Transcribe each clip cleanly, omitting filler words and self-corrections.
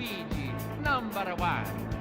Luigi, number one.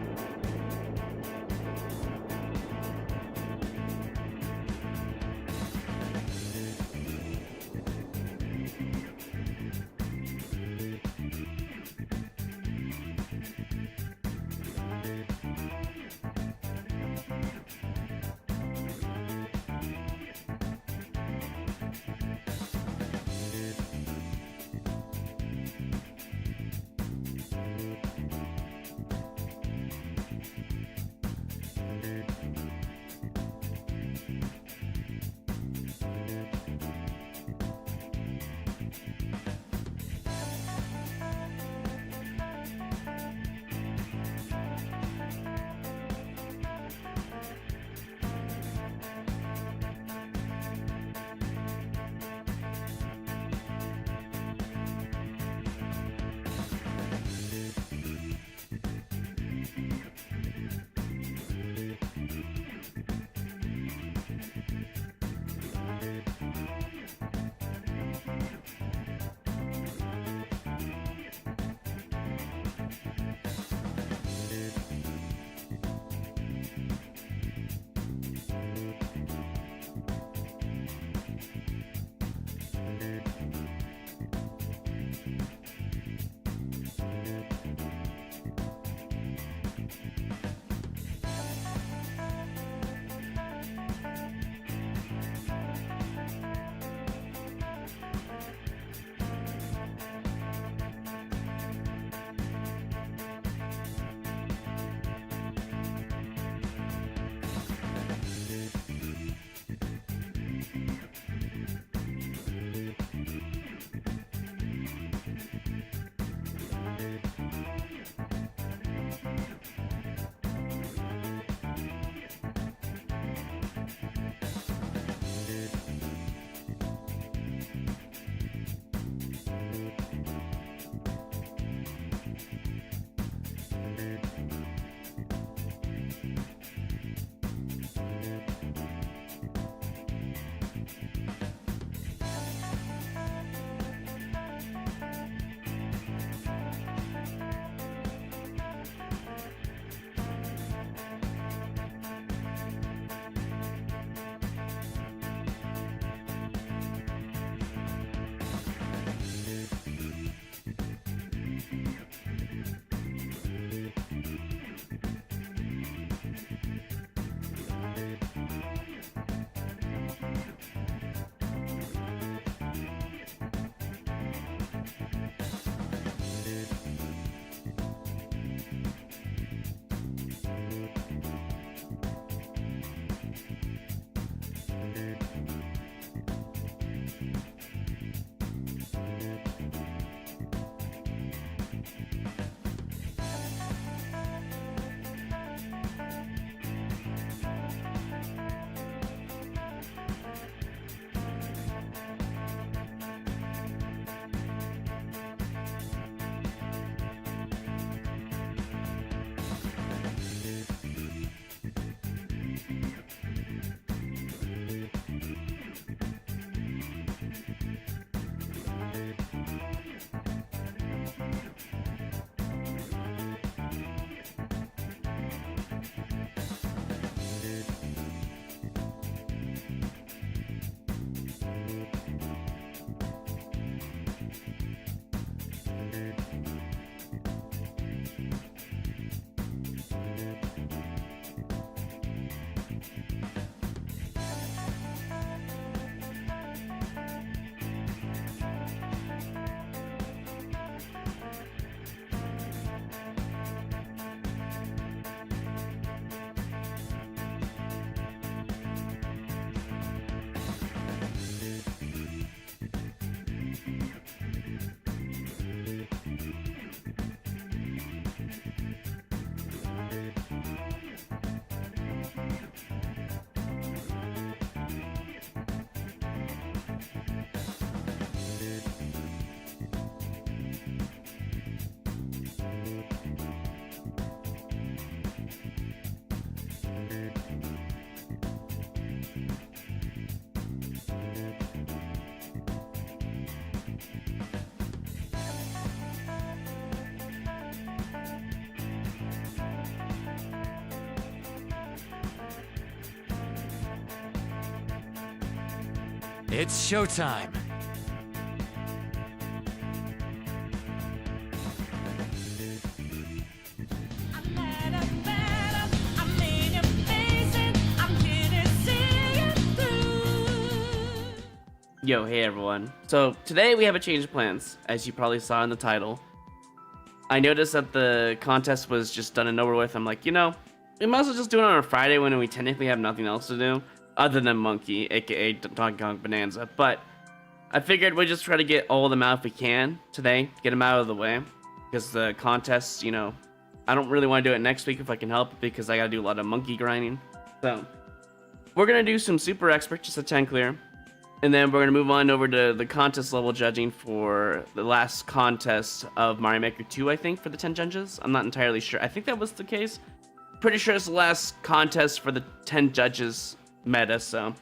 It's showtime. Yo, hey everyone. So today we have a change of plans, as you probably saw in the title. I noticed that the contest was just done and over with. I'm like, you know, we might as well just do it on a Friday when we technically have nothing else to do other than Monkey, aka Donkey Kong Bonanza. But I figured we'd just try to get all of them out if we can today, get them out of the way, because the contests, you know, I don't really want to do it next week if I can help, because I gotta do a lot of monkey grinding. So we're gonna do some Super Expert, just a 10 clear. And then we're going to move on over to the contest level judging for the last contest of Mario Maker 2, I think, for the 10 judges. I'm not entirely sure. I think that was the case. Pretty sure it's the last contest for the 10 judges meta, so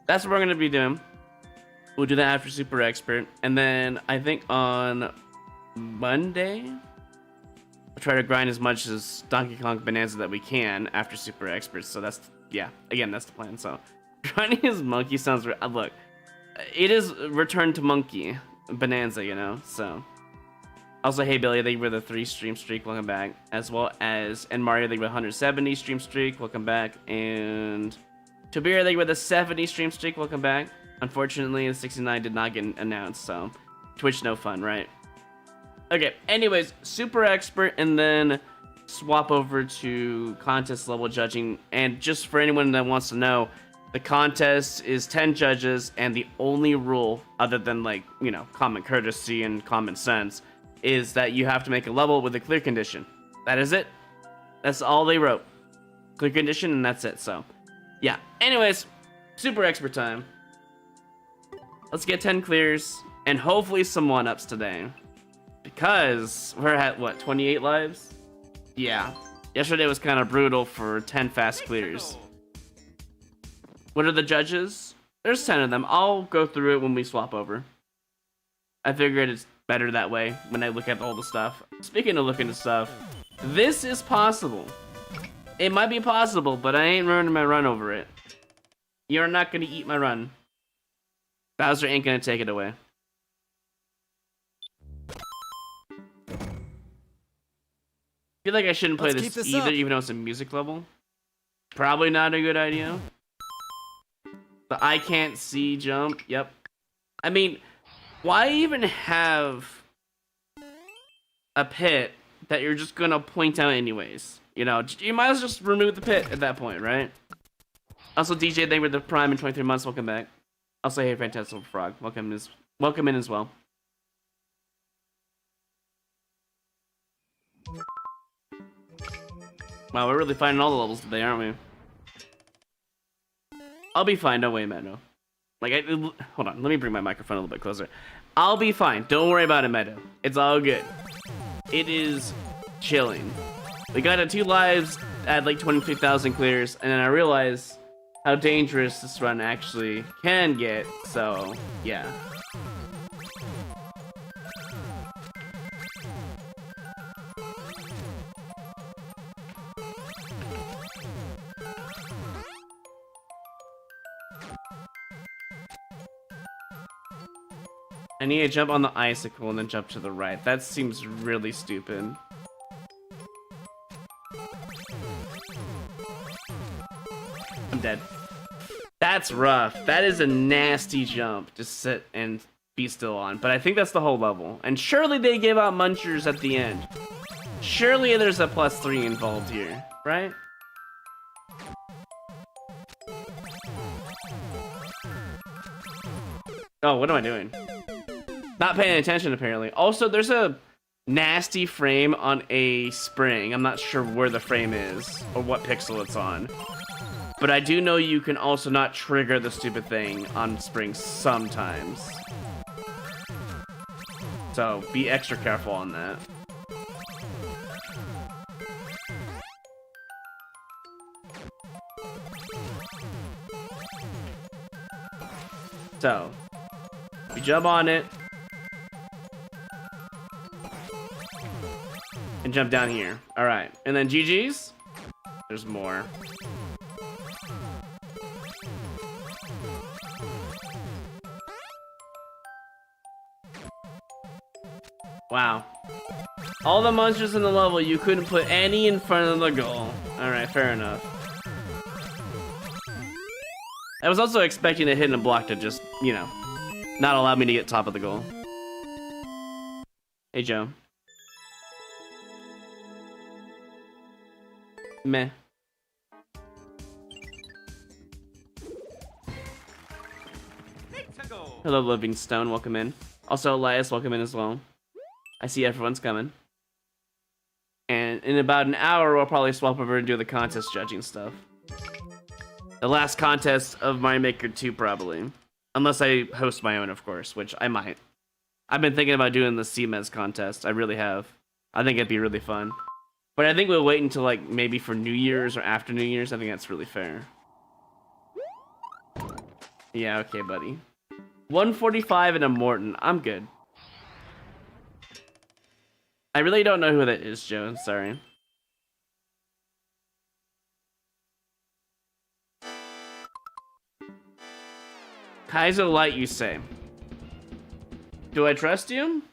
that's what we're going to be doing. We'll do that after Super Expert. And then I think on Monday, we'll try to grind as much as Donkey Kong Bonanza that we can after Super Expert. So that's, yeah, again, that's the plan. So grinding as Monkey sounds, look. It is Return to Monkey Bonanza, you know, so. Also, hey Billy, thank you for the 3 stream streak, welcome back. As well as, and Mario, thank you for 170 stream streak, welcome back. And Tobir, thank you for the 70 stream streak, welcome back. Unfortunately, the 69 did not get announced, so Twitch no fun, right? Okay, anyways, Super Expert, and then swap over to contest level judging. And just for anyone that wants to know, the contest is 10 judges, and the only rule, other than, like, you know, common courtesy and common sense, is that you have to make a level with a clear condition. That is it. That's all they wrote. Clear condition, and that's it, so. Yeah, anyways, Super Expert time. Let's get 10 clears, and hopefully some 1-ups today. Because we're at, what, 28 lives? Yeah. Yesterday was kind of brutal for 10 fast clears. What are the judges? There's 10 of them. I'll go through it when we swap over. I figured it's better that way when I look at all the stuff. Speaking of looking at stuff, this is possible. It might be possible, but I ain't ruining my run over it. You're not gonna eat my run. Bowser ain't gonna take it away. I feel like I shouldn't play this either, even though it's a music level. Probably not a good idea. The I can't see jump, yep. I mean, why even have a pit that you're just gonna point out anyways? You know, you might as well just remove the pit at that point, right? Also, DJ, thank you for the Prime in 23 months, welcome back. Also, hey, Fantastic Frog, welcome in as well. Wow, we're really finding all the levels today, aren't we? I'll be fine, don't worry, Meadow. Like, hold on, let me bring my microphone a little bit closer. I'll be fine, don't worry about it, Meadow. It's all good. It is chilling. We got 2 lives at like 23,000 clears, and then I realized how dangerous this run actually can get, so, yeah. I need to jump on the icicle and then jump to the right. That seems really stupid. I'm dead. That's rough. That is a nasty jump to sit and be still on. But I think that's the whole level. And surely they give out munchers at the end. Surely there's a +3 involved here, right? Oh, what am I doing? Not paying attention, apparently. Also, there's a nasty frame on a spring. I'm not sure where the frame is or what pixel it's on. But I do know you can also not trigger the stupid thing on springs sometimes. So be extra careful on that. So, you jump on it. And jump down here. Alright, and then GG's. There's more. Wow. All the monsters in the level, you couldn't put any in front of the goal. Alright, fair enough. I was also expecting a hidden block to just, you know, not allow me to get top of the goal. Hey, Joe. Meh. Hello, Livingstone. Welcome in. Also, Elias, welcome in as well. I see everyone's coming. And in about an hour, we'll probably swap over and do the contest judging stuff. The last contest of Mario Maker 2, probably. Unless I host my own, of course, which I might. I've been thinking about doing the CMES contest. I really have. I think it'd be really fun. But I think we'll wait until, like, maybe for New Year's or after New Year's. I think that's really fair. Yeah, okay, buddy. 145 and a Morton. I'm good. I really don't know who that is, Joe. Sorry. Kaiser Light, you say? Do I trust you?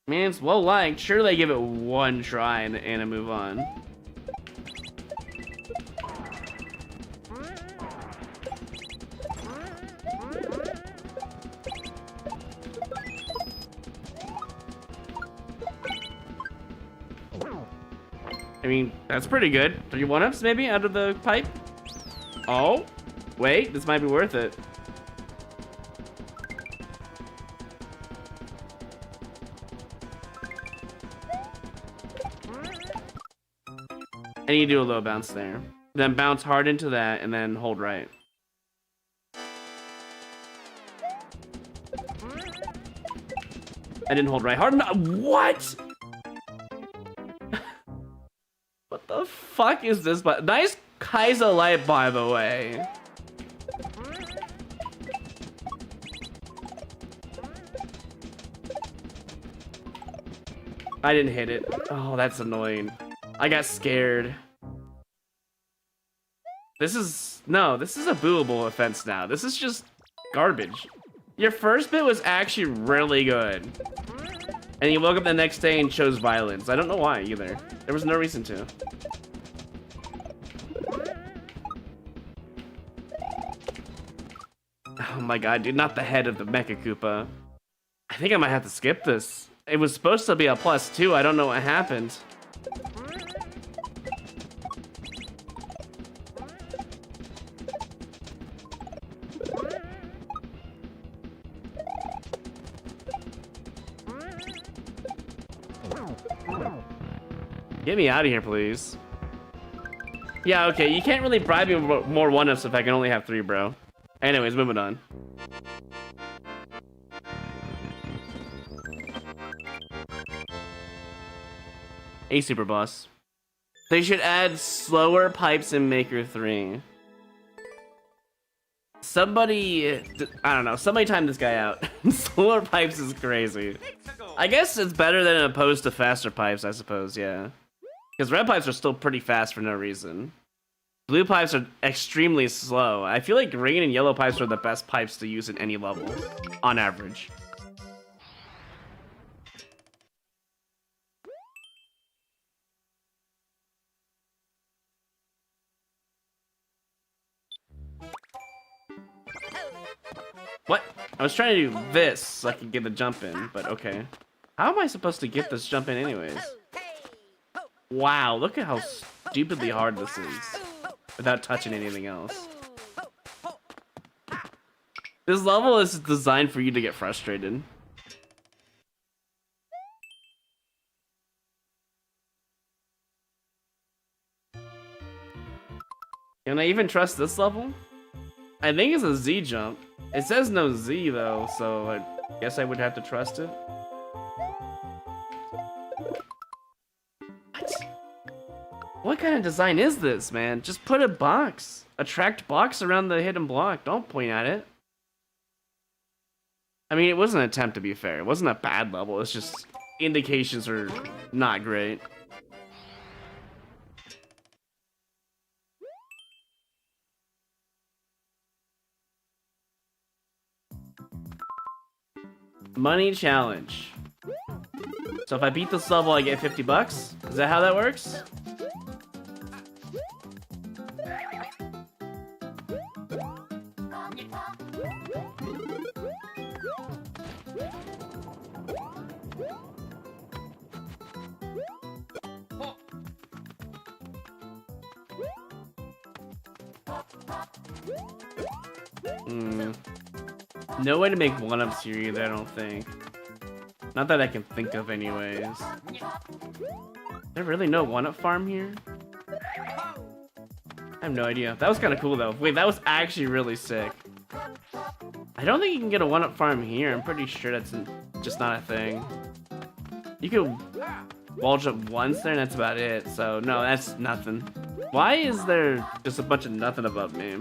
I mean, it's well liked. Surely I give it one try and I move on. I mean, that's pretty good. 3 1-ups maybe out of the pipe? Oh, wait, this might be worth it. I need to do a low bounce there. Then bounce hard into that and then hold right. I didn't hold right hard enough. What? What the fuck is this? But nice Kaiser Light, by the way. I didn't hit it. Oh, that's annoying. I got scared. This is a booable offense now. This is just garbage. Your first bit was actually really good. And you woke up the next day and chose violence. I don't know why either. There was no reason to. Oh my god, dude, not the head of the Mecha Koopa. I think I might have to skip this. It was supposed to be a +2. I don't know what happened. Get me out of here, please. Yeah, okay, you can't really bribe me with more 1-ups if I can only have 3, bro. Anyways, moving on. A Super Boss. They should add slower pipes in Maker 3. Somebody, I don't know, somebody time this guy out. Slower pipes is crazy. I guess it's better than opposed to faster pipes, I suppose, yeah. Because red pipes are still pretty fast for no reason. Blue pipes are extremely slow. I feel like green and yellow pipes are the best pipes to use in any level, on average. What? I was trying to do this so I could get the jump in, but okay. How am I supposed to get this jump in anyways? Wow, look at how stupidly hard this is. Without touching anything else. This level is designed for you to get frustrated. Can I even trust this level? I think it's a Z jump. It says no Z though, so I guess I would have to trust it. What kind of design is this, man? Just put a box. A tracked box around the hidden block. Don't point at it. I mean, it was an attempt to be fair. It wasn't a bad level. It's just indications are not great. Money challenge. So if I beat this level, I get 50 bucks? Is that how that works? No way to make one-ups here either, I don't think. Not that I can think of anyways. There really no one-up farm here? I have no idea. That was kind of cool though. Wait, that was actually really sick. I don't think you can get a one-up farm here. I'm pretty sure that's just not a thing. You can wall jump once there and that's about it. So no, that's nothing. Why is there just a bunch of nothing above me?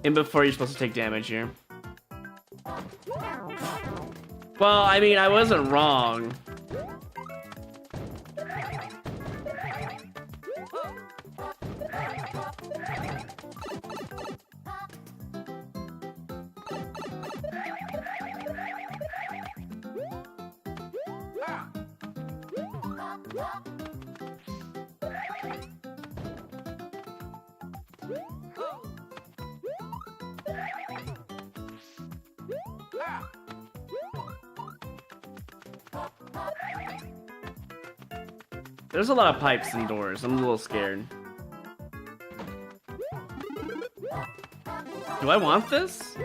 And before you're supposed to take damage here. Well, I mean, I wasn't wrong. There's a lot of pipes and doors. I'm a little scared. Do I want this?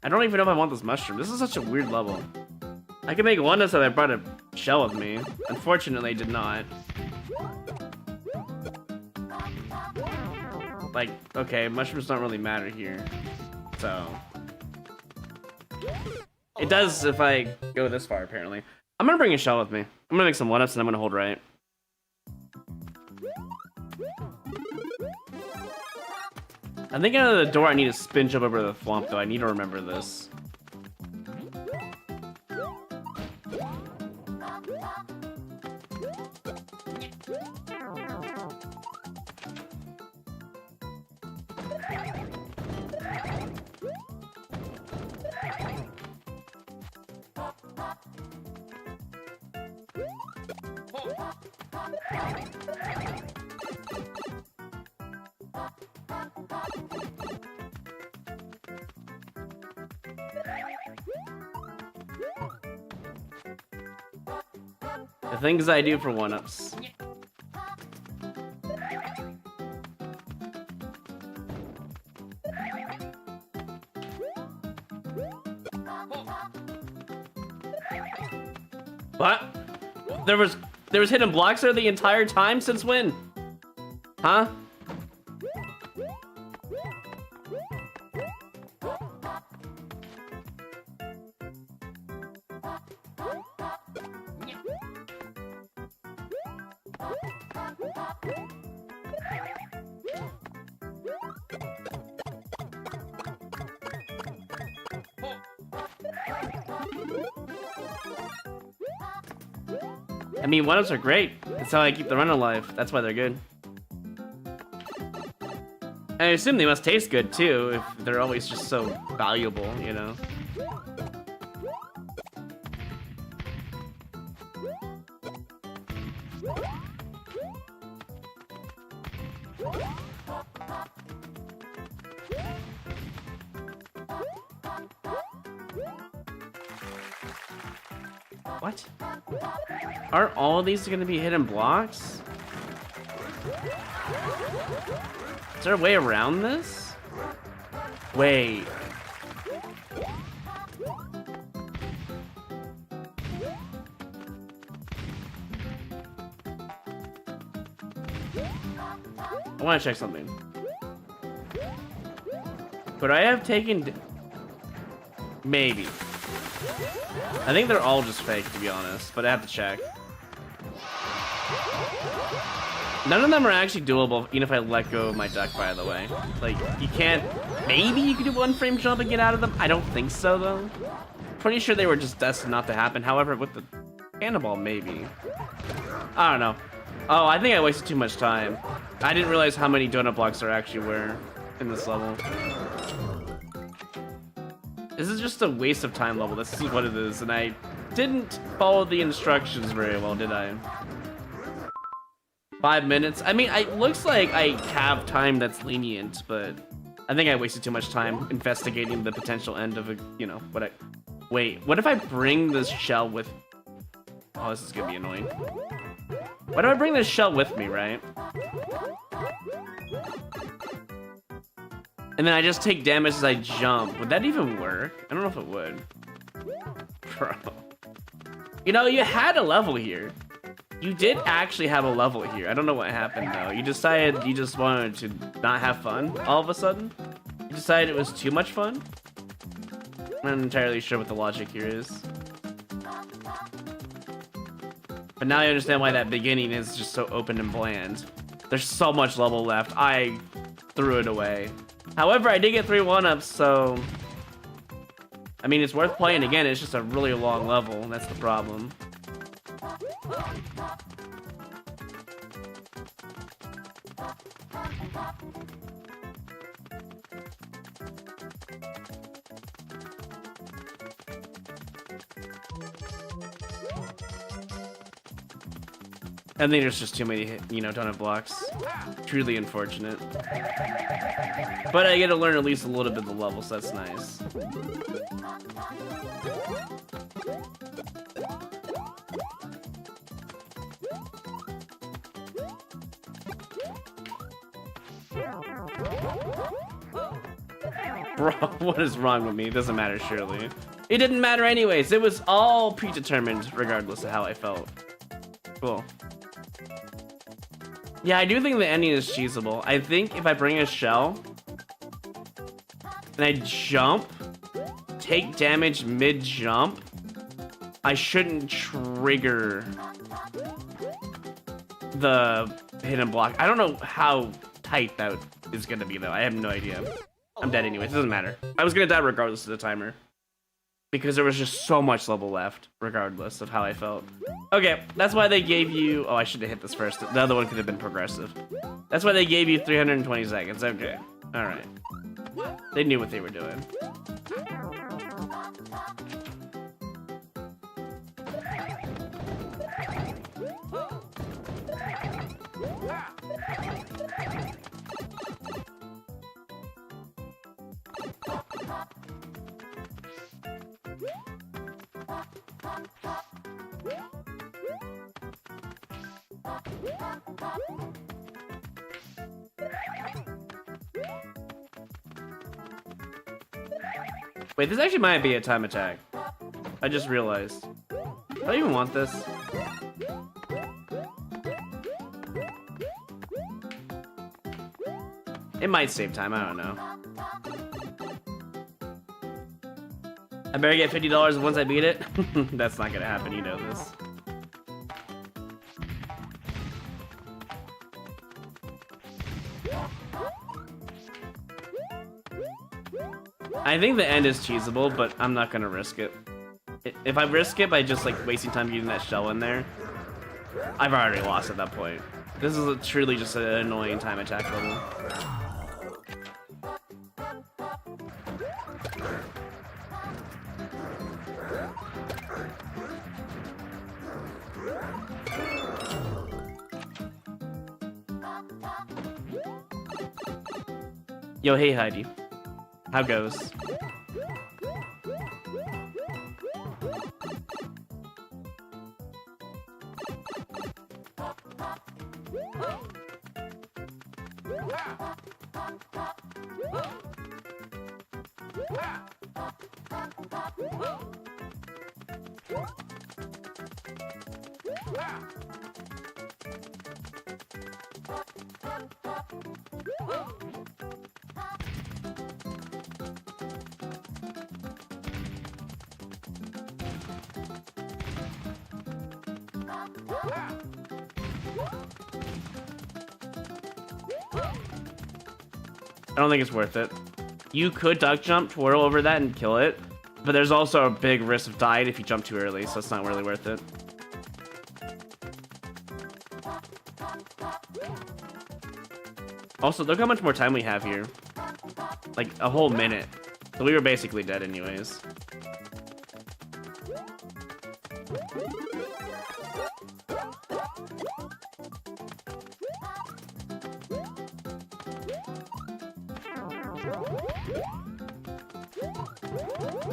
I don't even know if I want this mushroom. This is such a weird level. I can make one so I brought a shell with me. Unfortunately, I did not. Like, okay, mushrooms don't really matter here. So it does if I go this far, apparently. I'm gonna bring a shell with me. I'm gonna make some one-ups and I'm gonna hold right. I think out of the door I need to spin jump over the thwomp though. I need to remember this. The things I do for one-ups. What? There was hidden blocks there the entire time? Since when? Huh? I mean, one-ups are great. That's how I keep the run alive. That's why they're good. And I assume they must taste good too, if they're always just so valuable, you know? What? Aren't all of these gonna be hidden blocks? Is there a way around this? Wait. I want to check something. Could I have taken... Maybe. I think they're all just fake, to be honest, but I have to check. None of them are actually doable, even if I let go of my duck, by the way. Like, you can't... Maybe you could do one frame jump and get out of them? I don't think so, though. Pretty sure they were just destined not to happen. However, with the cannonball, maybe. I don't know. Oh, I think I wasted too much time. I didn't realize how many donut blocks there actually were in this level. This is just a waste of time level. This is what it is, and I didn't follow the instructions very well, did I? 5 minutes? I mean, it looks like I have time that's lenient, but I think I wasted too much time investigating the potential end of a, you know, what I... Wait, what if I bring this shell with... Oh, this is gonna be annoying. Why do I bring this shell with me, right? And then I just take damage as I jump. Would that even work? I don't know if it would. Bro. You know, you had a level here. You did actually have a level here. I don't know what happened, though. You decided you just wanted to not have fun all of a sudden? You decided it was too much fun? I'm not entirely sure what the logic here is. But now I understand why that beginning is just so open and bland. There's so much level left. I threw it away. However, I did get 3 1-ups, so... I mean, it's worth playing again. It's just a really long level. That's the problem. I think there's just too many, you know, donut blocks. Truly unfortunate. But I get to learn at least a little bit of the level, so that's nice. Bro, what is wrong with me? It doesn't matter, surely. It didn't matter anyways. It was all predetermined, regardless of how I felt. Cool. Yeah, I do think the ending is cheesable. I think if I bring a shell and I jump, take damage mid-jump, I shouldn't trigger the hidden block. I don't know how tight that is gonna be, though. I have no idea. I'm dead anyways. It doesn't matter. I was gonna die regardless of the timer, because there was just so much level left, regardless of how I felt. Okay, that's why they gave you... Oh, I should have hit this first. The other one could have been progressive. That's why they gave you 320 seconds. Okay, all right. They knew what they were doing. Wait, this actually might be a time attack. I just realized. Do I even want this? It might save time, I don't know. I better get $50 once I beat it? That's not gonna happen, you know this. I think the end is cheesable, but I'm not gonna risk it. If I risk it by just like wasting time getting that shell in there, I've already lost at that point. This is truly just an annoying time attack level. Yo, hey Heidi. How goes? I don't think it's worth it. You could duck jump, twirl over that, and kill it, but there's also a big risk of dying if you jump too early, so it's not really worth it. Also, look how much more time we have here. Like, a whole minute. So we were basically dead anyways.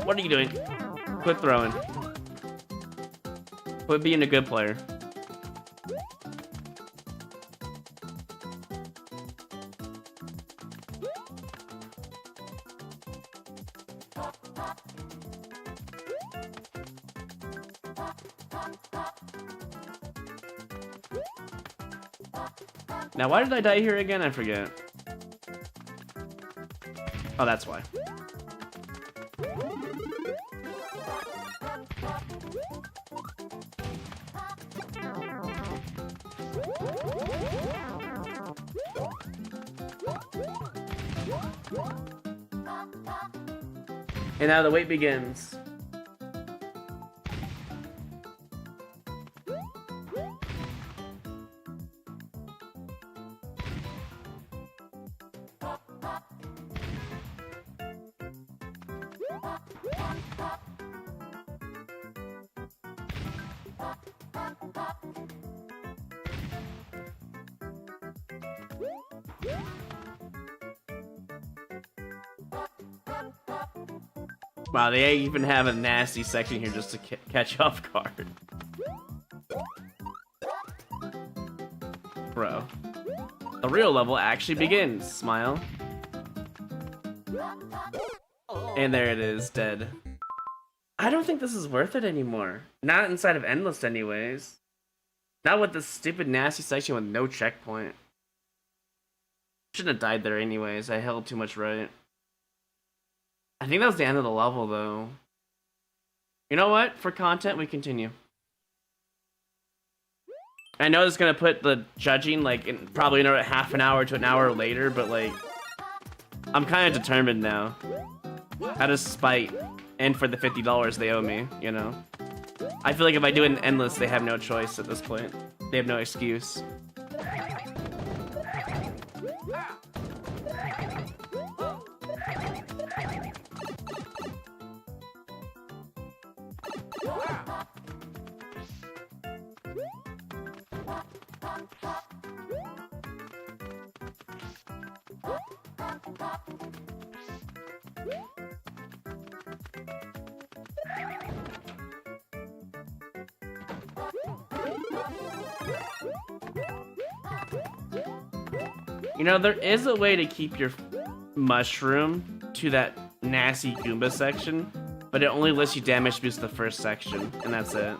What are you doing? Quit throwing. Quit being a good player. Now, why did I die here again? I forget. Oh, that's why. And now the wait begins. Wow, they even have a nasty section here just to catch you off guard. Bro. The real level actually begins, smile. And there it is, dead. I don't think this is worth it anymore. Not inside of Endless anyways. Not with this stupid nasty section with no checkpoint. Shouldn't have died there anyways, I held too much right. I think that was the end of the level, though. You know what? For content, we continue. I know it's gonna put the judging, like, in probably another half an hour to an hour later, but, like, I'm kind of determined now. Out of spite, and for the $50 they owe me, you know? I feel like if I do it in Endless, they have no choice at this point. They have no excuse. You know, there is a way to keep your mushroom to that nasty Goomba section, but it only lets you damage boost the first section, and that's it.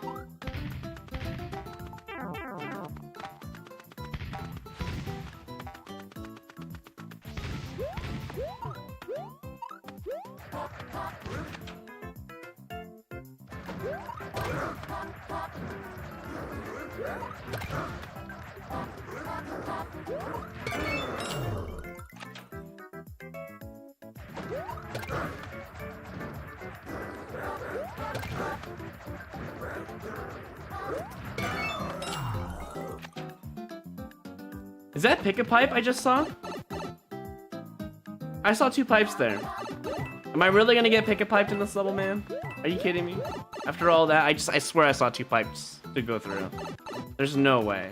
Is that pick a pipe I just saw? I saw 2 pipes there. Am I really gonna get pick a piped in this level, man? Are you kidding me? After all that, I swear I saw 2 pipes to go through. There's no way.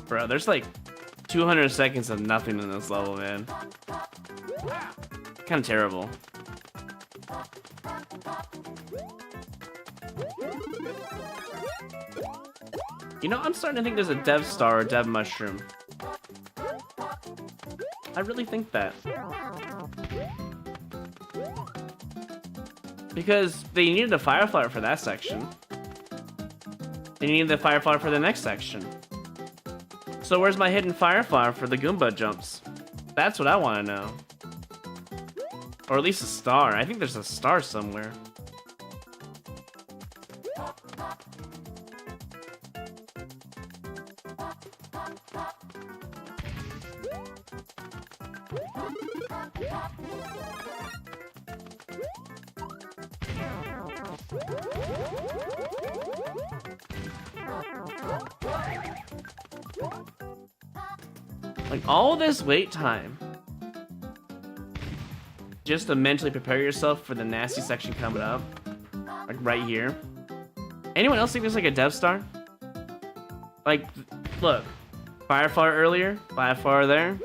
Bro, there's like 200 seconds of nothing in this level, man. Kind of terrible. You know, I'm starting to think there's a dev star or dev mushroom. I really think that. Because they needed a Fireflower for that section. They needed the Fireflower for the next section. So where's my hidden Fireflower for the Goomba jumps? That's what I want to know. Or at least a star. I think there's a star somewhere. Like, all this wait time just to mentally prepare yourself for the nasty section coming up, like right here. Anyone else think there's like a dev star? Like, look, Fireflower earlier, Fireflower there.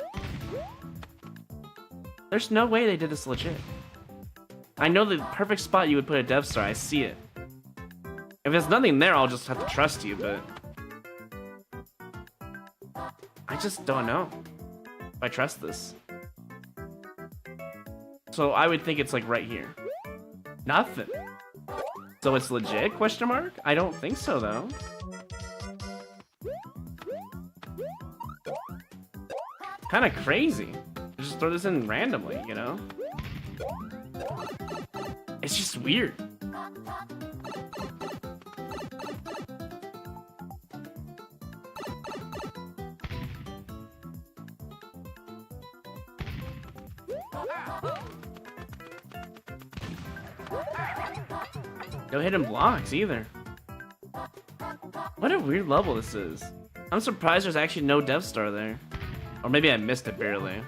There's no way they did this legit. I know the perfect spot you would put a dev star. I see it. If there's nothing there, I'll just have to trust you, but I just don't know if I trust this. So I would think it's like right here. Nothing. So it's legit, question mark? I don't think so though. Kind of crazy. Just throw this in randomly, you know? It's just weird. No hidden blocks either. What a weird level this is. I'm surprised there's actually no dev star there. Or maybe I missed it barely.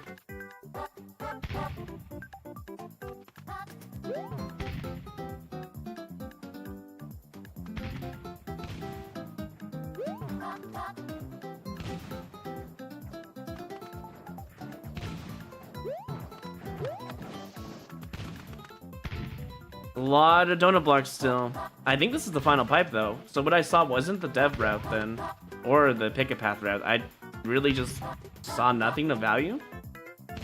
A lot of donut blocks still. I think this is the final pipe though. So what I saw wasn't the dev route then, or the picket path route. I really just saw nothing of value. I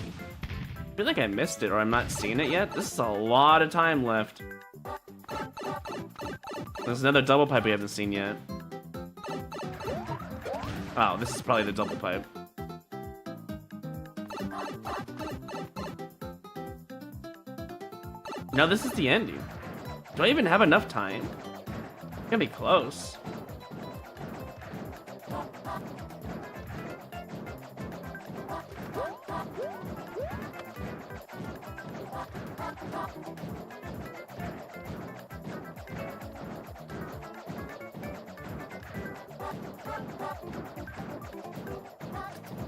feel like I missed it or I'm not seeing it yet. This is a lot of time left. There's another double pipe we haven't seen yet. Oh, this is probably the double pipe. No, this is the ending. Do I even have enough time? It's gonna be close.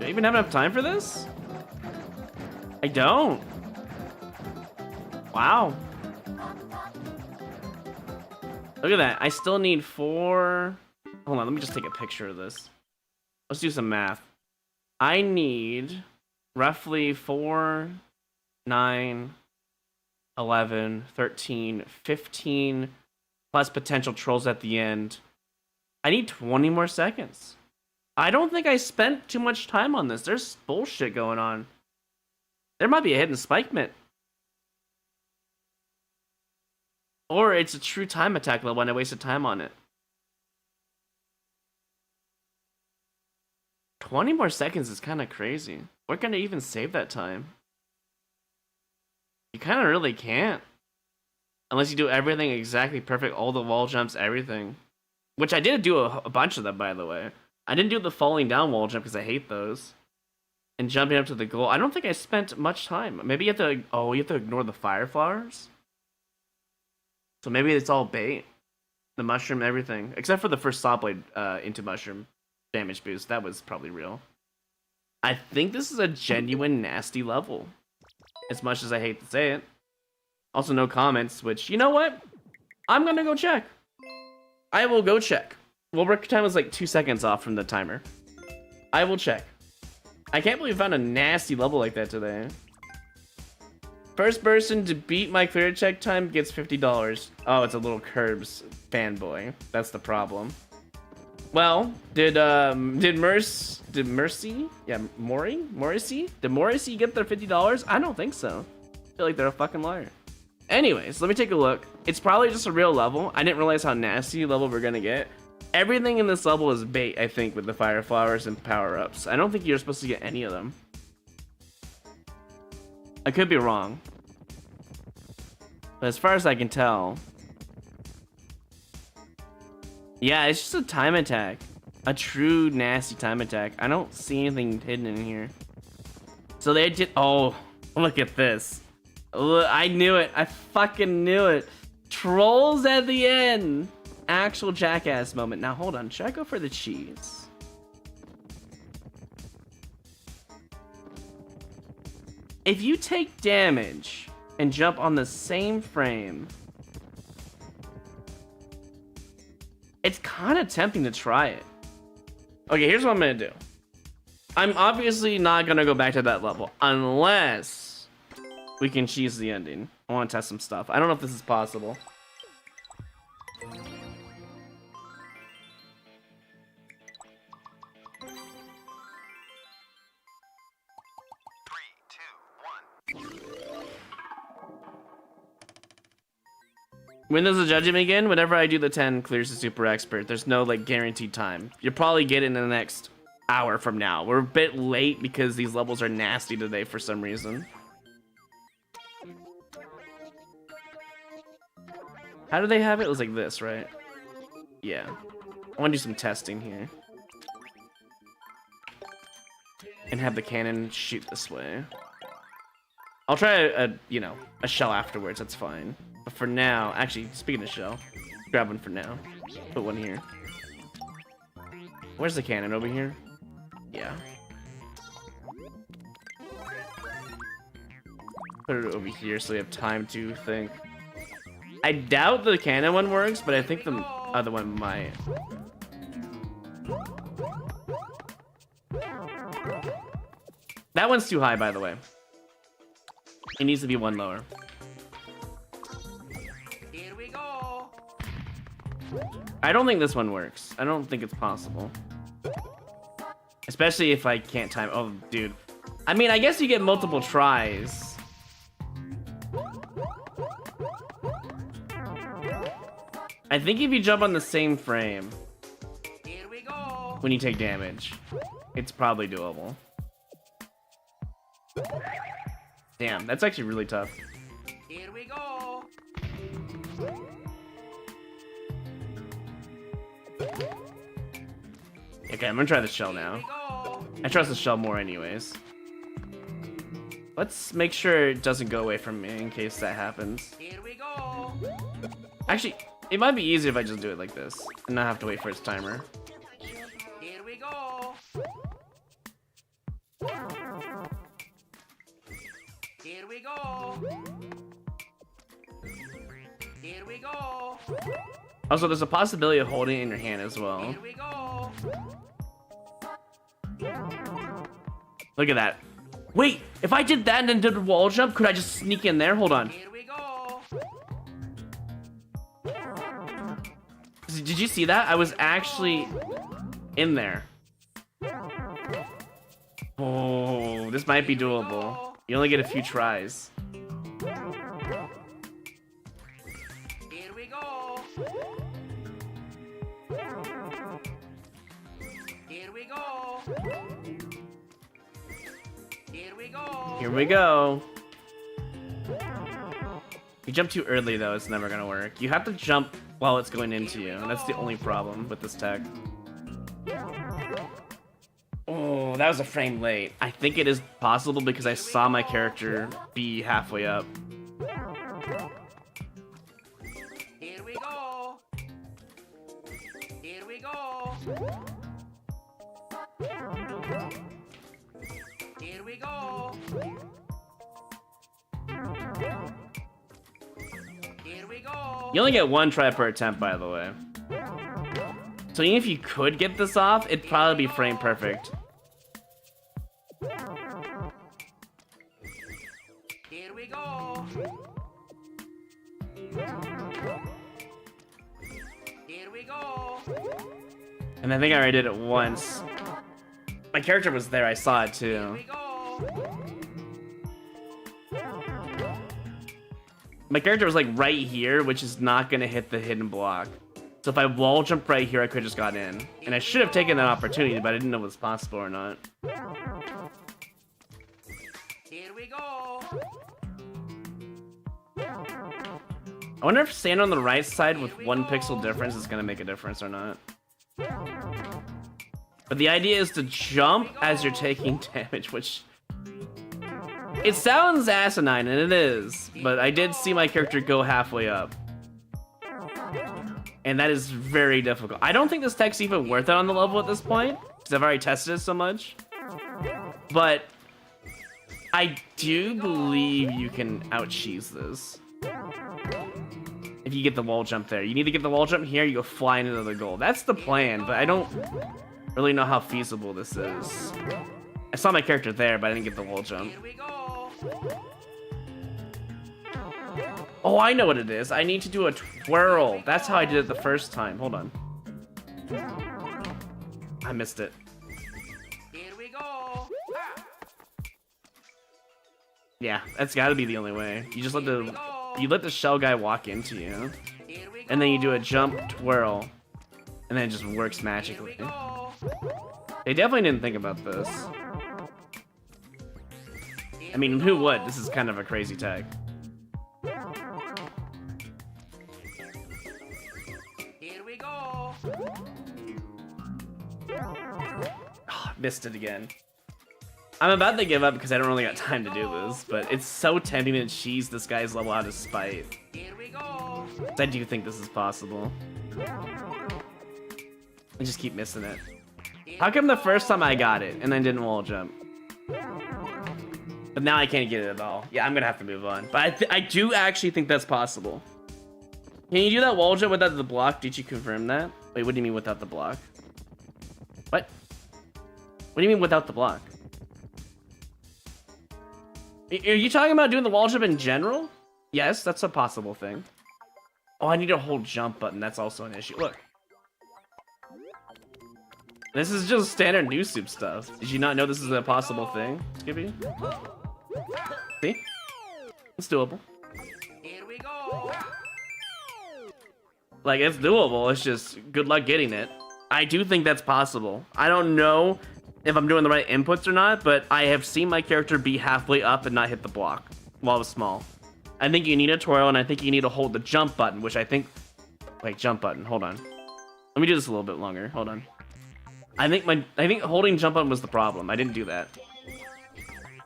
Do I even have enough time for this? I don't. Wow. Look at that. I still need 4. Hold on, let me just take a picture of this. Let's do some math. I need roughly 4, 9, 11, 13, 15, plus potential trolls at the end. I need 20 more seconds. I don't think I spent too much time on this. There's bullshit going on. There might be a hidden spike mitt. Or it's a true time attack level and I wasted time on it. 20 more seconds is kind of crazy. We're gonna even save that time. You kind of really can't. Unless you do everything exactly perfect, all the wall jumps, everything. Which I did do a bunch of them, by the way. I didn't do the falling down wall jump because I hate those. And jumping up to the goal. I don't think I spent much time. Maybe you have to, oh, you have to ignore the Fireflowers? So maybe it's all bait. The mushroom, everything. Except for the first saw blade into mushroom damage boost. That was probably real. I think this is a genuine nasty level. As much as I hate to say it. Also no comments, which, you know what? I'm gonna go check. I will go check. Well, work time was like 2 seconds off from the timer. I will check. I can't believe we found a nasty level like that today. First person to beat my clear check time gets $50. Oh, it's a little Curbs fanboy. That's the problem. Well, did Morrissey get their $50? I don't think so. I feel like they're a fucking liar. Anyways, let me take a look. It's probably just a real level. I didn't realize how nasty level we're gonna get. Everything in this level is bait, I think, with the fire flowers and power-ups. I don't think you're supposed to get any of them. I could be wrong. But as far as I can tell... Yeah, it's just a time attack. A true nasty time attack. I don't see anything hidden in here. So they did... Oh, look at this. Look, I knew it. I fucking knew it. Trolls at the end. Actual jackass moment. Now, hold on. Should I go for the cheese? If you take damage and jump on the same frame... It's kind of tempting to try it. Okay, here's what I'm gonna do. I'm obviously not gonna go back to that level unless we can cheese the ending. I want to test some stuff. I don't know if this is possible. When does the judgment begin? Whenever I do the 10 clears the super expert. There's no like guaranteed time. You'll probably get it in the next hour from now. We're a bit late because these levels are nasty today for some reason. How do they have it? It was like this, right? Yeah. I want to do some testing here. And have the cannon shoot this way. I'll try a shell afterwards, that's fine. But for now, actually, speaking of shell, grab one for now. Put one here. Where's the cannon? Over here? Yeah. Put it over here so we have time to think. I doubt the cannon one works, but I think the other one might. That one's too high, by the way. It needs to be one lower. Here we go. I don't think this one works. I don't think it's possible. Especially if I can't time. Oh, dude. I mean, I guess you get multiple tries. I think if you jump on the same frame Here we go. when you take damage, it's probably doable. Damn, that's actually really tough. Here we go. Okay, I'm gonna try the shell now. I trust the shell more anyways. Let's make sure it doesn't go away from me in case that happens. Here we go. Actually, it might be easier if I just do it like this and not have to wait for its timer. Here we go. Here we go. Here we go. Also, there's a possibility of holding it in your hand as well. Here we go. Look at that. Wait, if I did that and then did a wall jump, could I just sneak in there? Hold on. Here we go. Did you see that? I was actually in there. Oh, this might be doable. You only get a few tries. Here we go. Here we go. Here we go. Here we go. You jump too early though, it's never gonna work. You have to jump while it's going into you, and that's the only problem with this tech. Oh, that was a frame late. I think it is possible because I saw my character be halfway up. Here we go. Here we go. Here we go. Here we go. You only get one try per attempt, by the way. So even if you could get this off, it'd probably be frame perfect. Here we go. go. And I think I already did it once. My character was there, I saw it Here too. we go. My character was like right here, which is not gonna hit the hidden block. So if I wall jump right here, I could just got in. And I should have taken that opportunity, but I didn't know it was possible or not. Here we go. I wonder if standing on the right side with 1 pixel difference is gonna make a difference or not. But the idea is to jump as you're taking damage, which... It sounds asinine, and it is, but I did see my character go halfway up. And that is very difficult. I don't think this tech's even worth it on the level at this point, because I've already tested it so much. But I do believe you can out-cheese this. If you get the wall jump there. You need to get the wall jump here, you go flying into the goal. That's the plan, but I don't really know how feasible this is. I saw my character there, but I didn't get the wall jump. Here we go. Oh, I know what it is. I need to do a twirl. That's how I did it the first time. Hold on. I missed it. Here we go. Ha. Yeah, that's gotta be the only way. You just let the shell guy walk into you. Here we go. And then you do a jump twirl. And then it just works Here we magically. go. They definitely didn't think about this. I mean, who would? This is kind of a crazy tech. Here we go. Oh, missed it again. I'm about to give up because I don't really got time to do this, but it's so tempting to cheese this guy's level out of spite. Here we go. I do think this is possible. I just keep missing it. How come the first time I got it and then didn't wall jump? But now I can't get it at all. Yeah, I'm gonna have to move on. But I do actually think that's possible. Can you do that wall jump without the block? Did you confirm that? Wait, what do you mean without the block? What? What do you mean without the block? Are you talking about doing the wall jump in general? Yes, that's a possible thing. Oh, I need to hold jump button. That's also an issue. Look. This is just standard new soup stuff. Did you not know this is a possible thing, Skippy? See? It's doable. Here we go. Like, it's doable. It's just good luck getting it. I do think that's possible. I don't know if I'm doing the right inputs or not, but I have seen my character be halfway up and not hit the block while it was small. I think you need a twirl, and I think you need to hold the jump button, which I think... Wait, jump button. Hold on. Let me do this a little bit longer. Hold on. I think holding jump button was the problem. I didn't do that.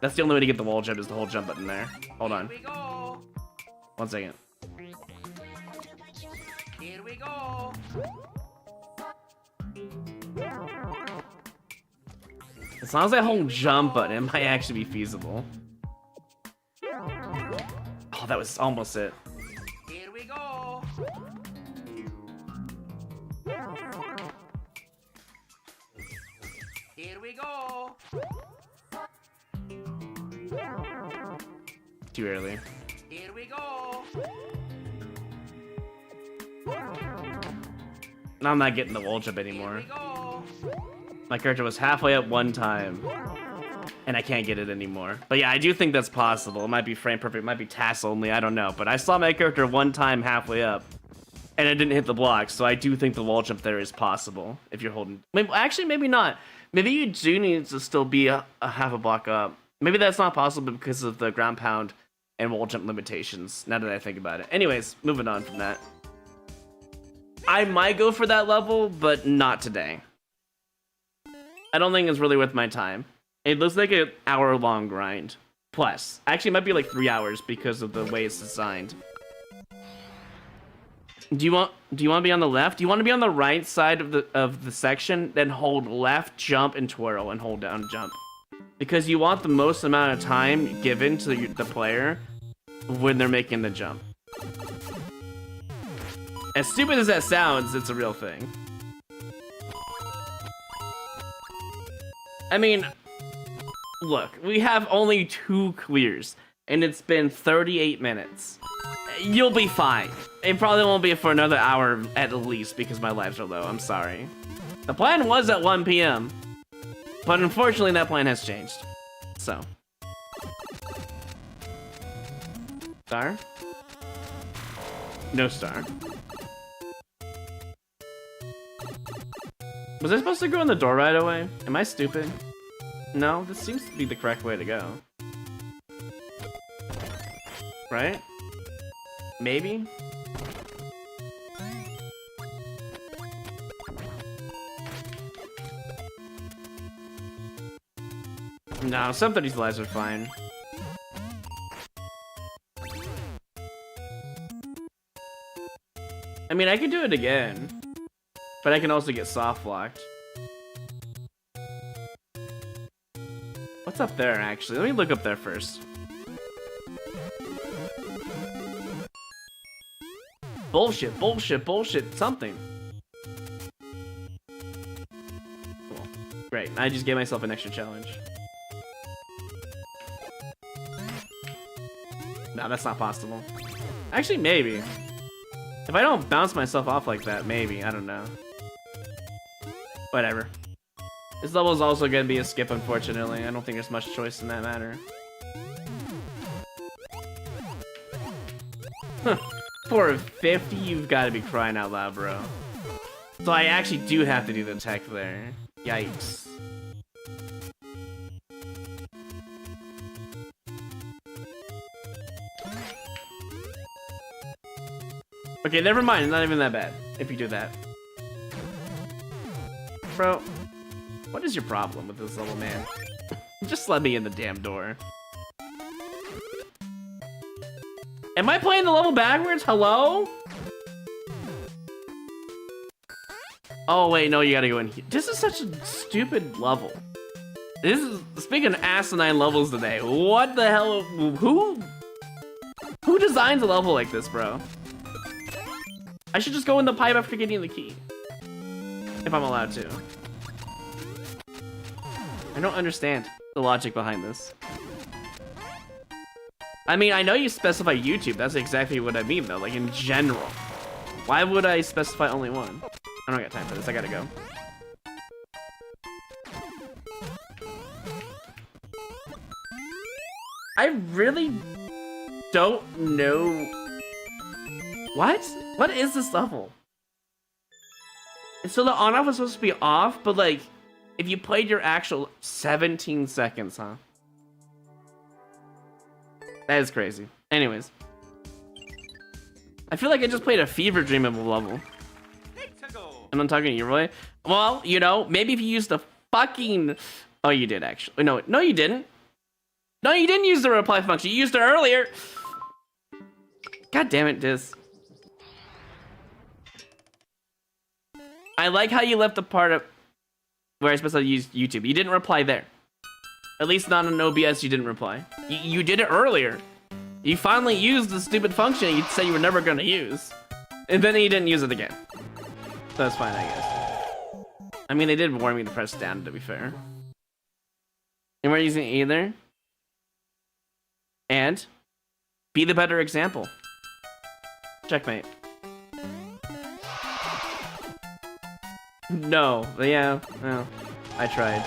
That's the only way to get the wall jump is to hold jump button there. Hold on. Here we go. 1 second. Here we go. As long as I hold jump button, it might actually be feasible. Oh, that was almost it. Here we go. Here we go. Too early. Here we go. Now I'm not getting the wall jump Here anymore. we go. My character was halfway up one time, and I can't get it anymore. But yeah, I do think that's possible. It might be frame perfect, it might be task only, I don't know. But I saw my character one time halfway up, and it didn't hit the block, so I do think the wall jump there is possible if you're holding... Actually, maybe not. Maybe you do need to still be a half a block up. Maybe that's not possible because of the ground pound and wall jump limitations, now that I think about it. Anyways, moving on from that. I might go for that level, but not today. I don't think it's really worth my time. It looks like an hour-long grind. Plus. Actually, it might be like 3 hours because of the way it's designed. Do you want to be on the left? Do you want to be on the right side of the section? Then hold left, jump, and twirl, and hold down, jump. Because you want the most amount of time given to the player when they're making the jump. As stupid as that sounds, it's a real thing. I mean, look, we have only 2 clears, and it's been 38 minutes. You'll be fine. it probably won't be for another hour at least because my lives are low. I'm sorry. The plan was at 1 p.m. But unfortunately, that plan has changed. So. Star? No star. Was I supposed to go in the door right away? Am I stupid? No, this seems to be the correct way to go. Right? Maybe? No, some 30's lives are fine. I mean, I can do it again. But I can also get soft locked. What's up there, actually? Let me look up there first. Bullshit, bullshit, bullshit, something. Cool. Great, I just gave myself an extra challenge. No, that's not possible. Actually, maybe. If I don't bounce myself off like that, maybe. I don't know. Whatever. This level is also going to be a skip, unfortunately. I don't think there's much choice in that matter. Huh. For 50, you've got to be crying out loud, bro. So I actually do have to do the tech there. Yikes. Okay, never mind. It's not even that bad if you do that. Bro, what is your problem with this level, man? Just let me in the damn door. Am I playing the level backwards? Hello? Oh, wait, no, you gotta go in here. This is such a stupid level. This is, speaking of asinine levels today, what the hell? Who designs a level like this, bro? I should just go in the pipe after getting the key. If I'm allowed to. I don't understand the logic behind this. I mean, I know you specify YouTube. That's exactly what I mean, though. Like, in general. Why would I specify only one? I don't got time for this. I gotta go. I really don't know. What? What is this level? So the on-off was supposed to be off, but like, if you played your actual 17 seconds, huh? That is crazy. Anyways. I feel like I just played a fever dream of a level. And I'm talking to you, Roy. Well, you know, maybe if you used the fucking... Oh, you did, actually. No, you didn't. No, you didn't use the reply function. You used it earlier. God damn it, Diz. I like how you left the part of where I supposed to use YouTube. You didn't reply there. At least not on OBS, you didn't reply. You did it earlier. You finally used the stupid function you said you were never going to use. And then you didn't use it again. So that's fine, I guess. I mean, they did warn me to press down, to be fair. And we're using either. And be the better example. Checkmate. No, yeah, well, I tried.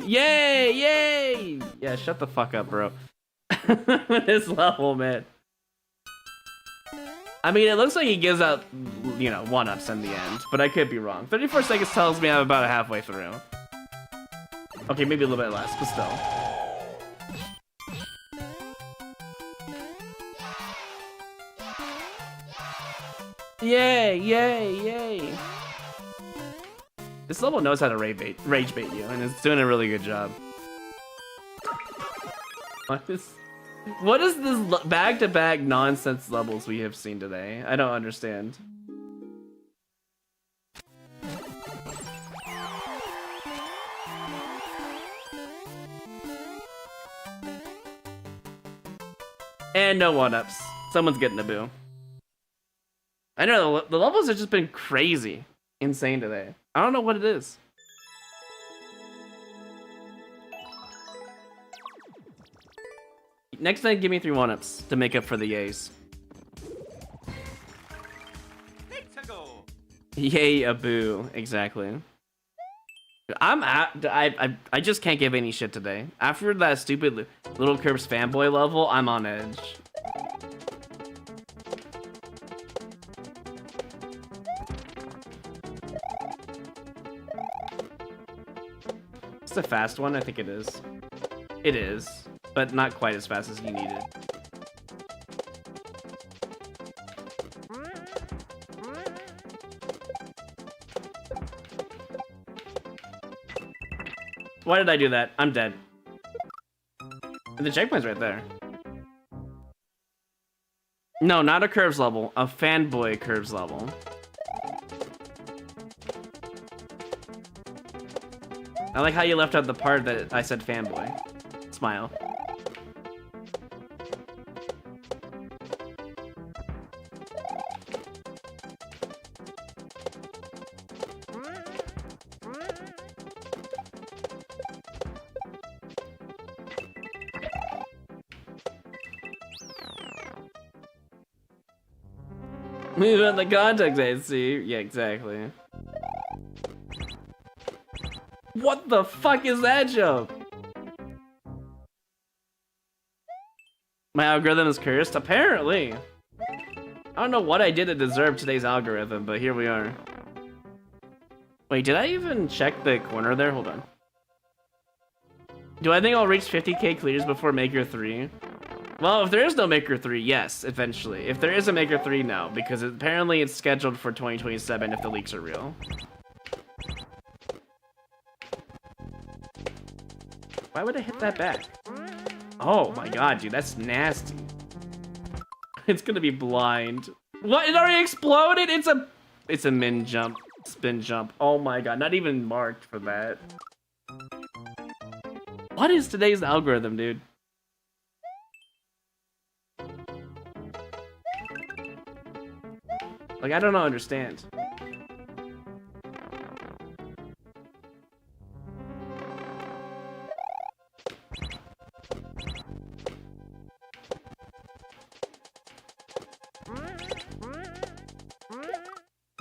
Yay, yay! Yeah, shut the fuck up, bro. This level, man. I mean, it looks like he gives out, you know, 1-ups in the end, but I could be wrong. 34 seconds tells me I'm about halfway through. Okay, maybe a little bit less, but still. Yay, yay, yay. This level knows how to rage bait you, and it's doing a really good job. What is this back-to-back nonsense levels we have seen today? I don't understand. And no 1-ups. Someone's getting a boo. I know, the levels have just been crazy. Insane today. I don't know what it is. next time, give me 3 1-ups to make up for the yays. Let's go. Yay, Abu. Exactly. I just can't give any shit today. After that stupid Little Curbs fanboy level, I'm on edge. It's a fast one, I think it is. It is, but not quite as fast as you needed. Why did I do that? I'm dead. And the checkpoint's right there. No, not a curves level. A fanboy curves level. I like how you left out the part that I said fanboy. Smile. Move on the context, I see. Yeah, exactly. What the fuck is that jump? My algorithm is cursed? Apparently. I don't know what I did to deserve today's algorithm, but here we are. Wait, did I even check the corner there? Hold on. Do I think I'll reach 50k clears before Maker 3? Well, if there is no Maker 3, yes, eventually. If there is a Maker 3, no, because apparently it's scheduled for 2027 if the leaks are real. Why would I hit that back? Oh my god, dude, that's nasty. It's gonna be blind. What? It already exploded? It's a min jump, spin jump. Oh my god, not even marked for that. What is today's algorithm, dude? Like, I don't understand.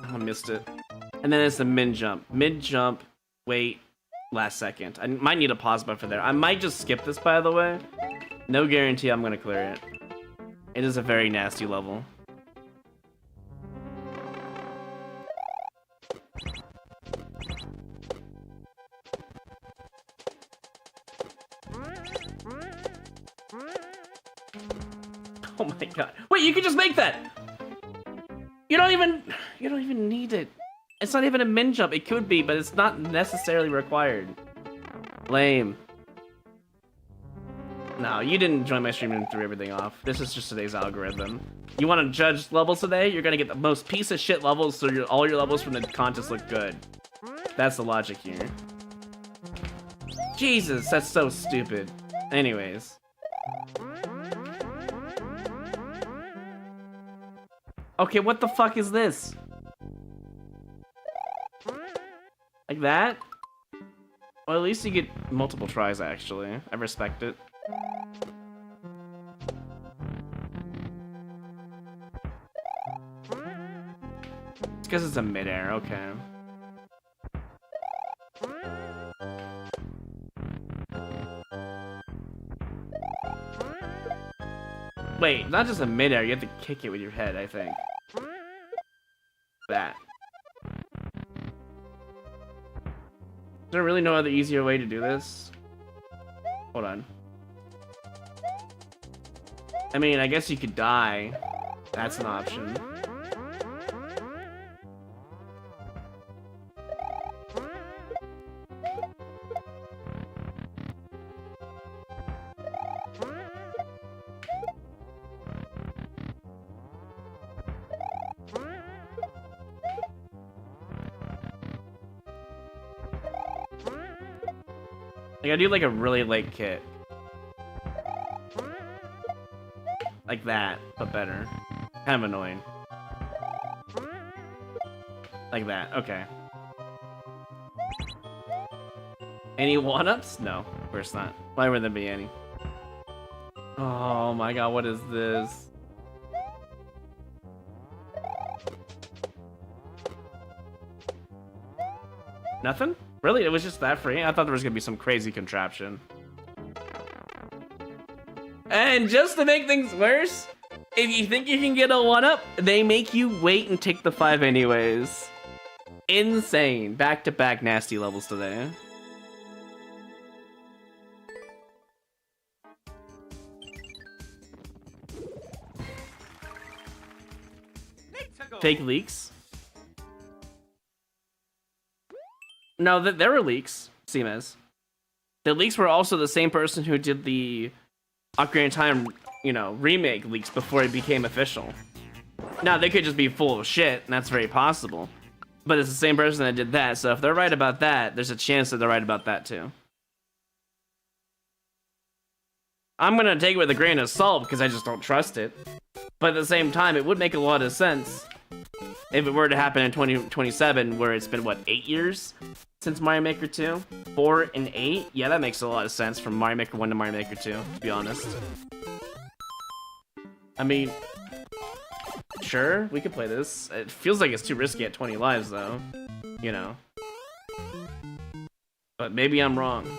I missed it. And then it's the min jump. Mid jump, wait, last second. I might need a pause button for there. I might just skip this, by the way. No guarantee I'm gonna clear it. It is a very nasty level. Oh my god. Wait, you can just make that! You don't even need it. It's not even a min jump. It could be, but it's not necessarily required. Lame. No, you didn't join my stream and threw everything off. This is just today's algorithm. You want to judge levels today? You're gonna get the most piece of shit levels, so all your levels from the contest look good. That's the logic here. Jesus, that's so stupid. Anyways. Okay, what the fuck is this? Like that? Well, at least you get multiple tries, actually. I respect it. It's because it's a mid-air, okay. Wait, not just a mid-air, you have to kick it with your head, I think. That. Is there really no other easier way to do this? Hold on. I mean, I guess you could die. That's an option. Like, I do like a really late kick. Like that, but better. Kind of annoying. Like that, okay. Any one-ups? No, of course not. Why would there be any? Oh my god, what is this? Nothing? Really? It was just that free? I thought there was gonna be some crazy contraption. And just to make things worse, if you think you can get a 1-up, they make you wait and take the 5 anyways. Insane. Back-to-back nasty levels today. Need to go. Fake leaks? No, there were leaks, Seamus. The leaks were also the same person who did the Ocarina of Time, you know, remake leaks before it became official. Now, they could just be full of shit, and that's very possible. But it's the same person that did that, so if they're right about that, there's a chance that they're right about that too. I'm gonna take it with a grain of salt because I just don't trust it. But at the same time, it would make a lot of sense if it were to happen in 2027, where it's been, what, 8 years since Mario Maker 2? 4 and 8? Yeah, that makes a lot of sense from Mario Maker 1 to Mario Maker 2, to be honest. I mean, sure, we could play this. It feels like it's too risky at 20 lives, though. You know. But maybe I'm wrong.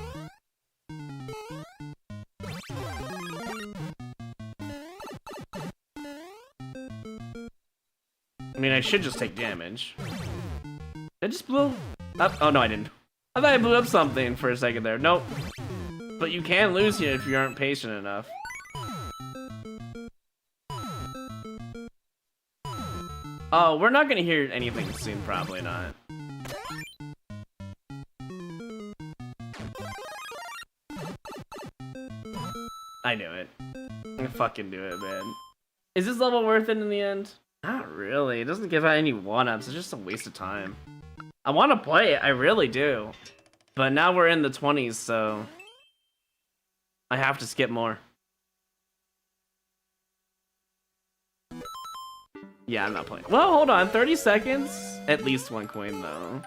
I mean, I should just take damage. I just blew up. Oh, no, I didn't. I thought I blew up something for a second there. Nope. But you can lose here if you aren't patient enough. Oh, we're not gonna hear anything soon, probably not. I knew it. I'm gonna fucking do it, man. Is this level worth it in the end? Not really. It doesn't give out any 1-ups. It's just a waste of time. I want to play it. I really do. But now we're in the 20s, so I have to skip more. Yeah, I'm not playing. Well, hold on. 30 seconds? At least 1 coin, though.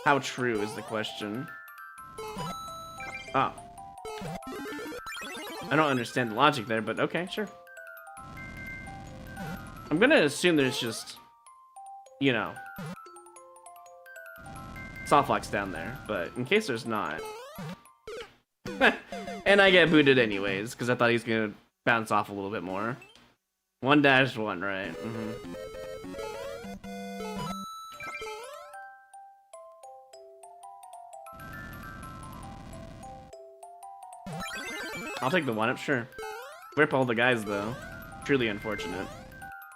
How true is the question? Oh. I don't understand the logic there, but okay, sure. I'm gonna assume there's just, you know, softlocks down there, but in case there's not. And I get booted anyways, because I thought he was gonna bounce off a little bit more. 1-1, right? I'll take the 1-up, sure. Rip all the guys, though. Truly unfortunate.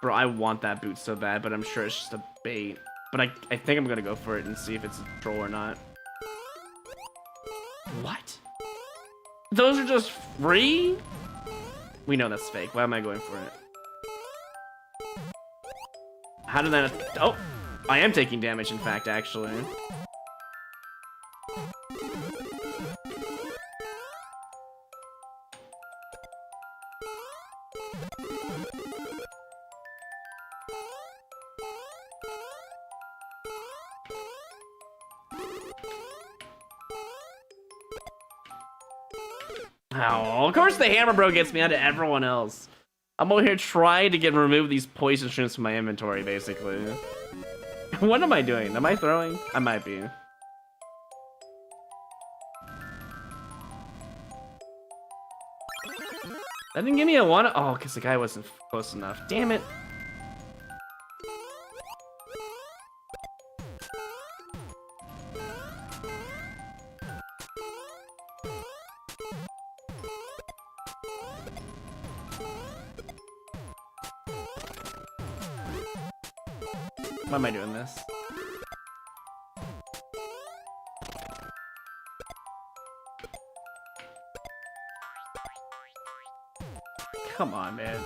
Bro, I want that boot so bad, but I'm sure it's just a bait. But I think I'm gonna go for it and see if it's a troll or not. What? Those are just free? We know that's fake. Why am I going for it? How did that... Oh! I am taking damage, in fact, actually. Oh, of course the hammer bro gets me out of everyone else. I'm over here trying to remove these poison shrimps from my inventory, basically. What am I doing? Am I throwing? I might be. That didn't give me a 1. Oh, because the guy wasn't close enough. Damn it. Why am I doing this? Come on, man.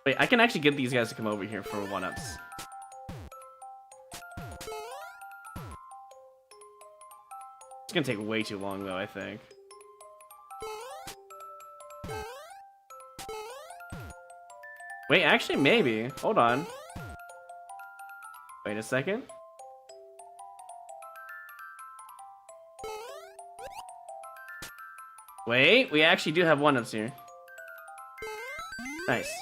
Wait, I can actually get these guys to come over here for 1-ups. It's gonna take way too long, though, I think. Wait, actually, maybe. Hold on. Wait a second. Wait, we actually do have 1-ups here. Nice.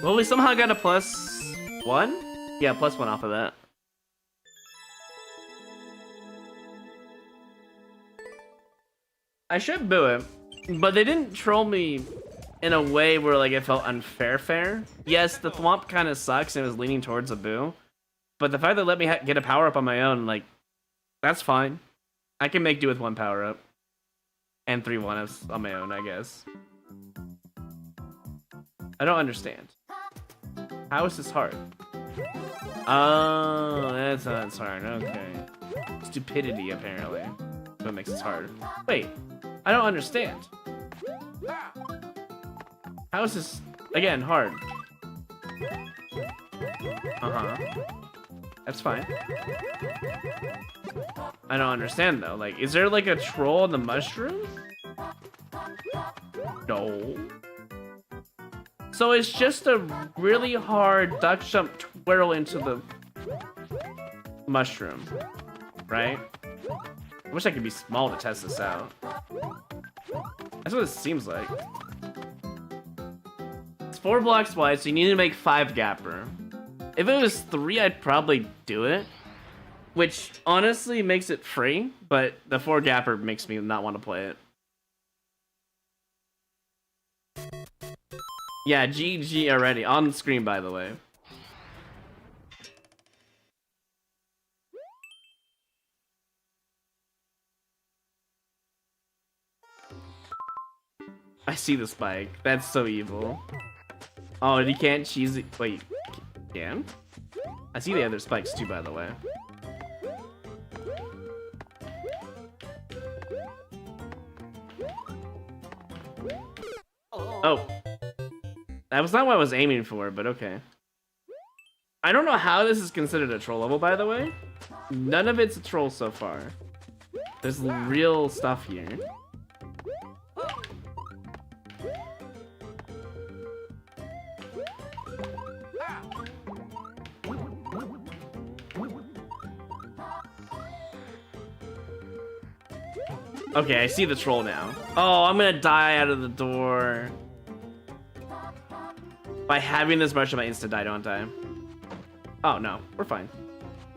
Well, we somehow got a +1? Yeah, +1 off of that. I should boo it, but they didn't troll me in a way where like it felt unfair. Yes, the thwomp kind of sucks and it was leaning towards a boo, but the fact that let me get a power up on my own, like, that's fine. I can make do with 1 power up and 3 1-ups on my own, I guess. I don't understand. How is this hard? Oh, that's hard. Okay. Stupidity, apparently. What makes this hard. Wait, I don't understand. How is this, again, hard? Uh-huh. That's fine. I don't understand, though. Like, is there, like, a troll in the mushroom? No. So it's just a really hard duck jump twirl into the mushroom, right? I wish I could be small to test this out. That's what it seems like. It's 4 blocks wide, so you need to make 5 gapper. If it was 3, I'd probably do it, which honestly makes it free, but the 4 gapper makes me not want to play it. Yeah, GG already. On the screen, by the way. I see the spike. That's so evil. Oh, and you can't cheese it. Wait, can? I see the other spikes too, by the way. Oh. That was not what I was aiming for, but okay. I don't know how this is considered a troll level, by the way. None of it's a troll so far. There's real stuff here. Okay, I see the troll now. Oh, I'm gonna die out of the door. By having this mushroom, I insta-die, don't I? Oh, no. We're fine.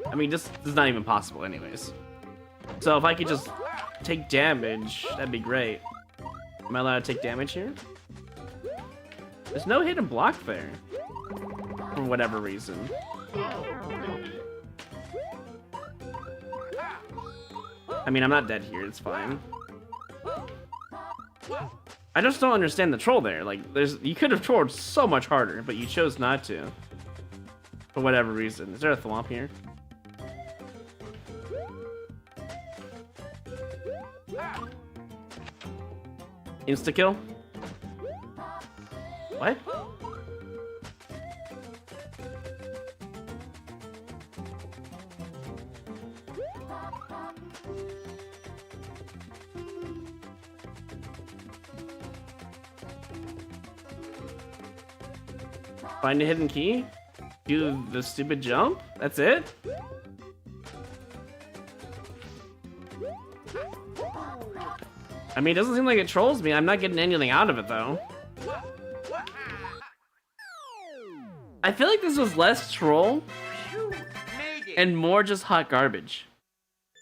I mean, this is not even possible anyways. So if I could just take damage, that'd be great. Am I allowed to take damage here? There's no hidden block there. For whatever reason. I mean, I'm not dead here. It's fine. I just don't understand the troll there. Like, you could have trolled so much harder, but you chose not to. For whatever reason. Is there a thwomp here? Insta-kill? What? Find a hidden key? Do the stupid jump? That's it? I mean, it doesn't seem like it trolls me. I'm not getting anything out of it, though. I feel like this was less troll and more just hot garbage.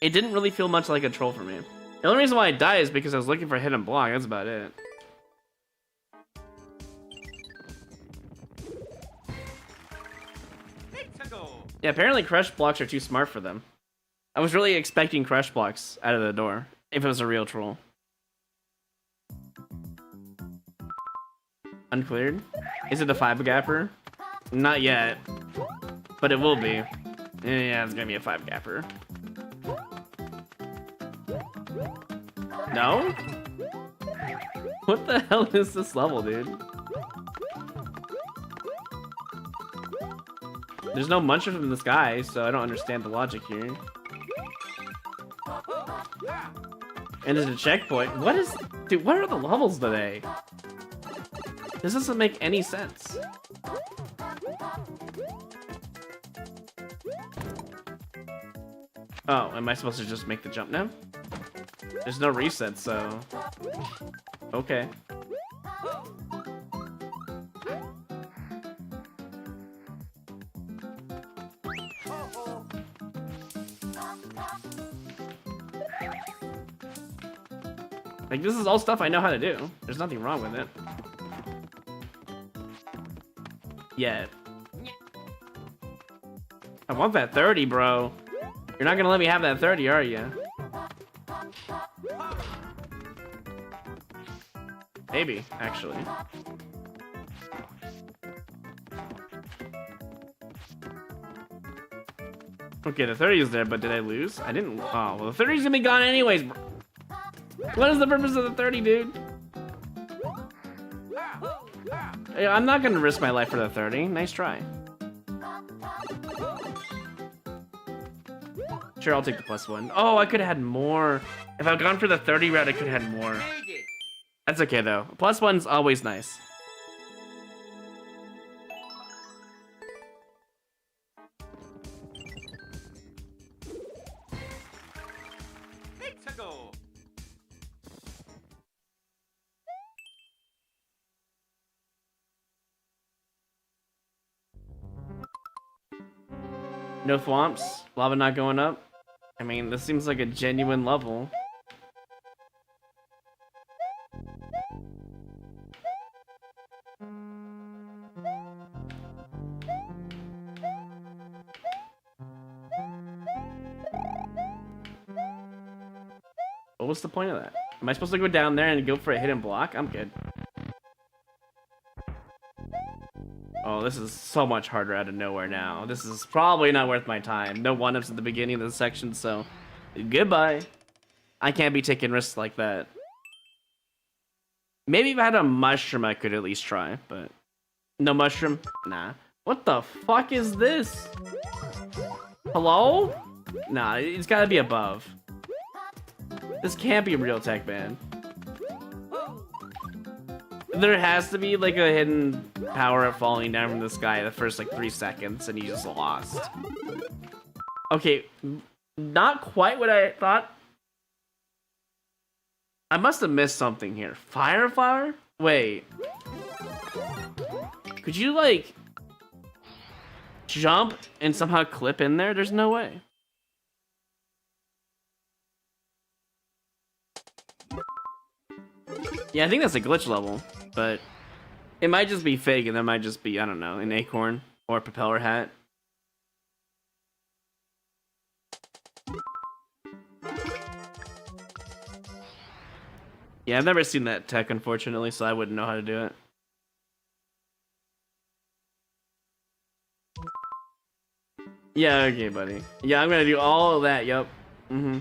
It didn't really feel much like a troll for me. The only reason why I died is because I was looking for a hidden block. That's about it. Yeah, apparently crush blocks are too smart for them. I was really expecting crush blocks out of the door, if it was a real troll. Uncleared? Is it a 5-gapper? Not yet. But it will be. Yeah, it's gonna be a 5-gapper. No? What the hell is this level, dude? There's no muncher from the sky, so I don't understand the logic here. And there's a checkpoint. What is... Dude, what are the levels today? This doesn't make any sense. Oh, am I supposed to just make the jump now? There's no reset, so okay. Like, this is all stuff I know how to do. There's nothing wrong with it. Yet. I want that 30, bro. You're not gonna let me have that 30, are you? Maybe, actually. Okay, the 30 is there, but did I lose? I didn't. Oh, well, the 30's gonna be gone anyways, bro. What is the purpose of the 30, dude? Hey, I'm not gonna risk my life for the 30. Nice try. Sure, I'll take the +1. Oh, I could have had more. If I'd gone for the 30 route, I could have had more. That's okay, though. +1's always nice. No thwomps? Lava not going up? I mean, this seems like a genuine level. What's the point of that? Am I supposed to go down there and go for a hidden block? I'm good. Oh, this is so much harder out of nowhere now. This is probably not worth my time. No one-ups at the beginning of the section, so goodbye. I can't be taking risks like that. Maybe if I had a mushroom, I could at least try, but no mushroom? Nah. What the fuck is this? Hello? Nah, it's gotta be above. This can't be real tech, man. There has to be like a hidden power falling down from the sky the first like 3 seconds and you just lost. Okay, not quite what I thought. I must have missed something here. Fire flower? Wait. Could you like jump and somehow clip in there? There's no way. Yeah, I think that's a glitch level, but it might just be fake and that might just be, I don't know, an acorn or a propeller hat. Yeah, I've never seen that tech, unfortunately, so I wouldn't know how to do it. Yeah, okay, buddy. Yeah, I'm gonna do all of that, yup. Mm-hmm.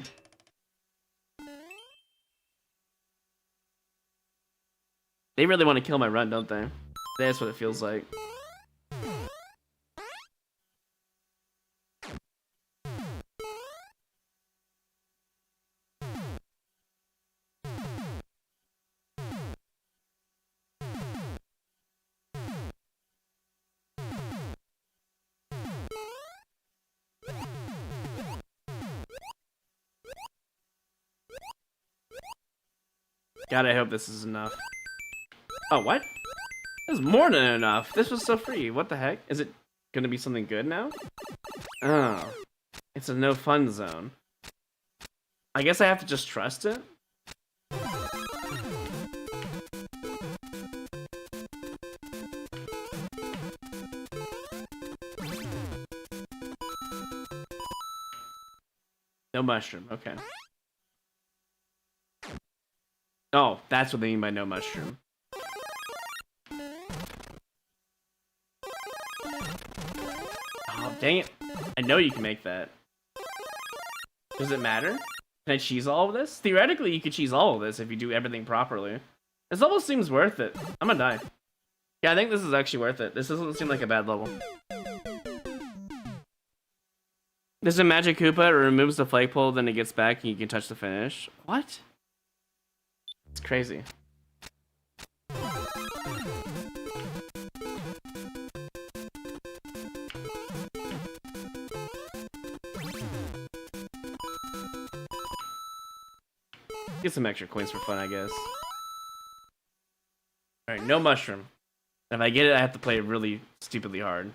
They really want to kill my run, don't they? That's what it feels like. God, I hope this is enough. Oh, what? This is more than enough. This was so free. What the heck? Is it gonna be something good now? Oh. It's a no fun zone. I guess I have to just trust it? No mushroom. Okay. Oh, that's what they mean by no mushroom. Oh, dang it. I know you can make that. Does it matter? Can I cheese all of this? Theoretically, you could cheese all of this if you do everything properly. This almost seems worth it. I'm gonna die. Yeah, I think this is actually worth it. This doesn't seem like a bad level. This is a Magic Koopa. It removes the flagpole, then it gets back and you can touch the finish. What? It's crazy. Get some extra coins for fun, I guess. Alright, no mushroom. If I get it, I have to play it really stupidly hard.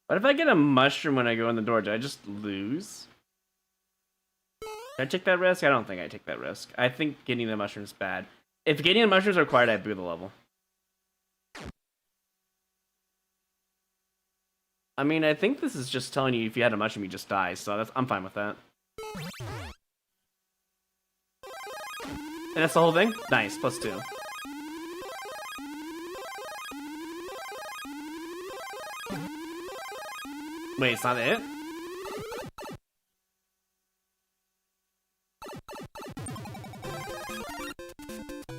What if I get a mushroom when I go in the door? Do I just lose? Did I take that risk? I don't think I take that risk. I think getting the mushroom is bad. If getting the mushrooms are required, I boo the level. I mean, I think this is just telling you if you had a mushroom, you just die, so I'm fine with that. And that's the whole thing? Nice, +2. Wait, it's not it?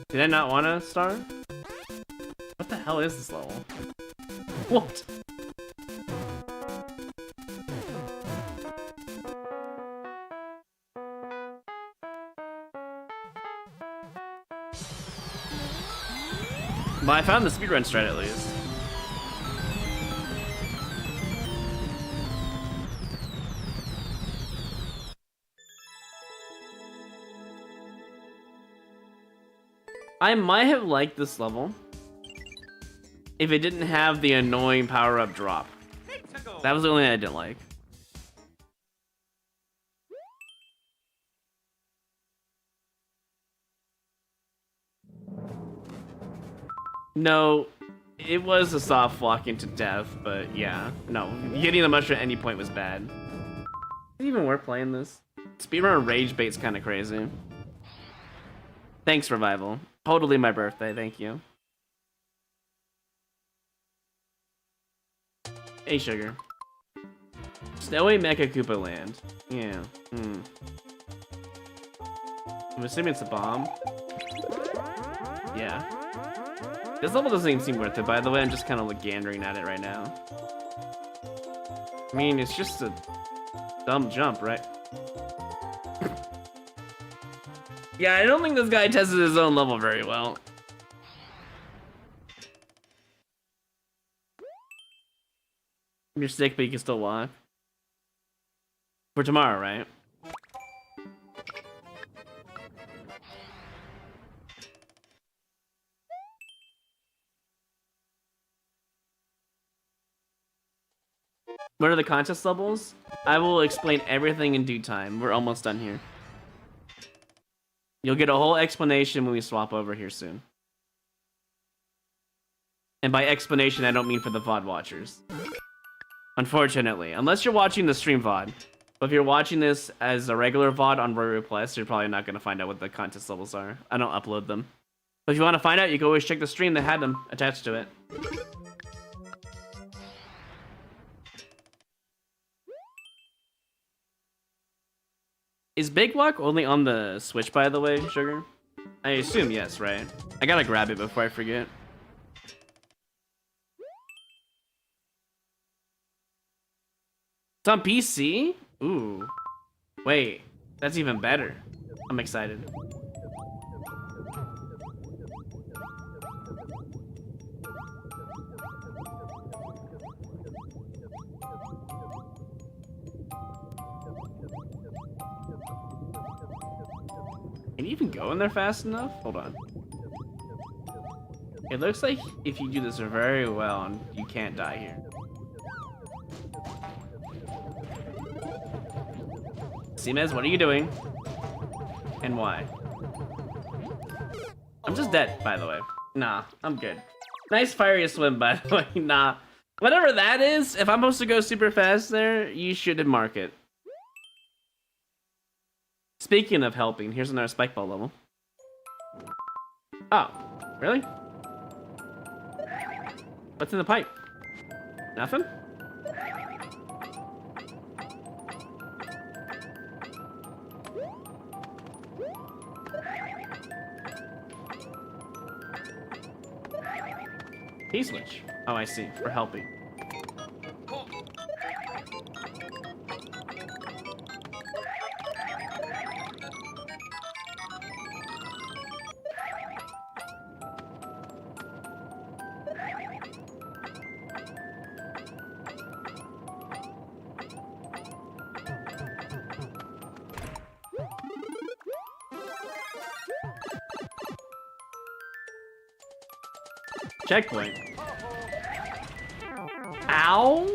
Did I not want a star? What the hell is this level? What? Well, I found the speedrun strat at least. I might have liked this level if it didn't have the annoying power-up drop. That was the only thing I didn't like. No, it was a soft walk into death, but yeah. No, getting the mushroom at any point was bad. Is it even worth playing this? Speedrun Rage Bait's kind of crazy. Thanks, Revival. Totally my birthday, thank you. Hey, Sugar. Snowy Mecha Koopa Land. Yeah. I'm assuming it's a bomb. Yeah. This level doesn't even seem worth it, by the way. I'm just kind of like gandering at it right now. I mean, it's just a dumb jump, right? Yeah, I don't think this guy tested his own level very well. You're sick, but you can still walk. For tomorrow, right? What are the contest levels? I will explain everything in due time. We're almost done here. You'll get a whole explanation when we swap over here soon. And by explanation, I don't mean for the VOD watchers. Unfortunately. Unless you're watching the stream VOD. But if you're watching this as a regular VOD on Rory Plus, you're probably not going to find out what the contest levels are. I don't upload them. But if you want to find out, you can always check the stream that had them attached to it. Is Big Walk only on the Switch, by the way, Sugar? I assume yes, right? I gotta grab it before I forget. It's on PC? Ooh. Wait, that's even better. I'm excited. Can you even go in there fast enough? Hold on. It looks like if you do this very well, you can't die here. Simez, what are you doing? And why? I'm just dead, by the way. Nah, I'm good. Nice fiery swim, by the way. Nah. Whatever that is, if I'm supposed to go super fast there, you should mark it. Speaking of helping, here's another spike ball level. Oh, really? What's in the pipe? Nothing? P-switch. Oh, I see. For helping. Checkpoint. Ow!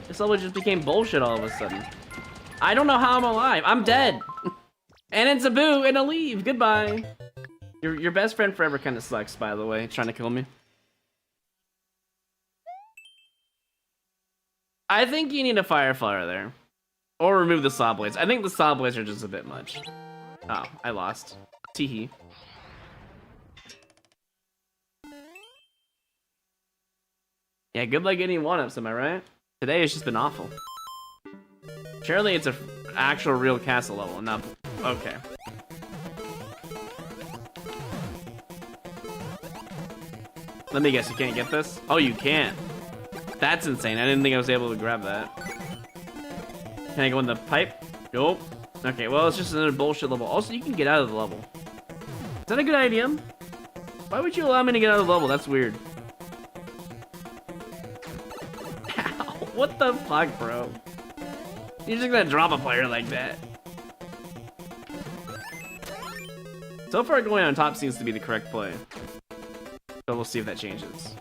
This level just became bullshit all of a sudden. I don't know how I'm alive. I'm dead. And it's a boo and a leave. Goodbye. Your best friend forever kind of sucks, by the way, trying to kill me. I think you need a fire flower there. Or remove the saw blades. I think the saw blades are just a bit much. Oh, I lost. Teehee. Yeah, good luck getting one-ups, am I right? Today has just been awful. Surely it's a actual real castle level, not... Okay. Let me guess, you can't get this? Oh, you can. That's insane. I didn't think I was able to grab that. Can I go in the pipe? Nope. Okay, well, it's just another bullshit level. Also, you can get out of the level. Is that a good idea? Why would you allow me to get out of the level? That's weird. What the fuck, bro? You're just gonna drop a player like that. So far, going on top seems to be the correct play. So we'll see if that changes.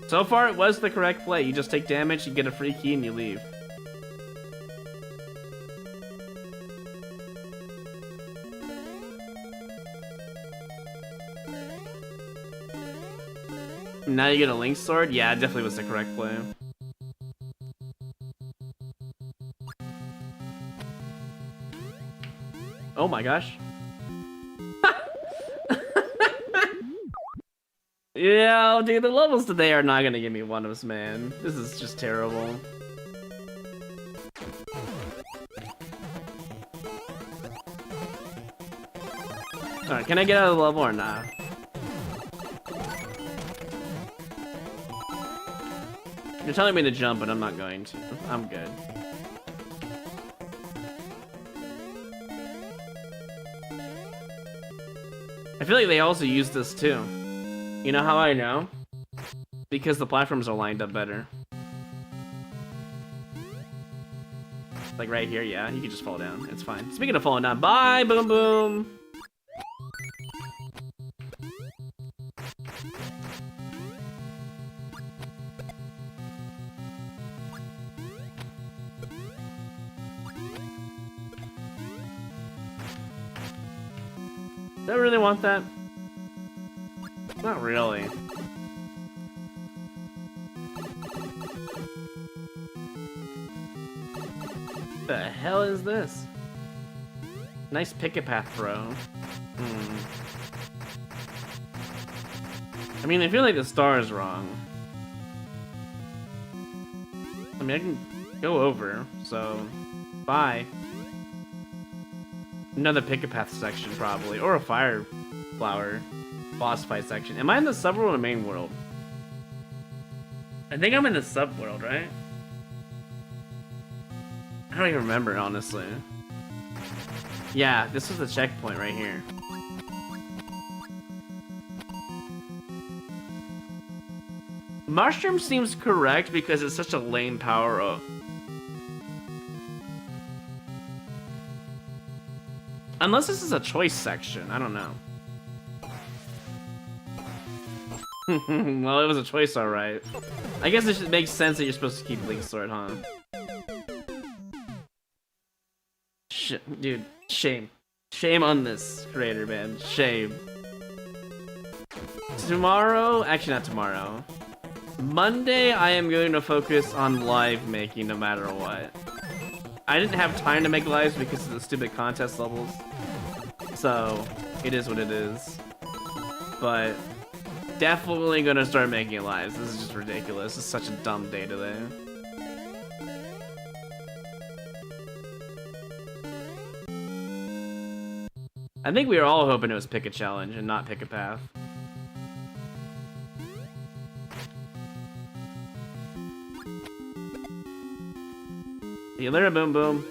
So far, it was the correct play. You just take damage, you get a free key, and you leave. Now you get a Link Sword? Yeah, it definitely was the correct play. Oh my gosh. Yeah, dude, the levels today are not gonna give me one-ups, man. This is just terrible. Alright, can I get out of the level or not? You're telling me to jump, but I'm not going to. I'm good. I feel like they also use this too. You know how I know? Because the platforms are lined up better. Like right here, yeah, you can just fall down. It's fine. Speaking of falling down, bye, boom boom! Do I really want that? Not really. What the hell is this? Nice picket path throw. I mean, I feel like the star is wrong. I mean, I can go over, so bye. Another picket path section, probably. Or a fire flower boss fight section. Am I in the subworld or the main world? I think I'm in the subworld, right? I don't even remember, honestly. Yeah, this was the checkpoint right here. Mushroom seems correct because it's such a lame power-up. Unless this is a choice section, I don't know. Well, it was a choice, alright. I guess it makes sense that you're supposed to keep Link Sword, huh? Dude, shame. Shame on this creator, man. Shame. Tomorrow, actually not tomorrow. Monday, I am going to focus on live making no matter what. I didn't have time to make lives because of the stupid contest levels. So, it is what it is. But, definitely gonna start making lives. This is just ridiculous. It's such a dumb day today. I think we were all hoping it was pick a challenge and not pick a path. See you later, Boom Boom.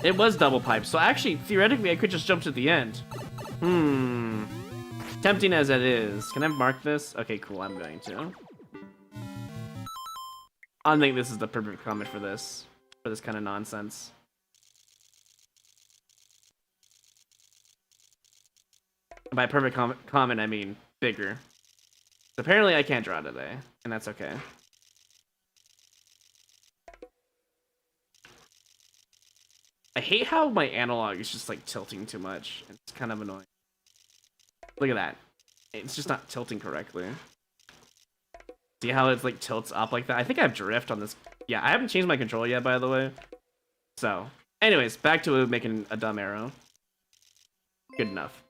It was double pipe, so actually, theoretically, I could just jump to the end. Tempting as it is. Can I mark this? Okay, cool, I'm going to. I think this is the perfect comment for this kind of nonsense. By perfect comment, I mean bigger. Apparently, I can't draw today, and that's okay. I hate how my analog is just like tilting too much. It's kind of annoying. Look at that. It's just not tilting correctly. See how it's like tilts up like that? I think I have drift on this. Yeah, I haven't changed my control yet, by the way. So, anyways, back to making a dumb arrow. Good enough.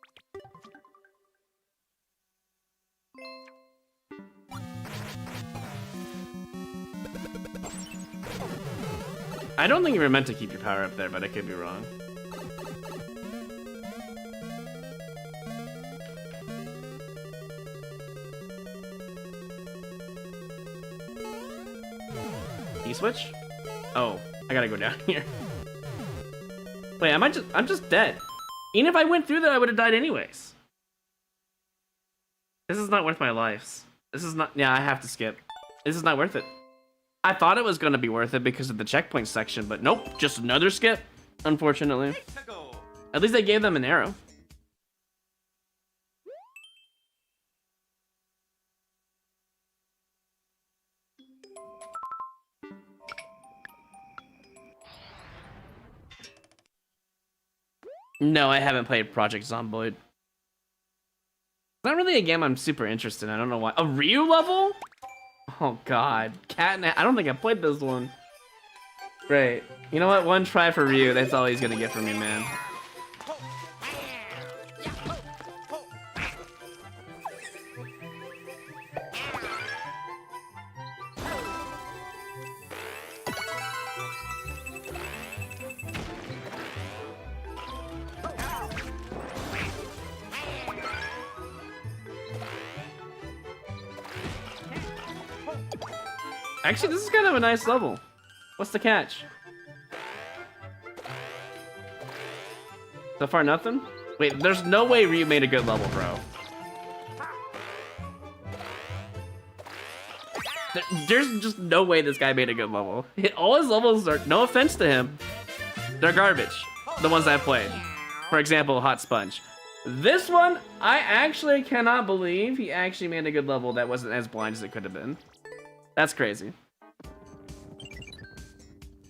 I don't think you were meant to keep your power up there, but I could be wrong. E-switch? Oh, I gotta go down here. Wait, I'm just dead. Even if I went through that, I would have died anyways. This is not worth my life. This is not, yeah, I have to skip. This is not worth it. I thought it was gonna be worth it because of the checkpoint section, but nope, just another skip, unfortunately. At least I gave them an arrow. No, I haven't played Project Zomboid. It's not really a game I'm super interested in. I don't know why. A Ryu level? Oh god. I don't think I played this one. Great. You know what? One try for Ryu. That's all he's gonna get from me, man. Actually, this is kind of a nice level. What's the catch? So far, nothing? Wait, there's no way Ryu made a good level, bro. There's just no way this guy made a good level. All his levels are, no offense to him, they're garbage. The ones I've played. For example, Hot Sponge. This one, I actually cannot believe he actually made a good level that wasn't as blind as it could have been. That's crazy.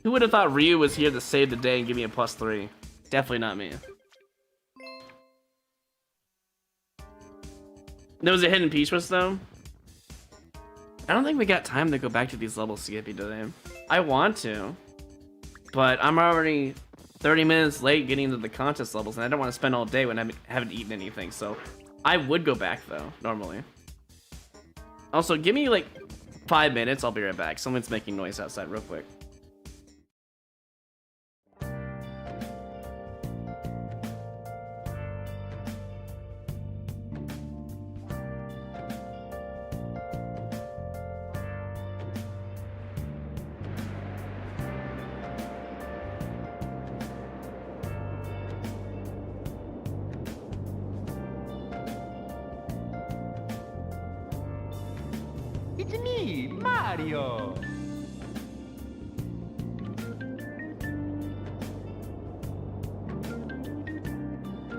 Who would have thought Ryu was here to save the day and give me a +3? Definitely not me. There was a hidden Peachmas though. I don't think we got time to go back to these levels, Skippy, today. I want to, but I'm already 30 minutes late getting into the contest levels, and I don't want to spend all day when I haven't eaten anything, so I would go back though, normally. Also, give me like 5 minutes, I'll be right back. Someone's making noise outside real quick. It's me, Mario!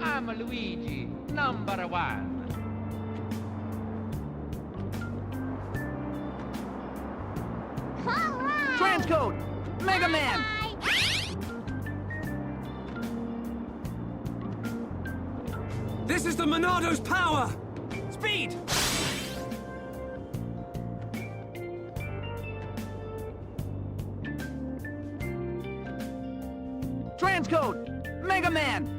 I'm Luigi, #1. Transcode! Mega Man! This is the Monado's power! Speed! Transcode! Mega Man!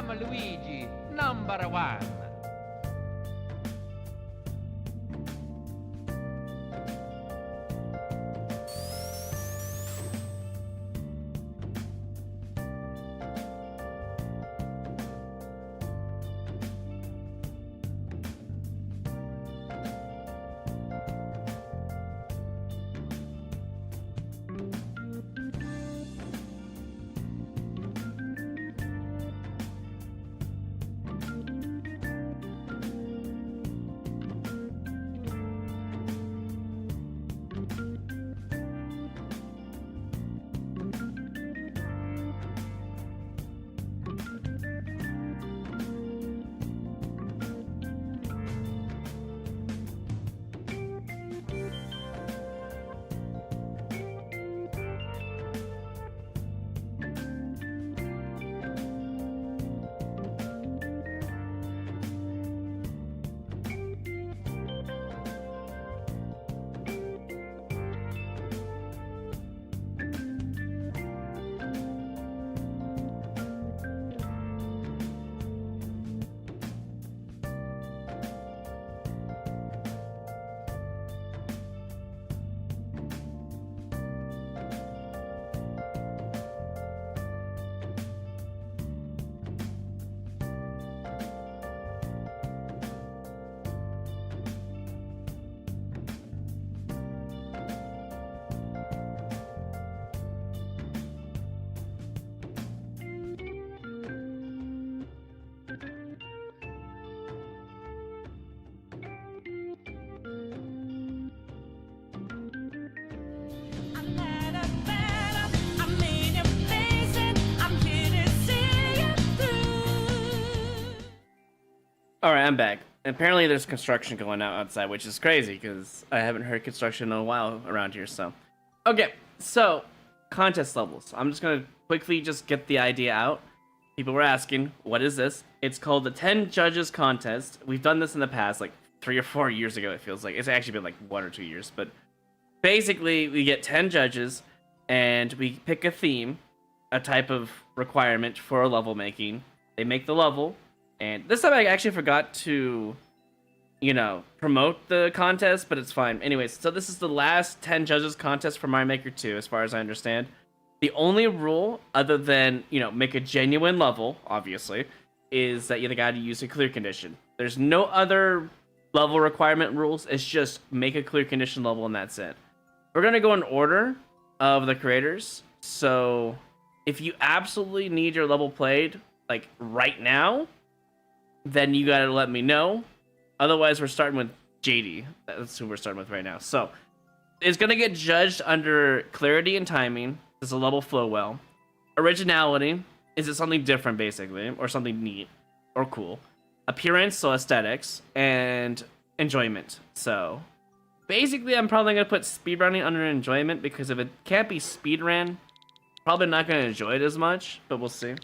I'm Luigi, number one. All right, I'm back. Apparently, there's construction going out outside, which is crazy because I haven't heard construction in a while around here. So, okay, so contest levels. I'm just gonna quickly just get the idea out. People were asking, what is this? It's called the 10 Judges Contest. We've done this in the past, like 3 or 4 years ago. It feels like it's actually been like 1 or 2 years, but basically, we get 10 judges, and we pick a theme, a type of requirement for a level making. They make the level. And this time I actually forgot to, promote the contest, but it's fine. Anyways, so this is the last 10 judges contest for Mario Maker 2, as far as I understand. The only rule, other than, make a genuine level, obviously, is that you gotta use a clear condition. There's no other level requirement rules. It's just make a clear condition level and that's it. We're gonna go in order of the creators. So if you absolutely need your level played, like right now, then you gotta let me know. Otherwise, we're starting with JD. That's who we're starting with right now. So, it's gonna get judged under clarity and timing. Does the level flow well? Originality. Is it something different, basically? Or something neat? Or cool? Appearance, so aesthetics. And enjoyment. So, basically, I'm probably gonna put speedrunning under enjoyment, because if it can't be speedrun, probably not gonna enjoy it as much, but we'll see.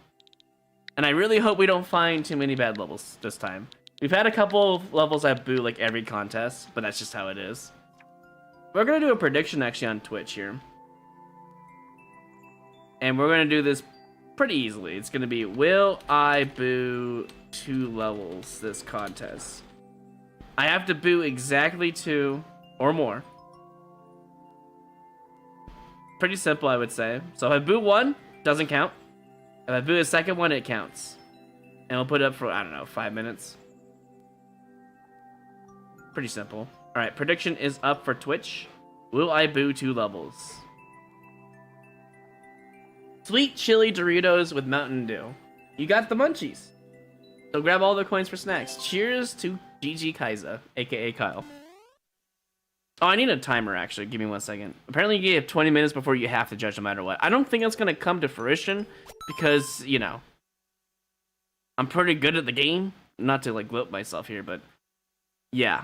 And I really hope we don't find too many bad levels this time. We've had a couple of levels that boo like every contest, but that's just how it is. We're gonna do a prediction actually on Twitch here. And we're gonna do this pretty easily. It's gonna be, will I boo 2 levels this contest? I have to boo exactly 2 or more. Pretty simple, I would say. So if I boo 1, doesn't count. If I boo a second one, it counts. And we'll put it up for, I don't know, 5 minutes. Pretty simple. Alright, prediction is up for Twitch. Will I boo 2 levels? Sweet chili Doritos with Mountain Dew. You got the munchies. So grab all the coins for snacks. Cheers to GG Kaiza, aka Kyle. Oh, I need a timer, actually. Give me 1 second. Apparently, you have 20 minutes before you have to judge no matter what. I don't think that's going to come to fruition because, I'm pretty good at the game. Not to, gloat myself here, but yeah.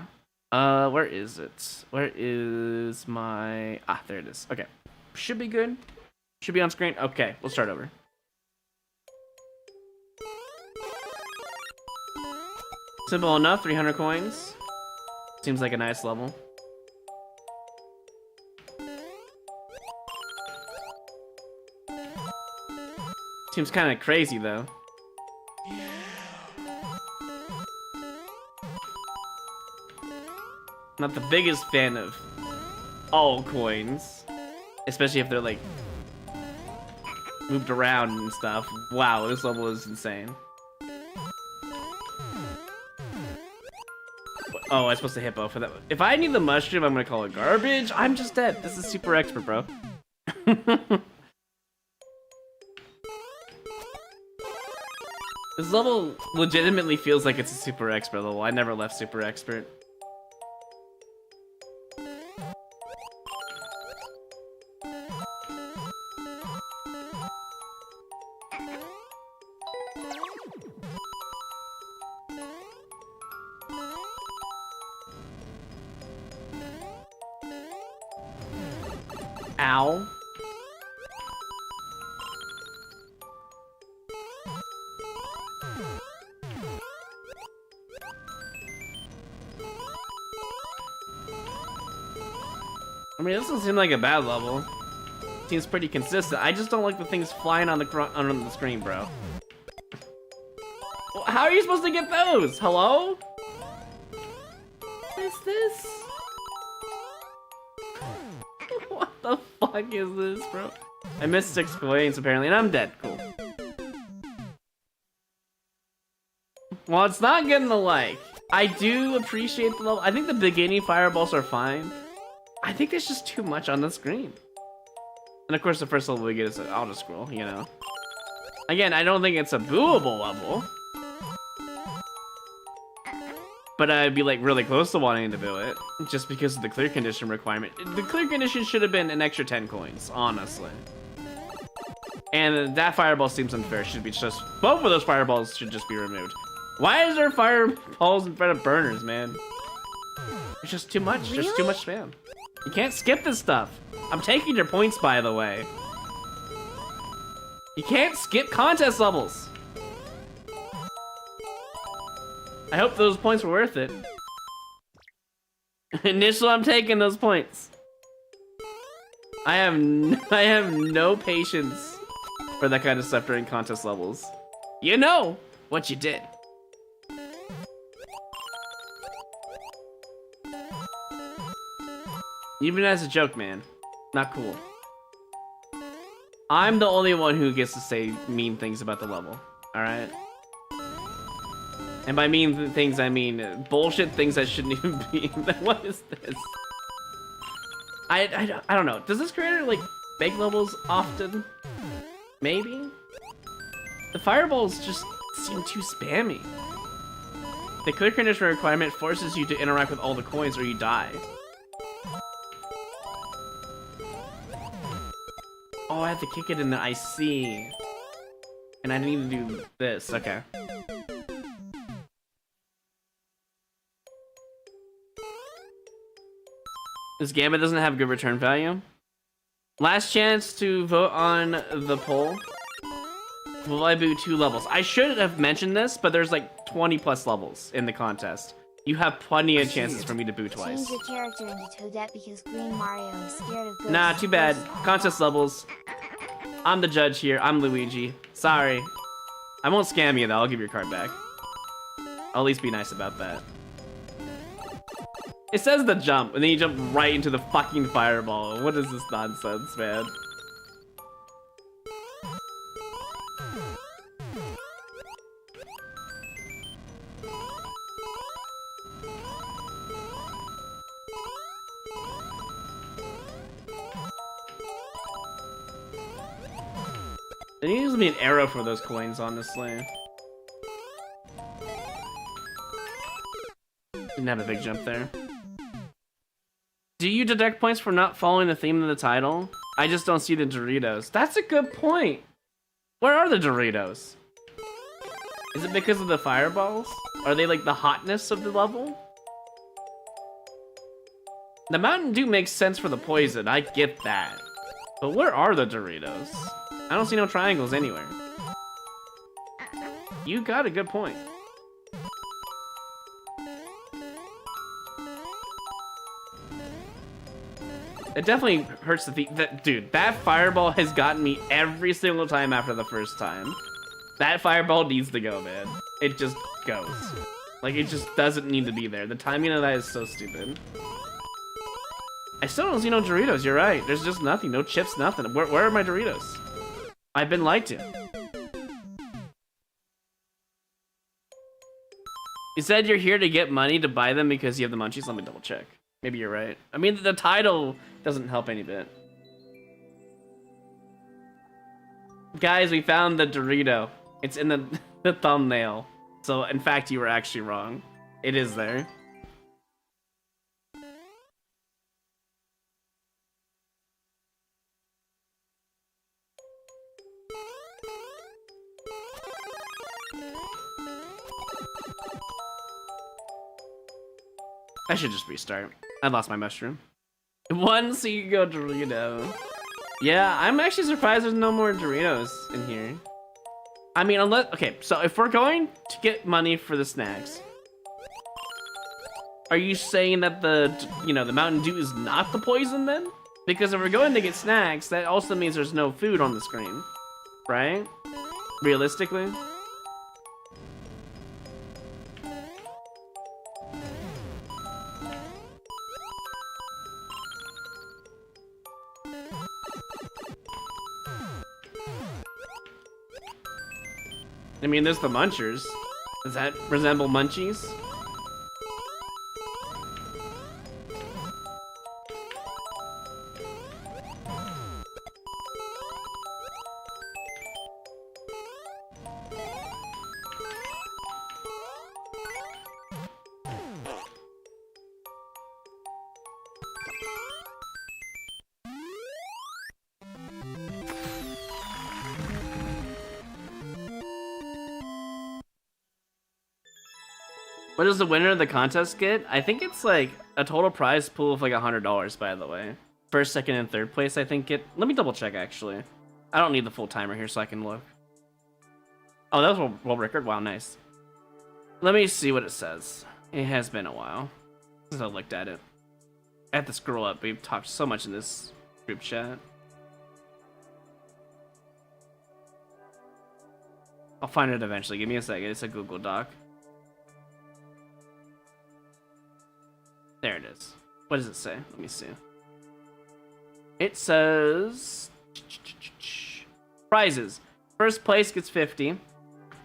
Where is it? Where is my... Ah, there it is. Okay. Should be good. Should be on screen. Okay, we'll start over. Simple enough. 300 coins. Seems like a nice level. Seems kind of crazy, though. not the biggest fan of all coins, especially if they're like moved around and stuff. Wow, this level is insane. Oh, I'm supposed to hippo for that. If I need the mushroom, I'm gonna call it garbage. I'm just dead. This is super expert, bro. This level legitimately feels like it's a super expert level. I never left super expert. Ow. I mean, this doesn't seem like a bad level. Seems pretty consistent. I just don't like the things flying on the screen, bro. Well, how are you supposed to get those? Hello? What is this? What the fuck is this, bro? I missed 6 coins apparently, and I'm dead. Cool. Well, it's not getting the like. I do appreciate the level. I think the beginning fireballs are fine. I think there's just too much on the screen. And of course, the first level we get is an auto scroll, you know. Again, I don't think it's a booable level. But I'd be like really close to wanting to do it, just because of the clear condition requirement. The clear condition should have been an extra 10 coins, honestly. And that fireball seems unfair. Should be just both of those fireballs should just be removed. Why is there fireballs in front of burners, man? It's just too much. Really? Just too much spam. You can't skip this stuff. I'm taking your points, by the way. You can't skip contest levels. I hope those points were worth it. Initially, I'm taking those points. I have no patience for that kind of stuff during contest levels. You know what you did. Even as a joke, man. Not cool. I'm the only one who gets to say mean things about the level. Alright? And by mean things, I mean bullshit things that shouldn't even be. What is this? I don't know. Does this creator, like, make levels often? Maybe? The fireballs just seem too spammy. The clear condition requirement forces you to interact with all the coins or you die. Oh, I have to kick it in the I see. And I need to do this. Okay. This Gambit doesn't have good return value. Last chance to vote on the poll. Will I boo 2 levels? I should have mentioned this, but there's like 20 plus levels in the contest. You have plenty of chances for me to boo twice. Change your character into Toadette because Green Mario is scared of ghosts. Nah, too bad. Contest levels. I'm the judge here. I'm Luigi. Sorry. I won't scam you though. I'll give your card back. I'll at least be nice about that. It says the jump, and then you jump right into the fucking fireball. What is this nonsense, man? There needs to be an arrow for those coins, honestly. Didn't have a big jump there. Do you deduct points for not following the theme of the title? I just don't see the Doritos. That's a good point. Where are the Doritos? Is it because of the fireballs? Are they like the hotness of the level? The Mountain Dew makes sense for the poison. I get that. But where are the Doritos? I don't see no triangles anywhere. You got a good point. It definitely hurts the feet. Dude, that fireball has gotten me every single time after the first time. That fireball needs to go, man. It just goes. Like, it just doesn't need to be there. The timing of that is so stupid. I still don't see no Doritos, you're right. There's just nothing, no chips, nothing. Where are my Doritos? I've been lied to. You said you're here to get money to buy them because you have the munchies? Let me double check. Maybe you're right. I mean, the title doesn't help any bit. Guys, we found the Dorito. It's in the thumbnail. So, in fact, you were actually wrong. It is there. I should just restart. I lost my mushroom. One Seago Dorito. Yeah, I'm actually surprised there's no more Doritos in here. I mean, unless... Okay, so if we're going to get money for the snacks, are you saying that the Mountain Dew is not the poison then? Because if we're going to get snacks, that also means there's no food on the screen, right? Realistically. I mean, there's the Munchers. Does that resemble Munchies? What does the winner of the contest get? I think it's like a total prize pool of like $100, by the way. First, second, and third place, I think it... Let me double check, actually. I don't need the full timer here so I can look. Oh, that was a world record? Wow, nice. Let me see what it says. It has been a while since I looked at it. I have to scroll up. We've talked so much in this group chat. I'll find it eventually. Give me a second. It's a Google Doc. There it is. What does it say? Let me see. It says... Prizes. First place gets 50.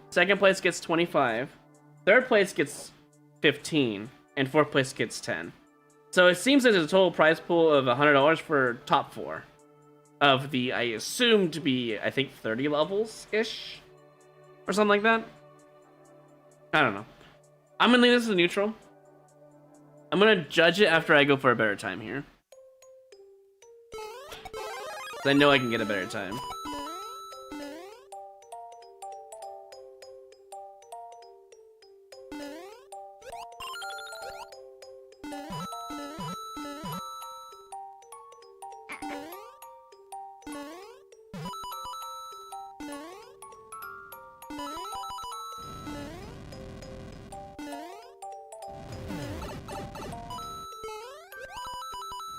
Second place gets 25. Third place gets 15. And fourth place gets 10. So it seems there's a total prize pool of $100 for top 4. Of the, I assume to be, I think, 30 levels-ish? Or something like that? I don't know. I'm gonna leave this as neutral. I'm gonna judge it after I go for a better time here. I know I can get a better time.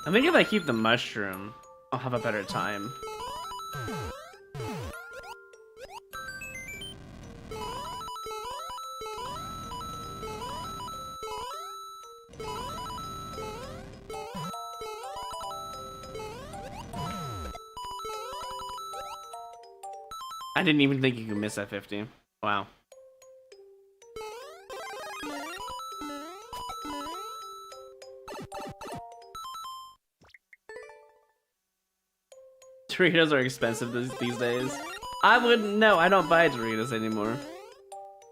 I think if I keep the mushroom, I'll have a better time. I didn't even think you could miss that 50. Wow. Doritos are expensive these days. I wouldn't know. I don't buy Doritos anymore.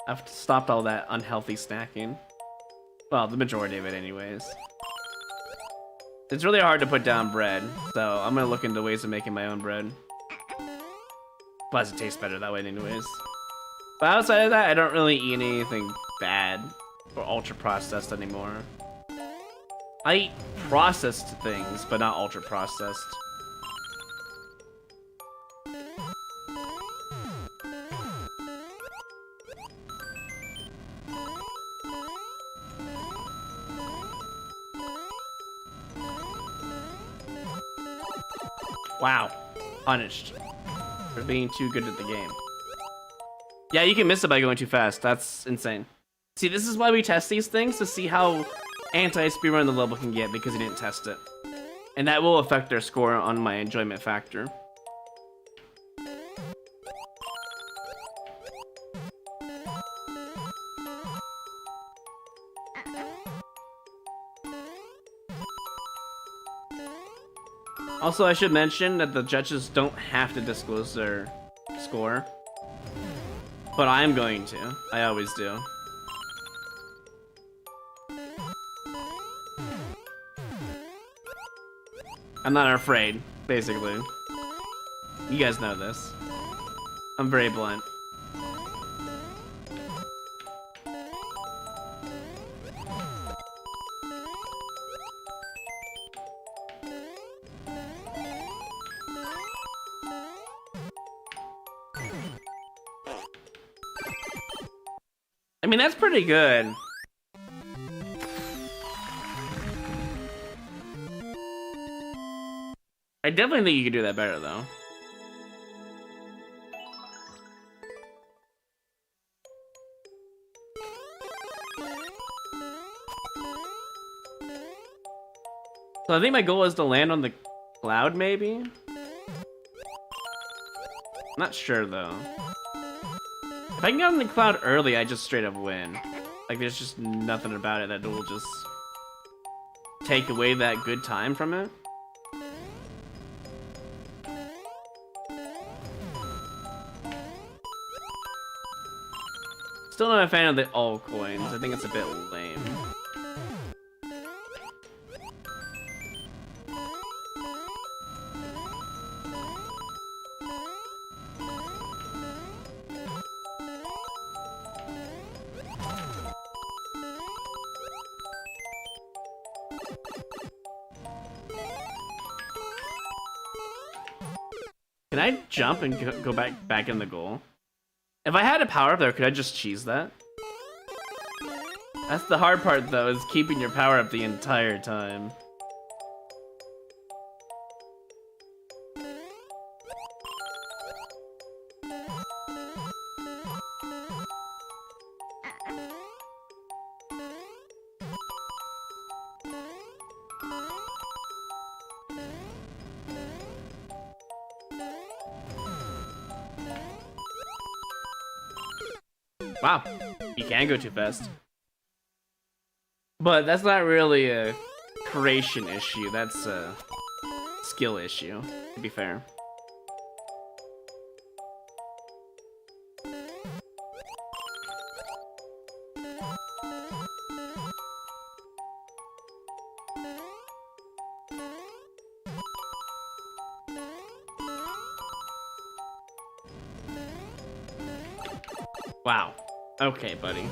I've stopped all that unhealthy snacking. Well, the majority of it anyways. It's really hard to put down bread, so I'm gonna look into ways of making my own bread. Plus, it tastes better that way anyways. But outside of that, I don't really eat anything bad or ultra-processed anymore. I eat processed things, but not ultra-processed. Wow. Punished for being too good at the game. Yeah, you can miss it by going too fast. That's insane. See, this is why we test these things, to see how anti-speedrun the level can get, because he didn't test it. And that will affect their score on my enjoyment factor. Also, I should mention that the judges don't have to disclose their score. But I'm going to. I always do. I'm not afraid, basically. You guys know this. I'm very blunt. I mean, that's pretty good. I definitely think you could do that better, though. So I think my goal is to land on the cloud, maybe? Not sure, though. If I can get on the cloud early, I just straight up win. Like, there's just nothing about it that will just take away that good time from it. Still not a fan of the all coins. I think it's a bit lame. Can I jump and go back in the goal? If I had a power up there, could I just cheese that? That's the hard part, though, is keeping your power up the entire time. Wow, you can go too fast. But that's not really a creation issue, that's a skill issue, to be fair. Wow. Okay, buddy.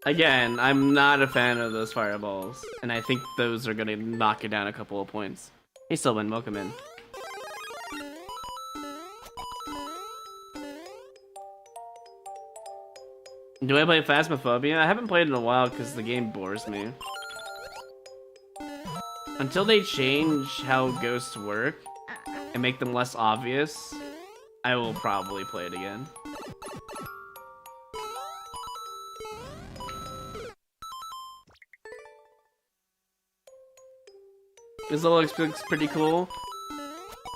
Again, I'm not a fan of those fireballs, and I think those are gonna knock it down a couple of points. Hey Sylvan, welcome in. Do I play Phasmophobia? I haven't played in a while because the game bores me. Until they change how ghosts work and make them less obvious, I will probably play it again. This level looks pretty cool.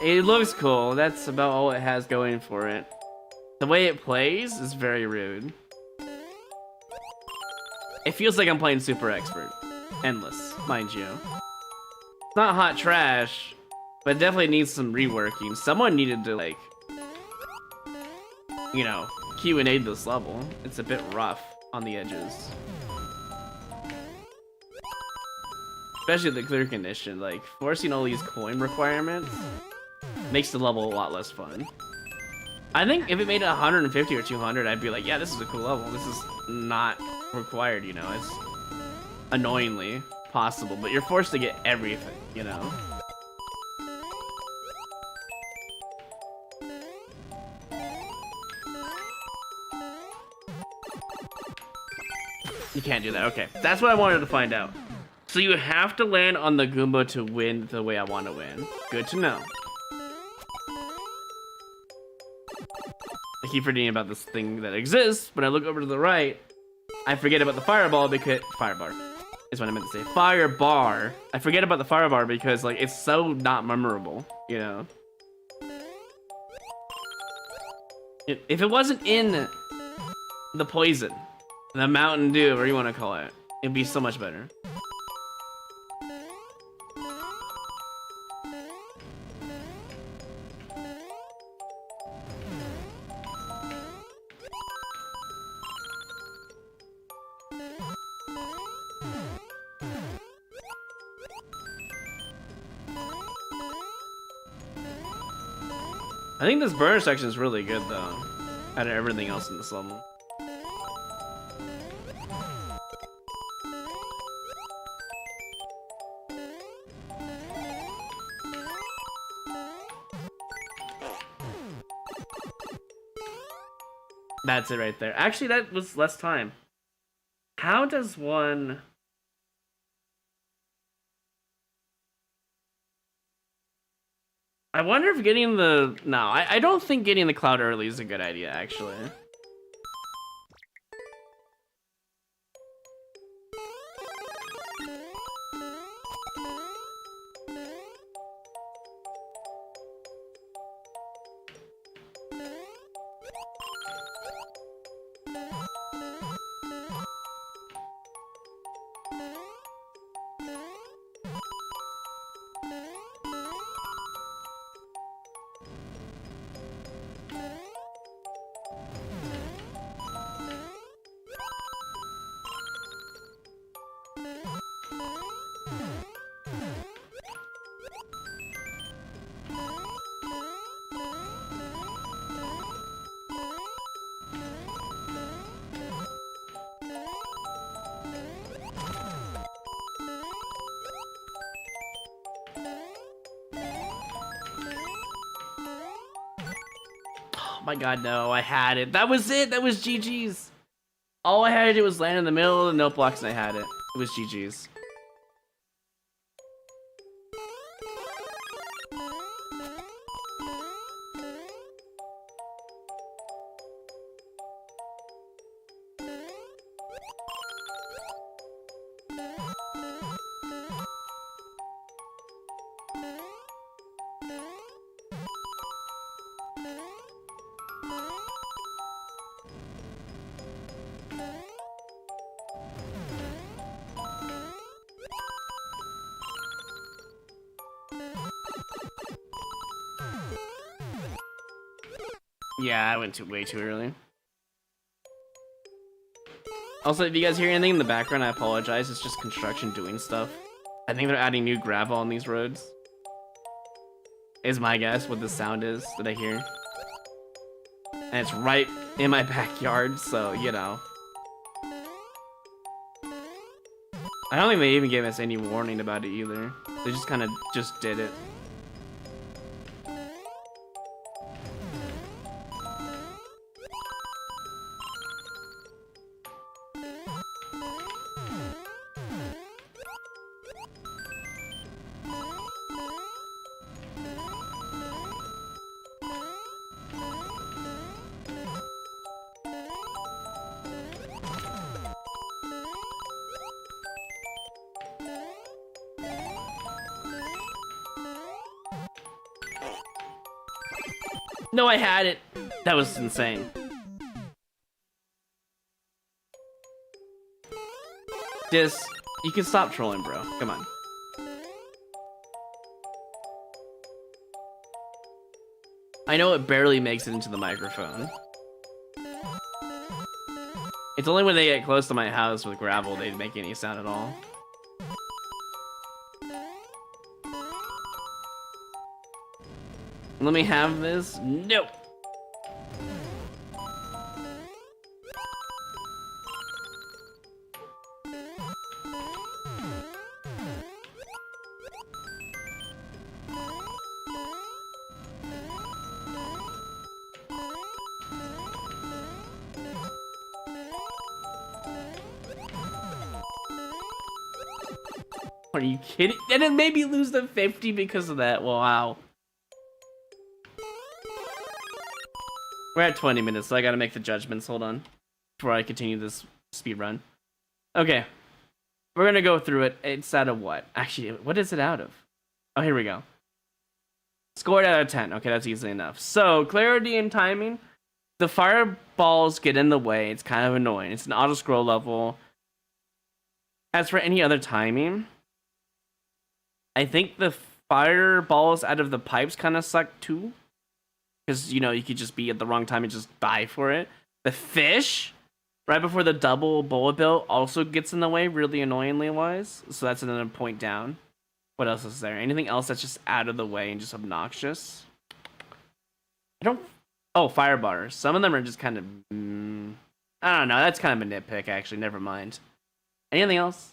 It looks cool. That's about all it has going for it. The way it plays is very rude. It feels like I'm playing Super Expert. Endless, mind you. It's not hot trash, but it definitely needs some reworking. Someone needed to, like, you know, Q&A this level. It's a bit rough on the edges. Especially the clear condition, like, forcing all these coin requirements makes the level a lot less fun. I think if it made it 150 or 200, I'd be like, yeah, this is a cool level. This is not required, you know, it's annoyingly possible, but you're forced to get everything, you know? You can't do that, okay. That's what I wanted to find out. So you have to land on the Goomba to win the way I want to win. Good to know. I keep forgetting about this thing that exists, but I look over to the right, I forget about the fireball because firebar is what I meant to say. Fire bar. I forget about the fire bar because like it's so not memorable, you know. If it wasn't in the poison, the Mountain Dew, whatever you want to call it, it'd be so much better. I think this burner section is really good though, out of everything else in this level. That's it right there. Actually, that was less time. How does one... I wonder if getting the... No, I don't think getting the cloud early is a good idea, actually. Oh my god, no, I had it. That was it. That was GG's. All I had to do was land in the middle of the note blocks and I had it. It was GG's. Yeah, I went way too early. Also, if you guys hear anything in the background, I apologize. It's just construction doing stuff. I think they're adding new gravel on these roads. Is my guess what the sound is that I hear. And it's right in my backyard, so, you know. I don't think they even gave us any warning about it either. They just kind of just did it. No, I had it. That was insane. Dis, you can stop trolling, bro. Come on. I know it barely makes it into the microphone. It's only when they get close to my house with gravel they make any sound at all. Let me have this. Nope. Are you kidding? And it made me lose the 50 because of that. Wow. We're at 20 minutes, so I gotta make the judgments. Hold on. Before I continue this speed run. Okay, we're gonna go through it. It's out of what? Actually, what is it out of? Oh, here we go. Scored out of 10. Okay, that's easy enough. So, clarity and timing. The fireballs get in the way. It's kind of annoying. It's an auto-scroll level. As for any other timing, I think the fireballs out of the pipes kind of suck too. Because, you know, you could just be at the wrong time and just die for it. The fish, right before the double bullet bill, also gets in the way, really annoyingly wise. So that's another point down. What else is there? Anything else that's just out of the way and just obnoxious? I don't... Oh, fire bars. Some of them are just kind of... I don't know. That's kind of a nitpick, actually. Never mind. Anything else?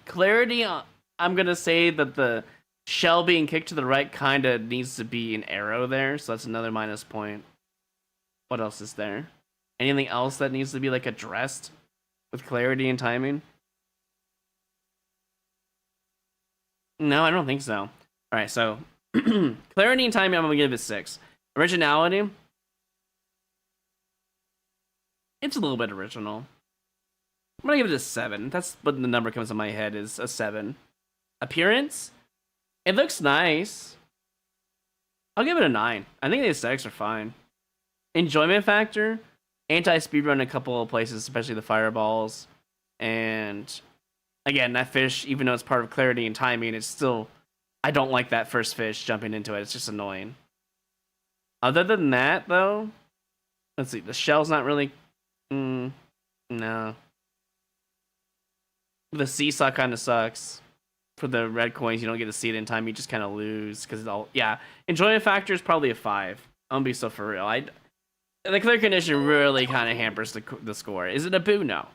Clarity, I'm going to say that the shell being kicked to the right kind of needs to be an arrow there. So that's another minus point. What else is there? Anything else that needs to be, like, addressed with clarity and timing? No, I don't think so. Alright, so clarity and timing, I'm gonna give it 6. Originality, it's a little bit original. I'm gonna give it a 7. That's what the number comes in my head, is a 7. Appearance, it looks nice. I'll give it a 9. I think the aesthetics are fine. Enjoyment factor, anti-speedrun a couple of places, especially the fireballs. And again, that fish, even though it's part of clarity and timing, it's still... I don't like that first fish jumping into it. It's just annoying. Other than that, though, let's see. The shell's not really... no. The seesaw kind of sucks. For the red coins, you don't get to see it in time. You just kind of lose. Because it's all... Yeah. Enjoyment factor is probably a 5. I'm gonna be so for real. The clear condition really kind of hampers the score. Is it a boo? No.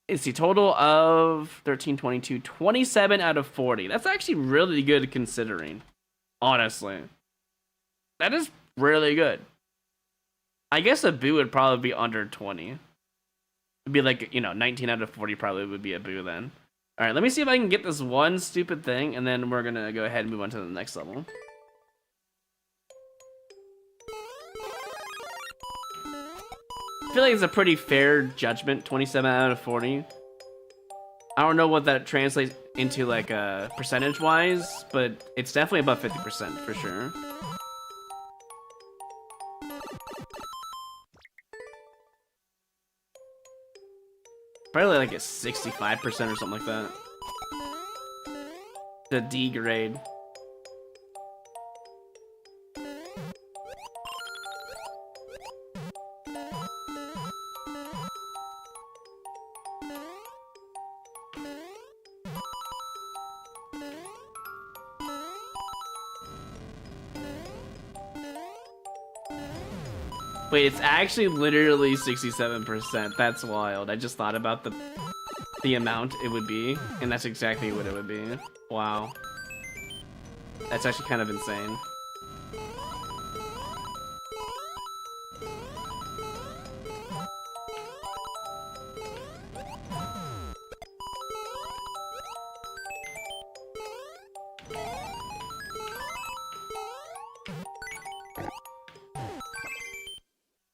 It's the total of 13, 22, 27 out of 40. That's actually really good considering. Honestly. That is really good. I guess a boo would probably be under 20. It'd be like, 19 out of 40 probably would be a boo then. Alright, let me see if I can get this one stupid thing, and then we're gonna go ahead and move on to the next level. I feel like it's a pretty fair judgment, 27 out of 40. I don't know what that translates into, like, percentage-wise, but it's definitely above 50% for sure. Probably like a 65% or something like that. The D grade. Wait, it's actually literally 67%. That's wild. I just thought about the amount it would be, and that's exactly what it would be. Wow. That's actually kind of insane.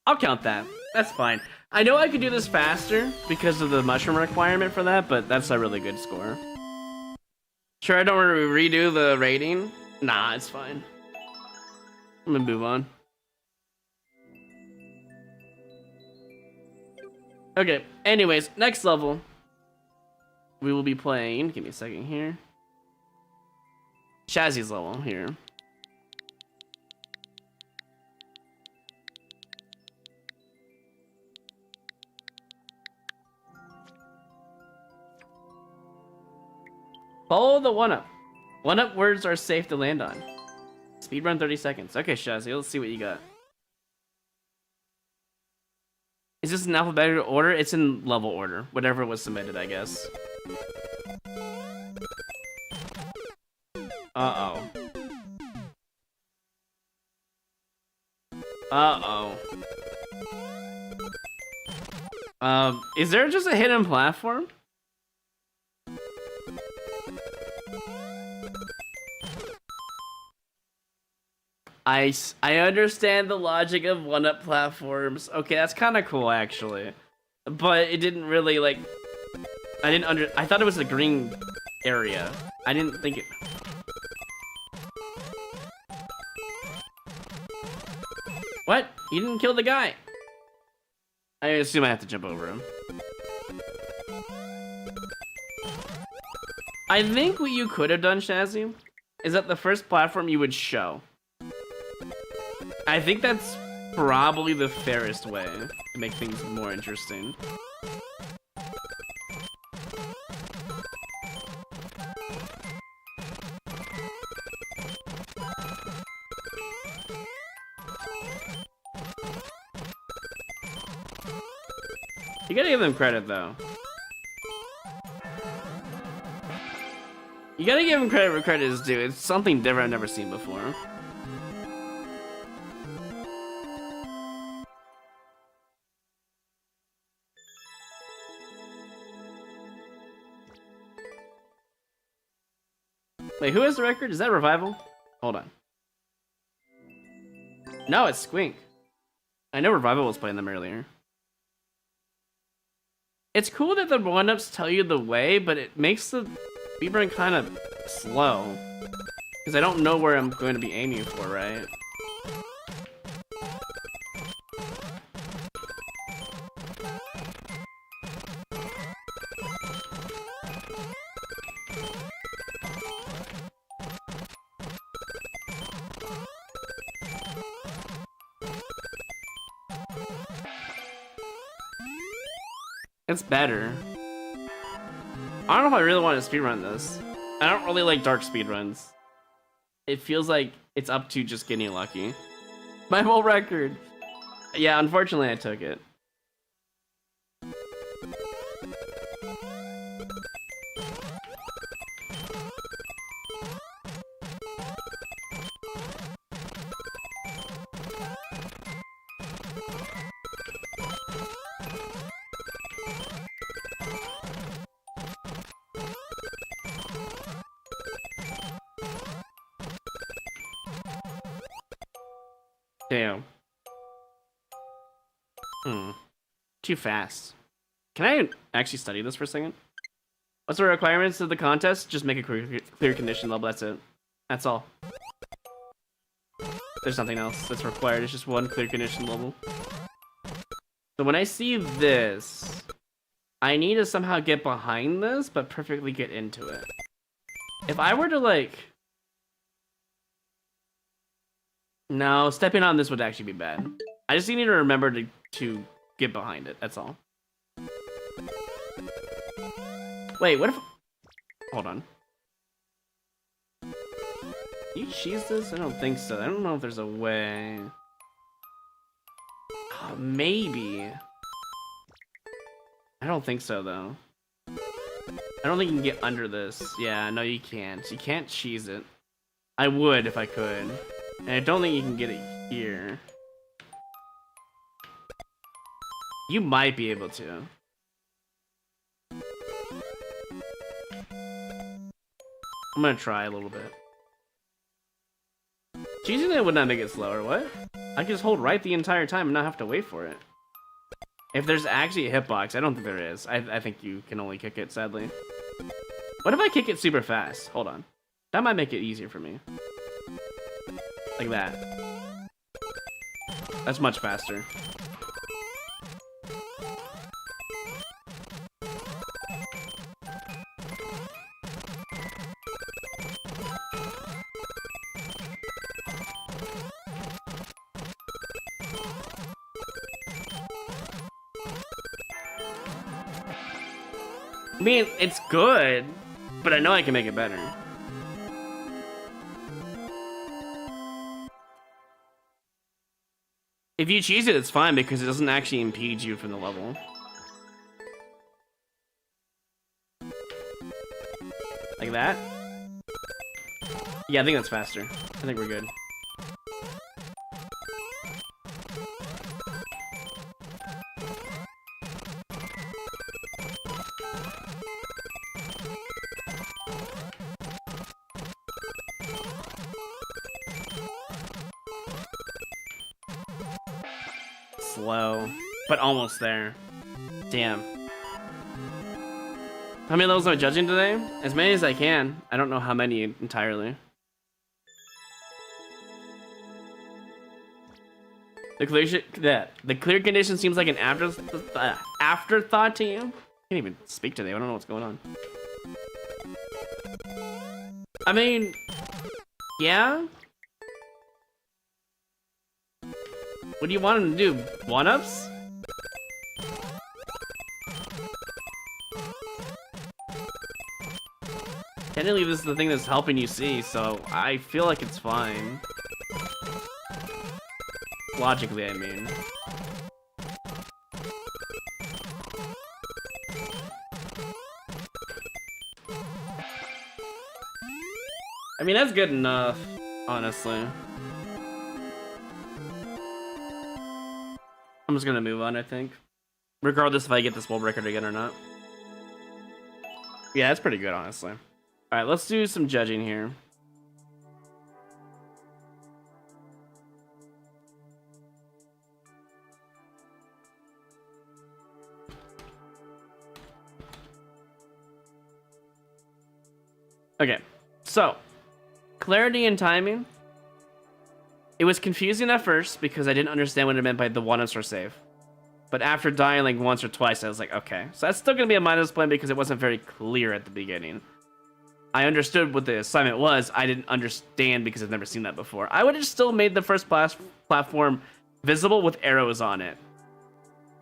I'll count that. That's fine. I know I could do this faster because of the mushroom requirement for that, but that's a really good score. Sure, I don't want to redo the rating? Nah, it's fine. I'm gonna move on. Okay, anyways, next level. We will be playing... Give me a second here. Shazzy's level here. Follow the 1-up. 1-up words are safe to land on. Speedrun 30 seconds. Okay, Shazzy, let's see what you got. Is this in alphabetical order? It's in level order. Whatever was submitted, I guess. Uh-oh. Uh-oh. Is there just a hidden platform? I understand the logic of one-up platforms. Okay, that's kind of cool actually, but it didn't really like. I thought it was a green area. I didn't think it. What? You didn't kill the guy. I assume I have to jump over him. I think what you could have done, Shazzy, is that the first platform you would show. I think that's probably the fairest way to make things more interesting. You gotta give them credit, though. You gotta give them credit where credit is due. It's something different I've never seen before. Wait, who has the record? Is that Revival? Hold on. No, it's Squink. I know Revival was playing them earlier. It's cool that the one-ups tell you the way, but it makes the speedrun kind of slow. Because I don't know where I'm going to be aiming for, right? It's better. I don't know if I really want to speedrun this. I don't really like dark speedruns. It feels like it's up to just getting lucky. My whole record. Yeah, unfortunately I took it. Damn. Too fast. Can I actually study this for a second? What's the requirements of the contest? Just make a clear condition level, that's it. That's all. There's nothing else that's required, it's just one clear condition level. So when I see this, I need to somehow get behind this, but perfectly get into it. If I were to like... No, stepping on this would actually be bad. I just need to remember to get behind it, that's all. Wait, what if... Hold on. Can you cheese this? I don't think so. I don't know if there's a way. Oh, maybe. I don't think so, though. I don't think you can get under this. Yeah, no, you can't. You can't cheese it. I would if I could. And I don't think you can get it here. You might be able to. I'm gonna try a little bit. Cheesing it would not make it slower, what? I can just hold right the entire time and not have to wait for it. If there's actually a hitbox, I don't think there is. I think you can only kick it, sadly. What if I kick it super fast? Hold on. That might make it easier for me. Like that. That's much faster. I mean, it's good, but I know I can make it better. If you cheese it, it's fine because it doesn't actually impede you from the level. Like that? Yeah, I think that's faster. I think we're good. slow, but almost there. Damn. How many levels am I judging today? As many as I can. I don't know how many entirely. The clear condition seems like an afterthought to you. I can't even speak today. I don't know what's going on. I mean, yeah. What do you want him to do? One-ups? Technically, this is the thing that's helping you see, so I feel like it's fine. Logically, I mean. I mean, that's good enough, honestly. I'm just gonna move on, I think. Regardless if I get this world record again or not. Yeah, that's pretty good, honestly. Alright, let's do some judging here. Okay, so clarity and timing. It was confusing at first because I didn't understand what it meant by the one-ups or save. But after dying like once or twice, I was like, okay. So that's still gonna be a minus point because it wasn't very clear at the beginning. I understood what the assignment was. I didn't understand because I've never seen that before. I would have still made the first platform visible with arrows on it.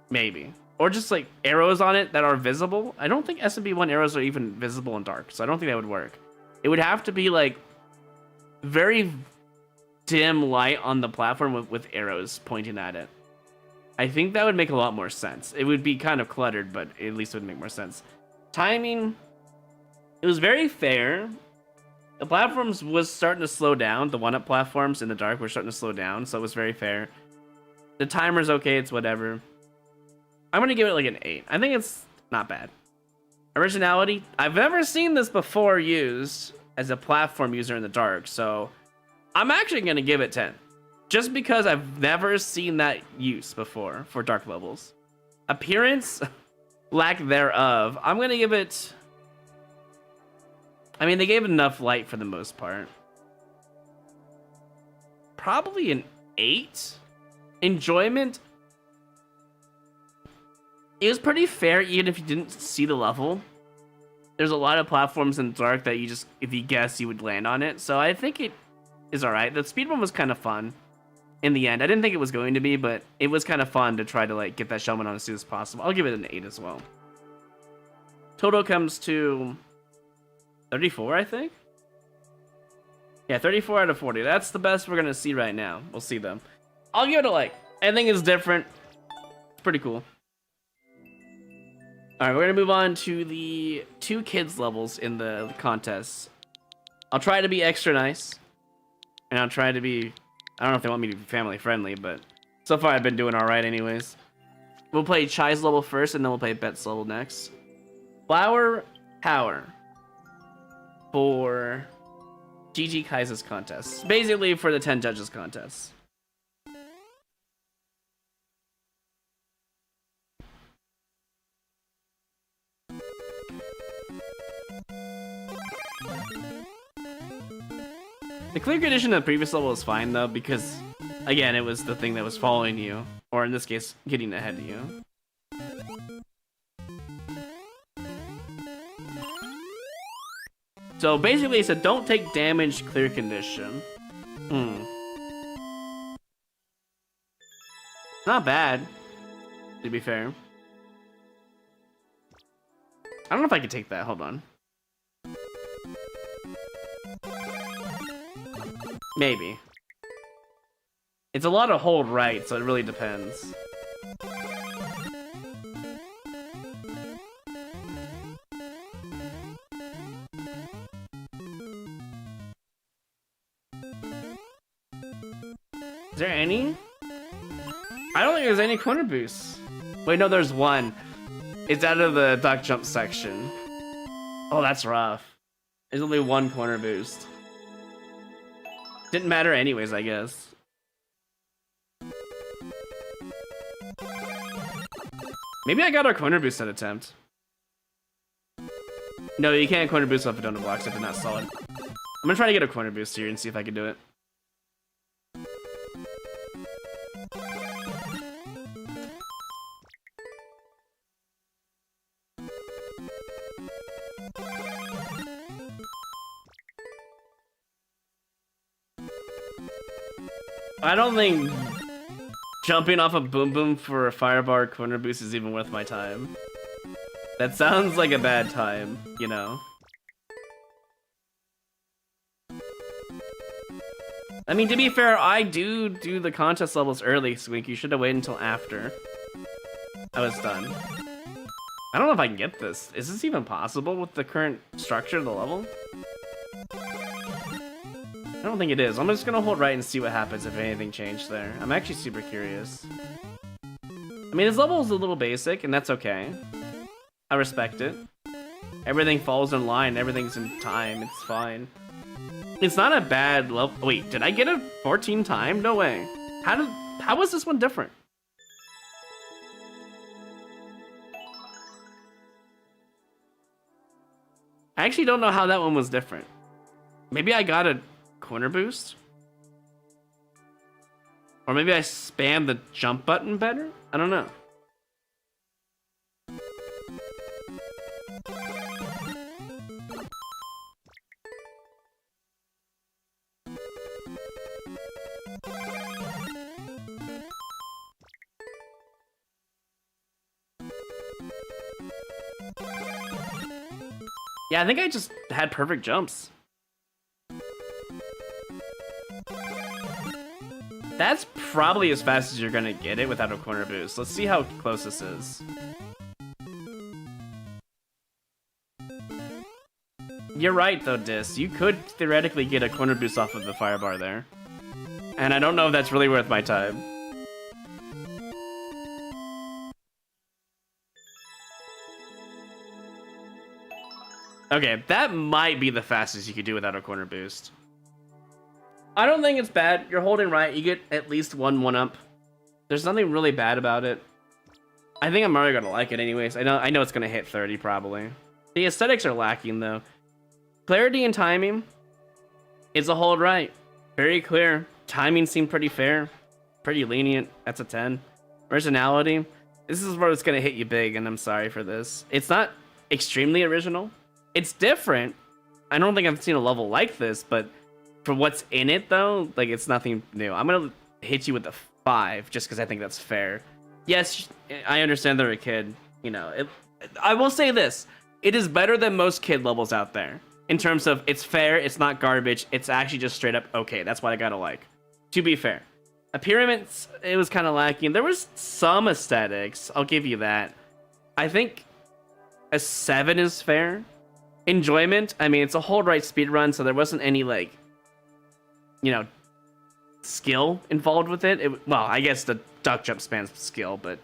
Maybe. Or just like arrows on it that are visible. I don't think SMB1 arrows are even visible in dark, so I don't think that would work. It would have to be like very dim light on the platform with arrows pointing at it. I think that would make a lot more sense. It would be kind of cluttered, but at least it would make more sense. Timing, it was very fair. The platforms was starting to slow down. The one-up platforms in the dark were starting to slow down, so it was very fair. The timer's okay, it's whatever. I'm gonna give it like an 8. I think it's not bad. Originality, I've never seen this before used as a platform user in the dark, so I'm actually gonna give it 10. Just because I've never seen that use before for dark levels. Appearance, lack thereof, I'm gonna give it... I mean, they gave enough light for the most part. Probably an 8. Enjoyment, it was pretty fair even if you didn't see the level. There's a lot of platforms in the dark that you just, if you guess, you would land on it. So I think it is alright. The speedrun was kind of fun in the end. I didn't think it was going to be, but it was kind of fun to try to like get that Shellman on as soon as possible. I'll give it an 8 as well. Total comes to 34, I think? Yeah, 34 out of 40. That's the best we're going to see right now. We'll see them. I'll give it a like. I think it's different. It's pretty cool. Alright, we're going to move on to the 2 kids levels in the contest. I'll try to be extra nice. And I'll try to be... I don't know if they want me to be family friendly, but so far I've been doing alright anyways. We'll play Chai's level first, and then we'll play Bet's level next. Flower Power. For GG Kai's contest. Basically for the 10 judges contest. The clear condition of the previous level was fine though, because again, it was the thing that was following you, or in this case, getting ahead of you. So basically it said don't take damage, clear condition. Not bad, to be fair. I don't know if I could take that, hold on. Maybe. It's a lot of hold right, so it really depends. Is there any? I don't think there's any corner boosts. Wait, no, there's one. It's out of the duck jump section. Oh, that's rough. There's only one corner boost. Didn't matter anyways, I guess. Maybe I got our corner boost at attempt. No, you can't corner boost off of donut blocks if they're not solid. I'm gonna try to get a corner boost here and see if I can do it. I don't think jumping off a Boom Boom for a fire bar corner boost is even worth my time. That sounds like a bad time, you know? I mean, to be fair, I do the contest levels early, Swink. You should have waited until after I was done. I don't know if I can get this. Is this even possible with the current structure of the level? I don't think it is. I'm just gonna hold right and see what happens if anything changed there. I'm actually super curious. I mean, this level is a little basic, and that's okay. I respect it. Everything falls in line. Everything's in time. It's fine. It's not a bad level. Wait, did I get a 14 time? No way. How was this one different? I actually don't know how that one was different. Maybe I got a corner boost? Or maybe I spammed the jump button better? I don't know. Yeah, I think I just had perfect jumps. That's probably as fast as you're gonna get it without a corner boost. Let's see how close this is. You're right though, Dis. You could theoretically get a corner boost off of the fire bar there. And I don't know if that's really worth my time. Okay, that might be the fastest you could do without a corner boost. I don't think it's bad. You're holding right. You get at least one up. There's nothing really bad about it. I think I'm already gonna like it anyways. I know it's gonna hit 30 probably. The aesthetics are lacking though. Clarity and timing is a hold right. Very clear. Timing seemed pretty fair. Pretty lenient. That's a 10. Originality. This is where it's gonna hit you big, and I'm sorry for this. It's not extremely original. It's different. I don't think I've seen a level like this, but for what's in it though, like it's nothing new. I'm gonna hit you with a 5 just because I think that's fair. Yes, I understand they're a kid. You know, I will say this: it is better than most kid levels out there in terms of it's fair, it's not garbage, it's actually just straight up okay. That's what I gotta like. To be fair, appearance it was kind of lacking. There was some aesthetics. I'll give you that. I think a 7 is fair. Enjoyment. I mean, it's a hold right speed run, so there wasn't any like, you know, skill involved with it. Well, I guess the duck jump spans skill, but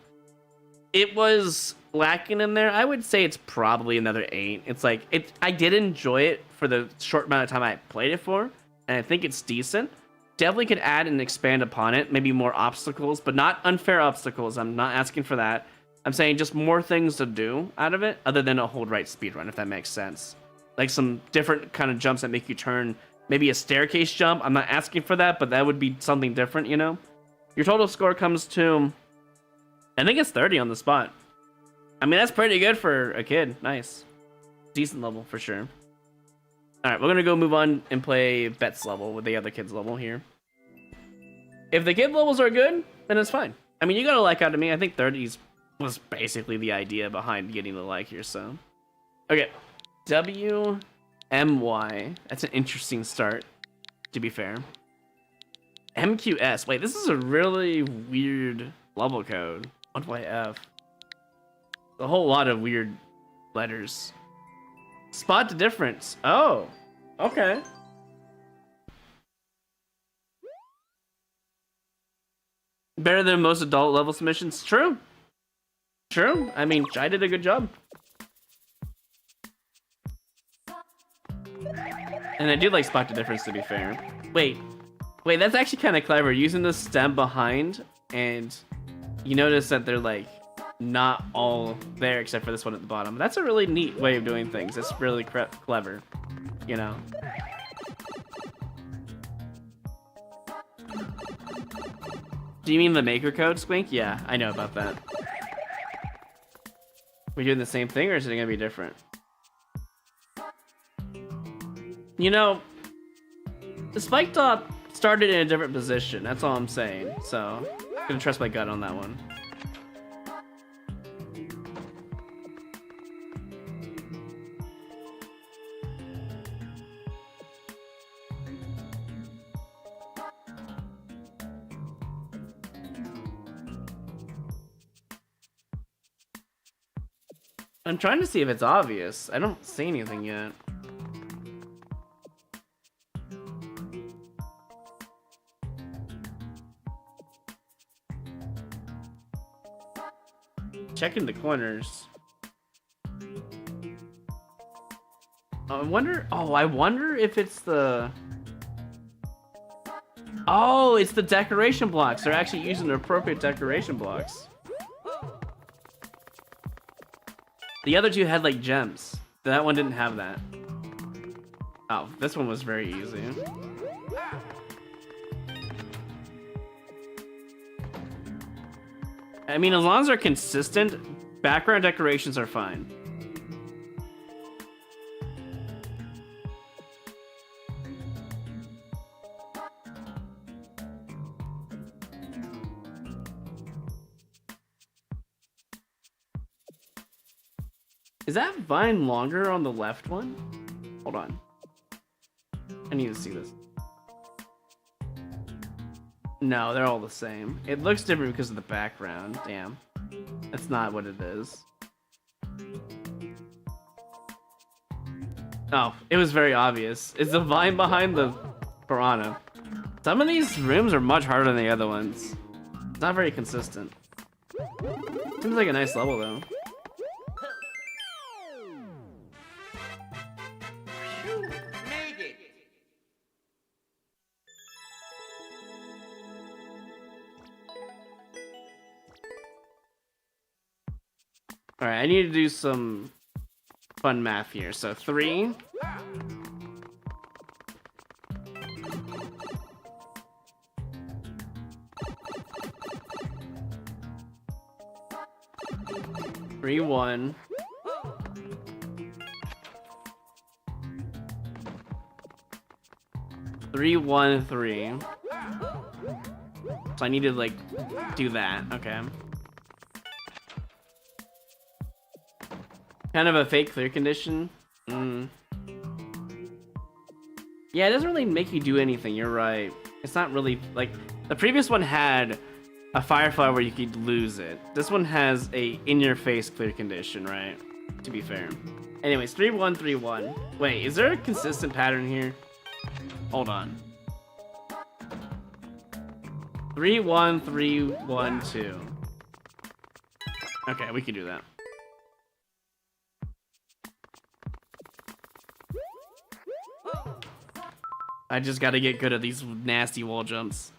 it was lacking in there. I would say it's probably another 8. It's like I did enjoy it for the short amount of time I played it for, and I think it's decent. Definitely could add and expand upon it. Maybe more obstacles, but not unfair obstacles. I'm not asking for that. I'm saying just more things to do out of it, other than a hold right speedrun, if that makes sense. Like some different kind of jumps that make you turn. Maybe a staircase jump. I'm not asking for that, but that would be something different, you know? Your total score comes to, I think it's 30 on the spot. I mean, that's pretty good for a kid. Nice. Decent level, for sure. Alright, we're gonna go move on and play Bet's level with the other kids' level here. If the kid levels are good, then it's fine. I mean, you got a like out of me. I think 30s was basically the idea behind getting the like here, so. Okay. WMY. That's an interesting start, to be fair. MQS. Wait, this is a really weird level code. 1YF. A whole lot of weird letters. Spot the difference. Oh, okay. Better than most adult level submissions. True. True. I mean, I did a good job. And I do like spot the difference, to be fair. Wait, that's actually kind of clever. Using the stem behind, and you notice that they're like not all there except for this one at the bottom. That's a really neat way of doing things. It's really clever, you know. Do you mean the maker code, Squink? Yeah, I know about that. We doing the same thing, or is it gonna be different? You know, the spike top started in a different position. That's all I'm saying. So, I'm gonna trust my gut on that one. I'm trying to see if it's obvious. I don't see anything yet. Checking the corners. I wonder if it's the... Oh, it's the decoration blocks. They're actually using the appropriate decoration blocks. The other two had like gems. That one didn't have that. Oh, this one was very easy. I mean, as long as they're consistent, background decorations are fine. Is that vine longer on the left one? Hold on. I need to see this. No, they're all the same. It looks different because of the background. Damn. That's not what it is. Oh, it was very obvious. It's the vine behind the piranha. Some of these rooms are much harder than the other ones. It's not very consistent. Seems like a nice level though. All right, I need to do some fun math here. So 3. Three, 1. 3, 1, 3. So I need to like do that. Okay. Kind of a fake clear condition. Yeah, it doesn't really make you do anything. You're right. It's not really like the previous one had a firefly where you could lose it. This one has a in-your-face clear condition, right? To be fair. Anyways, 3, 1, 3, 1. Wait, is there a consistent pattern here? Hold on. 3, 1, 3, 1, 2. Okay, we can do that. I just gotta get good at these nasty wall jumps.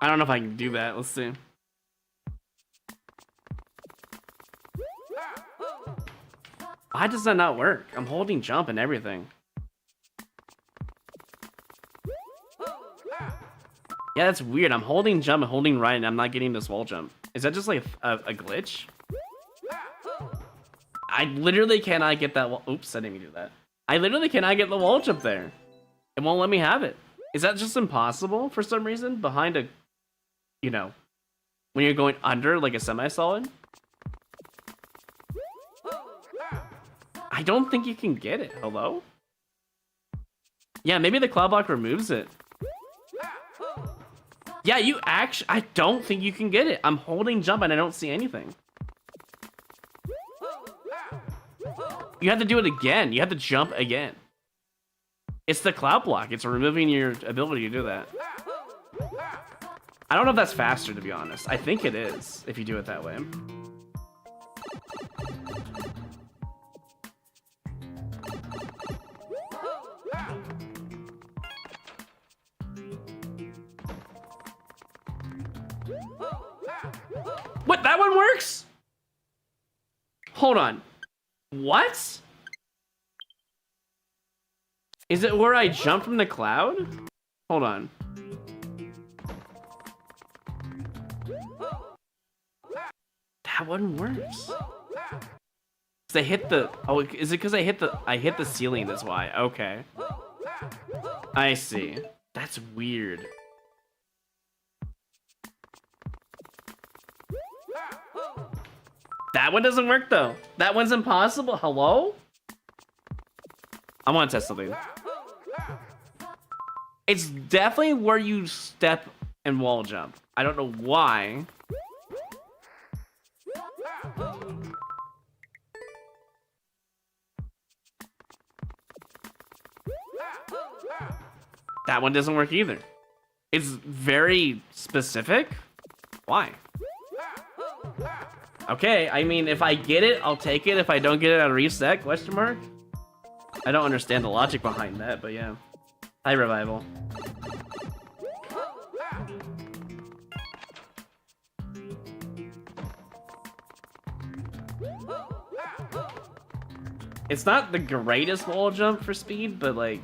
I don't know if I can do that. Let's see. Why does that not work? I'm holding jump and everything. Yeah, that's weird. I'm holding jump and holding right and I'm not getting this wall jump. Is that just like a glitch? I literally cannot get that wall. Oops, I didn't even do that. I literally cannot get the wall jump there. It won't let me have it. Is that just impossible for some reason? Behind a, you know, when you're going under like a semi-solid? I don't think you can get it. Hello? Yeah, maybe the cloud block removes it. Yeah, you actually, I don't think you can get it. I'm holding jump and I don't see anything. You have to do it again. You have to jump again. It's the cloud block. It's removing your ability to do that. I don't know if that's faster, to be honest. I think it is, if you do it that way. That one works? Hold on. What? Is it where I jump from the cloud? Hold on. That one works. 'Cause I hit the, oh, is it because I hit the ceiling, that's why. Okay. I see. That's weird. That one doesn't work though. That one's impossible. Hello? I want to test something. It's definitely where you step and wall jump. I don't know why. That one doesn't work either. It's very specific. Why? Okay, I mean, if I get it, I'll take it. If I don't get it, I'll reset, question mark? I don't understand the logic behind that, but yeah. Hi, Revival. It's not the greatest wall jump for speed, but like,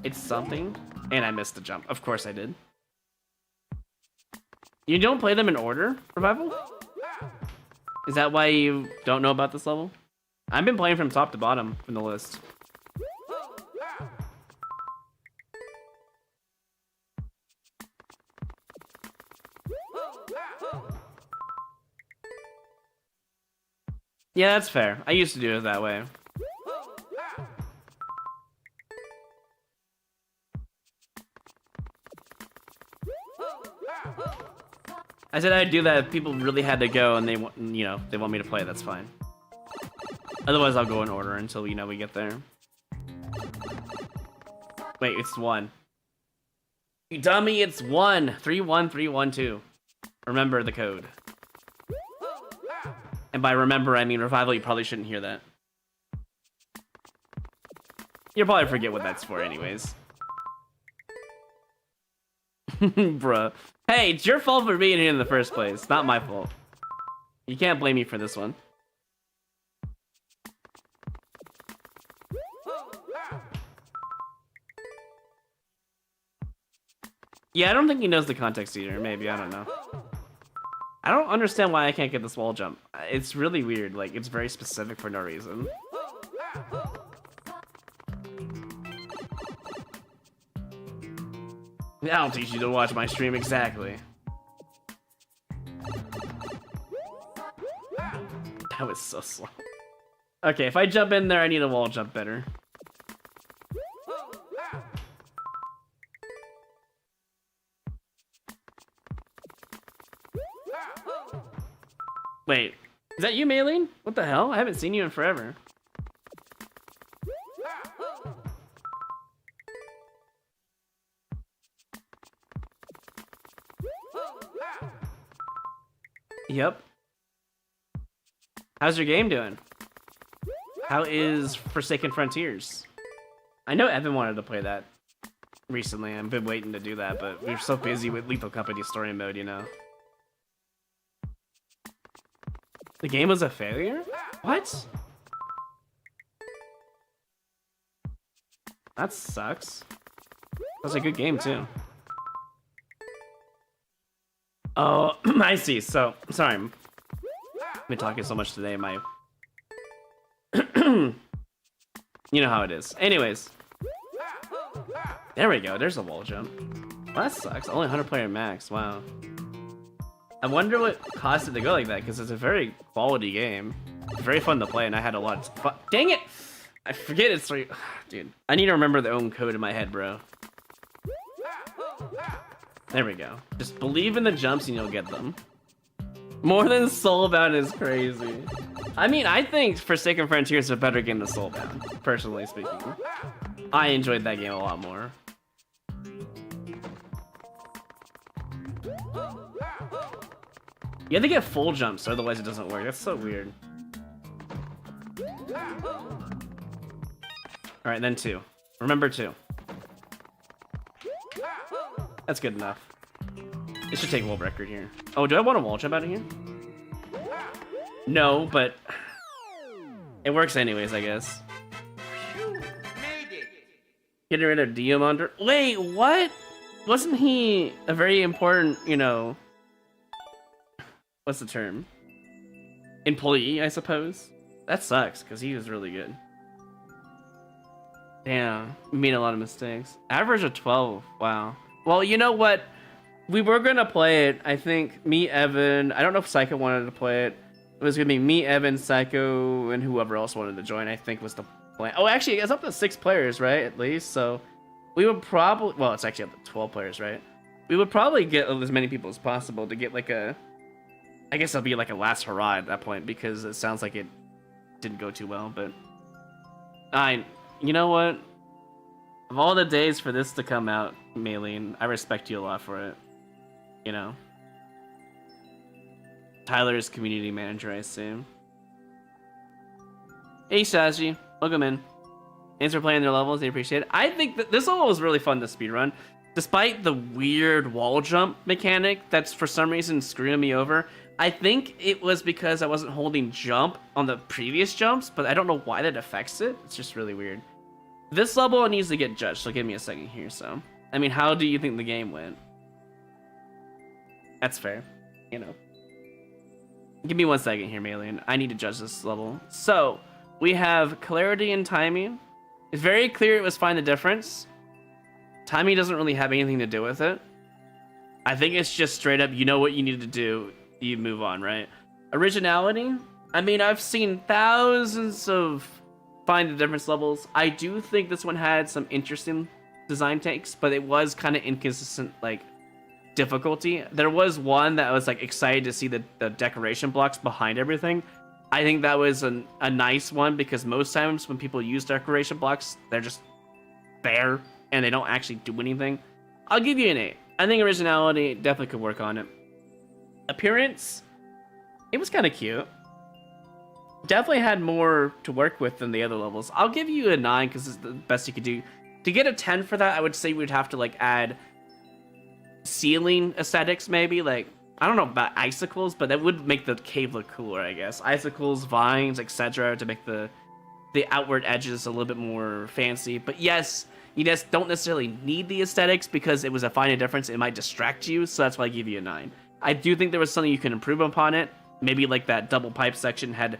it's something. And I missed the jump. Of course I did. You don't play them in order, Revival? Is that why you don't know about this level? I've been playing from top to bottom from the list. Yeah, that's fair. I used to do it that way. I said I'd do that if people really had to go and they want, you know, they want me to play, that's fine. Otherwise, I'll go in order until, you know, we get there. Wait, it's 1. You dummy, it's 1. 31312. Remember the code. And by remember, I mean Revival, you probably shouldn't hear that. You'll probably forget what that's for anyways. Bruh. Hey, it's your fault for being here in the first place. Not my fault. You can't blame me for this one. Yeah, I don't think he knows the context either. Maybe, I don't know. I don't understand why I can't get this wall jump. It's really weird. Like, it's very specific for no reason. I'll teach you to watch my stream exactly. That was so slow. Okay, if I jump in there, I need a wall jump better. Wait, is that you, Maylene? What the hell? I haven't seen you in forever. Yep. How's your game doing? How is Forsaken Frontiers? I know Evan wanted to play that recently. I've been waiting to do that, but we're so busy with Lethal Company story mode, you know. The game was a failure? What? That sucks. That was a good game too. Oh, I see. So, sorry. I've been talking so much today, my... You know how it is. Anyways. There we go. There's a wall jump. Well, that sucks. Only 100 player max. Wow. I wonder what caused it to go like that, because it's a very quality game. It's very fun to play, and I had a lot of fun. Dang it! I forget it's 3... Dude, I need to remember the own code in my head, bro. There we go. Just believe in the jumps and you'll get them. More than Soulbound is crazy. I mean, I think Forsaken Frontiers is a better game than Soulbound, personally speaking. I enjoyed that game a lot more. You have to get full jumps, otherwise it doesn't work. That's so weird. Alright, then 2. Remember 2. That's good enough. It should take world record here. Oh, do I want a wall jump out of here? No, but it works anyways, I guess. You made it. Getting rid of Diamonder. Wait, what? Wasn't he a very important, you know, what's the term? Employee, I suppose? That sucks, because he was really good. Damn, we made a lot of mistakes. Average of 12, wow. Well, you know what? We were going to play it. I think me, Evan, I don't know if Psycho wanted to play it. It was going to be me, Evan, Psycho, and whoever else wanted to join, I think was the plan. Oh, actually, it's up to 6 players, right? At least, so we would probably, well, it's actually up to 12 players, right? We would probably get as many people as possible to get like a, I guess it'll be like a last hurrah at that point, because it sounds like it didn't go too well, but you know what? Of all the days for this to come out, Maylene, I respect you a lot for it. You know? Tyler's community manager, I assume. Hey, Sashi. Welcome in. Thanks for playing their levels. They appreciate it. I think that this level was really fun to speedrun. Despite the weird wall jump mechanic that's for some reason screwing me over. I think it was because I wasn't holding jump on the previous jumps, but I don't know why that affects it. It's just really weird. This level needs to get judged, so give me a second here. So, I mean, how do you think the game went? That's fair, you know. Give me 1 second here, Maylene. I need to judge this level. So, we have clarity and timing. It's very clear it was find the difference. Timing doesn't really have anything to do with it. I think it's just straight up, you know what you need to do, you move on, right? Originality? I mean, I've seen thousands of find the difference levels. I do think this one had some interesting design takes, but it was kind of inconsistent, like, difficulty. There was one that I was like excited to see the decoration blocks behind everything. I think that was a nice one, because most times when people use decoration blocks, they're just there and they don't actually do anything. I'll give you an 8. I think originality definitely could work on it. Appearance, it was kind of cute. Definitely had more to work with than the other levels. I'll give you a 9 because it's the best you could do. To get a 10 for that, I would say we'd have to like add ceiling aesthetics, maybe, like, I don't know about icicles, but that would make the cave look cooler, I guess. Icicles, vines, etc., to make the outward edges a little bit more fancy. But yes, you just don't necessarily need the aesthetics, because it was a fine difference. It might distract you, so that's why I give you a 9. I do think there was something you can improve upon it. Maybe like that double pipe section had,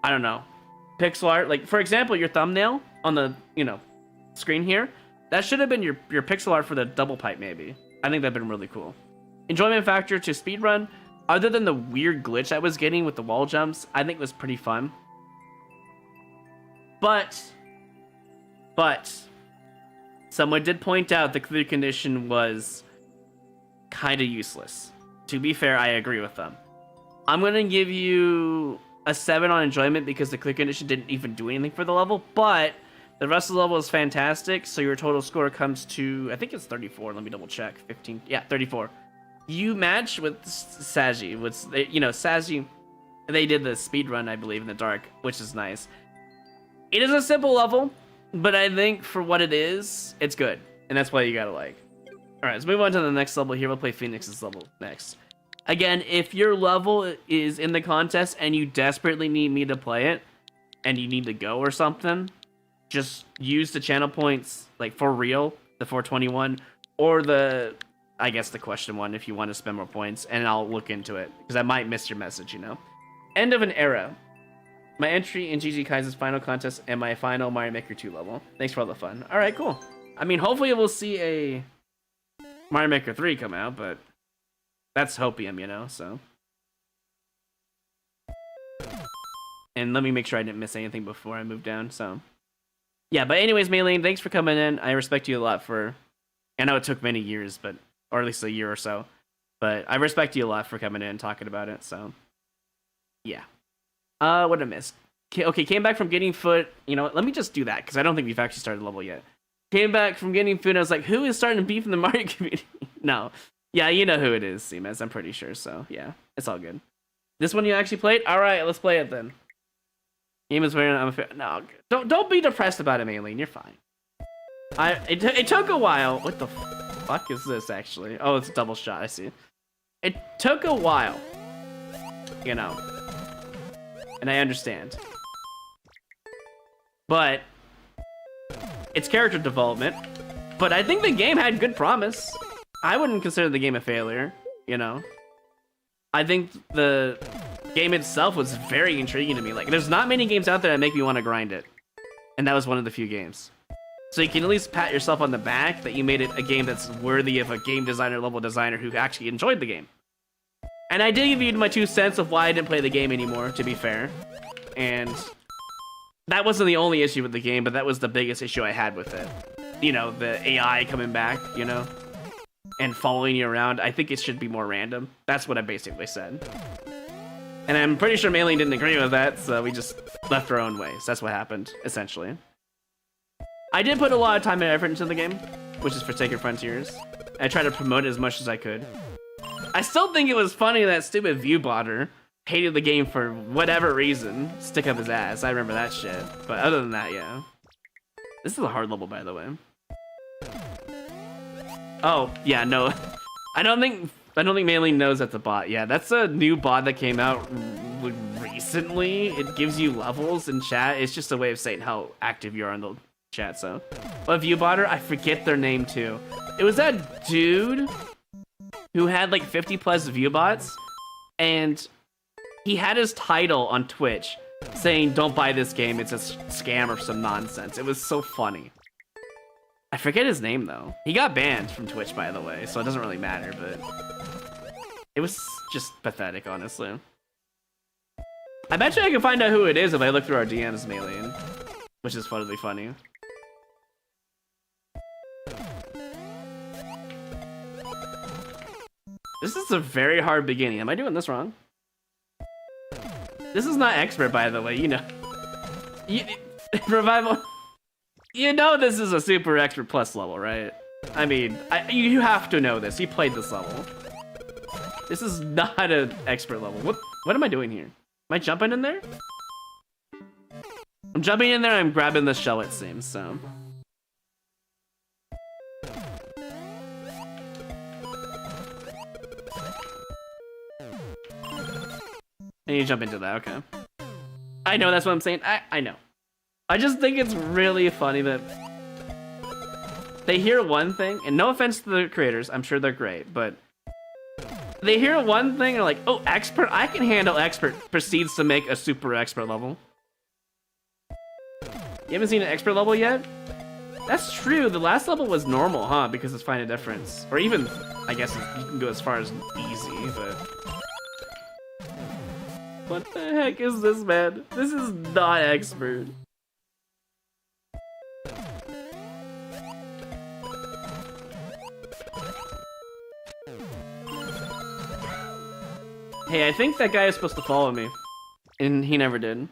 I don't know, pixel art. Like, for example, your thumbnail on the, you know, screen here, that should have been your pixel art for the double pipe, maybe. I think that'd been really cool. Enjoyment factor to speedrun, other than the weird glitch I was getting with the wall jumps, I think it was pretty fun. But someone did point out the clear condition was kind of useless. To be fair, I agree with them. I'm gonna give you a 7 on enjoyment, because the clear condition didn't even do anything for the level, but the rest of the level is fantastic, so your total score comes to, I think it's 34. Let me double check. 15. Yeah, 34. You match with Saji. You know, Saji, they did the speed run, I believe, in the dark, which is nice. It is a simple level, but I think for what it is, it's good, and that's why you gotta like. All right, let's move on to the next level here. We'll play Phoenix's level next. Again, if your level is in the contest and you desperately need me to play it, and you need to go or something, just use the channel points, like, for real, the 421, or the, I guess, the question one if you want to spend more points, and I'll look into it, because I might miss your message, you know. End of an era. My entry in GG Kai's final contest and my final Mario Maker 2 level. Thanks for all the fun. All right, cool. I mean, hopefully we'll see a Mario Maker 3 come out, but that's hopium, you know, so. And let me make sure I didn't miss anything before I move down, so. Yeah, but anyways, Maylene, thanks for coming in. I respect you a lot for, I know it took many years, but, or at least a year or so, but I respect you a lot for coming in and talking about it, so. Yeah. What did I miss? Okay, came back from getting foot. You know, let me just do that, because I don't think we've actually started the level yet. Came back from getting food, and I was like, who is starting to beef in the Mario community? No. Yeah, you know who it is, Seamus. I'm pretty sure, so yeah. It's all good. This one you actually played? Alright, let's play it then. Game is wearing unfair. No, don't be depressed about it, Maylene. You're fine. It took a while. What the fuck is this, actually? Oh, it's a double shot. I see. It took a while. You know. and I understand. But it's character development. But I think the game had good promise. I wouldn't consider the game a failure, you know? I think the game itself was very intriguing to me. Like, there's not many games out there that make me want to grind it. And that was one of the few games. So you can at least pat yourself on the back that you made it a game that's worthy of a game designer level designer who actually enjoyed the game. And I did give you my 2 cents of why I didn't play the game anymore, to be fair. And that wasn't the only issue with the game, but that was the biggest issue I had with it. You know, the AI coming back, you know, and following you around. I think it should be more random. That's what I basically said. And I'm pretty sure Maylene didn't agree with that, so we just left our own ways. That's what happened, essentially. I did put a lot of time and effort into the game, which is Forsaken Frontiers. I tried to promote it as much as I could. I still think it was funny that stupid Viewbotter hated the game for whatever reason. Stick up his ass. I remember that shit. But other than that, yeah. This is a hard level, by the way. Oh, yeah, no. I don't think Maylene knows that's a bot. Yeah, that's a new bot that came out recently. It gives you levels in chat. It's just a way of saying how active you are in the chat, so. But Viewbotter, I forget their name too. It was that dude who had like 50 plus Viewbots, and he had his title on Twitch saying, "Don't buy this game, it's a scam or some nonsense." It was so funny. I forget his name though. He got banned from Twitch, by the way, so it doesn't really matter, but it was just pathetic, honestly. I bet you I can find out who it is if I look through our DMs, Maylene, which is totally funny. This is a very hard beginning. Am I doing this wrong? This is not expert, by the way, you know. Revival. You know this is a super expert plus level, right? I mean, you have to know this. You played this level. This is not an expert level. What am I doing here? Am I jumping in there? I'm jumping in there, I'm grabbing the shell, it seems, so. And you jump into that, okay. I know, that's what I'm saying. I know. I just think it's really funny that they hear one thing, and no offense to the creators, I'm sure they're great, but they hear one thing and are like, oh, expert, I can handle expert, proceeds to make a super expert level. You haven't seen an expert level yet? That's true, the last level was normal, huh? Because it's Find a Difference. Or even, I guess you can go as far as easy, but... What the heck is this, man? This is not expert. Hey, I think that guy is supposed to follow me. And he never did.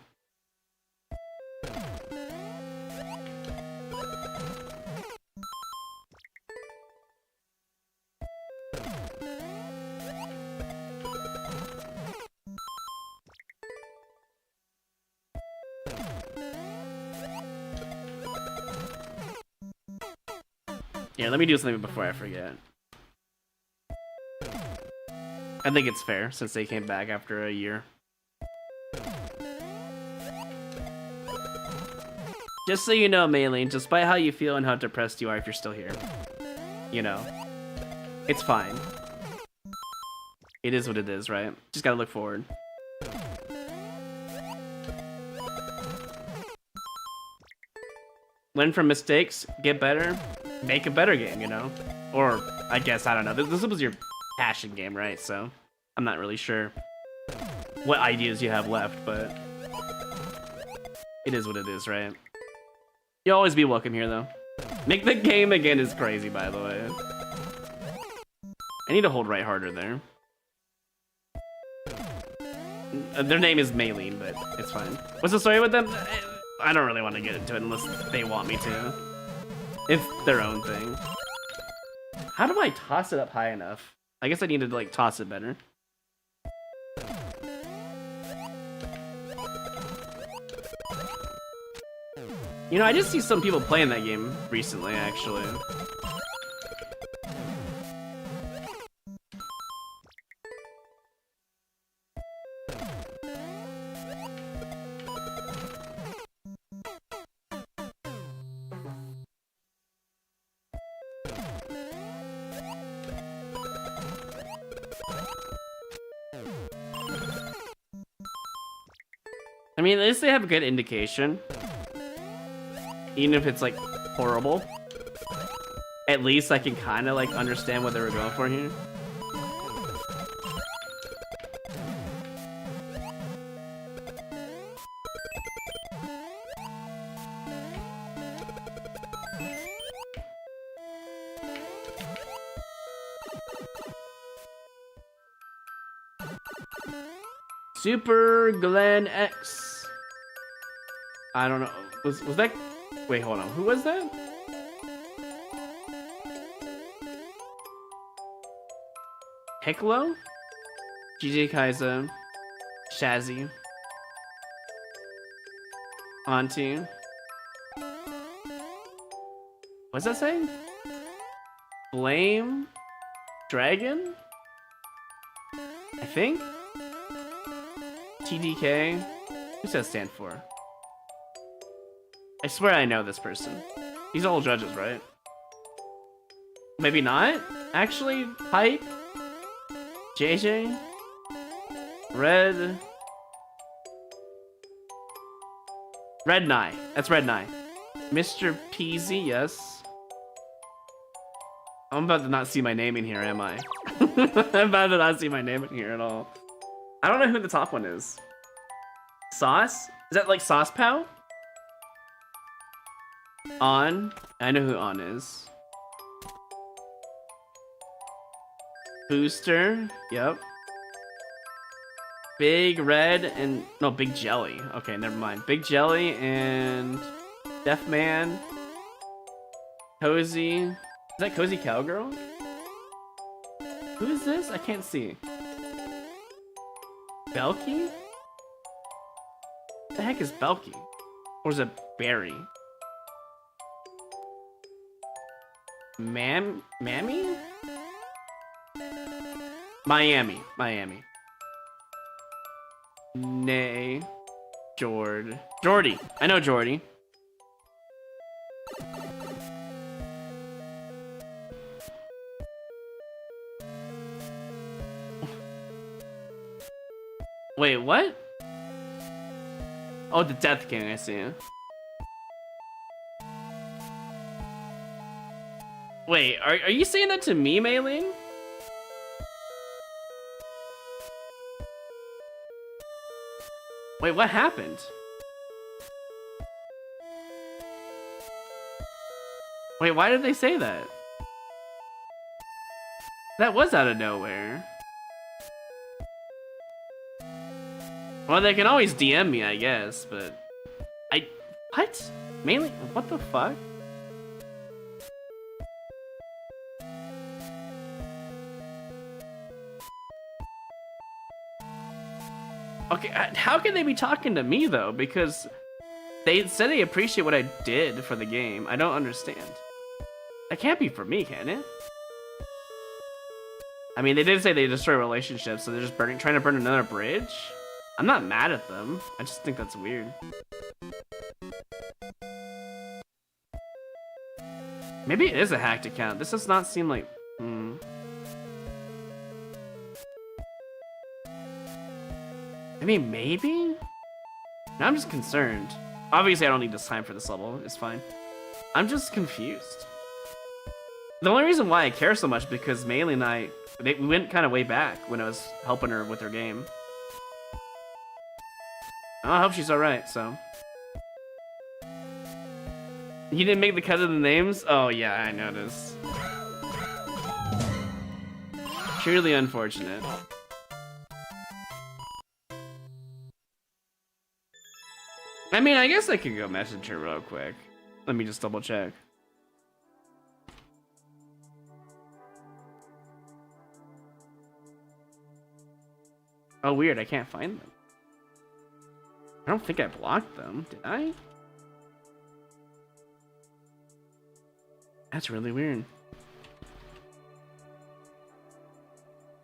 Yeah, let me do something before I forget. I think it's fair, since they came back after a year. Just so you know, Maylene, despite how you feel and how depressed you are if you're still here, you know, it's fine. It is what it is, right? Just gotta look forward. Learn from mistakes, get better, make a better game, you know? Or, I guess, I don't know. This was your passion game, right? So, I'm not really sure what ideas you have left, but it is what it is, right? You'll always be welcome here, though. Make the game again is crazy, by the way. I need to hold right harder there. Their name is Maylene, but it's fine. What's the story with them? I don't really want to get into it unless they want me to. It's their own thing. How do I toss it up high enough? I guess I need to, like, toss it better. You know, I just see some people playing that game recently, actually. mean, at least they have a good indication. Even if it's like horrible. At least I can kind of like understand what they were going for here. Super Glenn X. I don't know. Was that? Wait, hold on. Who was that? Piccolo? GJ Kaiser. Shazzy. Auntie. What's that saying? Blame Dragon? I think? TDK? Who's that stand for? I swear I know this person. These are all judges, right? Maybe not? Actually, Hype? JJ? Red Nye. That's Red Nye. Mr. Peasy, yes. I'm about to not see my name in here, am I? I'm about to not see my name in here at all. I don't know who the top one is. Sauce? Is that like Sauce Pow? On? I know who On is. Booster? Yep. Big Red and... No, Big Jelly. Okay, never mind. Big Jelly and... Deaf Man. Cozy. Is that Cozy Cowgirl? Who is this? I can't see. Belky? What the heck is Belky? Or is it Barry? Mammy? Miami. Nay. Jordy. I know Jordy. Wait, what? Oh, the Death King, I see. Wait, are you saying that to me, Maylene? Wait, what happened? Wait, why did they say that? That was out of nowhere. Well, they can always DM me, I guess, but... What? Mainly? What the fuck? Okay, how can they be talking to me, though? Because they said they appreciate what I did for the game. I don't understand. That can't be for me, can it? I mean, they did say they destroy relationships, so they're just trying to burn another bridge? I'm not mad at them. I just think that's weird. Maybe it is a hacked account. This does not seem like... I mean, maybe? Now I'm just concerned. Obviously, I don't need this time for this level. It's fine. I'm just confused. The only reason why I care so much is because Melee and I... we went kind of way back when I was helping her with her game. I hope she's alright, so. You didn't make the cut of the names? Oh, yeah, I noticed. Truly unfortunate. I mean, I guess I could go message her real quick. Let me just double check. Oh, weird, I can't find them. I don't think I blocked them, did I? That's really weird.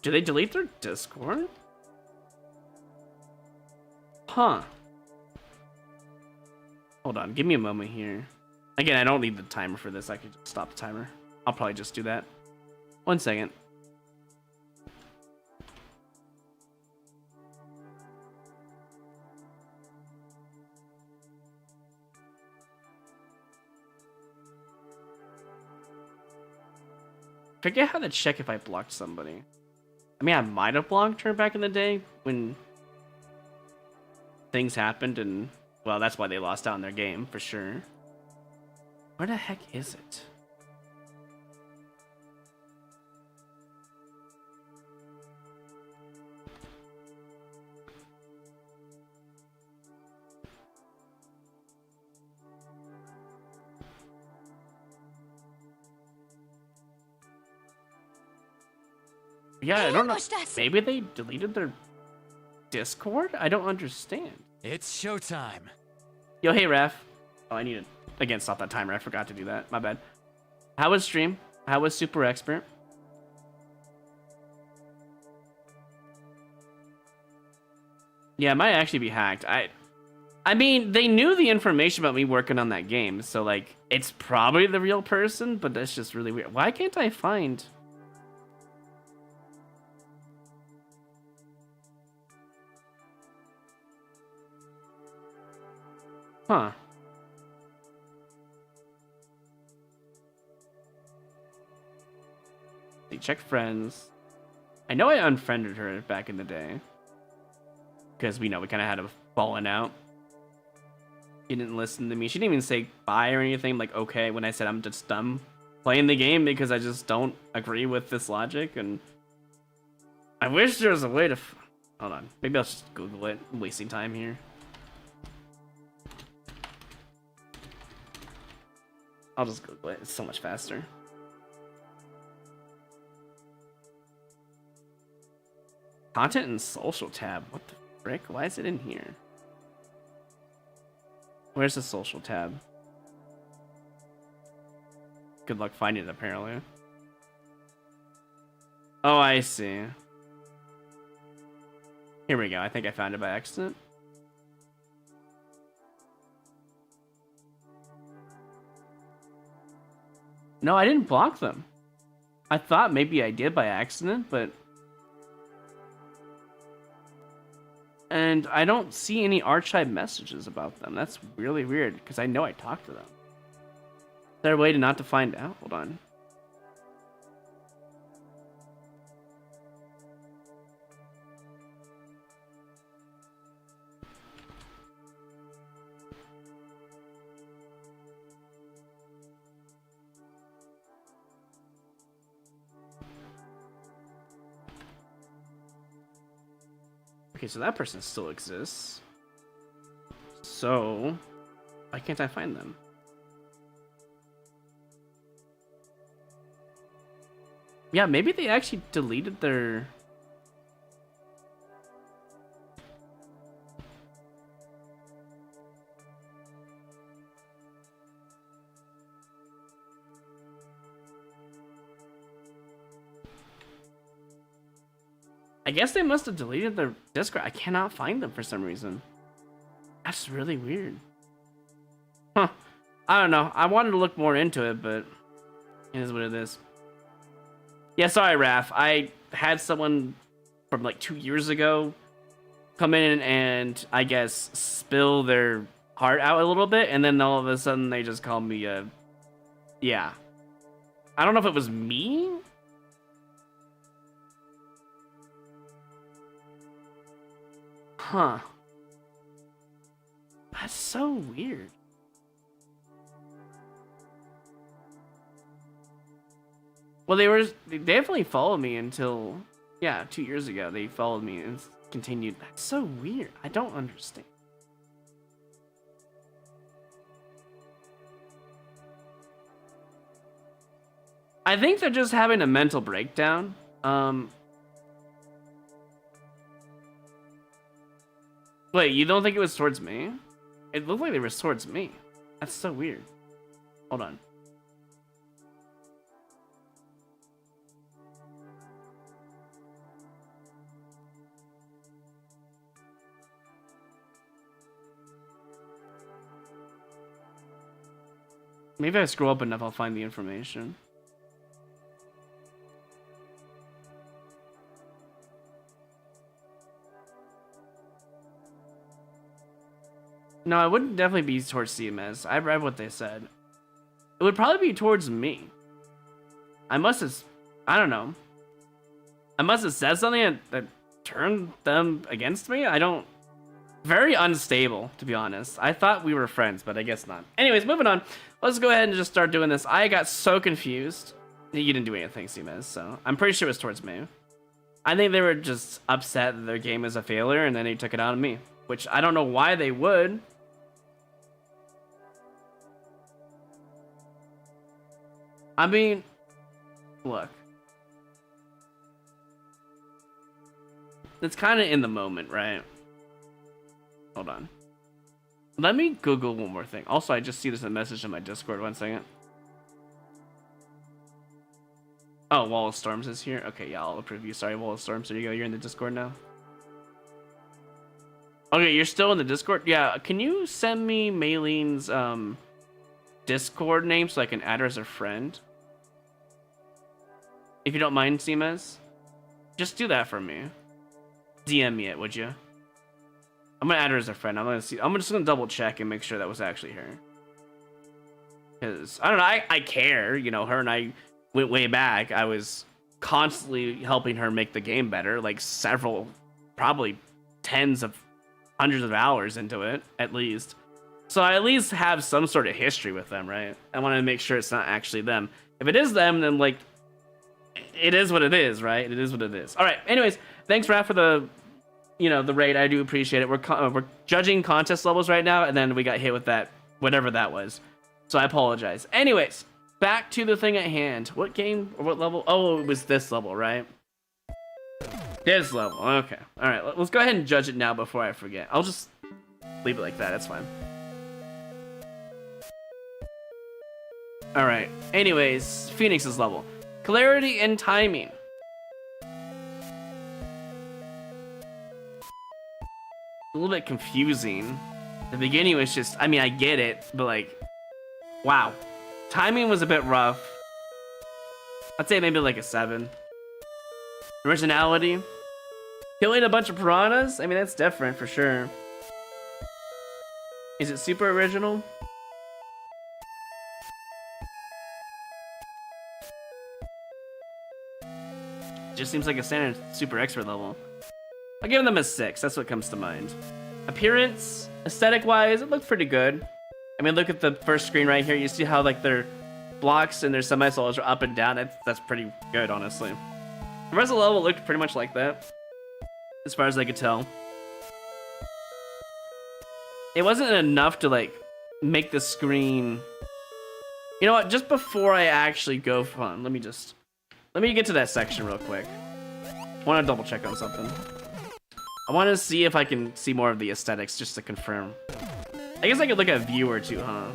Did they delete their Discord? Huh. Hold on, give me a moment here. Again, I don't need the timer for this. I could just stop the timer. I'll probably just do that. 1 second. forget how to check if I blocked somebody. I mean, I might have blocked her back in the day when things happened, and well, that's why they lost out in their game for sure. Where the heck is it? Yeah, I don't know. Maybe they deleted their Discord? I don't understand. It's showtime. Yo, hey, Raf. Oh, I need to, again, stop that timer. I forgot to do that. My bad. How was stream? How was Super Expert? Yeah, it might actually be hacked. I mean, they knew the information about me working on that game, so, like, it's probably the real person, but that's just really weird. Why can't I find... Huh. Check friends. I know I unfriended her back in the day. Because we kind of had a falling out. She didn't listen to me. She didn't even say bye or anything. Like, okay, when I said I'm just done playing the game because I just don't agree with this logic. And I wish there was a way to... Hold on. Maybe I'll just Google it. I'm wasting time here. I'll just Google it. It's so much faster. Content and social tab. What the frick? Why is it in here? Where's the social tab? Good luck finding it, apparently. Oh, I see. Here we go. I think I found it by accident. No, I didn't block them. I thought maybe I did by accident, but... And I don't see any archive messages about them. That's really weird, because I know I talked to them. Is there a way to not to find out? Hold on. Okay, so that person still exists. So, why can't I find them? Yeah, maybe they actually deleted their... I guess they must have deleted their Discord. I cannot find them for some reason. That's really weird. Huh. I don't know. I wanted to look more into it, but it is what it is. Yeah, sorry, Raf. I had someone from like 2 years ago come in and I guess spill their heart out a little bit, and then all of a sudden they just called me yeah. I don't know if it was me. Huh. That's so weird. Well, they definitely followed me until, yeah, 2 years ago. They followed me and continued. That's so weird. I don't understand. I think they're just having a mental breakdown. Wait, you don't think it was towards me? It looked like it was towards me. That's so weird. Hold on. Maybe if I scroll up enough, I'll find the information. No, it wouldn't definitely be towards CMS. I read what they said. It would probably be towards me. I must have I don't know. I must have said something that turned them against me. I don't. Very unstable, to be honest. I thought we were friends, but I guess not. Anyways, moving on. Let's go ahead and just start doing this. I got so confused. You didn't do anything, Seamez, so I'm pretty sure it was towards me. I think they were just upset that their game is a failure, and then they took it out on me. Which I don't know why they would. I mean, look. It's kind of in the moment, right? Hold on. Let me Google one more thing. Also, I just see there's a message in my Discord. 1 second. Oh, Wall of Storms is here. Okay, yeah, I'll approve you. Sorry, Wall of Storms. There you go. You're in the Discord now. Okay, you're still in the Discord? Yeah, can you send me Maylene's Discord name so I can add her as a friend? If you don't mind, Seamez. Just do that for me. DM me it, would you? I'm gonna add her as a friend. I'm just gonna double check and make sure that was actually her. Because I don't know, I care. You know, her and I went way back. I was constantly helping her make the game better, like several, probably tens of hundreds of hours into it, at least. So I at least have some sort of history with them, right? I want to make sure it's not actually them. If it is them, then like, it is what it is, right? It is what it is. All right. Anyways, thanks, Raph, for the, you know, the raid. I do appreciate it. We're judging contest levels right now, and then we got hit with that, whatever that was. So I apologize. Anyways, back to the thing at hand. What game or what level? Oh, it was this level, right? This level. Okay. All right. Let's go ahead and judge it now before I forget. I'll just leave it like that. That's fine. All right. Anyways, Phoenix's level. Clarity and timing. A little bit confusing. The beginning was just, I mean, I get it, but like, wow. Timing was a bit rough. I'd say maybe like a 7. Originality. Killing a bunch of piranhas? I mean, that's different for sure. Is it super original? Just seems like a standard super expert level. I'll give them a 6. That's what comes to mind. Appearance, aesthetic-wise, it looked pretty good. I mean, look at the first screen right here. You see how like their blocks and their semi-solos are up and down. That's pretty good, honestly. The rest of the level looked pretty much like that, as far as I could tell. It wasn't enough to like make the screen. You know what? Just before I actually go fun, let me get to that section real quick. I want to double check on something. I want to see if I can see more of the aesthetics just to confirm. I guess I could look at view or two, huh?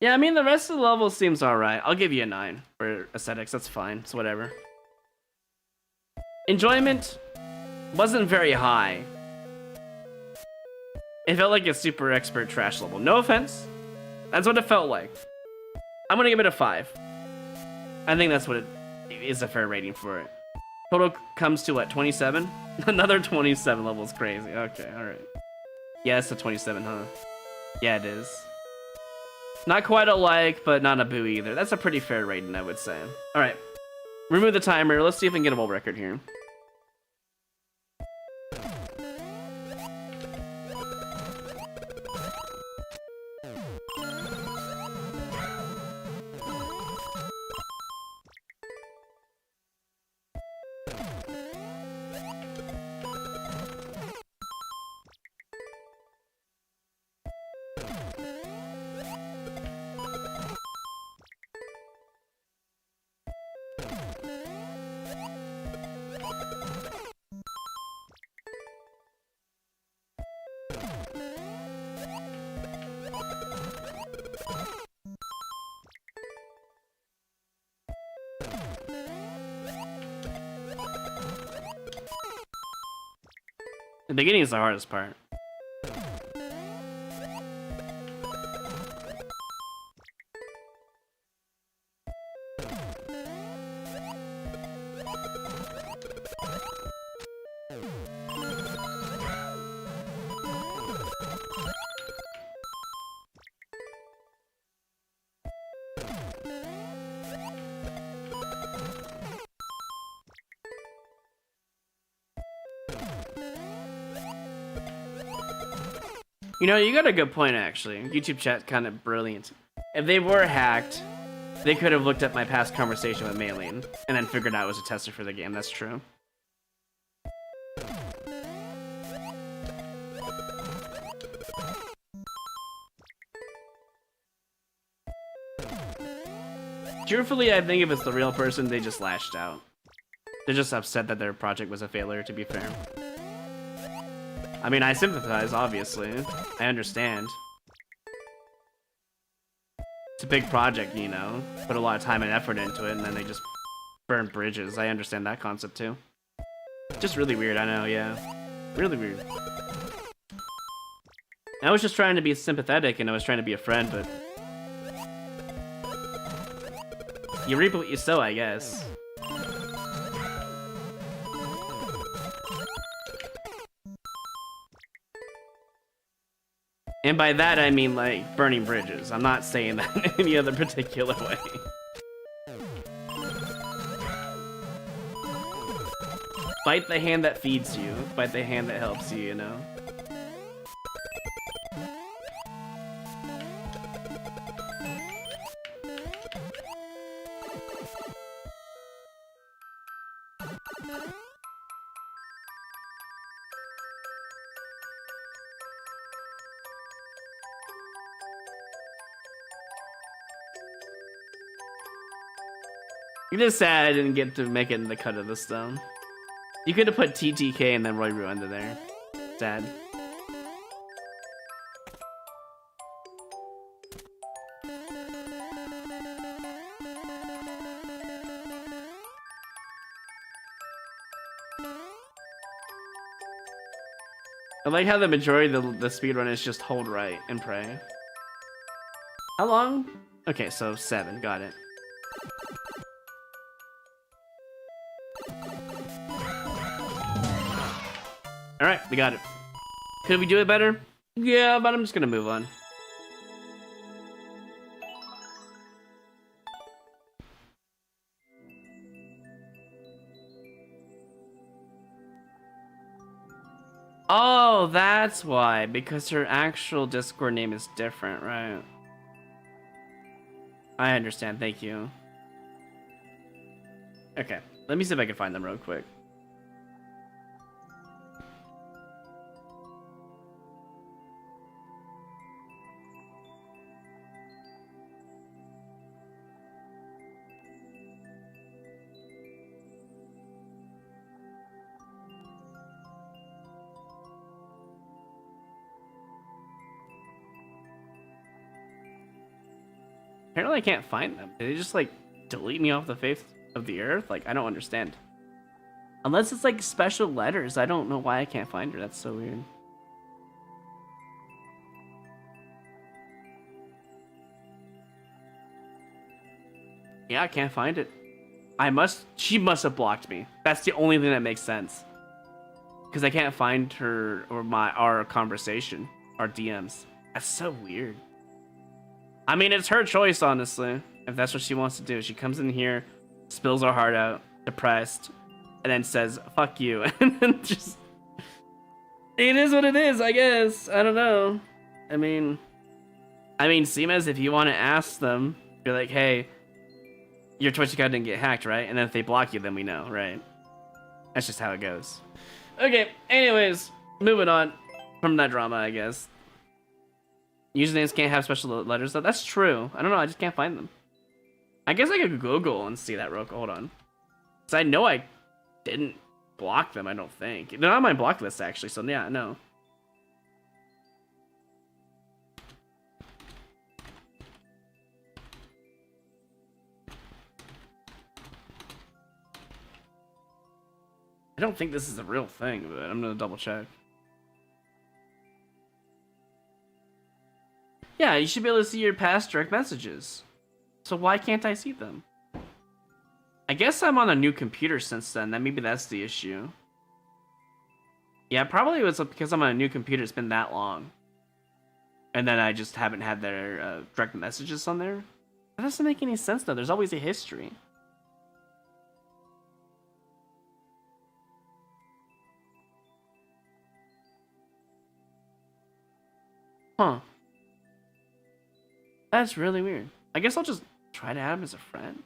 Yeah, I mean, the rest of the level seems alright. I'll give you a 9 for aesthetics. That's fine. It's whatever. Enjoyment wasn't very high. It felt like a super expert trash level. No offense. That's what it felt like. I'm gonna give it a 5. I think that's what it is, a fair rating for it. Total comes to what, 27? Another 27 level is crazy. Okay, alright. Yeah, it's a 27, huh? Yeah, it is. Not quite a like, but not a boo either. That's a pretty fair rating, I would say. Alright. Remove the timer. Let's see if we can get a world record here. The beginning is the hardest part. You know, you got a good point, actually. YouTube chat's kind of brilliant. If they were hacked, they could have looked at my past conversation with Maylene and then figured out I was a tester for the game. That's true. Truthfully, I think if it's the real person, they just lashed out. They're just upset that their project was a failure, to be fair. I mean, I sympathize, obviously. I understand. It's a big project, you know. Put a lot of time and effort into it, and then they just burn bridges. I understand that concept, too. Just really weird, I know, yeah. Really weird. I was just trying to be sympathetic, and I was trying to be a friend, but... you reap what you sow, I guess. And by that, I mean, like, burning bridges. I'm not saying that in any other particular way. Bite the hand that feeds you. Bite the hand that helps you, you know? You're just sad I didn't get to make it in the cut of this, though. You could have put TTK and then Roy Rue under there. Sad. I like how the majority of the speedrun is just hold right and pray. How long? Okay, so 7. Got it. Alright, we got it. Could we do it better? Yeah, but I'm just gonna move on. Oh, that's why. Because her actual Discord name is different, right? I understand, thank you. Okay, let me see if I can find them real quick. Apparently I can't find them. Did they just like delete me off the face of the earth? Like, I don't understand. Unless it's like special letters. I don't know why I can't find her. That's so weird. Yeah, I can't find it. She must have blocked me. That's the only thing that makes sense. Because I can't find her or our conversation, our DMs. That's so weird. I mean, it's her choice, honestly, if that's what she wants to do. She comes in here, spills her heart out, depressed, and then says, fuck you. And then just... it is what it is, I guess. I don't know. I mean, Seamus, if you want to ask them, be like, hey, your Twitch account didn't get hacked, right? And then if they block you, then we know, right? That's just how it goes. Okay, anyways, moving on from that drama, I guess. Usernames can't have special letters, though. That's true. I don't know, I just can't find them. I guess I could Google and see that real quick. Hold on. Because I know I didn't block them, I don't think. They're not on my block list, actually, so yeah, no. I don't think this is a real thing, but I'm gonna double check. Yeah, you should be able to see your past direct messages. So why can't I see them? I guess I'm on a new computer since then. Maybe that's the issue. Yeah, probably it was because I'm on a new computer. It's been that long. And then I just haven't had their direct messages on there. That doesn't make any sense, though. There's always a history. Huh. That's really weird. I guess I'll just try to add him as a friend.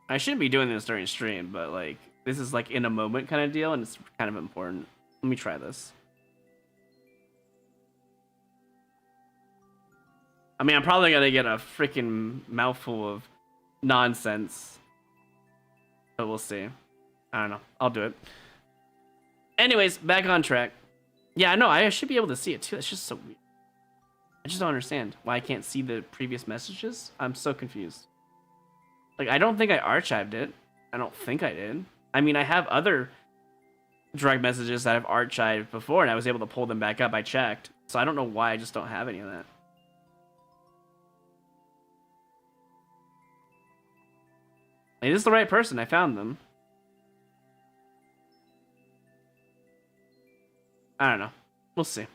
I shouldn't be doing this during stream, but like, this is like in a moment kind of deal, and it's kind of important. Let me try this. I mean, I'm probably gonna get a freaking mouthful of nonsense, but we'll see. I don't know. I'll do it. Anyways, back on track. Yeah, no, I should be able to see it too. It's just so weird. I just don't understand why I can't see the previous messages. I'm so confused. Like, I don't think I archived it. I don't think I did. I mean, I have other direct messages that I've archived before, and I was able to pull them back up. I checked. So I don't know why I just don't have any of that. It is the right person. I found them. I don't know. We'll see.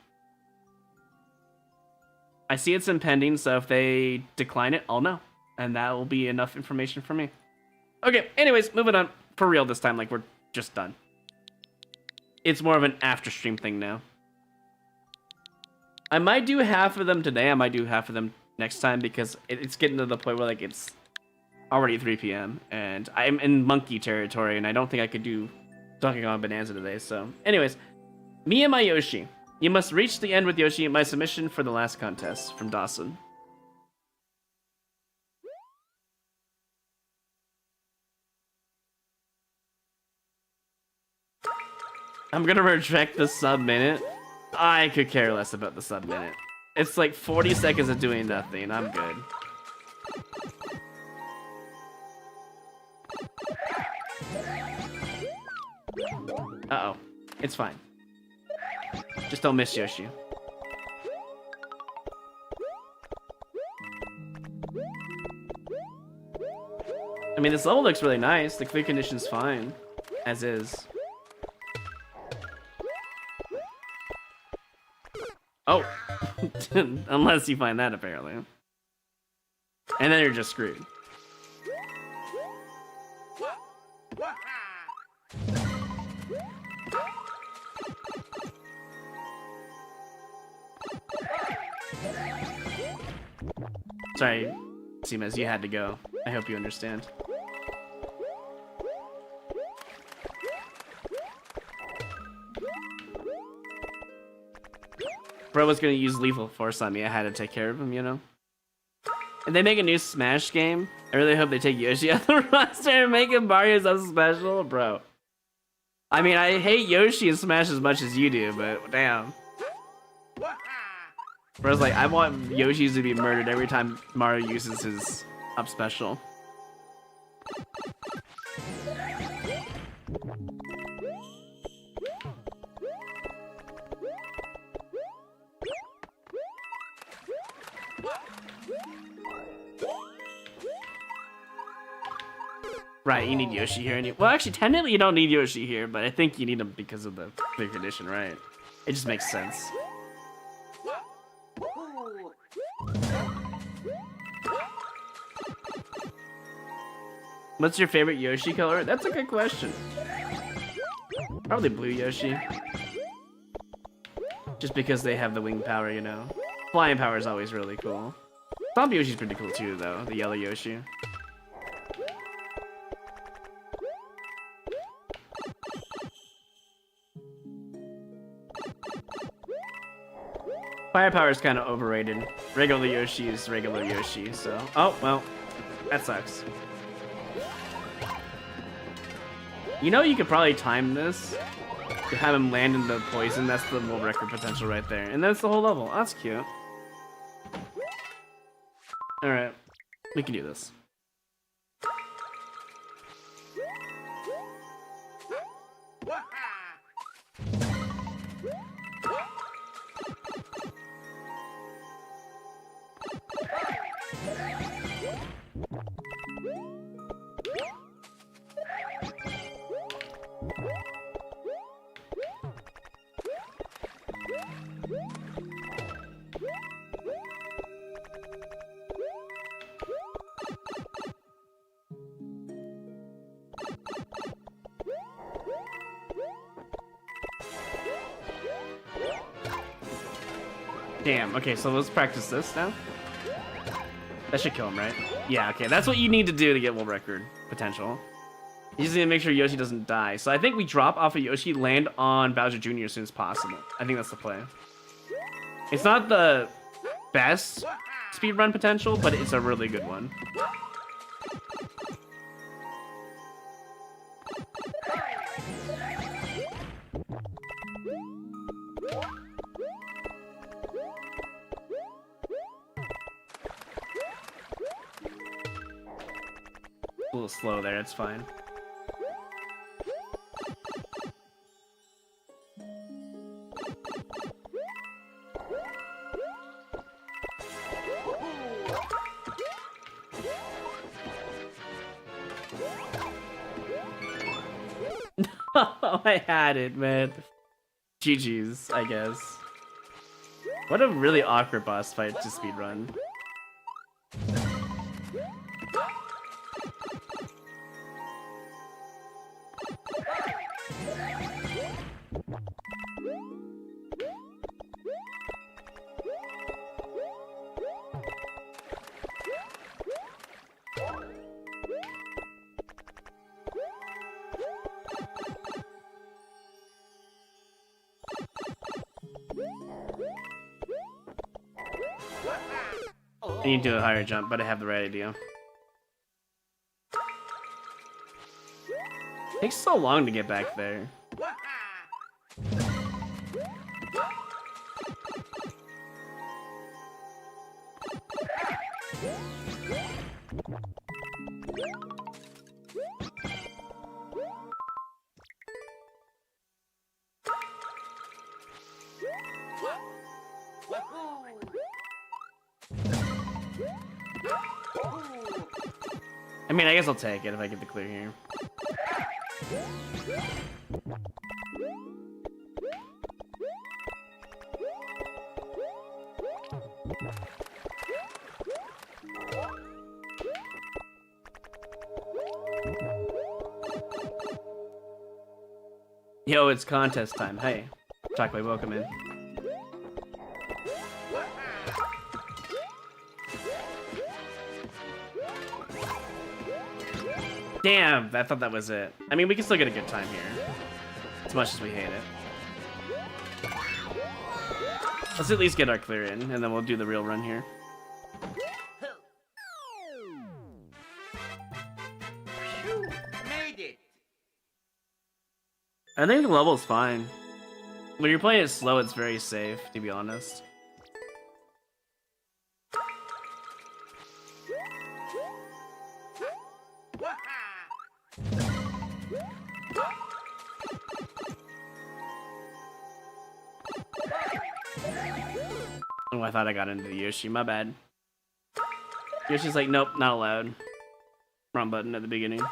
I see it's impending, so if they decline it, I'll know. And that will be enough information for me. Okay, anyways, moving on. For real this time, like we're just done. It's more of an after stream thing now. I might do half of them today. I might do half of them next time because it's getting to the point where like it's already 3 p.m. and I'm in monkey territory and I don't think I could do Donkey Kong Bonanza today. So anyways, me and my Yoshi. You must reach the end with Yoshi. My submission for the last contest from Dawson. I'm gonna reject the sub-minute. I could care less about the sub-minute. It's like 40 seconds of doing nothing. I'm good. Uh-oh. It's fine. Just don't miss Yoshi. I mean, this level looks really nice. The clear condition's fine. As is. Oh. Unless you find that, apparently. And then you're just screwed. Sorry, Seamus, you had to go. I hope you understand. Bro was gonna use lethal force on me. I had to take care of him, you know? And they make a new Smash game. I really hope they take Yoshi out of the roster and make him Mario's up special, bro. I mean, I hate Yoshi in Smash as much as you do, but damn. Bro's like, I want Yoshi's to be murdered every time Mario uses his up special. Right, you need Yoshi here. Well, actually, technically you don't need Yoshi here, but I think you need him because of the clear condition, right? It just makes sense. What's your favorite Yoshi color? That's a good question. Probably blue Yoshi. Just because they have the wing power, you know. Flying power is always really cool. Zombie Yoshi's pretty cool too, though. The yellow Yoshi. Firepower is kind of overrated. Regular Yoshi is regular Yoshi, so... Oh, well. That sucks. You know you could probably time this to have him land in the poison. That's the world record potential right there. And that's the whole level. Oh, that's cute. Alright. We can do this. Damn, okay, so let's practice this now. That should kill him, right? Yeah, okay, that's what you need to do to get world record potential. You just need to make sure Yoshi doesn't die. So I think we drop off of Yoshi, land on Bowser Jr. as soon as possible. I think that's the play. It's not the best speedrun potential, but it's a really good one. A little slow there, it's fine. Oh, I had it, man. GG's, I guess. What a really awkward boss fight to speedrun. I need to do a higher jump, but I have the right idea. Takes so long to get back there. I mean, I guess I'll take it if I get the clear here. Yo, it's contest time. Hey, Shockwave, welcome in. Damn, I thought that was it. I mean, we can still get a good time here. As much as we hate it. Let's at least get our clear in, and then we'll do the real run here. Phew, made it. I think the level's fine. When you're playing it slow, it's very safe, to be honest. Oh, I thought I got into the Yoshi, my bad. Yoshi's like, nope, not allowed. Wrong button at the beginning.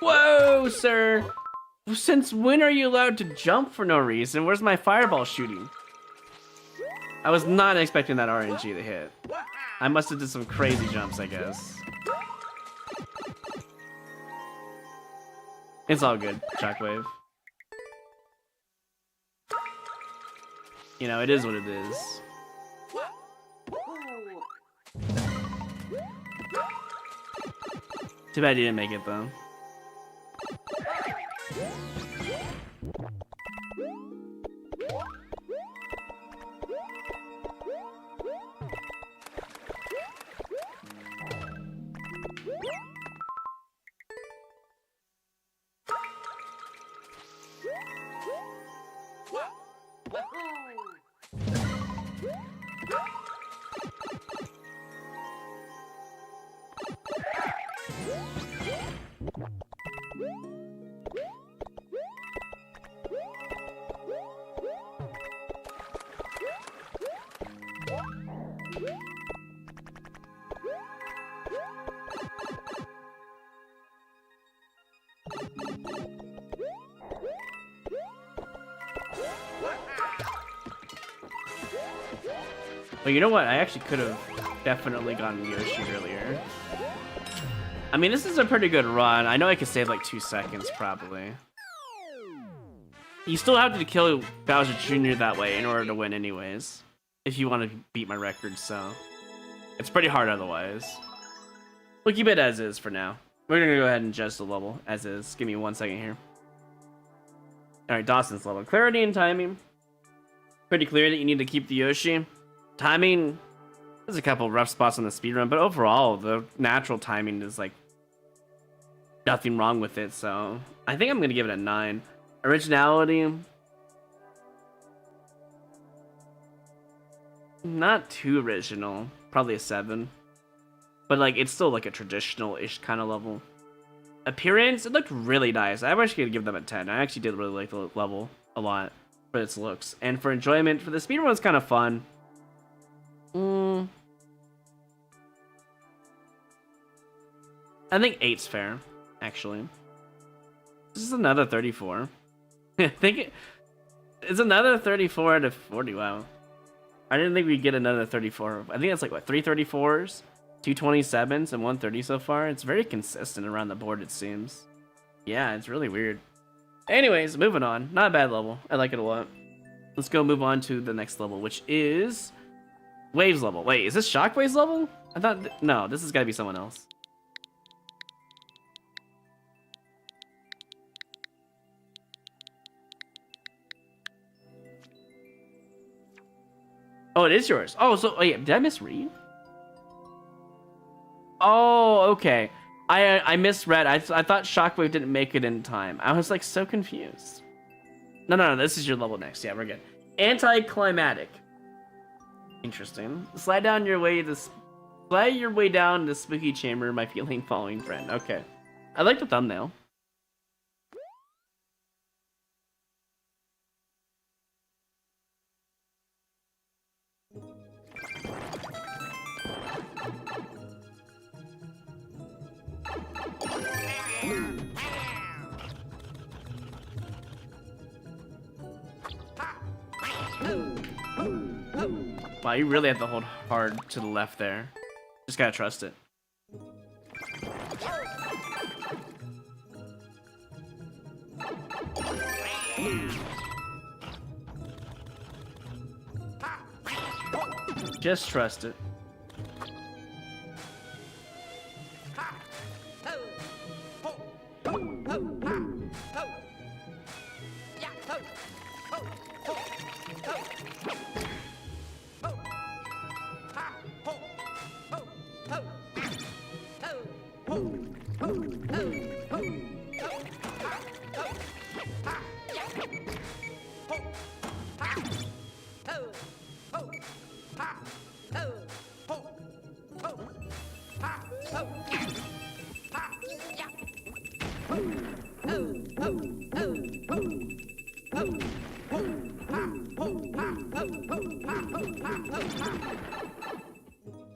Whoa, sir! Since when are you allowed to jump for no reason? Where's my fireball shooting? I was not expecting that RNG to hit. I must have did some crazy jumps, I guess. It's all good, Shockwave. You know, it is what it is. Too bad you didn't make it, though. But you know what? I actually could have definitely gotten Yoshi earlier. I mean, this is a pretty good run. I know I could save like 2 seconds, probably. You still have to kill Bowser Jr. that way in order to win anyways. If you want to beat my record, so... It's pretty hard otherwise. We'll keep it as is for now. We're gonna go ahead and adjust the level as is. Give me 1 second here. Alright, Dawson's level. Clarity and timing. Pretty clear that you need to keep the Yoshi. Timing, there's a couple rough spots on the speedrun, but overall, the natural timing is like nothing wrong with it, so I think I'm gonna give it a 9. Originality, not too original, probably a 7, but like it's still like a traditional-ish kind of level. Appearance, it looked really nice. I'm actually gonna give them a 10. I actually did really like the level a lot for its looks, and for enjoyment, for the speedrun, it's kind of fun. I think 8's fair, actually. This is another 34. I think it's another 34 out of 40. Wow. I didn't think we'd get another 34. I think that's like, what, 3 34s, 2 27s, and 1 30 so far. It's very consistent around the board, it seems. Yeah, it's really weird. Anyways, moving on. Not a bad level. I like it a lot. Let's go move on to the next level, which is Waves level. Wait, is this Shockwave's level? I thought... No, this has got to be someone else. Oh, it is yours. Oh, so... Wait, did I misread? Oh, okay. I misread. I thought Shockwave didn't make it in time. I was, like, so confused. No, this is your level next. Yeah, we're good. Anticlimactic. Interesting. Slide your way down the spooky chamber, my feeling following friend. Okay. I like the thumbnail. Wow, you really have to hold hard to the left there. Just gotta trust it. Just trust it.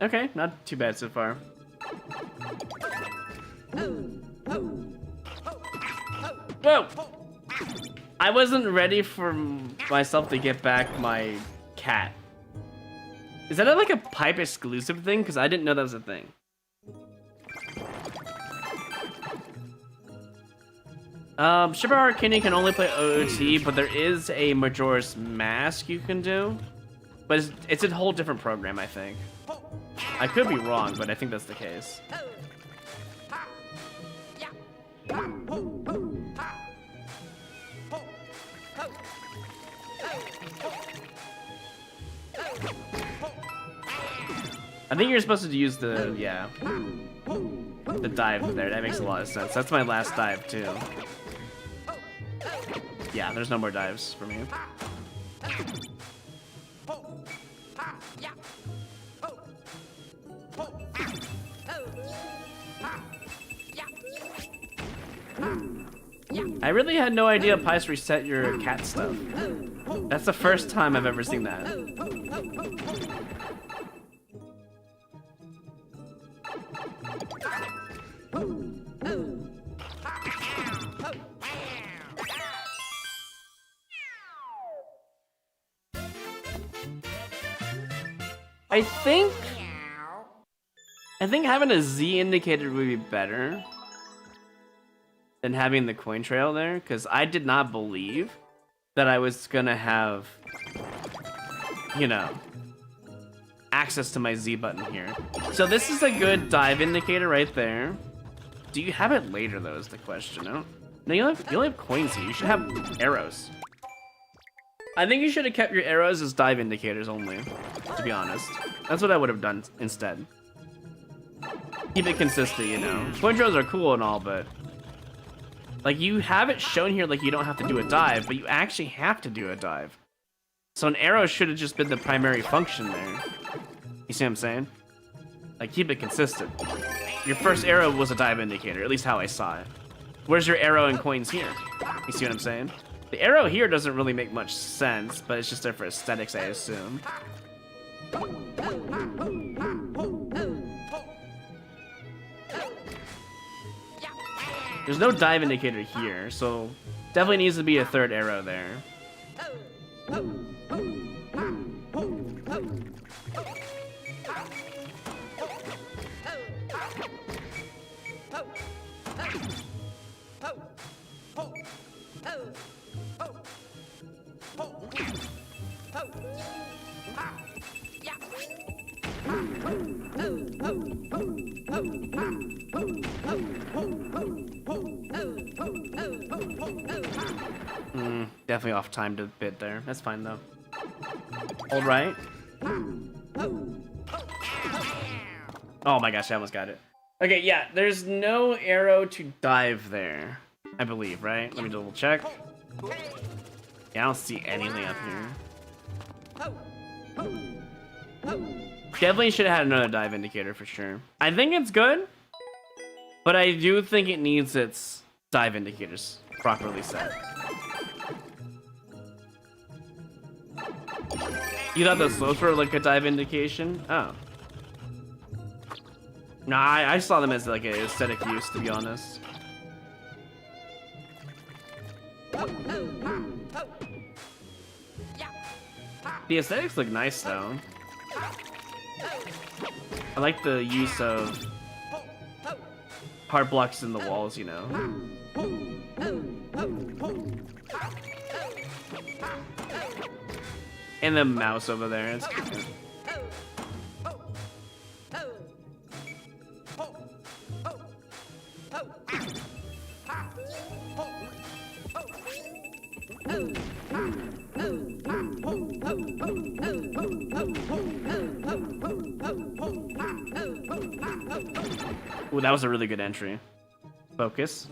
Okay, not too bad so far. Whoa! I wasn't ready for myself to get back my cat. Is that like a pipe exclusive thing? Because I didn't know that was a thing. Super Arcane can only play OOT, but there is a Majora's Mask you can do. But it's a whole different program, I think. I could be wrong, but I think that's the case. I think you're supposed to use the, yeah, the dive there. That makes a lot of sense. That's my last dive, too. Yeah, there's no more dives for me. I really had no idea Pice reset your cat stuff. That's the first time I've ever seen that. I think having a Z indicator would be better than having the coin trail there, because I did not believe that I was gonna have, you know, access to my Z button here. So this is a good dive indicator right there. Do you have it later though is the question? No, you only have coins here. You should have arrows. I think you should have kept your arrows as dive indicators only, to be honest. That's what I would have done instead. Keep it consistent, you know. Coin trails are cool and all, but like you have it shown here like you don't have to do a dive, but you actually have to do a dive. So an arrow should have just been the primary function there. You see what I'm saying? Like keep it consistent. Your first arrow was a dive indicator, at least how I saw it. Where's your arrow and coins here? You see what I'm saying? The arrow here doesn't really make much sense, but it's just there for aesthetics, I assume. There's no dive indicator here, so definitely needs to be a third arrow there. Definitely off timed a bit there. That's fine though. All right. Oh my gosh, I almost got it. Okay, yeah, there's no arrow to dive there, I believe, right? Let me double check. Yeah, I don't see anything up here. Definitely should have had another dive indicator for sure. I think it's good, but I do think it needs its dive indicators properly set. You thought the slopes were like a dive indication? Oh. Nah, I saw them as like an aesthetic use, to be honest. The aesthetics look nice though. I like the use of heart blocks in the walls, you know. And the mouse over there. It's cute. Ooh, that was a really good entry. Focus.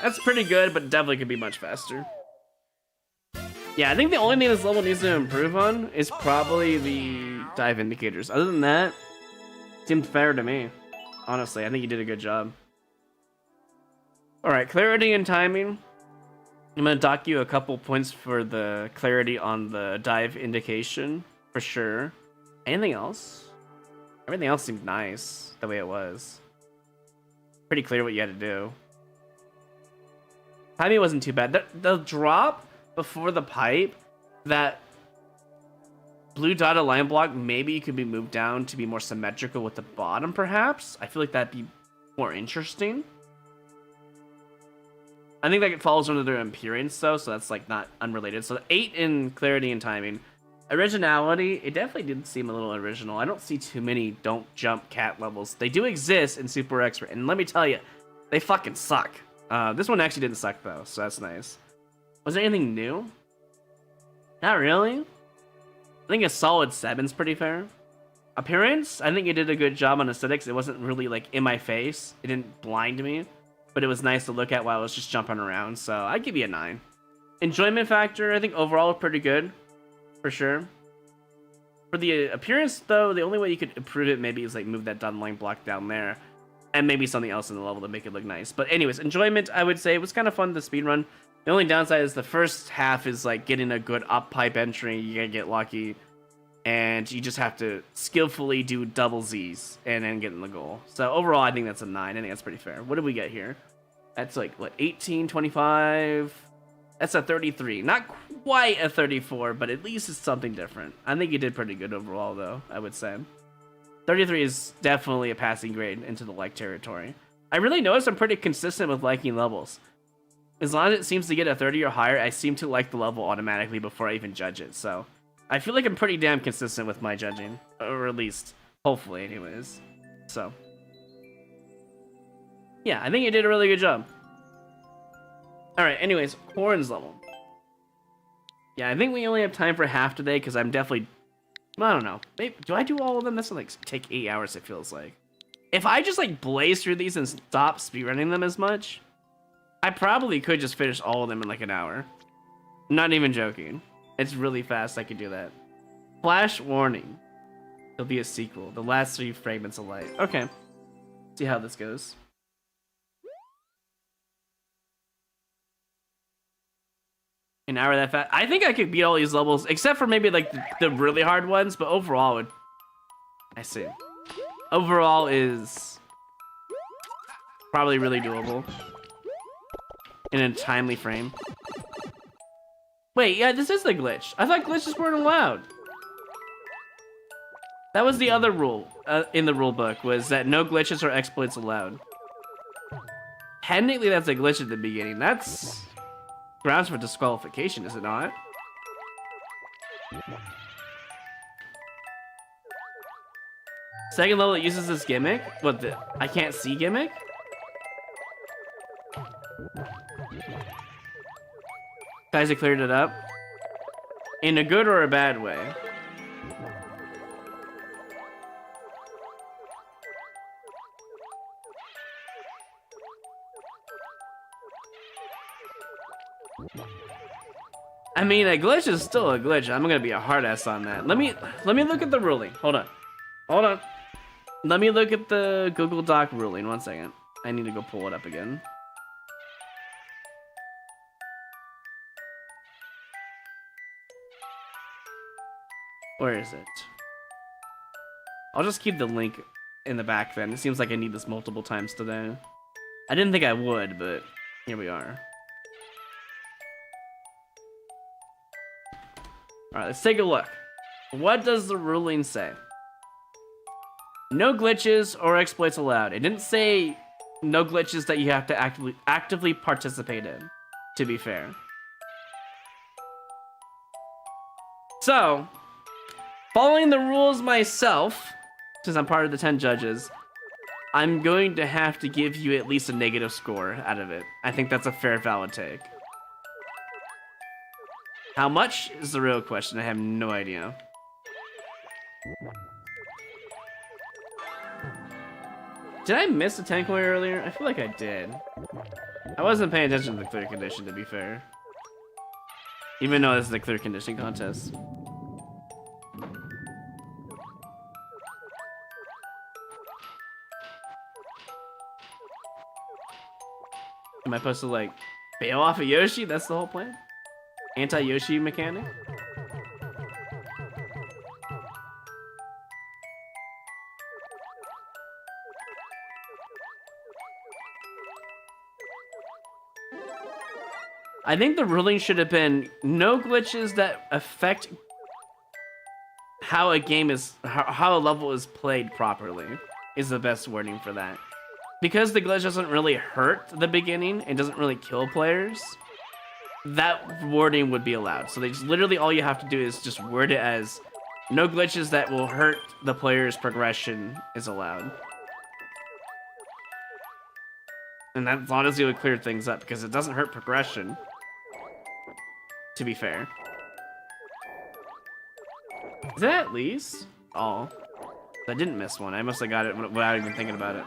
That's pretty good, but definitely could be much faster. Yeah, I think the only thing this level needs to improve on is probably the dive indicators. Other than that, seemed fair to me. Honestly, I think you did a good job. Alright, clarity and timing. I'm going to dock you a couple points for the clarity on the dive indication, for sure. Anything else? Everything else seemed nice, the way it was. Pretty clear what you had to do. Timing wasn't too bad. The drop before the pipe, that blue dotted line block, maybe it could be moved down to be more symmetrical with the bottom, perhaps. I feel like that'd be more interesting. I think that falls under their appearance though, so that's like not unrelated. So 8 in clarity and timing. Originality, it definitely did seem a little original. I don't see too many don't jump cat levels. They do exist in Super Expert, and let me tell you, they fucking suck. This one actually didn't suck though, so that's nice. Was there anything new? Not really. I think a solid 7's pretty fair. Appearance, I think you did a good job on aesthetics. It wasn't really like in my face. It didn't blind me, but it was nice to look at while I was just jumping around, so I'd give you a 9. Enjoyment factor, I think overall pretty good, for sure. For the appearance though, the only way you could improve it maybe is like move that dotted line block down there, and maybe something else in the level to make it look nice. But anyways, enjoyment, I would say it was kind of fun to speedrun. The only downside is the first half is like getting a good up pipe entry. You gotta get lucky, and you just have to skillfully do double Z's and then get in the goal. So overall, I think that's a 9. I think that's pretty fair. What did we get here? That's like, what, 18, 25, That's a 33. Not quite a 34, but at least it's something different. I think you did pretty good overall, though, I would say. 33 is definitely a passing grade into the like territory. I really noticed I'm pretty consistent with liking levels. As long as it seems to get a 30 or higher, I seem to like the level automatically before I even judge it, so... I feel like I'm pretty damn consistent with my judging. Or at least, hopefully anyways. So... yeah, I think you did a really good job. Alright, anyways, Corrin's level. Yeah, I think we only have time for half today, because I'm definitely... I don't know. Maybe, do I do all of them? That's like take 8 hours, it feels like. If I just like blaze through these and stop speedrunning them as much, I probably could just finish all of them in like an hour. Not even joking. It's really fast, I could do that. Flash warning. There'll be a sequel. The last 3 fragments of light. Okay. See how this goes. An hour that fast. I think I could beat all these levels, except for maybe like the really hard ones, but overall, I see. Overall is probably really doable in a timely frame. Wait, yeah, this is the glitch. I thought glitches weren't allowed. That was the other rule in the rule book, was that no glitches or exploits allowed. Technically, that's a glitch at the beginning. That's grounds for disqualification, is it not? Second level, it uses this gimmick. What the? I can't see gimmick? Guys, I cleared it up. In a good or a bad way? I mean, a glitch is still a glitch. I'm gonna be a hard ass on that. Let me look at the ruling. Hold on. Let me look at the Google Doc ruling. 1 second. I need to go pull it up again. Where is it? I'll just keep the link in the back then. It seems like I need this multiple times today. I didn't think I would, but here we are. Alright, let's take a look. What does the ruling say? No glitches or exploits allowed. It didn't say no glitches that you have to actively participate in, to be fair. So, following the rules myself, since I'm part of the 10 judges, I'm going to have to give you at least a negative score out of it. I think that's a fair, valid take. How much is the real question? I have no idea. Did I miss a 10 coin earlier? I feel like I did. I wasn't paying attention to the clear condition, to be fair. Even though this is a clear condition contest. Am I supposed to like bail off of Yoshi? That's the whole plan? Anti-Yoshi mechanic? I think the ruling should have been no glitches that affect how a game is, how a level is played properly is the best wording for that. Because the glitch doesn't really hurt the beginning and doesn't really kill players, that wording would be allowed. So they just literally all you have to do is just word it as no glitches that will hurt the player's progression is allowed. And that honestly would clear things up because it doesn't hurt progression, to be fair. Is that at least? Oh. I didn't miss one. I must have got it without even thinking about it.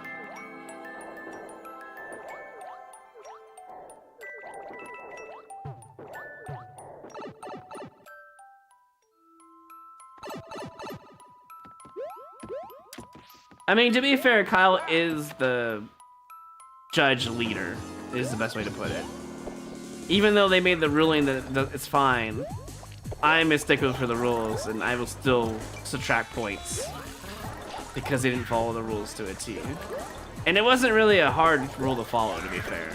I mean, to be fair, Kyle is the judge leader, is the best way to put it. Even though they made the ruling that it's fine, I'm a stickler for the rules, and I will still subtract points because they didn't follow the rules to a T. And it wasn't really a hard rule to follow, to be fair.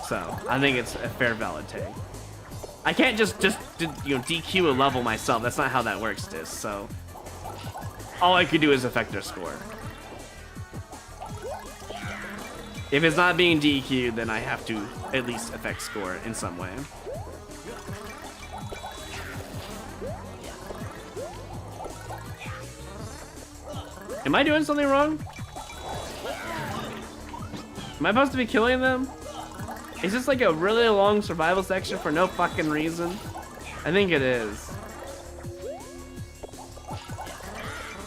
So I think it's a fair valid take. I can't just DQ a level myself. That's not how that works, Dis. So all I could do is affect their score. If it's not being DQ'd, then I have to at least affect score in some way. Am I doing something wrong? Am I supposed to be killing them? Is this like a really long survival section for no fucking reason? I think it is.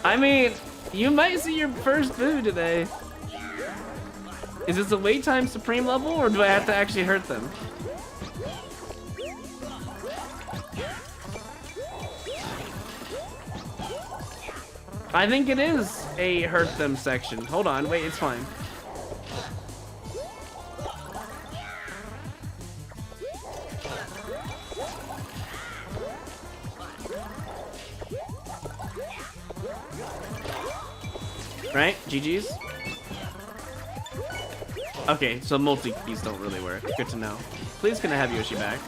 I mean, you might see your first boo today. Is this a wait time supreme level, or do I have to actually hurt them? I think it is a hurt them section. Hold on, wait, it's fine. Right? GG's? Okay, so multi-keys don't really work. Good to know. Please can I have Yoshi back?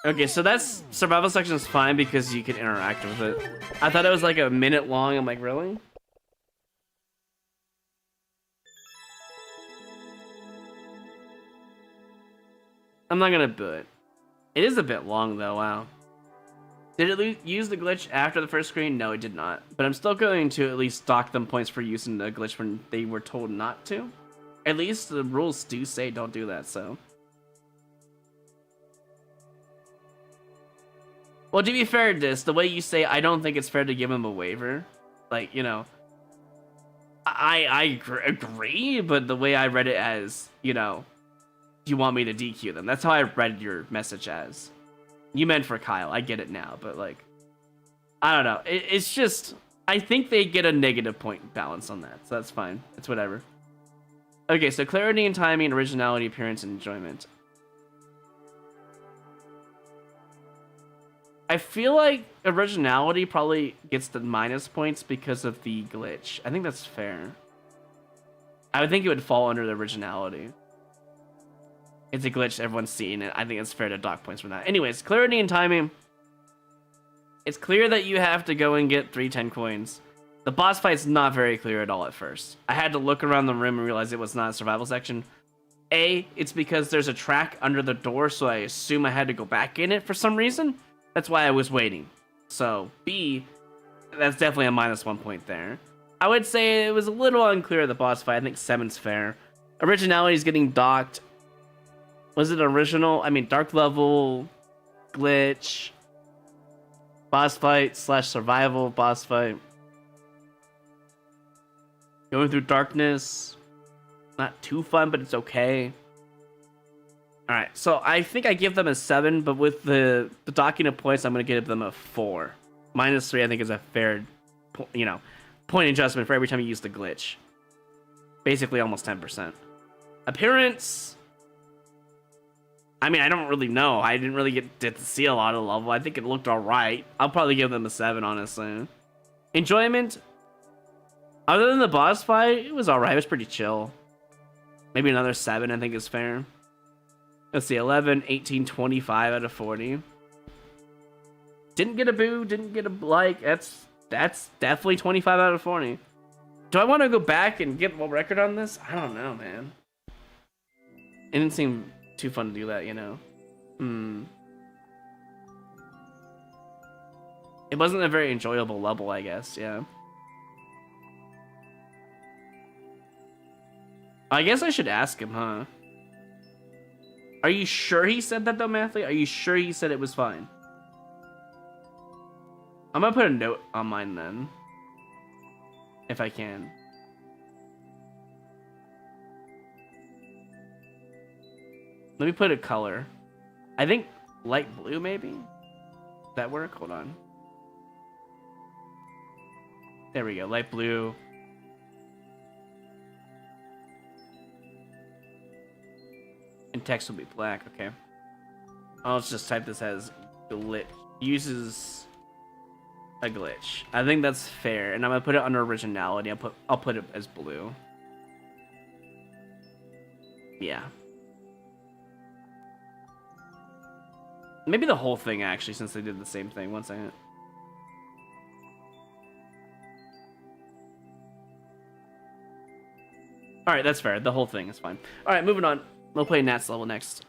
Okay, so that's survival section is fine because you can interact with it. I thought it was like a minute long. I'm like, really? I'm not gonna boo it. It is a bit long though, wow. Did it use the glitch after the first screen? No, it did not. But I'm still going to at least dock them points for using the glitch when they were told not to. At least the rules do say don't do that, so. Well, to be fair, Dis, the way you say, I don't think it's fair to give him a waiver. Like, you know, I agree, but the way I read it as, you know, do you want me to DQ them? That's how I read your message as. You meant for Kyle, I get it now, but like, I don't know. It's just, I think they get a negative point balance on that, so that's fine. It's whatever. Okay, so clarity and timing, originality, appearance, and enjoyment. I feel like originality probably gets the minus points because of the glitch. I think that's fair. I would think it would fall under the originality. It's a glitch, everyone's seen it. I think it's fair to dock points for that. Anyways, clarity and timing. It's clear that you have to go and get 310 coins. The boss fight's not very clear at all at first. I had to look around the room and realize it was not a survival section. A, it's because there's a track under the door, so I assume I had to go back in it for some reason. That's why I was waiting. So, B, that's definitely a -1 point there. I would say it was a little unclear the boss fight. I think 7's fair. Originality is getting docked. Was it original? I mean, dark level, glitch, boss fight / survival boss fight. Going through darkness, not too fun, but it's okay. All right, so I think I give them a 7, but with the docking of points, I'm going to give them a 4. -3, I think, is a fair, you know, point adjustment for every time you use the glitch. Basically, almost 10%. Appearance. I mean, I don't really know. I didn't really get to see a lot of the level. I think it looked all right. I'll probably give them a 7, honestly. Enjoyment. Other than the boss fight, it was all right. It was pretty chill. Maybe another 7, I think, is fair. Let's see, 11, 18, 25 out of 40. Didn't get a boo, didn't get a like. That's definitely 25 out of 40. Do I want to go back and get a record on this? I don't know, man. It didn't seem too fun to do that, you know. It wasn't a very enjoyable level, I guess, yeah. I guess I should ask him, huh? Are you sure he said that though, Mathley? Are you sure he said it was fine? I'm gonna put a note on mine then. If I can. Let me put a color. I think light blue, maybe? Does that work? Hold on. There we go, light blue. And text will be black, okay. I'll just type this as glitch. Uses a glitch. I think that's fair, and I'm gonna put it under originality. I'll put it as blue. Yeah. Maybe the whole thing actually, since they did the same thing. 1 second. All right, that's fair. The whole thing is fine. All right, moving on. We'll play Nat's level next.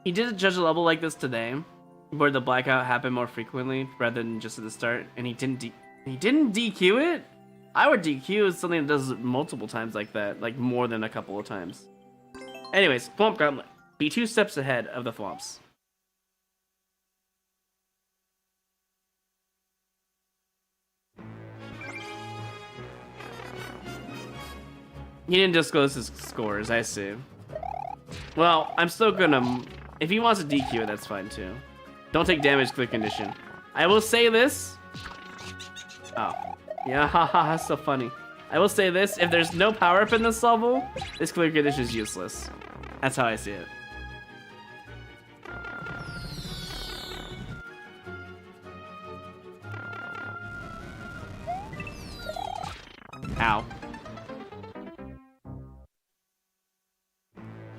He did judge a level like this today, where the blackout happened more frequently rather than just at the start, and he didn't DQ it. I would DQ something that does it multiple times like that, like more than a couple of times. Anyways, Thwomp Gauntlet. Be 2 steps ahead of the Thwomps. He didn't disclose his scores, I see. Well, I'm still gonna... If he wants to DQ it, that's fine too. Don't take damage, clear condition. I will say this. Oh. Yeah, haha, that's so funny. I will say this, if there's no power-up in this level, this clear condition is useless. That's how I see it. Ow.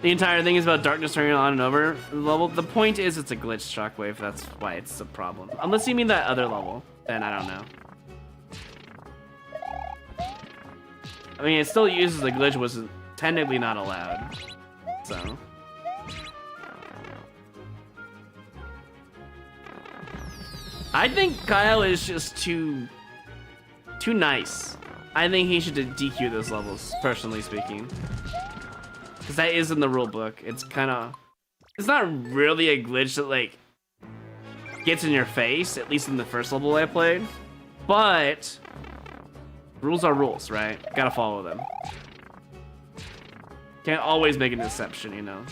The entire thing is about darkness turning on and over the level. The point is it's a glitch shockwave, that's why it's a problem. Unless you mean that other level, then I don't know. I mean, it still uses the glitch, was technically not allowed. So. I think Kyle is just too nice. I think he should DQ those levels, personally speaking. Because that is in the rule book. It's kind of... It's not really a glitch that, like, gets in your face, at least in the first level I played. But... rules are rules, right? Gotta follow them. Can't always make an exception, you know?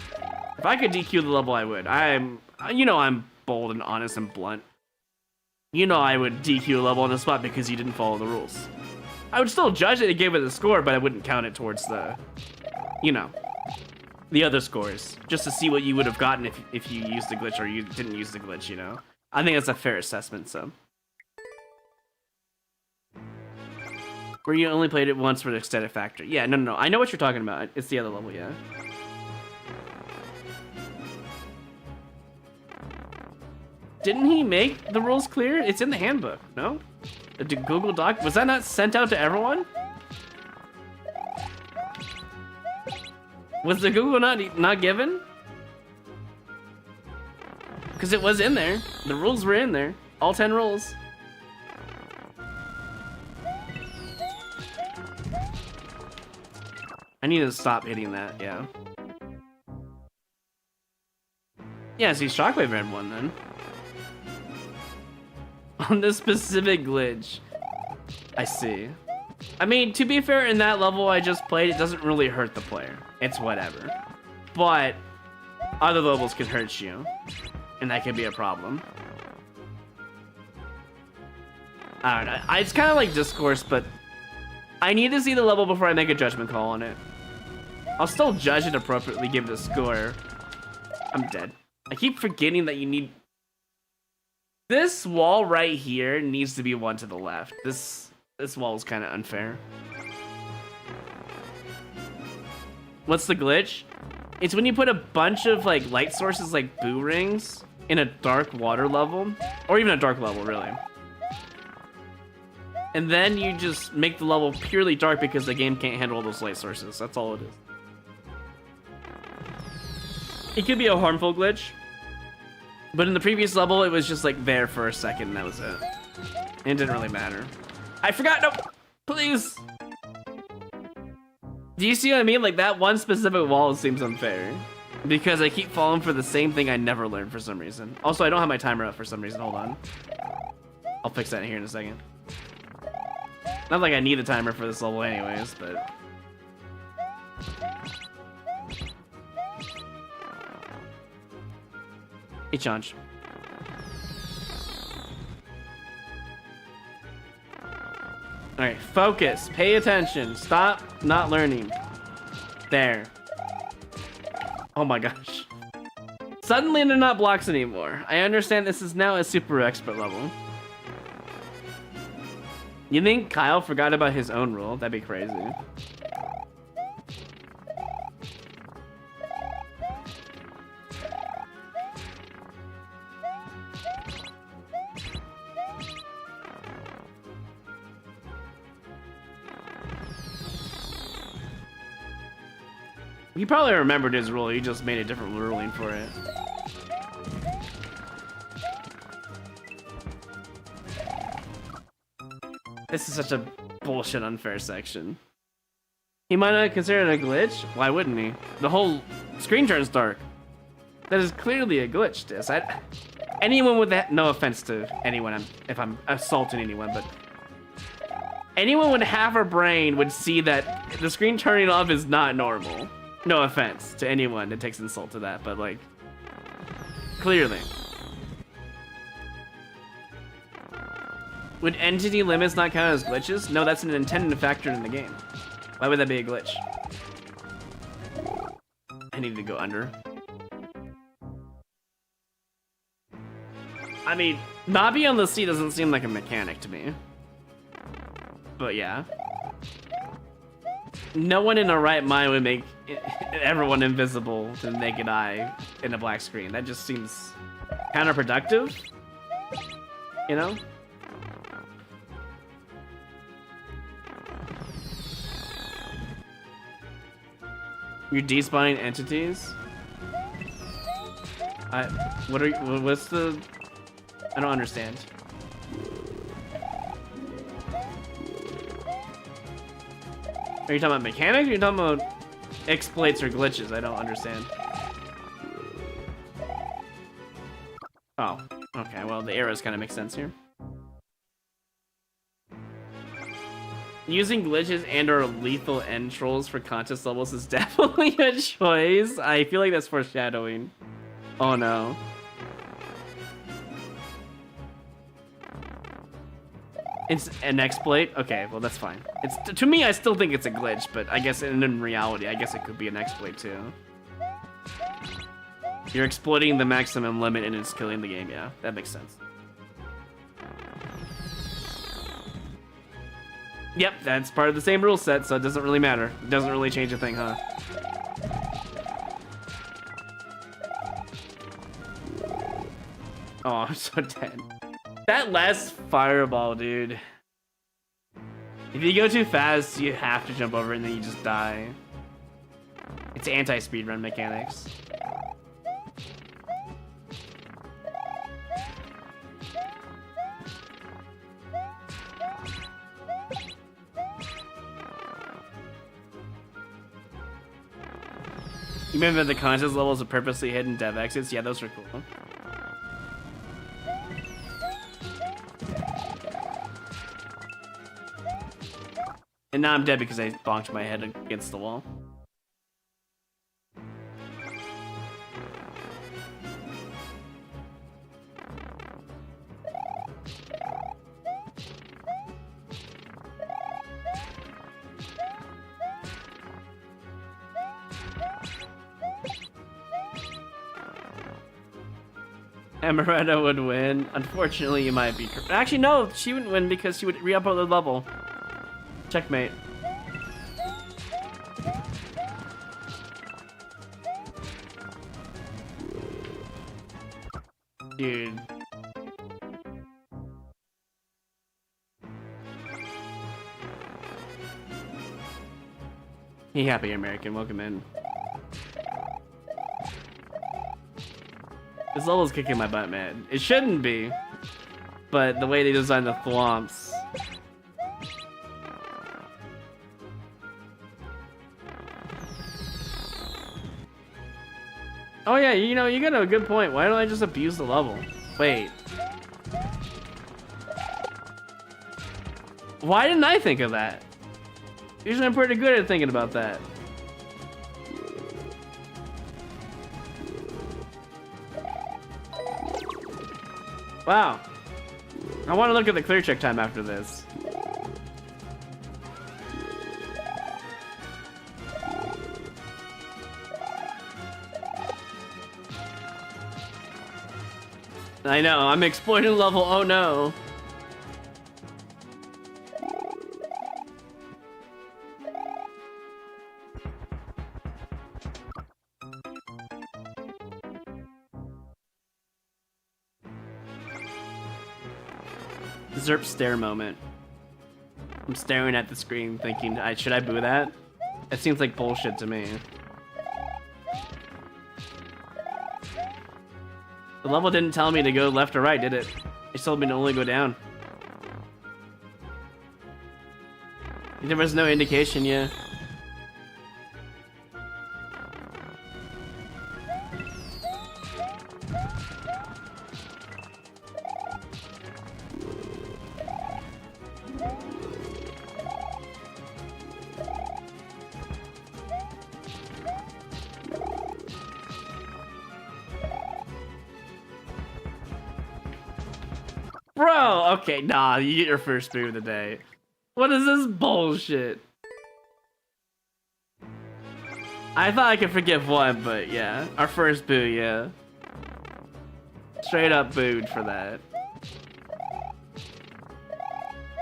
If I could DQ the level, I would. You know I'm bold and honest and blunt. You know I would DQ a level on the spot because you didn't follow the rules. I would still judge it and give it a score, but I wouldn't count it towards the... You know... the other scores, just to see what you would have gotten if you used the glitch or you didn't use the glitch, you know? I think that's a fair assessment, so. Where you only played it once for the aesthetic factor. Yeah, no. I know what you're talking about. It's the other level, yeah. Didn't he make the rules clear? It's in the handbook, no? The Google Doc, was that not sent out to everyone? Was the Google not given? Because it was in there. The rules were in there. All 10 rules. I need to stop hitting that, yeah. Yeah, see, Shockwave ran one then. On this specific glitch. I see. I mean, to be fair, in that level I just played, it doesn't really hurt the player. It's whatever. But other levels can hurt you, and that can be a problem. I don't know. It's kind of like Discourse, but I need to see the level before I make a judgment call on it. I'll still judge it appropriately, give it a score. I'm dead. I keep forgetting that you need... This wall right here needs to be one to the left. This wall is kind of unfair. What's the glitch? It's when you put a bunch of like light sources like boo rings in a dark water level, or even a dark level, really. And then you just make the level purely dark because the game can't handle all those light sources. That's all it is. It could be a harmful glitch, but in the previous level, it was just like there for a second and that was it. It didn't really matter. I forgot, no, please. Do you see what I mean? Like that one specific wall seems unfair because I keep falling for the same thing I never learned for some reason. Also, I don't have my timer up for some reason. Hold on. I'll fix that here in a second. Not like I need a timer for this level anyways, but... Hey, Chanch. Alright, focus. Pay attention. Stop not learning. There. Oh my gosh. Suddenly they're not blocks anymore. I understand this is now a super expert level. You think Kyle forgot about his own rule? That'd be crazy. He probably remembered his rule, he just made a different ruling for it. This is such a bullshit unfair section. He might not consider it a glitch? Why wouldn't he? The whole screen turns dark. That is clearly a glitch, Dis. Anyone with that, no offense to anyone if I'm assaulting anyone, but anyone with half a brain would see that the screen turning off is not normal. No offense to anyone that takes insult to that, but like, clearly. Would entity limits not count as glitches? No, that's an intended factor in the game. Why would that be a glitch? I need to go under. I mean, not being on the sea doesn't seem like a mechanic to me. But yeah. No one in their right mind would make everyone invisible to the naked eye in a black screen. That just seems counterproductive, you know? You're despawning entities? What's the... I don't understand. Are you talking about mechanics or are you talking about exploits or glitches? I don't understand. Oh, okay, well the arrows kind of make sense here. Using glitches and or lethal end trolls for contest levels is definitely a choice. I feel like that's foreshadowing. Oh no. It's an exploit? Okay, well that's fine. It's to me, I still think it's a glitch, but I guess in reality, I guess it could be an exploit too. You're exploiting the maximum limit and it's killing the game, yeah. That makes sense. Yep, that's part of the same rule set, so it doesn't really matter. It doesn't really change a thing, huh? Oh, I'm so dead. That last fireball, dude. If you go too fast, you have to jump over it and then you just die. It's anti-speedrun mechanics. You remember the contest levels of purposely hidden dev exits? Yeah, those were cool. And now I'm dead because I bonked my head against the wall. Amaretta would win. Unfortunately, you might be correct. Actually, no, she wouldn't win because she would re-upload the level. Checkmate. Dude. Hey, happy American, welcome in. This level's kicking my butt, man. It shouldn't be, but the way they designed the thwomps. Oh yeah, you know, you got a good point. Why don't I just abuse the level? Wait. Why didn't I think of that? Usually I'm pretty good at thinking about that. Wow. I want to look at the clear check time after this. I know, I'm exploiting level, oh no. Zerp stare moment. I'm staring at the screen thinking, should I boo that? It seems like bullshit to me. The level didn't tell me to go left or right, did it? It told me to only go down. There was no indication, yeah. Bro, okay, nah, you get your first boo of the day. What is this bullshit? I thought I could forgive one, but yeah. Our first boo, yeah. Straight up booed for that.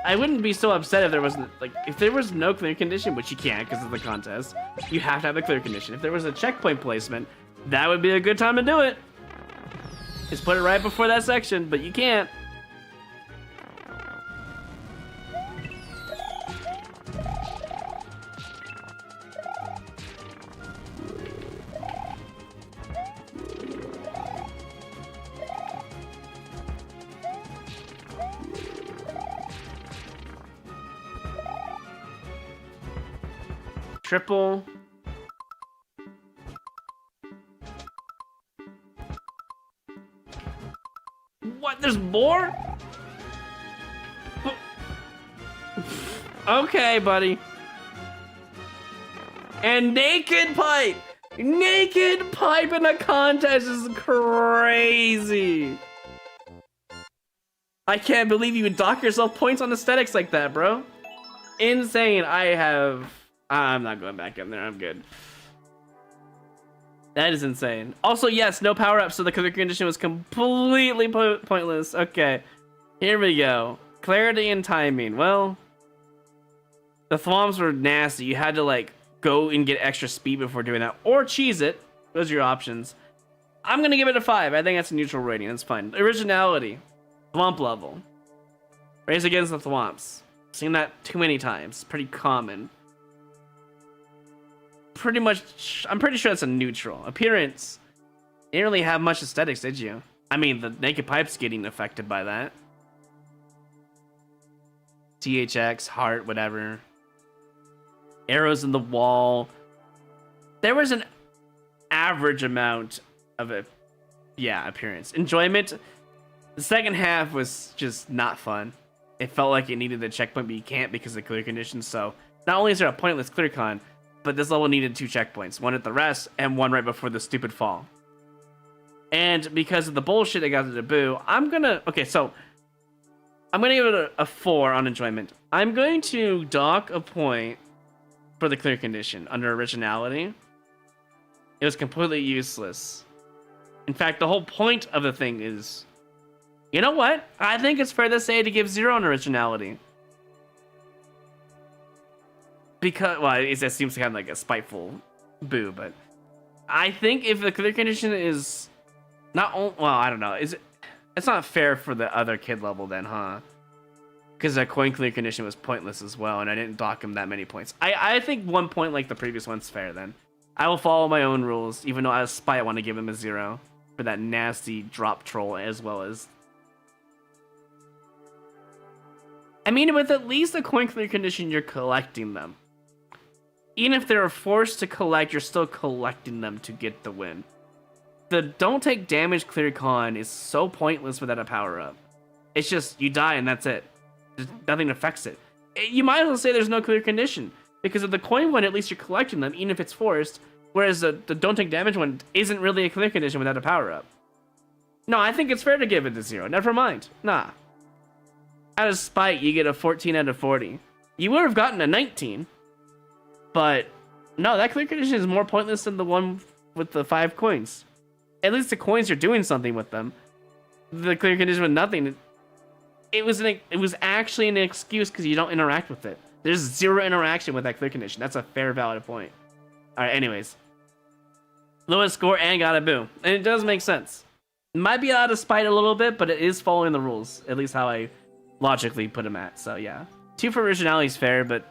I wouldn't be so upset if there wasn't, like, if there was no clear condition, which you can't because of the contest. You have to have a clear condition. If there was a checkpoint placement, that would be a good time to do it. Just put it right before that section, but you can't. Triple. What? There's more? Okay, buddy. And naked pipe. Naked pipe in a contest is crazy. I can't believe you would dock yourself points on aesthetics like that, bro. Insane. I'm not going back in there. I'm good. That is insane. Also, yes, no power-ups, so the clear condition was completely pointless. Okay, here we go. Clarity and timing. Well, the thwomps were nasty. You had to, like, go and get extra speed before doing that. Or cheese it. Those are your options. I'm going to give it a 5. I think that's a neutral rating. That's fine. Originality. Thwomp level. Race against the thwomps. Seen that too many times. Pretty common. Pretty much, I'm pretty sure that's a neutral. Appearance, you didn't really have much aesthetics, did you? I mean, the naked pipe's getting affected by that. THX, heart, whatever. Arrows in the wall. There was an average amount of appearance. Enjoyment, the second half was just not fun. It felt like it needed the checkpoint, but you can't because of clear conditions, so not only is there a pointless clear con, but this level needed 2 checkpoints, one at the rest and one right before the stupid fall. And because of the bullshit that got to the boo, I'm gonna give it a 4 on enjoyment. I'm going to dock a point for the clear condition under originality. It was completely useless. In fact, the whole point of the thing is, you know what? I think it's fair to say to give 0 on originality. Because, well, it seems kind of like a spiteful boo, but I think if the clear condition is not only, well, I don't know, it's not fair for the other kid level then, huh? Because that coin clear condition was pointless as well, and I didn't dock him that many points. I think 1 point like the previous one's fair then. I will follow my own rules, even though as Spite I want to give him a 0 for that nasty drop troll as well as. I mean, with at least a coin clear condition, you're collecting them. Even if they're forced to collect, you're still collecting them to get the win. The don't take damage clear con is so pointless without a power up. It's just, you die and that's it. There's nothing affects it. You might as well say there's no clear condition. Because of the coin one, at least you're collecting them, even if it's forced. Whereas the don't take damage one isn't really a clear condition without a power up. No, I think it's fair to give it a 0. Never mind. Nah. Out of spite, you get a 14 out of 40. You would have gotten a 19. But no, that clear condition is more pointless than the one with the 5 coins. At least the coins are doing something with them. the clear condition with nothing. It was actually an excuse because you don't interact with it. There's zero interaction with that clear condition. That's a fair, valid point. All right, anyways. Lowest score and got a boom. And it does make sense. It might be out of spite a little bit, but it is following the rules. At least how I logically put him at. So yeah. 2 for originality is fair, but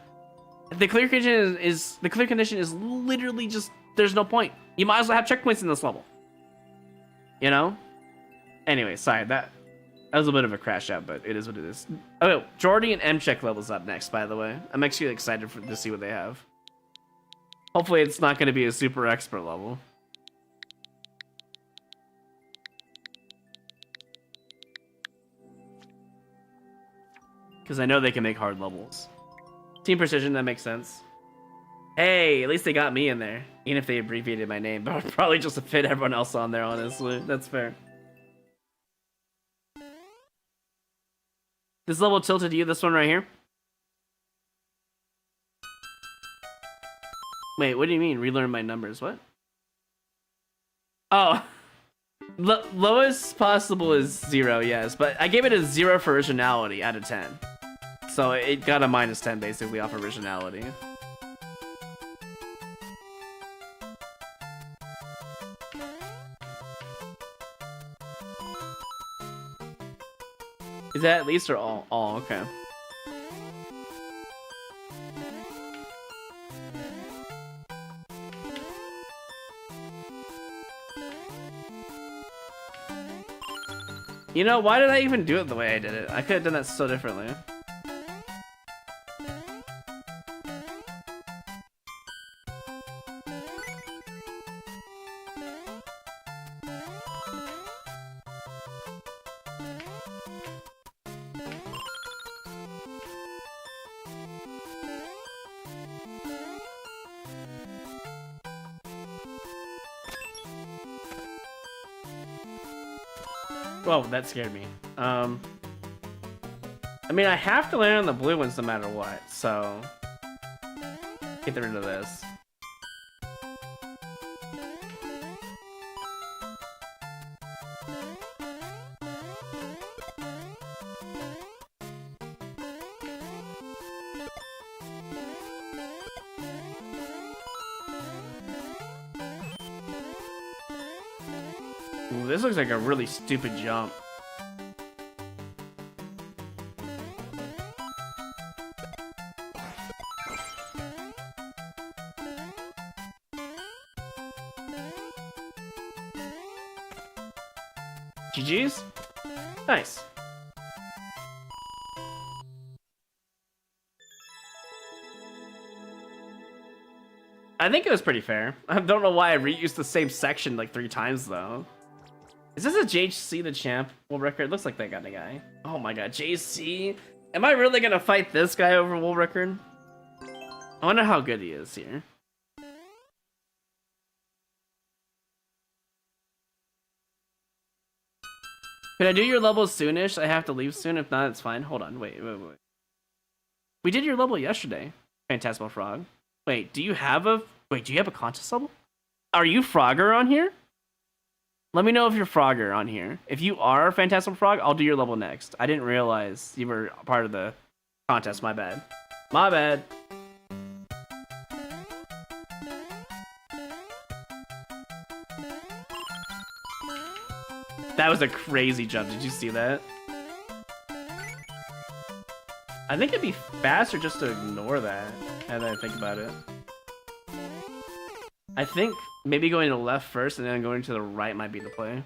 the clear condition is literally just, there's no point. You might as well have checkpoints in this level. You know? Anyway, sorry, that was a bit of a crash out, but it is what it is. Oh, Jordy and M-Check levels up next, by the way. I'm actually excited to see what they have. Hopefully it's not going to be a super expert level. Because I know they can make hard levels. Team Precision, that makes sense. Hey, at least they got me in there. Even if they abbreviated my name, but probably just to fit everyone else on there, honestly. That's fair. This level tilted you, this one right here? Wait, what do you mean, relearn my numbers? What? Oh. Lowest possible is 0, yes. But I gave it a 0 for originality out of 10. So it got a -10 basically off originality. Is that at least or all? All, okay. You know, why did I even do it the way I did it? I could have done that so differently. Whoa, that scared me. I mean, I have to land on the blue ones no matter what, so get rid of this. Ooh, this looks like a really stupid jump. GG's? Nice. I think it was pretty fair. I don't know why I reused the same section like 3 times though. Is this a JC the champ world record? Looks like they got a guy. Oh my god, JC? Am I really gonna fight this guy over world record? I wonder how good he is here. Could I do your level soonish? I have to leave soon. If not, it's fine. Hold on. Wait. We did your level yesterday. Phantasmal Frog. Wait, do you have a contest level? Are you Frogger on here? Let me know if you're Frogger on here. If you are Phantasmal Frog, I'll do your level next. I didn't realize you were part of the contest. My bad. My bad. That was a crazy jump. Did you see that? I think it'd be faster just to ignore that, now that I think about it. I think maybe going to the left first and then going to the right might be the play.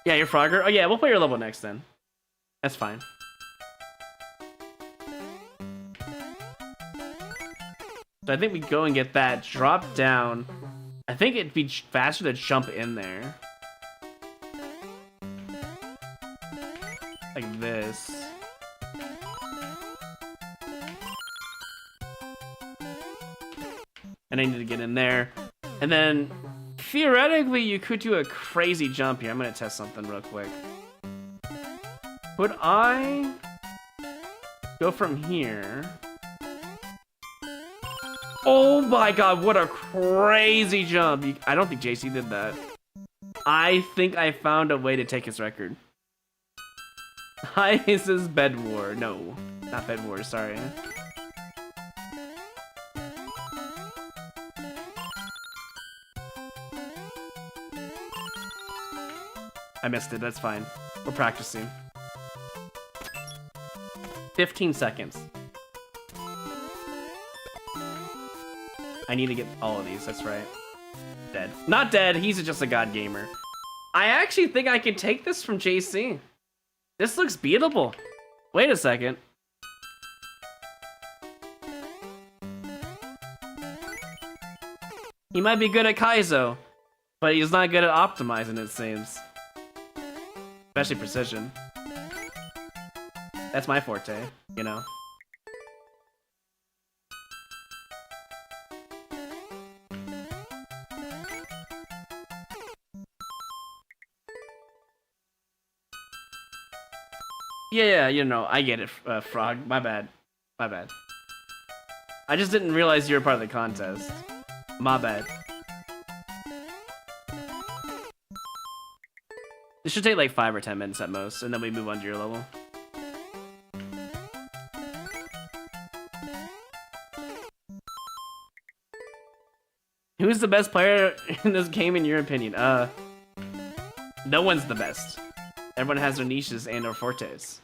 Yeah, you're Frogger? Oh yeah, we'll play your level next then. That's fine. So I think we go and get that, drop down. I think it'd be faster to jump in there. Like this. And I need to get in there. And then, theoretically, you could do a crazy jump here. I'm gonna test something real quick. Would I go from here? Oh my god, what a crazy jump. I don't think JC did that. I think I found a way to take his record. Hi, this is Bed War. No, not Bed War, sorry. I missed it, that's fine. We're practicing. 15 seconds. I need to get all of these, that's right. Dead. Not dead, he's just a god gamer. I actually think I can take this from JC. This looks beatable. Wait a second. He might be good at Kaizo, but he's not good at optimizing, it seems. Especially precision. That's my forte, you know. Yeah, you know, I get it, Frog. My bad. My bad. I just didn't realize you were part of the contest. My bad. This should take like 5 or 10 minutes at most, and then we move on to your level. Who's the best player in this game in your opinion? No one's the best. Everyone has their niches and their fortes.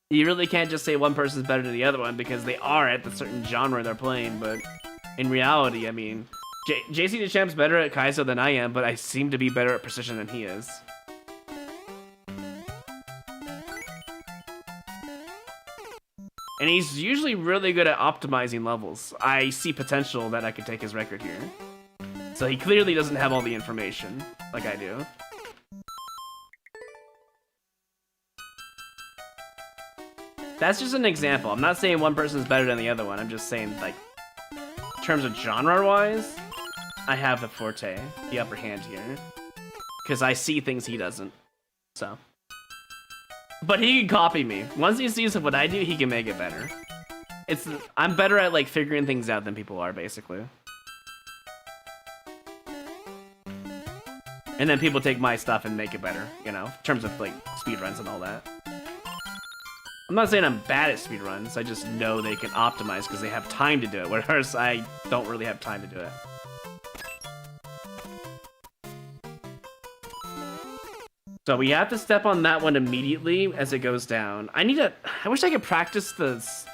You really can't just say one person's better than the other one because they are at the certain genre they're playing, but in reality, I mean, JC DeChamp's better at Kaizo than I am, but I seem to be better at precision than he is. And he's usually really good at optimizing levels. I see potential that I could take his record here. So he clearly doesn't have all the information, like I do. That's just an example. I'm not saying one person's better than the other one. I'm just saying, like, in terms of genre-wise, I have the forte, the upper hand here. Because I see things he doesn't. So. But he can copy me. Once he sees what I do, he can make it better. I'm better at, like, figuring things out than people are, basically. And then people take my stuff and make it better, you know, in terms of, like, speedruns and all that. I'm not saying I'm bad at speedruns, I just know they can optimize because they have time to do it, whereas I don't really have time to do it. So we have to step on that one immediately as it goes down. I wish I could practice this.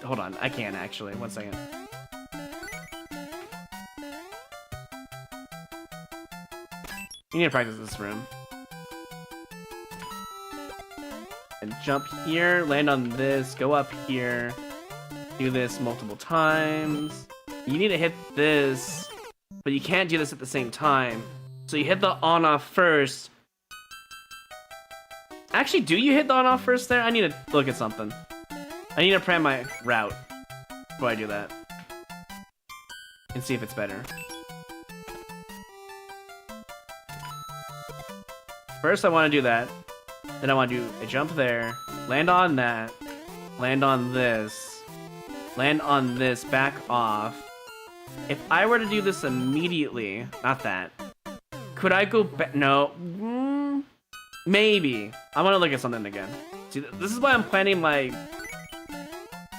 Hold on, I can actually, 1 second. You need to practice this room. And jump here, land on this, go up here, do this multiple times. You need to hit this, but you can't do this at the same time. So you hit the on-off first. Actually, do you hit the on-off first there? I need to look at something. I need to plan my route before I do that. And see if it's better. First, I want to do that. Then I want to do a jump there, land on that, land on this, land on this, back off. If I were to do this immediately, not that, could I go back? No. Maybe. I want to look at something again. See, this is why I'm planning my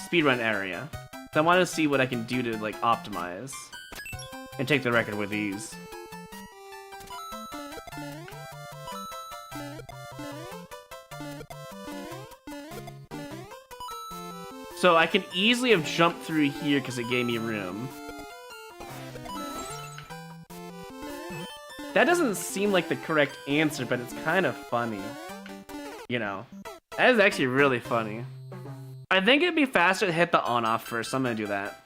speedrun area. So I want to see what I can do to, like, optimize and take the record with ease. So I can easily have jumped through here because it gave me room. That doesn't seem like the correct answer, but it's kind of funny. You know, that is actually really funny. I think it'd be faster to hit the on-off first, so I'm gonna do that.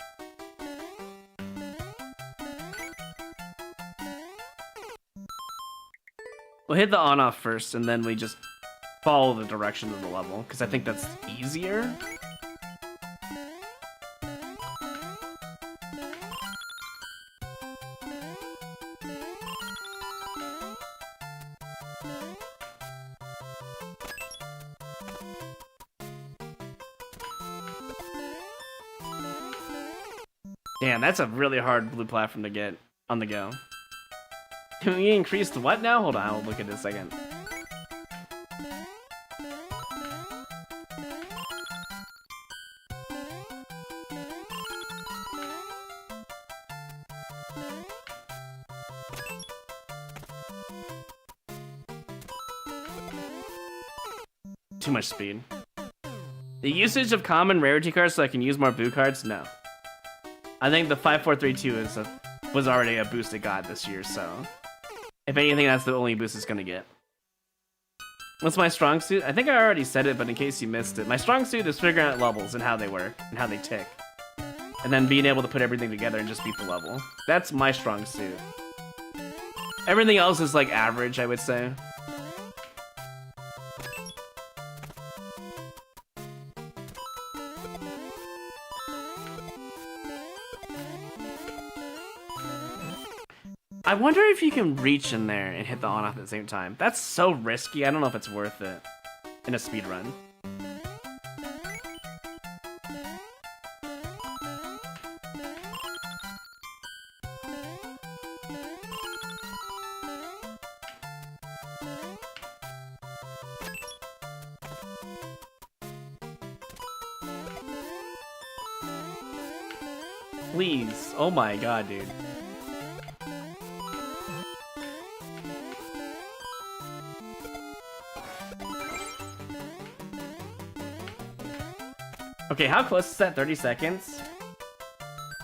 We'll hit the on-off first, and then we just follow the direction of the level, because I think that's easier. Damn, that's a really hard blue platform to get on the go. Can we increase the what now? Hold on, I'll look at it a second. Too much speed. The usage of common rarity cards so I can use more boo cards? No. I think the 5432 was already a boost it got this year, so if anything, that's the only boost it's gonna get. What's my strong suit? I think I already said it, but in case you missed it, my strong suit is figuring out levels and how they work and how they tick, and then being able to put everything together and just beat the level. That's my strong suit. Everything else is like average, I would say. I wonder if you can reach in there and hit the on-off at the same time. That's so risky, I don't know if it's worth it in a speed run. Please, oh my god, dude. Okay, how close is that? 30 seconds?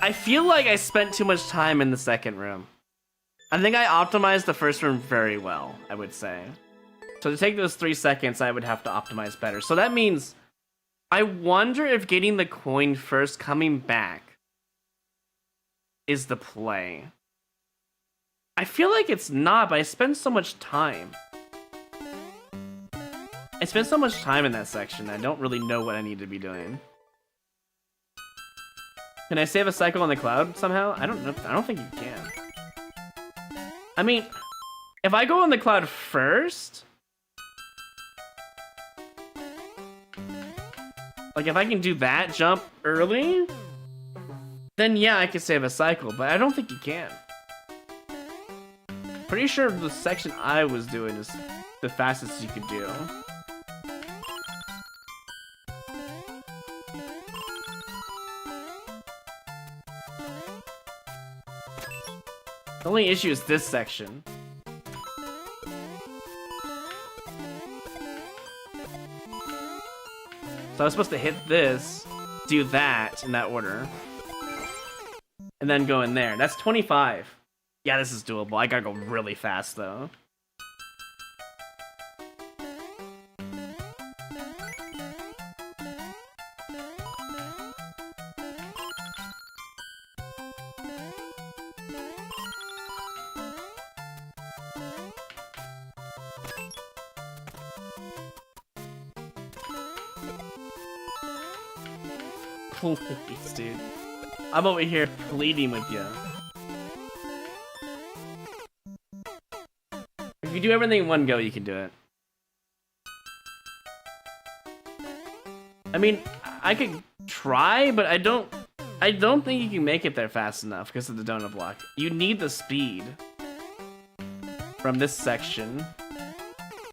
I feel like I spent too much time in the second room. I think I optimized the first room very well, I would say. So to take those 3 seconds, I would have to optimize better. So that means, I wonder if getting the coin first, coming back, is the play. I feel like it's not, but I spend so much time. I spent so much time in that section, I don't really know what I need to be doing. Can I save a cycle on the cloud somehow? I don't know. I don't think you can. I mean, if I go on the cloud first, like if I can do that jump early, then yeah, I can save a cycle, but I don't think you can. Pretty sure the section I was doing is the fastest you could do. The only issue is this section. So I was supposed to hit this, do that in that order, and then go in there. That's 25. Yeah, this is doable. I gotta go really fast though. Please, dude. I'm over here pleading with you. If you do everything in one go, you can do it. I mean, I could try, but I don't think you can make it there fast enough because of the donut block. You need the speed from this section.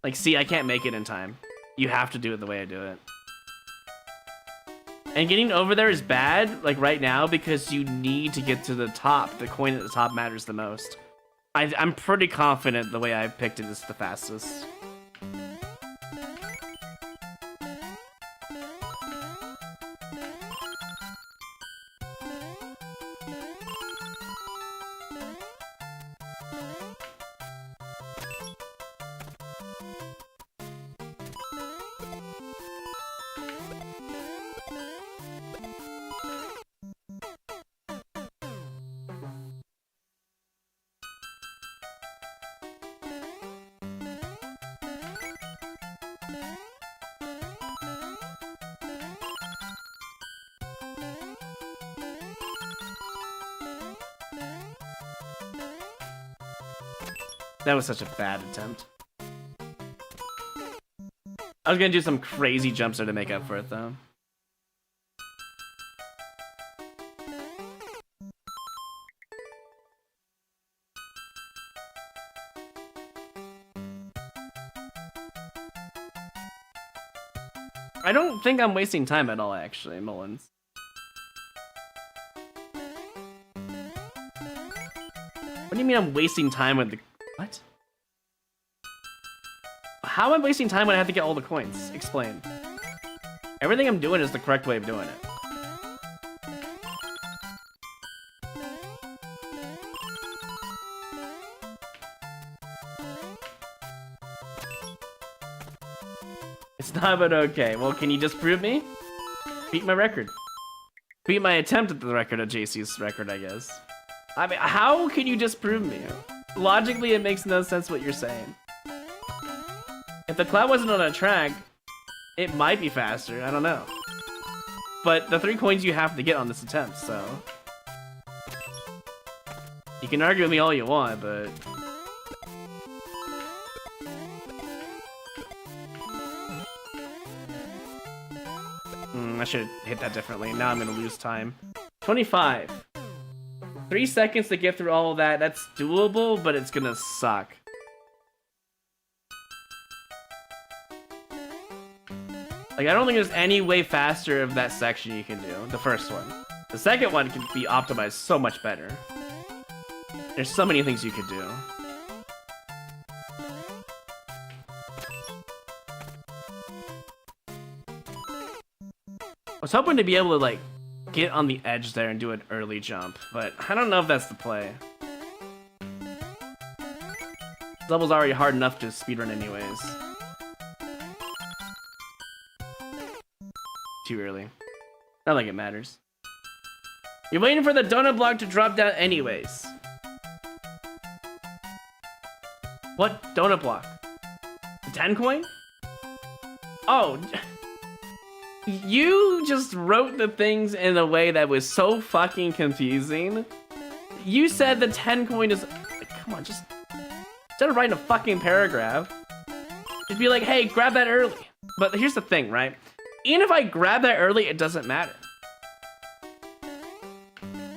Like, see, I can't make it in time. You have to do it the way I do it. And getting over there is bad, like right now, because you need to get to the top. The coin at the top matters the most. I'm pretty confident the way I picked it is the fastest. That was such a bad attempt. I was gonna do some crazy jumps there to make up for it, though. I don't think I'm wasting time at all, actually, Mullins. What do you mean I'm wasting time with the... What? How am I wasting time when I have to get all the coins? Explain. Everything I'm doing is the correct way of doing it. It's not, but okay. Well, can you disprove me? Beat my record. Beat my attempt at the record of JC's record, I guess. I mean, how can you disprove me? Logically, it makes no sense what you're saying. If the cloud wasn't on a track, it might be faster. I don't know. But the 3 coins you have to get on this attempt, so... You can argue with me all you want, but... I should have hit that differently. Now I'm gonna lose time. 25. 3 seconds to get through all of that. That's doable, but it's gonna suck. Like, I don't think there's any way faster of that section you can do. The first one. The second one can be optimized so much better. There's so many things you could do. I was hoping to be able to, like, get on the edge there and do an early jump, but I don't know if that's the play. This level's already hard enough to speedrun anyways. Too early. Not like it matters. You're waiting for the donut block to drop down anyways. What donut block? The 10 coin? Oh... You just wrote the things in a way that was so fucking confusing. You said the 10 coin is... Come on, just... Instead of writing a fucking paragraph, just be like, hey, grab that early. But here's the thing, right? Even if I grab that early, it doesn't matter.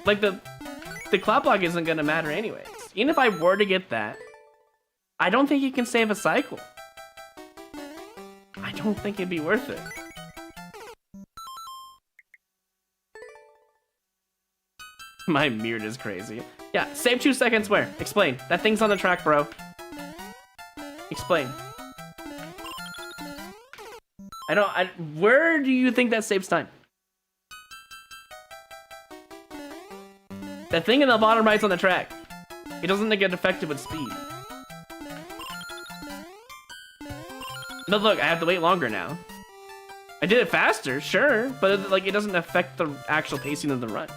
Like, the cloud block isn't gonna matter anyways. Even if I were to get that, I don't think you can save a cycle. I don't think it'd be worth it. My mirrored is crazy. Yeah, save 2 seconds where? Explain. That thing's on the track, bro. Explain. Where do you think that saves time? That thing in the bottom right's on the track. It doesn't get affected with speed. But look, I have to wait longer now. I did it faster, sure, but like it doesn't affect the actual pacing of the run.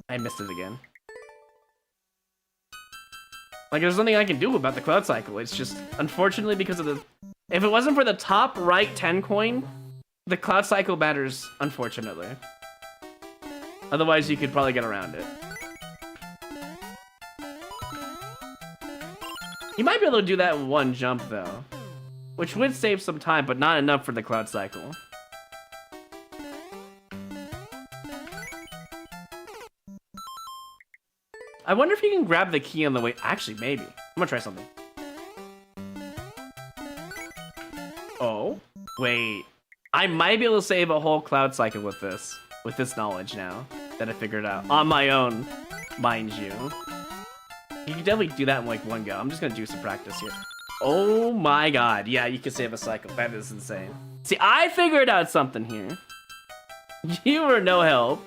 I missed it again. Like, there's nothing I can do about the cloud cycle. It's just, unfortunately, because of the... If it wasn't for the top right 10 coin, the cloud cycle matters, unfortunately. Otherwise, you could probably get around it. You might be able to do that in one jump, though. Which would save some time, but not enough for the cloud cycle. I wonder if you can grab the key on the way. Actually, maybe. I'm gonna try something. Oh, wait. I might be able to save a whole cloud cycle with this knowledge now that I figured out on my own, mind you. You can definitely do that in like one go. I'm just gonna do some practice here. Oh my god, yeah, you can save a cycle. That is insane. See, I figured out something here. You were no help.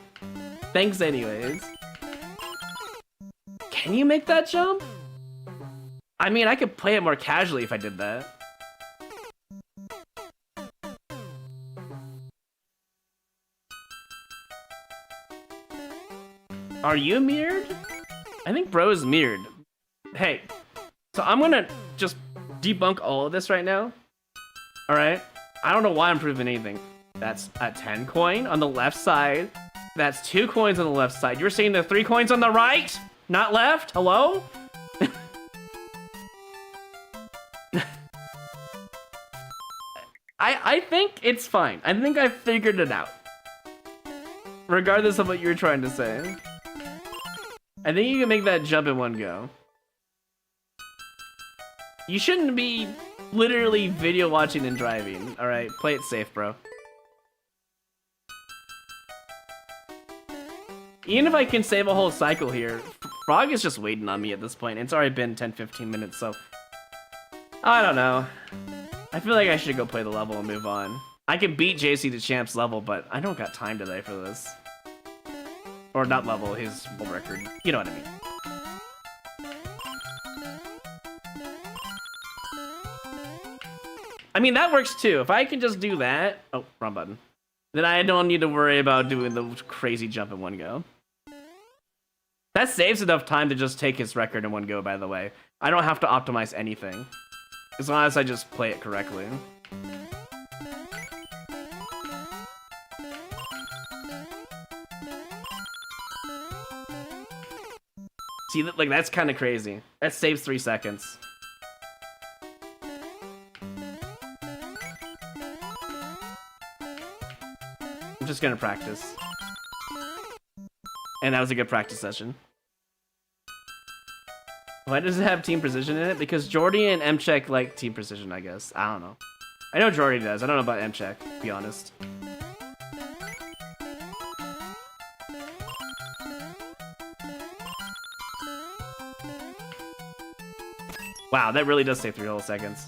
Thanks anyways. Can you make that jump? I mean, I could play it more casually if I did that. Are you mirrored? I think bro is mirrored. Hey, so I'm gonna just debunk all of this right now. Alright? I don't know why I'm proving anything. That's a 10 coin on the left side. That's 2 coins on the left side. You're saying the 3 coins on the right? Not left? Hello? I think it's fine. I think I figured it out. Regardless of what you were trying to say. I think you can make that jump in one go. You shouldn't be literally video watching and driving. All right, play it safe, bro. Even if I can save a whole cycle here, Frog is just waiting on me at this point. It's already been 10-15 minutes, so I don't know. I feel like I should go play the level and move on. I can beat JC the Champ's level, but I don't got time today for this. Or not level, his world record. You know what I mean. I mean, that works too. If I can just do that... Oh, wrong button. Then I don't need to worry about doing the crazy jump in one go. That saves enough time to just take his record in one go, by the way. I don't have to optimize anything. As long as I just play it correctly. See, like, that's kind of crazy. That saves 3 seconds. I'm just gonna practice. And that was a good practice session. Why does it have Team Precision in it? Because Jordy and Mcheck like Team Precision, I guess. I don't know. I know Jordy does. I don't know about Mcheck, to be honest. Wow, that really does save 3 whole seconds.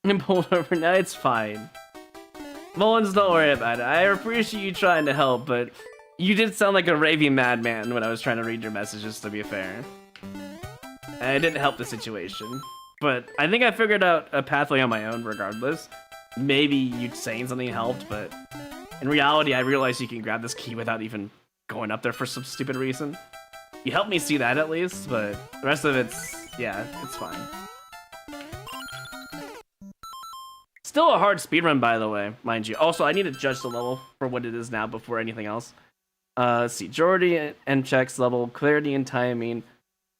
And pulled over. Now it's fine. Mullins, don't worry about it. I appreciate you trying to help, but you did sound like a raving madman when I was trying to read your messages, to be fair. And it didn't help the situation. But I think I figured out a pathway on my own regardless. Maybe you saying something helped, but in reality, I realized you can grab this key without even going up there for some stupid reason. You helped me see that at least, but the rest of it's, yeah, it's fine. Still a hard speedrun, by the way, mind you. Also, I need to judge the level for what it is now before anything else. Let's see, Jordy and Mcheck's level, clarity and timing.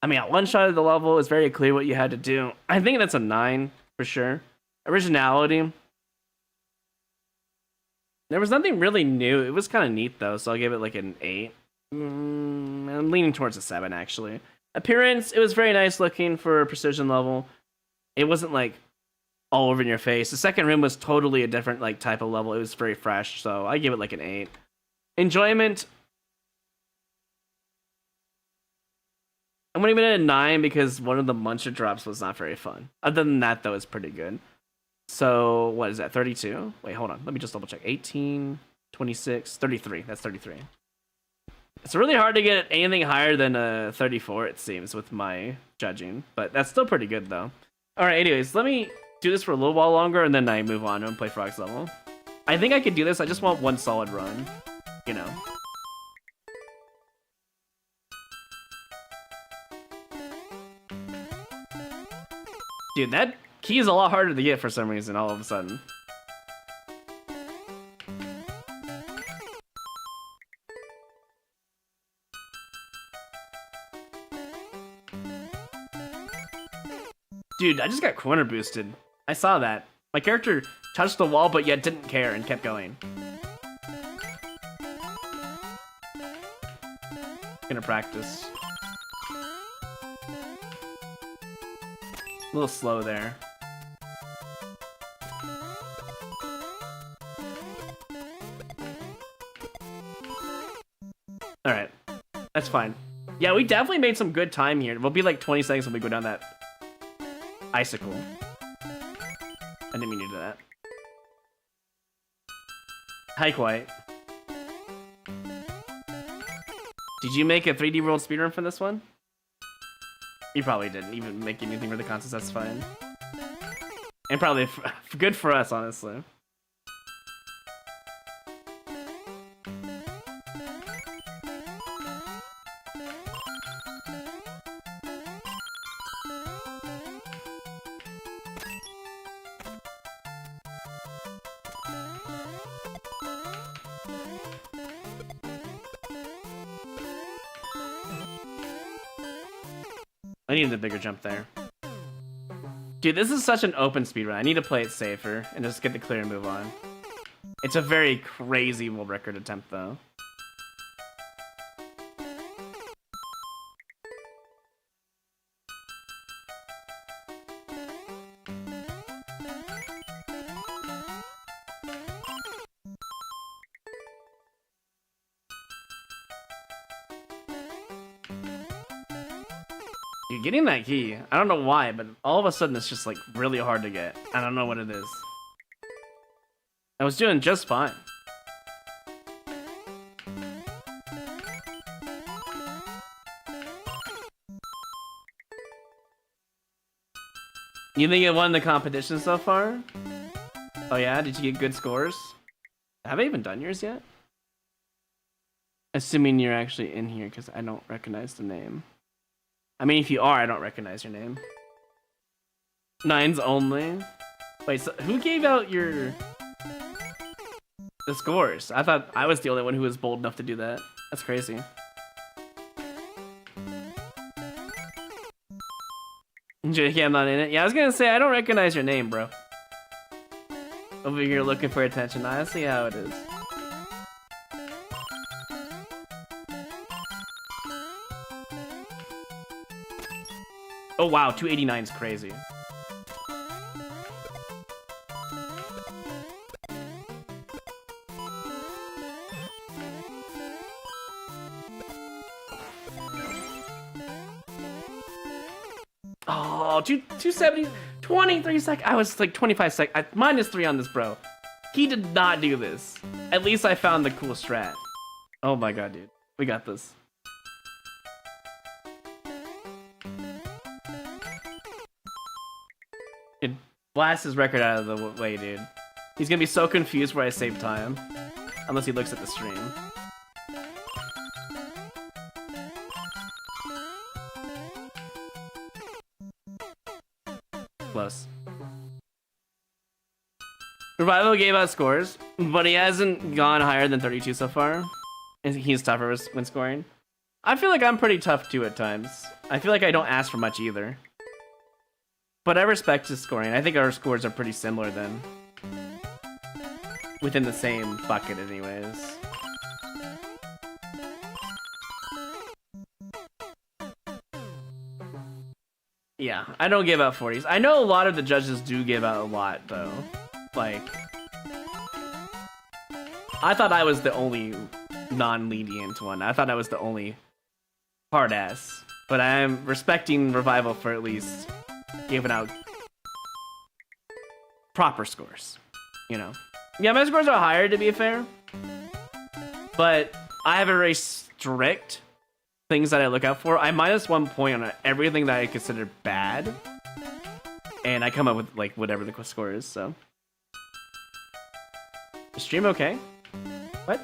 I mean, at one shot of the level, it's very clear what you had to do. I think that's a 9, for sure. Originality. There was nothing really new. It was kind of neat, though, so I'll give it like an 8. I'm leaning towards a 7, actually. Appearance, it was very nice looking for a precision level. It wasn't, like, all over in your face. The second room was totally a different, like, type of level. It was very fresh, so I give it, like, an 8. Enjoyment... I'm gonna give it a 9 because one of the Muncher drops was not very fun. Other than that, though, it's pretty good. So, what is that, 32? Wait, hold on. Let me just double check. 18, 26, 33. That's 33. It's really hard to get anything higher than a 34, it seems, with my judging. But that's still pretty good, though. Alright, anyways, let me do this for a little while longer, and then I move on and play Frog's level. I think I could do this. I just want one solid run. You know. Dude, that key is a lot harder to get for some reason all of a sudden. Dude, I just got corner boosted. I saw that. My character touched the wall but yet didn't care and kept going. Gonna practice. A little slow there. Alright. That's fine. Yeah, we definitely made some good time here. We'll be like 20 seconds when we go down that icicle. I didn't mean to do that. Hi, Quiet. Did you make a 3D World speedrun for this one? You probably didn't even make anything for the contest, that's fine. And probably good for us, honestly. I needed a bigger jump there. Dude, this is such an open speedrun. I need to play it safer and just get the clear and move on. It's a very crazy world record attempt, though. Dude, getting that key, I don't know why, but all of a sudden it's just like really hard to get. I don't know what it is. I was doing just fine. You think you won the competition so far? Oh yeah, did you get good scores? Have I even done yours yet? Assuming you're actually in here, because I don't recognize the name. I mean, if you are, I don't recognize your name. 9s only? Wait, so who gave out the scores? I thought I was the only one who was bold enough to do that. That's crazy. JK, I'm not in it. Yeah, I was gonna say, I don't recognize your name, bro. Over here looking for attention. I see how it is. Oh wow, 289 is crazy. Oh, 270, 23 seconds. I was like 25 seconds. -3 on this, bro. He did not do this. At least I found the cool strat. Oh my god, dude. We got this. It blasts his record out of the way, dude. He's gonna be so confused where I save time. Unless he looks at the stream. Close. Revival gave out scores, but he hasn't gone higher than 32 so far. He's tougher when scoring. I feel like I'm pretty tough too at times. I feel like I don't ask for much either. But I respect his scoring. I think our scores are pretty similar then. Within the same bucket anyways. Yeah, I don't give out 40s. I know a lot of the judges do give out a lot though. Like, I thought I was the only non-lenient one. I thought I was the only hard ass. But I am respecting Revival for at least giving out proper scores, you know. Yeah, my scores are higher to be fair, but I have a very strict things that I look out for. I -1 point on everything that I consider bad, and I come up with like whatever the score is. So, is stream okay? What?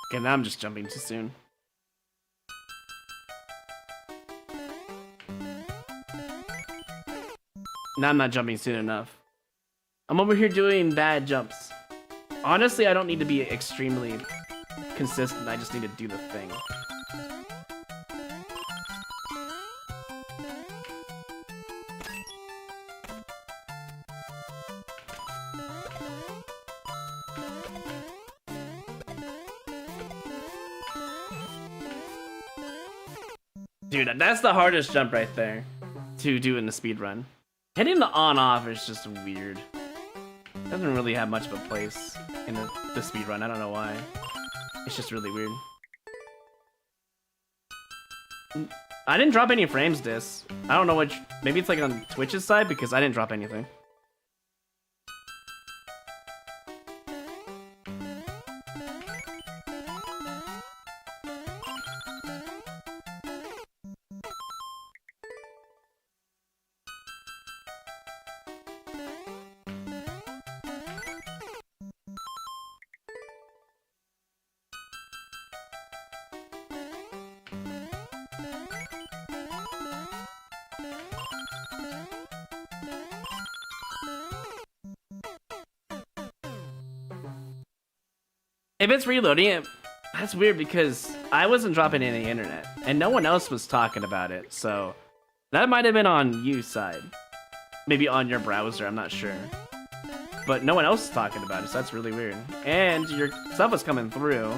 Okay, now I'm just jumping too soon. Now I'm not jumping soon enough. I'm over here doing bad jumps. Honestly, I don't need to be extremely consistent. I just need to do the thing. Dude, that's the hardest jump right there to do in the speedrun. Hitting the on-off is just weird. Doesn't really have much of a place in the speedrun. I don't know why. It's just really weird. I didn't drop any frames, Dis. I don't know which. Maybe it's like on Twitch's side because I didn't drop anything. If it's reloading it, that's weird because I wasn't dropping any internet and no one else was talking about it. So that might have been on you side. Maybe on your browser, I'm not sure. But no one else is talking about it, so that's really weird. And your stuff was coming through.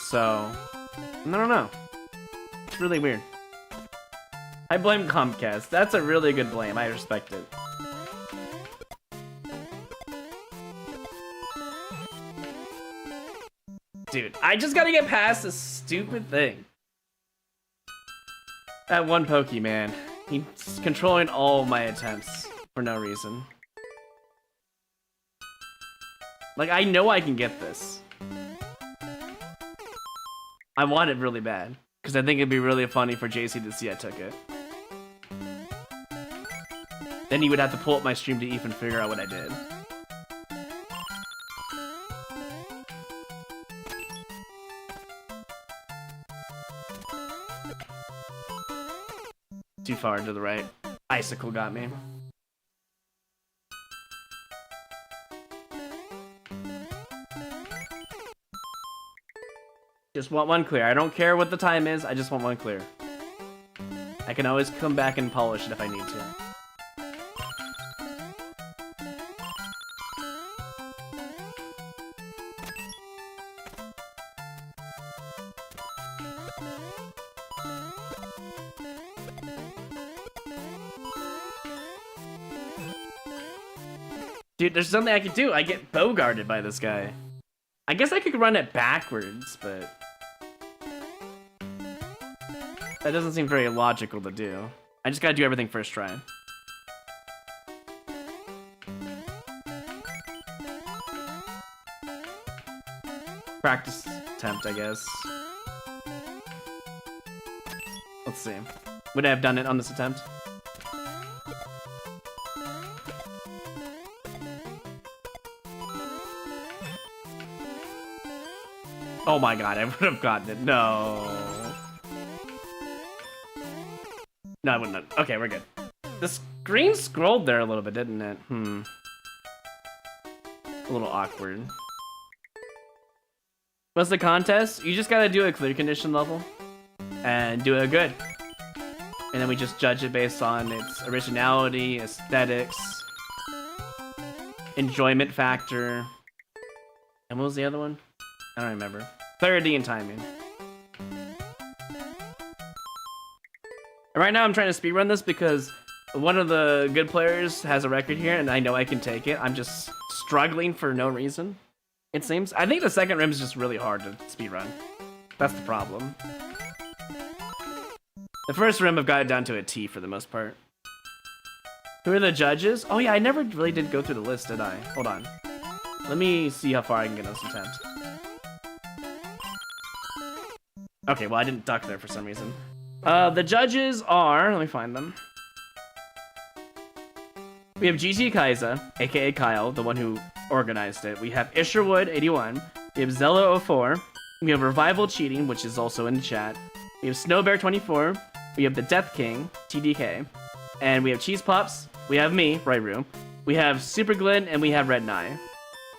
So, I don't know. It's really weird. I blame Comcast. That's a really good blame. I respect it. Dude, I just gotta get past this stupid thing. That one Pokemon. He's controlling all my attempts for no reason. Like, I know I can get this. I want it really bad. Because I think it'd be really funny for JC to see I took it. Then he would have to pull up my stream to even figure out what I did. Too far to the right. Icicle got me. Just want one clear. I don't care what the time is, I just want one clear. I can always come back and polish it if I need to. Dude, there's something I could do. I get bogarted by this guy. I guess I could run it backwards, but that doesn't seem very logical to do. I just gotta do everything first try. Practice attempt, I guess. Let's see. Would I have done it on this attempt? Oh my god, I would have gotten it. No. No, I wouldn't have. Okay, we're good. The screen scrolled there a little bit, didn't it? A little awkward. What's the contest? You just gotta do a clear condition level and do it good. And then we just judge it based on its originality, aesthetics, enjoyment factor. And what was the other one? I don't remember. Clarity and timing. Right now I'm trying to speedrun this because one of the good players has a record here and I know I can take it. I'm just struggling for no reason, it seems. I think the second rim is just really hard to speedrun. That's the problem. The first rim I've got it down to a T for the most part. Who are the judges? Oh yeah, I never really did go through the list, did I? Hold on. Let me see how far I can get on this attempt. Okay, well I didn't duck there for some reason. The judges are, let me find them. We have GG Kaiza, aka Kyle, the one who organized it. We have Isherwood81. We have Zello04. We have Revival Cheating, which is also in the chat. We have Snowbear24. We have the Death King, TDK. And we have Cheese Pops. We have me, Rairu. We have Super Glyn, and we have Red Nye.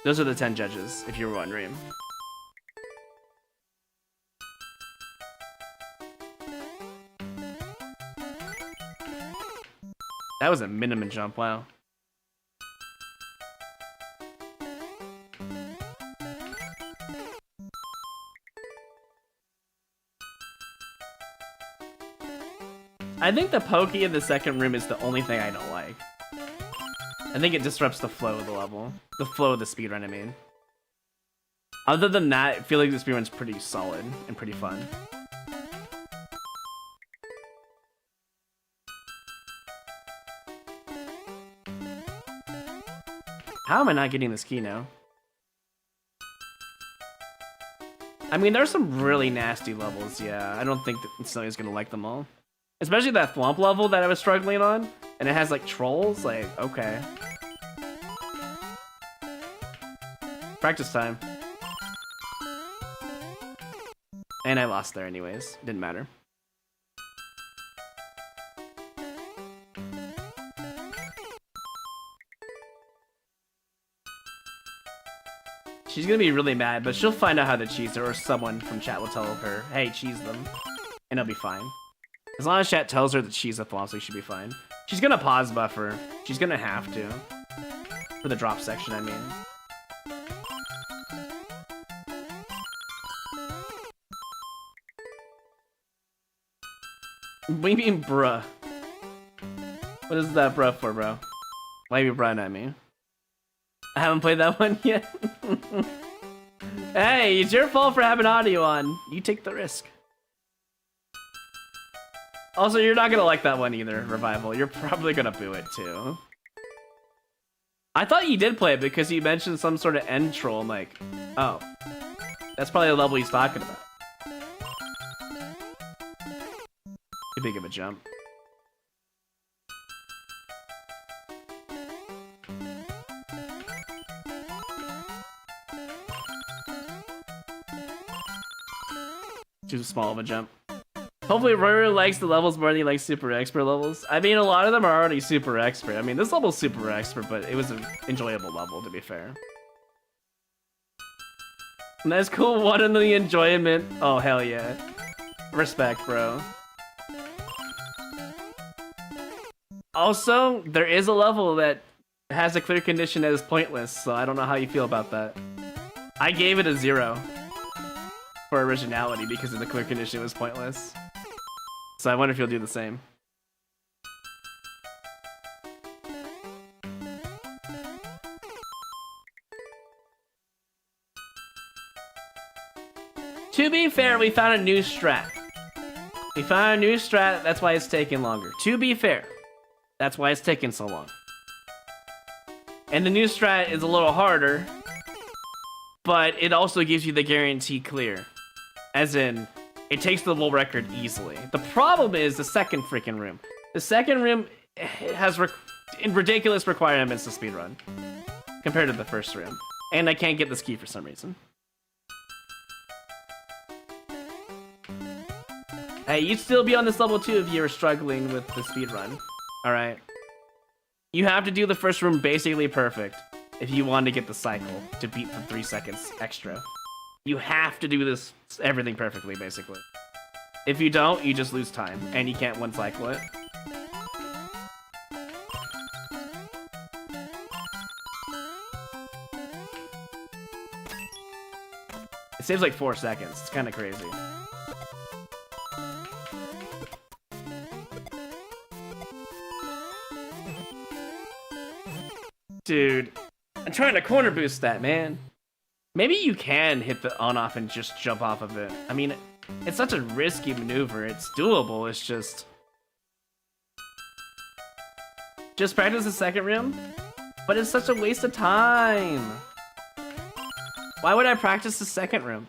Those are the 10 judges, if you were wondering. That was a minimum jump, wow. I think the pokey in the second room is the only thing I don't like. I think it disrupts the flow of the level. The flow of the speedrun, I mean. Other than that, I feel like the speedrun's pretty solid and pretty fun. How am I not getting this key now? I mean, there's some really nasty levels, yeah. I don't think that Snow's gonna like them all. Especially that Thwomp level that I was struggling on. And it has, like, trolls. Like, okay. Practice time. And I lost there anyways. Didn't matter. She's She's gonna be really mad, but she'll find out how to cheese her, or someone from chat will tell her, hey, cheese them. And it'll be fine. As long as chat tells her to cheese the Thwomps, she should be fine. She's gonna pause buffer. She's gonna have to. For the drop section, I mean. What do you mean, bruh? What is that bruh for, bro? Why are you bruhing at me? I haven't played that one yet. Hey, it's your fault for having audio on. You take the risk. Also, you're not gonna like that one either, Revival. You're probably gonna boo it too. I thought you did play it because you mentioned some sort of end troll. I'm like, oh. That's probably the level he's talking about. Too big of a jump. Too small of a jump. Hopefully Royer likes the levels more than he likes super expert levels. I mean, a lot of them are already super expert. I mean, this level's super expert, but it was an enjoyable level, to be fair. Nice, cool one in the enjoyment. Oh, hell yeah. Respect, bro. Also, there is a level that has a clear condition that is pointless, so I don't know how you feel about that. I gave it a 0 for originality because of the clear condition was pointless. So I wonder if you'll do the same. To be fair, we found a new strat. We found a new strat, that's why it's taking longer. To be fair, that's why it's taking so long. And the new strat is a little harder, but it also gives you the guarantee clear. As in, it takes the world record easily. The problem is the second freaking room. The second room has ridiculous requirements to speedrun compared to the first room. And I can't get this key for some reason. Hey, you'd still be on this level too if you were struggling with the speedrun. Alright. You have to do the first room basically perfect if you want to get the cycle to beat the 3 seconds extra. You have to do this everything perfectly, basically. If you don't, you just lose time, and you can't one cycle it. It saves like 4 seconds. It's kind of crazy. Dude, I'm trying to corner boost that, man. Maybe you can hit the on-off and just jump off of it. I mean, it's such a risky maneuver. It's doable, it's just... Just practice the second room? But it's such a waste of time. Why would I practice the second room?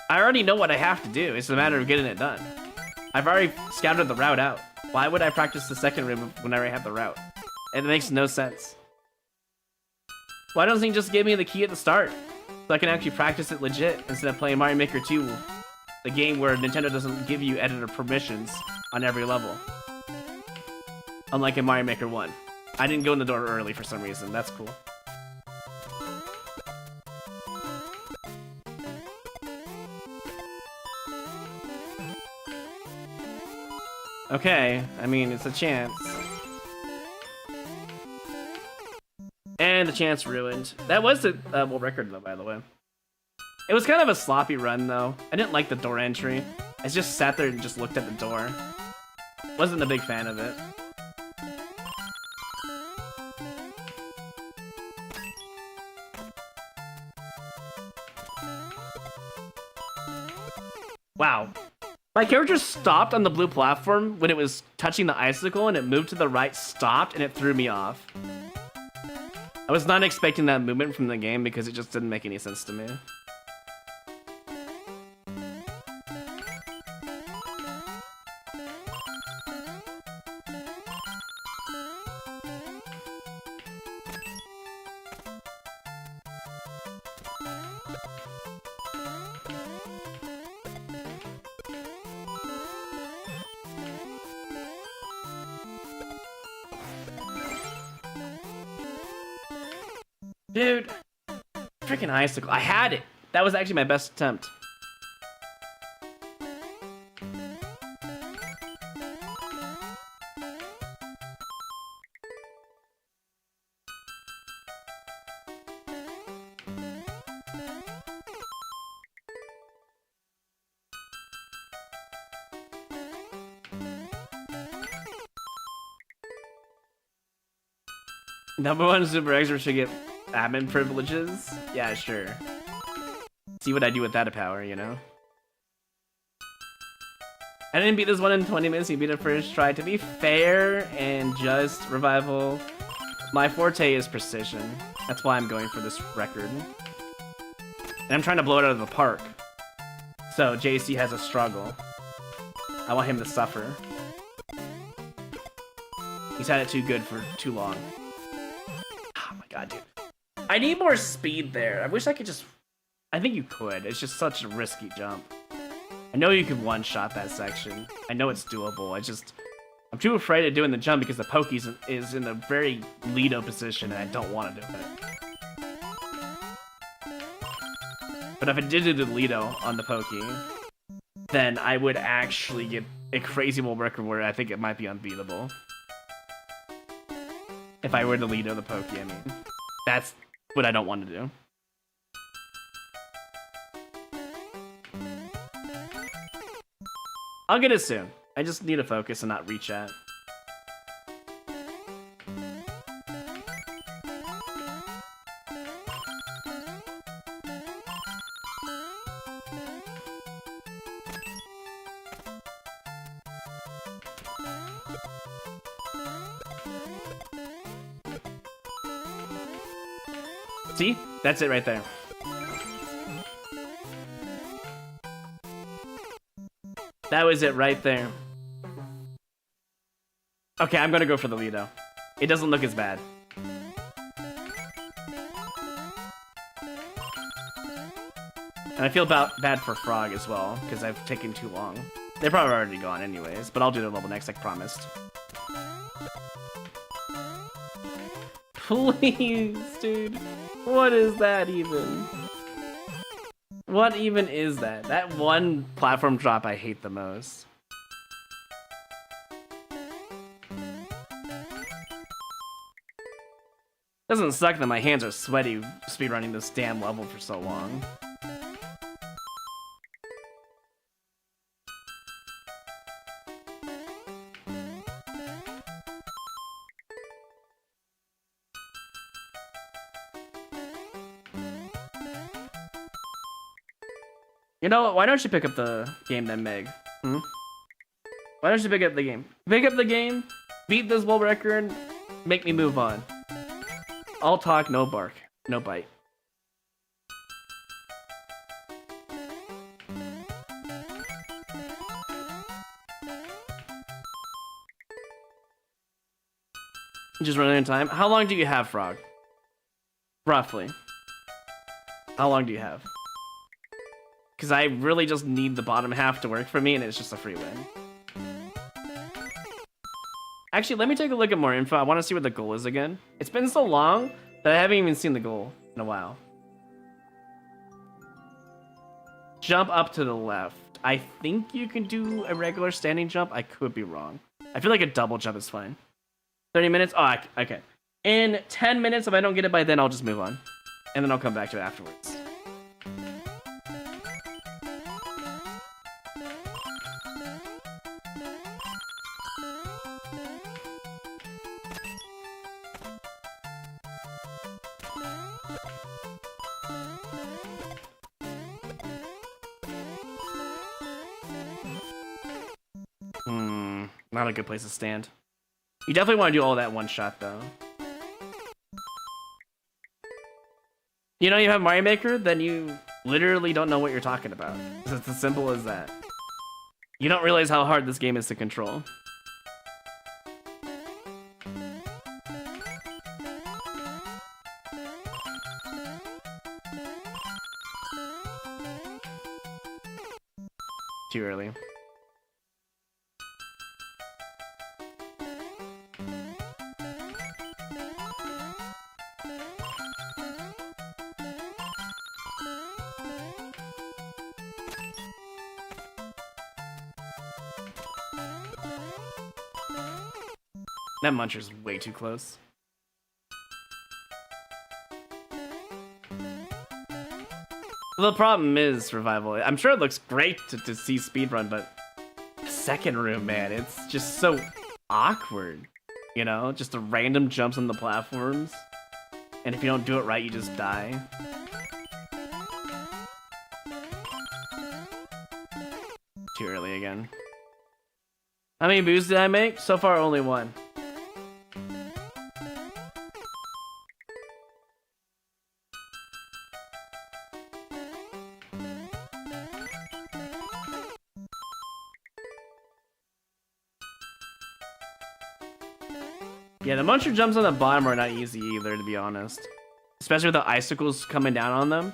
I already know what I have to do. It's a matter of getting it done. I've already scouted the route out. Why would I practice the second room when I already have the route? It makes no sense. Why doesn't he just give me the key at the start? So I can actually practice it legit instead of playing Mario Maker 2, the game where Nintendo doesn't give you editor permissions on every level. Unlike in Mario Maker 1. I didn't go in the door early for some reason, that's cool. Okay, I mean, it's a chance. And the chance ruined. That was the world record, though, by the way. It was kind of a sloppy run, though. I didn't like the door entry. I just sat there and just looked at the door. Wasn't a big fan of it. Wow. My character stopped on the blue platform when it was touching the icicle, and it moved to the right, stopped, and it threw me off. I was not expecting that movement from the game because it just didn't make any sense to me. Dude, freaking icicle. I had it. That was actually my best attempt. Number one super expert should get admin privileges? Yeah, sure. See what I do with that power, you know? I didn't beat this one in 20 minutes, you beat it first try. To be fair and just, Revival, my forte is precision. That's why I'm going for this record. And I'm trying to blow it out of the park. So JC has a struggle. I want him to suffer. He's had it too good for too long. Oh my god, dude. I need more speed there. I wish I could just... I think you could. It's just such a risky jump. I know you could one-shot that section. I know it's doable. I'm too afraid of doing the jump because the Pokey is in a very Lido position and I don't want to do it. But if I did do the Lido on the Pokey, then I would actually get a crazy world record where I think it might be unbeatable. If I were to Lido the Pokey, I mean. That's what I don't want to do. I'll get it soon. I just need to focus and not reach at. See? That's it right there. That was it right there. Okay, I'm gonna go for the Lido. It doesn't look as bad. And I feel bad for Frog as well, because I've taken too long. They're probably already gone anyways, but I'll do the level next, like promised. Please, dude. What is that even? What even is that? That one platform drop I hate the most. Doesn't suck that my hands are sweaty speedrunning this damn level for so long. You know what? Why don't you pick up the game then, Meg? Hmm? Why don't you pick up the game? Pick up the game, beat this world record, make me move on. All talk, no bark, no bite. Just running out of time. How long do you have, Frog? Roughly. How long do you have? Because I really just need the bottom half to work for me, and it's just a free win. Actually, let me take a look at more info. I want to see what the goal is again. It's been so long that I haven't even seen the goal in a while. Jump up to the left. I think you can do a regular standing jump. I could be wrong. I feel like a double jump is fine. 30 minutes? Oh, okay. In 10 minutes, if I don't get it by then, I'll just move on. And then I'll come back to it afterwards. Not a good place to stand. You definitely want to do all that one shot, though. You know you have Mario Maker, then you literally don't know what you're talking about. It's as simple as that. You don't realize how hard this game is to control. Too early. That Muncher's way too close. The problem is Revival. I'm sure it looks great to see speedrun, but the second room, man, it's just so awkward. You know, just the random jumps on the platforms. And if you don't do it right, you just die. Too early again. How many boos did I make? So far, only one. Yeah, the Muncher jumps on the bottom are not easy either, to be honest. Especially with the icicles coming down on them.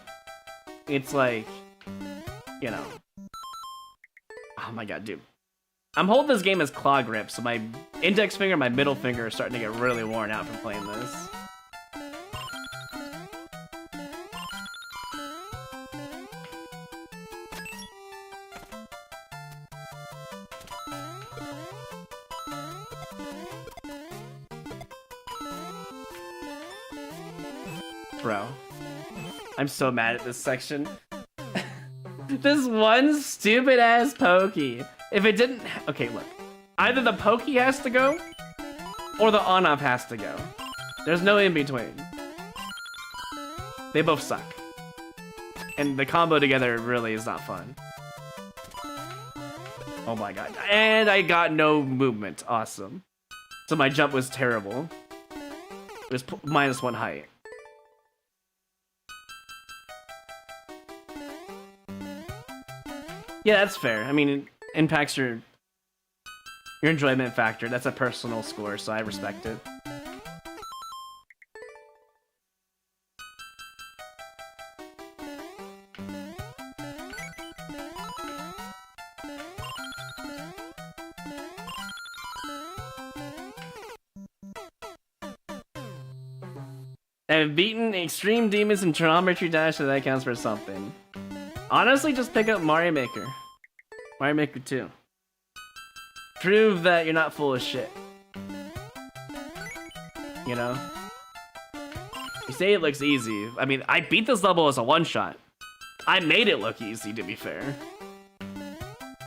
It's like, you know. Oh my god, dude. I'm holding this game as claw grip, so my index finger and my middle finger are starting to get really worn out from playing this. Bro, I'm so mad at this section. This one stupid ass pokey. If it didn't, okay, look. Either the pokey has to go, or the on-off has to go. There's no in between. They both suck, and the combo together really is not fun. Oh my god! And I got no movement. Awesome. So my jump was terrible. It was -1 height. Yeah, that's fair. I mean, it impacts your enjoyment factor. That's a personal score, so I respect it. I've beaten Extreme Demons and Geometry Dash, so that counts for something. Honestly, just pick up Mario Maker. Mario Maker 2. Prove that you're not full of shit. You know? You say it looks easy. I mean, I beat this level as a one-shot. I made it look easy, to be fair.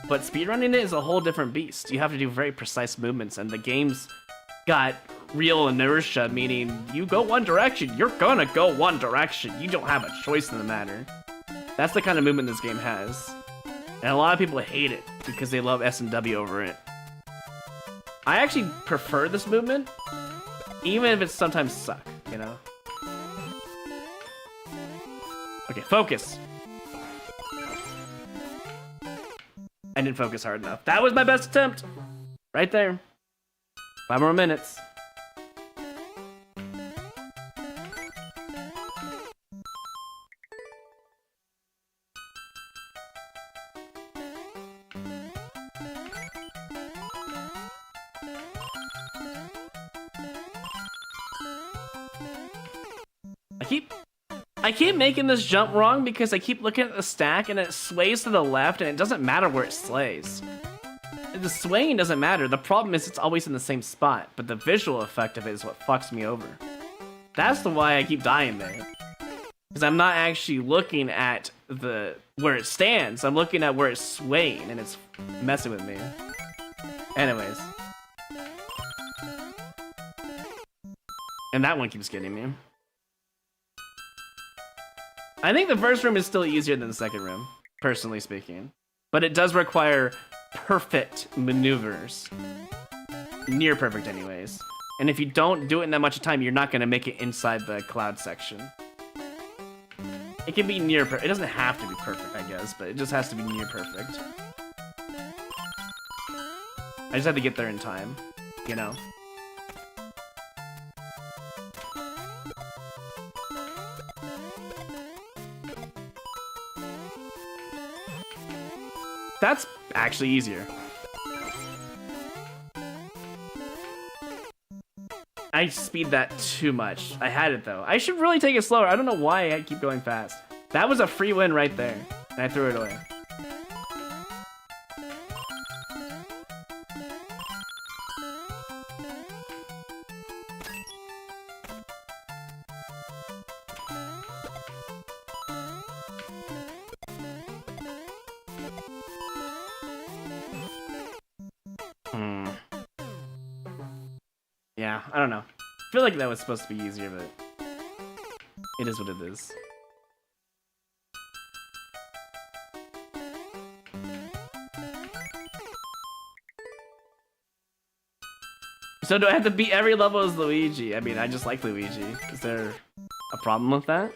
But speedrunning it is a whole different beast. You have to do very precise movements, and the game's got real inertia, meaning you go one direction, you're gonna go one direction. You don't have a choice in the matter. That's the kind of movement this game has. And a lot of people hate it because they love S&W over it. I actually prefer this movement, even if it sometimes suck, you know? Okay, focus. I didn't focus hard enough. That was my best attempt. Right there. 5 more minutes. I keep making this jump wrong because I keep looking at the stack and it sways to the left and it doesn't matter where it slays. The swaying doesn't matter. The problem is it's always in the same spot, but the visual effect of it is what fucks me over. That's the why I keep dying there. Because I'm not actually looking at where it stands. I'm looking at where it's swaying and it's messing with me. Anyways. And that one keeps getting me. I think the first room is still easier than the second room, personally speaking. But it does require perfect maneuvers. Near perfect anyways. And if you don't do it in that much time, you're not going to make it inside the cloud section. It can be near perfect. It doesn't have to be perfect, I guess, but it just has to be near perfect. I just have to get there in time, you know? That's actually easier. I speed that too much. I had it though. I should really take it slower. I don't know why I keep going fast. That was a free win right there. And I threw it away. Hmm. Yeah, I don't know. I feel like that was supposed to be easier, but it is what it is. So do I have to beat every level as Luigi? I mean, I just like Luigi. Is there a problem with that?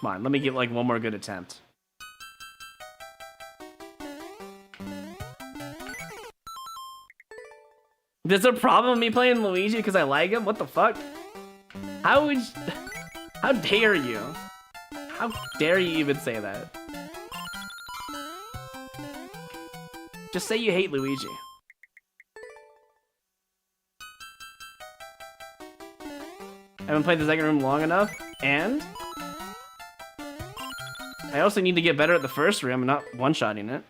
Come on, let me get like one more good attempt. There's a problem with me playing Luigi because I like him? What the fuck? How would you... How dare you? How dare you even say that? Just say you hate Luigi. I haven't played the second room long enough, and I also need to get better at the first room and not one-shotting it.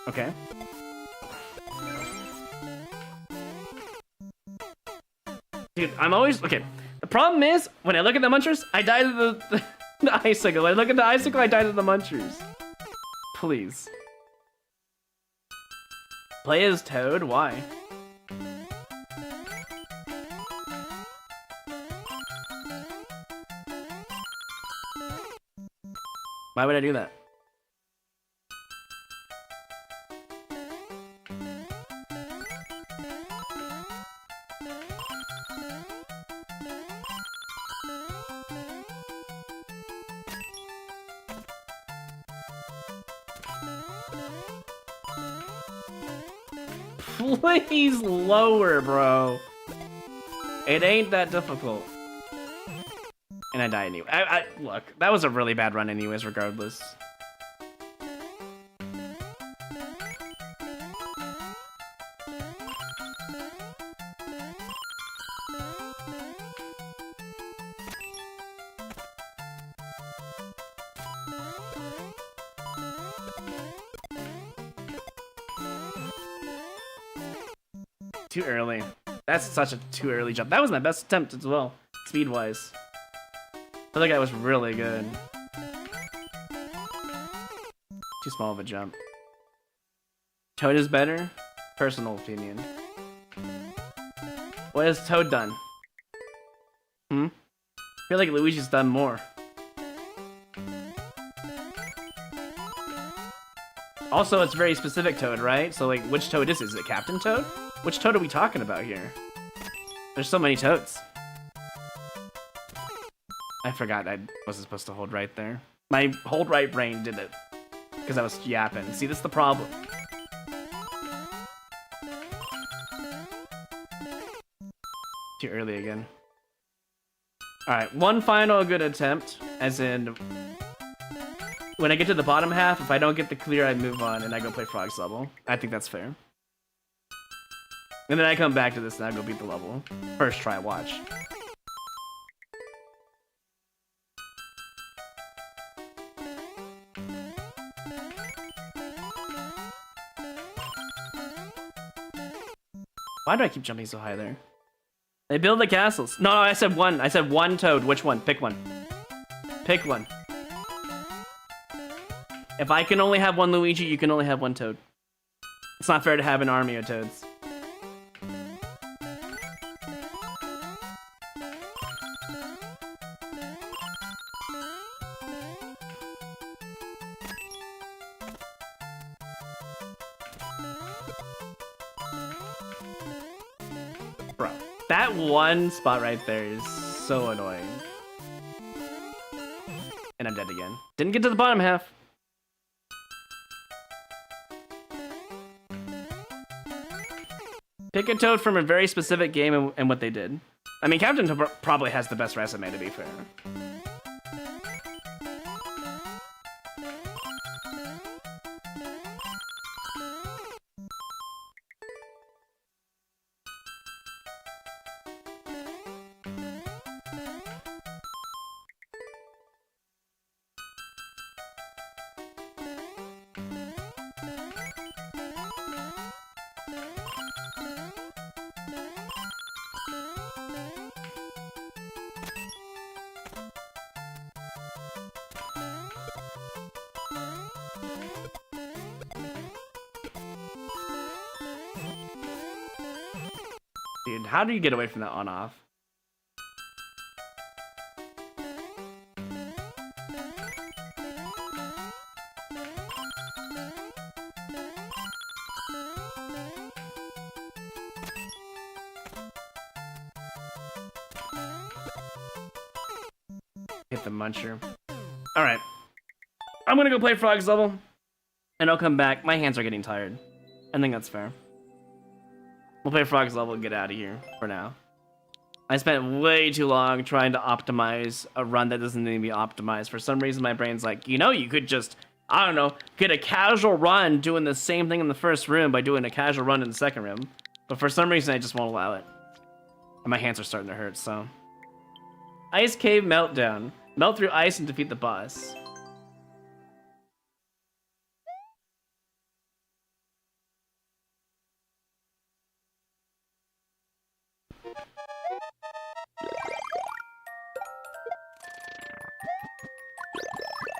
Okay. Dude, I'm always... Okay. The problem is, when I look at the munchers, I die to the icicle. When I look at the icicle, I die to the munchers. Please. Play as Toad? Why? Why would I do that? Please lower, bro. It ain't that difficult. And I die anyway. Look, that was a really bad run anyways, regardless. Too early. That's such a too early jump. That was my best attempt as well, speed-wise. I feel like I was really good. Too small of a jump. Toad is better? Personal opinion. What has Toad done? I feel like Luigi's done more. Also, it's very specific Toad, right? So, like, which Toad is it? Is it Captain Toad? Which Toad are we talking about here? There's so many Toads. I forgot I wasn't supposed to hold right there. My hold right brain did it. Because I was yapping. See, that's the problem. Too early again. Alright, one final good attempt. As in... when I get to the bottom half, if I don't get the clear, I move on and I go play Frog's level. I think that's fair. And then I come back to this and I go beat the level. First try, watch. Why do I keep jumping so high there? They build the castles. No, I said one. I said one Toad. Which one? Pick one. Pick one. If I can only have one Luigi, you can only have one Toad. It's not fair to have an army of Toads. Bro, that one spot right there is so annoying. And I'm dead again. Didn't get to the bottom half. Pick a Toad from a very specific game and what they did. I mean, Captain Toad probably has the best resume, to be fair. How do you get away from that on-off? Hit the muncher. Alright. I'm gonna go play Frog's level. And I'll come back. My hands are getting tired. I think that's fair. We'll play Frog's level and get out of here for now. I spent way too long trying to optimize a run that doesn't need to be optimized. For some reason, my brain's like, you know, you could just, I don't know, get a casual run doing the same thing in the first room by doing a casual run in the second room. But for some reason, I just won't allow it. And my hands are starting to hurt, so. Ice Cave Meltdown. Melt through ice and defeat the boss.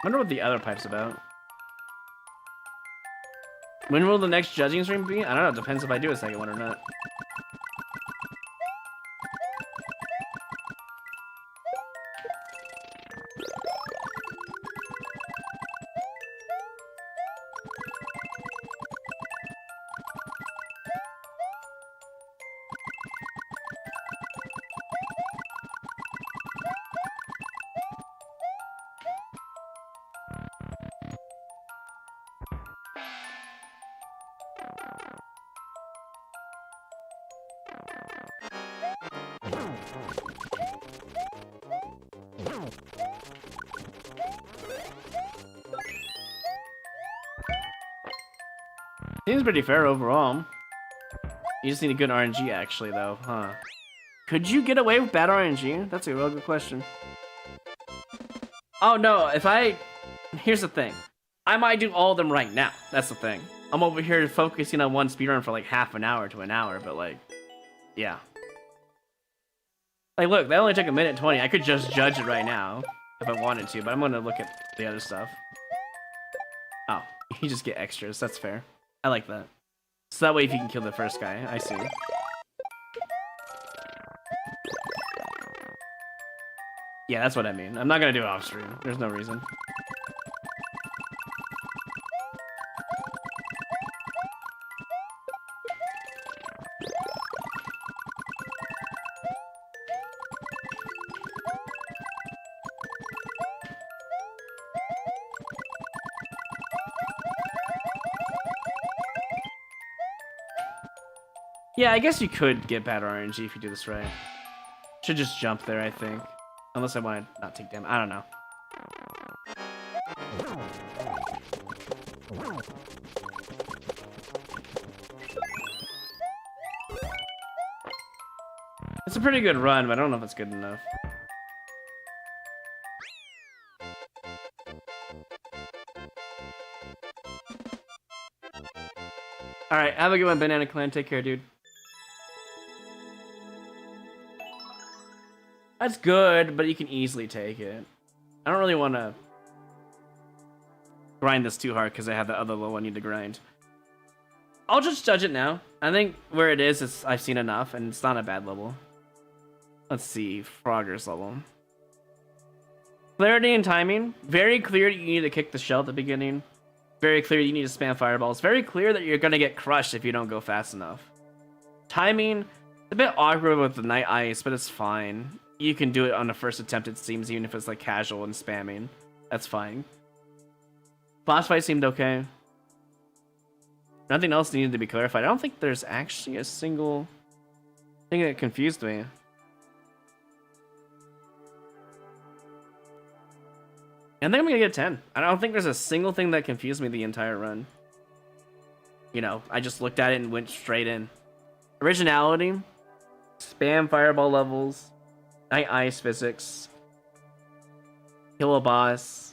I wonder what the other pipe's about. When will the next judging stream be? I don't know, it depends if I do a second one or not. Seems pretty fair overall. You just need a good RNG actually though, huh? Could you get away with bad RNG? That's a real good question. Oh no, here's the thing. I might do all of them right now. That's the thing. I'm over here focusing on one speedrun for like half an hour to an hour, but like, yeah. Like look, that only took 1:20. I could just judge it right now if I wanted to, but I'm gonna look at the other stuff. Oh, you just get extras, that's fair. I like that. So that way if you can kill the first guy, I see. Yeah, that's what I mean. I'm not gonna do it off stream. There's no reason. Yeah, I guess you could get bad RNG if you do this right. Should just jump there, I think. Unless I want to not take damage. I don't know. It's a pretty good run, but I don't know if it's good enough. Alright, have a good one, Banana Clan. Take care, dude. That's good, but you can easily take it. I don't really want to grind this too hard because I have the other level I need to grind. I'll just judge it now. I think where it is, I've seen enough, and it's not a bad level. Let's see, Frogger's level. Clarity and timing. Very clear you need to kick the shell at the beginning. Very clear you need to spam fireballs. Very clear that you're going to get crushed if you don't go fast enough. Timing, a bit awkward with the night ice, but it's fine. You can do it on the first attempt, it seems, even if it's like casual and spamming. That's fine. Boss fight seemed okay. Nothing else needed to be clarified. I don't think there's actually a single thing that confused me. I think I'm gonna get a 10. I don't think there's a single thing that confused me the entire run. You know, I just looked at it and went straight in. Originality, spam fireball levels, night ice physics, kill a boss,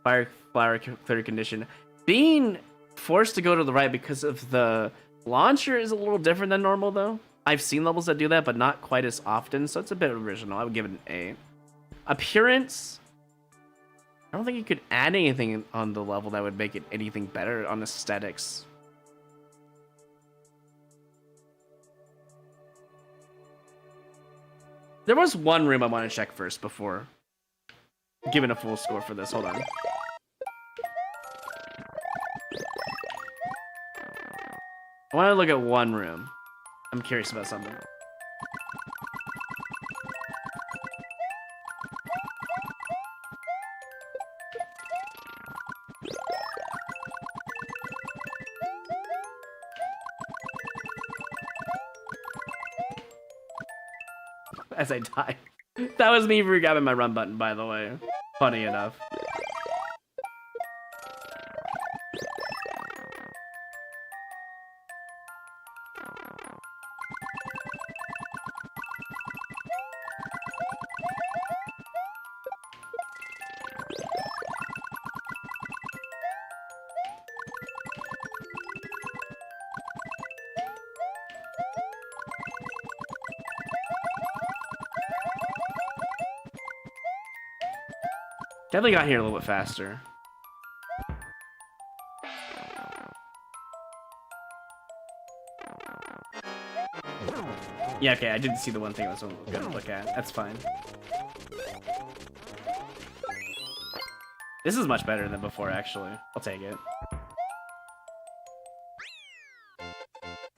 fire flower clear condition. Being forced to go to the right because of the launcher is a little different than normal though. I've seen levels that do that, but not quite as often, so it's a bit original. I would give it an A. Appearance, I don't think you could add anything on the level that would make it anything better on aesthetics. There was one room I want to check first before giving a full score for this. Hold on. I want to look at one room. I'm curious about something. As I die. That was me grabbing my run button, by the way. Funny enough. Definitely got here a little bit faster. Yeah, okay, I didn't see the one thing I was gonna look at. That's fine. This is much better than before, actually. I'll take it.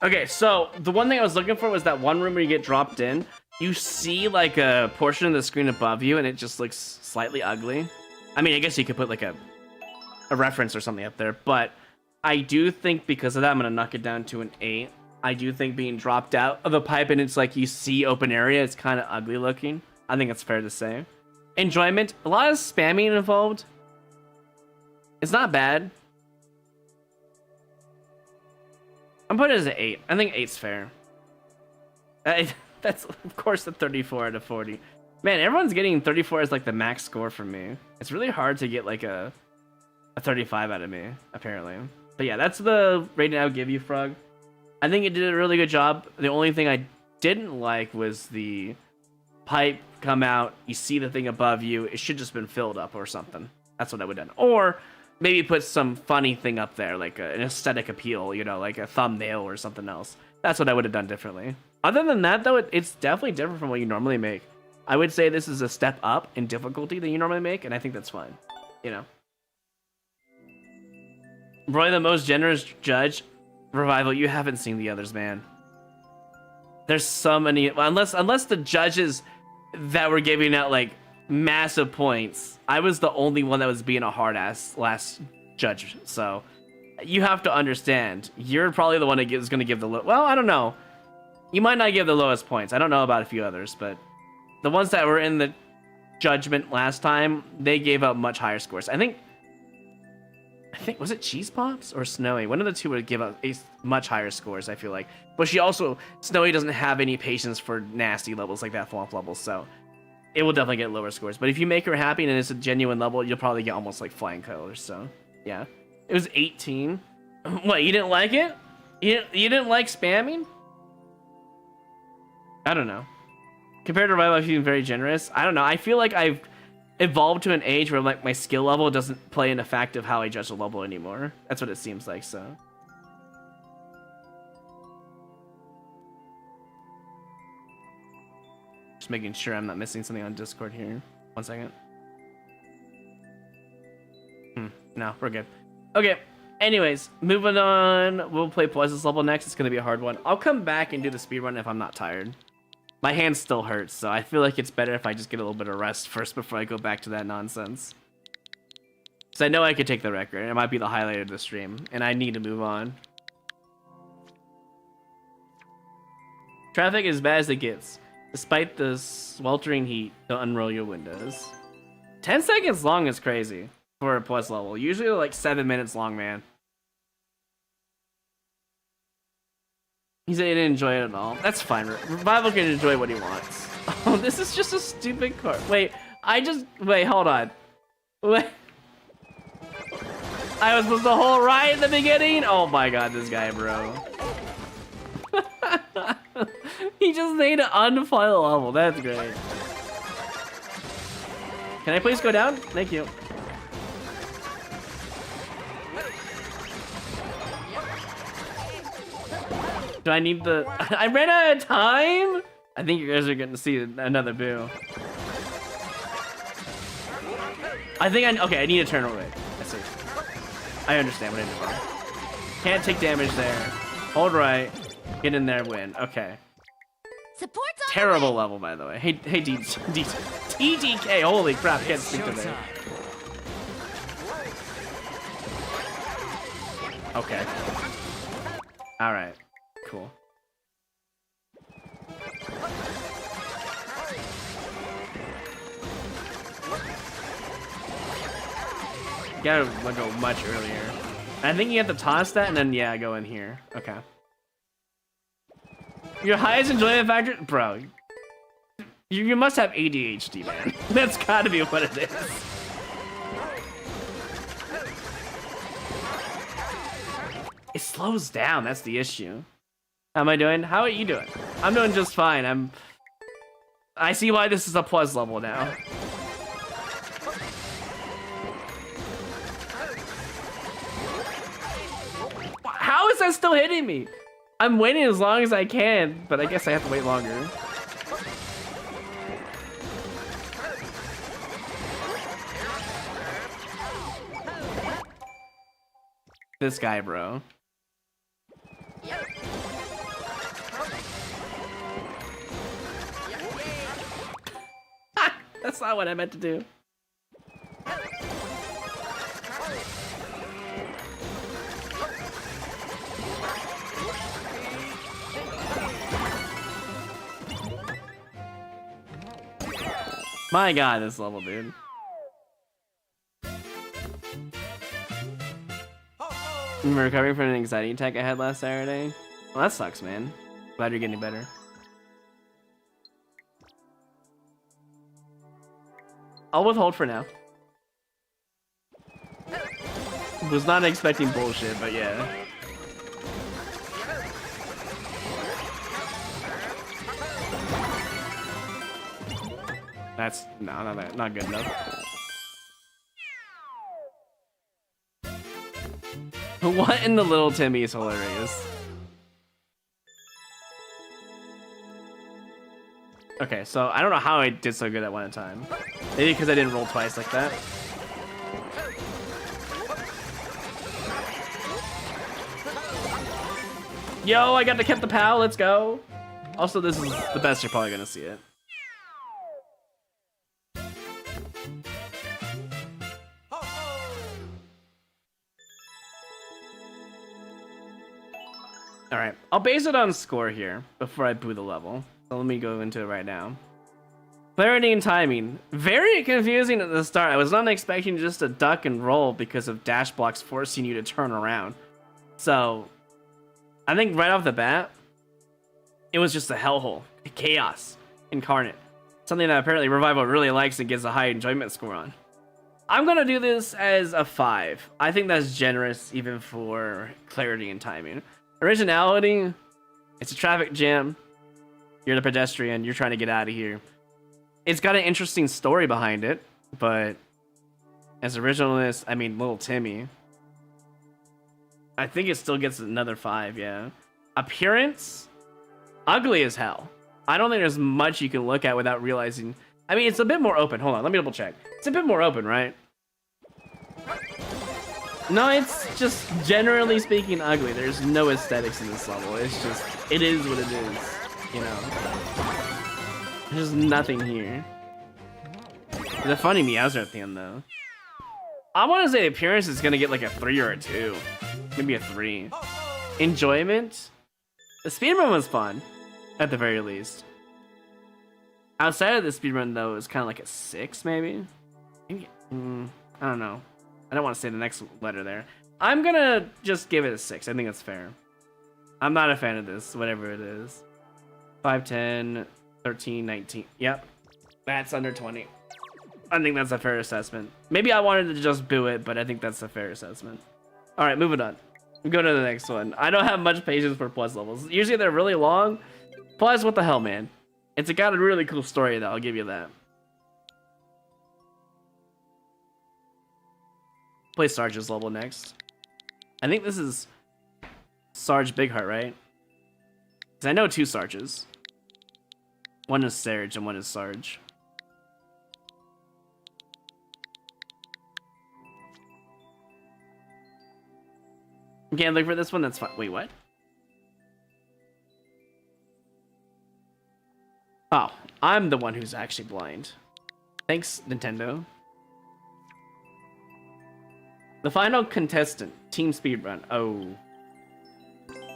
Okay, so the one thing I was looking for was that one room where you get dropped in. You see like a portion of the screen above you and it just looks slightly ugly. I mean, I guess you could put like a reference or something up there, but I do think because of that, I'm gonna knock it down to an 8. I do think being dropped out of a pipe and it's like you see open area, it's kind of ugly looking. I think it's fair to say. Enjoyment, a lot of spamming involved. It's not bad. I'm putting it as an 8. I think 8's fair. That's of course the 34 out of 40. Man, everyone's getting 34 as like the max score for me. It's really hard to get like a 35 out of me, apparently. But yeah, that's the rating I would give you, Frog. I think it did a really good job. The only thing I didn't like was the pipe come out, you see the thing above you, it should just been filled up or something. That's what I would have done. Or maybe put some funny thing up there, like an aesthetic appeal, you know, like a thumbnail or something else. That's what I would have done differently. Other than that, though, it's definitely different from what you normally make. I would say this is a step up in difficulty than you normally make, and I think that's fine. You know. Roy, the most generous judge. Revival, you haven't seen the others, man. There's so many. Unless the judges that were giving out like massive points, I was the only one that was being a hard ass last judge. So you have to understand, you're probably the one that is going to give the well, I don't know. You might not give the lowest points. I don't know about a few others, but the ones that were in the judgment last time, they gave out much higher scores. I think was it Cheese Pops or Snowy? One of the two would give out much higher scores, I feel like. But Snowy doesn't have any patience for nasty levels like that flop levels, so it will definitely get lower scores. But if you make her happy and it's a genuine level, you'll probably get almost like flying colors. So yeah, it was 18. What, you didn't like it? You didn't like spamming? I don't know. Compared to Revival, I feel very generous. I don't know. I feel like I've evolved to an age where like my skill level doesn't play an effect of how I judge the level anymore. That's what it seems like. So. Just making sure I'm not missing something on Discord here. 1 second. No, we're good. Okay. Anyways, moving on. We'll play Pleasant's level next. It's going to be a hard one. I'll come back and do the speedrun if I'm not tired. My hand still hurts, so I feel like it's better if I just get a little bit of rest first before I go back to that nonsense. Because I know I could take the record. It might be the highlight of the stream, and I need to move on. Traffic is bad as it gets. Despite the sweltering heat, don't unroll your windows. 10 seconds long is crazy for a plus level. Usually like 7 minutes long, man. He said he didn't enjoy it at all. That's fine. Revival can enjoy what he wants. Oh, this is just a stupid card. Wait, hold on. Wait. I was supposed to hold right in the beginning? Oh my god, this guy, bro. He just made an unfile level. That's great. Can I please go down? Thank you. Do I need the... I ran out of time? I think you guys are getting to see another Boo. I think okay, I need to turn away. I see. I understand what I did wrong. Can't take damage there. Hold right. Get in there, win. Okay. Support's on Terrible level, by the way. Hey, TDK. Holy crap, can't speak to that. Okay. Alright. Cool. You gotta go much earlier. I think you have to toss that and then, yeah, go in here. Okay. Your highest enjoyment factor? Bro. You must have ADHD, man. That's gotta be what it is. It slows down, that's the issue. How am I doing? How are you doing? I'm doing just fine. I see why this is a plus level now. How is that still hitting me? I'm waiting as long as I can, but I guess I have to wait longer. This guy, bro. That's not what I meant to do. My god, this level, dude. I'm recovering from an anxiety attack I had last Saturday. Well, that sucks, man. Glad you're getting better. I'll withhold for now. Was not expecting bullshit, but yeah. That's not good enough. What in the Little Timmy is hilarious. Okay, so I don't know how I did so good at one at a time. Maybe because I didn't roll twice like that. Yo, I got to keep the POW, let's go. Also, this is the best you're probably gonna see it. Alright, I'll base it on score here before I boo the level. So let me go into it right now. Clarity and timing. Very confusing at the start. I was not expecting just to duck and roll because of dash blocks forcing you to turn around. So, I think right off the bat, it was just a hellhole. Chaos incarnate. Something that apparently Revival really likes and gets a high enjoyment score on. I'm gonna do this as a 5. I think that's generous even for clarity and timing. Originality, it's a traffic jam. You're the pedestrian, you're trying to get out of here. It's got an interesting story behind it, but as originalist, I mean, Little Timmy, I think it still gets another 5, yeah. Appearance, ugly as hell. I don't think there's much you can look at without realizing. I mean, it's a bit more open. Hold on, let me double check. It's a bit more open, right? No, it's just generally speaking ugly. There's no aesthetics in this level. It's just, it is what it is, you know. There's nothing here. There's a funny Meowser at the end though. I want to say appearance is gonna get like a 3 or a 2, maybe a 3. Enjoyment, the speedrun was fun, at the very least. Outside of the speedrun though, it's kind of like a 6 maybe. I don't know. I don't want to say the next letter there. I'm gonna just give it a 6. I think that's fair. I'm not a fan of this, whatever it is. 5, 10, 13, 19. Yep. That's under 20. I think that's a fair assessment. Maybe I wanted to just boo it, but I think that's a fair assessment. Alright, moving on. Go to the next one. I don't have much patience for plus levels. Usually they're really long. Plus, what the hell, man? It's got a really cool story, though. I'll give you that. Play Sarge's level next. I think this is Sarge Big Heart, right? Because I know 2 Sarges. One is Serge and one is Sarge. You can't look for this one? That's fine. Wait, what? Oh, I'm the one who's actually blind. Thanks, Nintendo. The final contestant, Team Speedrun. Oh.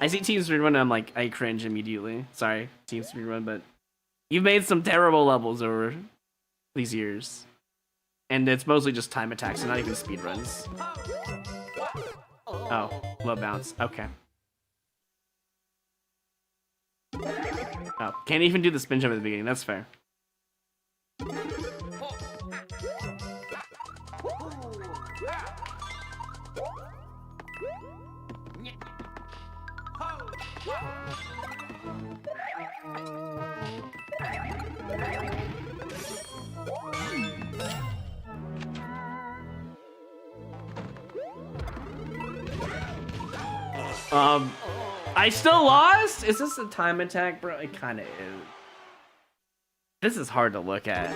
I see Team Speedrun and I'm like, I cringe immediately. Sorry, Team Speedrun, but you've made some terrible levels over these years. And it's mostly just time attacks and not even speedruns. Oh, low bounce. Okay. Oh, can't even do the spin jump at the beginning. That's fair. I still lost? Is this a time attack, bro? It kind of is. This is hard to look at.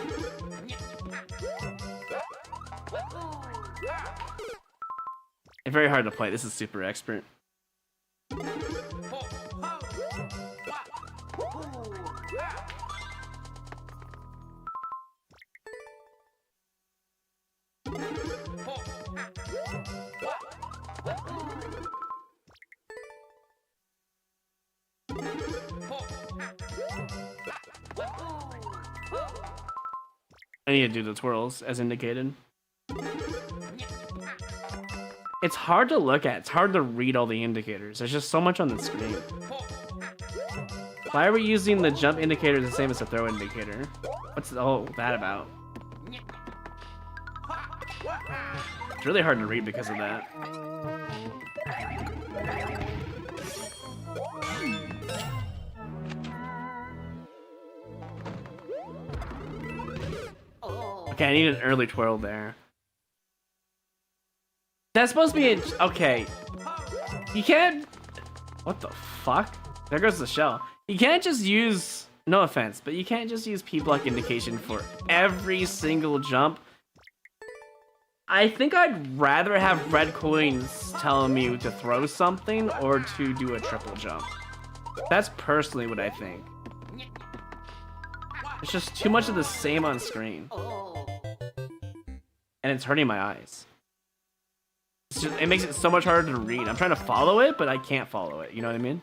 It's very hard to play. This is super expert. I need to do the twirls as indicated. It's hard to look at. It's hard to read all the indicators. There's just so much on the screen. Why are we using the jump indicator the same as the throw indicator? What's all that about? It's really hard to read because of that. Okay, I need an early twirl there. That's supposed to be a... Okay. You can't... What the fuck? There goes the shell. You can't just use... No offense, but you can't just use P-block indication for every single jump. I think I'd rather have red coins telling me to throw something or to do a triple jump. That's personally what I think. It's just too much of the same on screen. And it's hurting my eyes. It's just, it makes it so much harder to read. I'm trying to follow it, but I can't follow it. You know what I mean?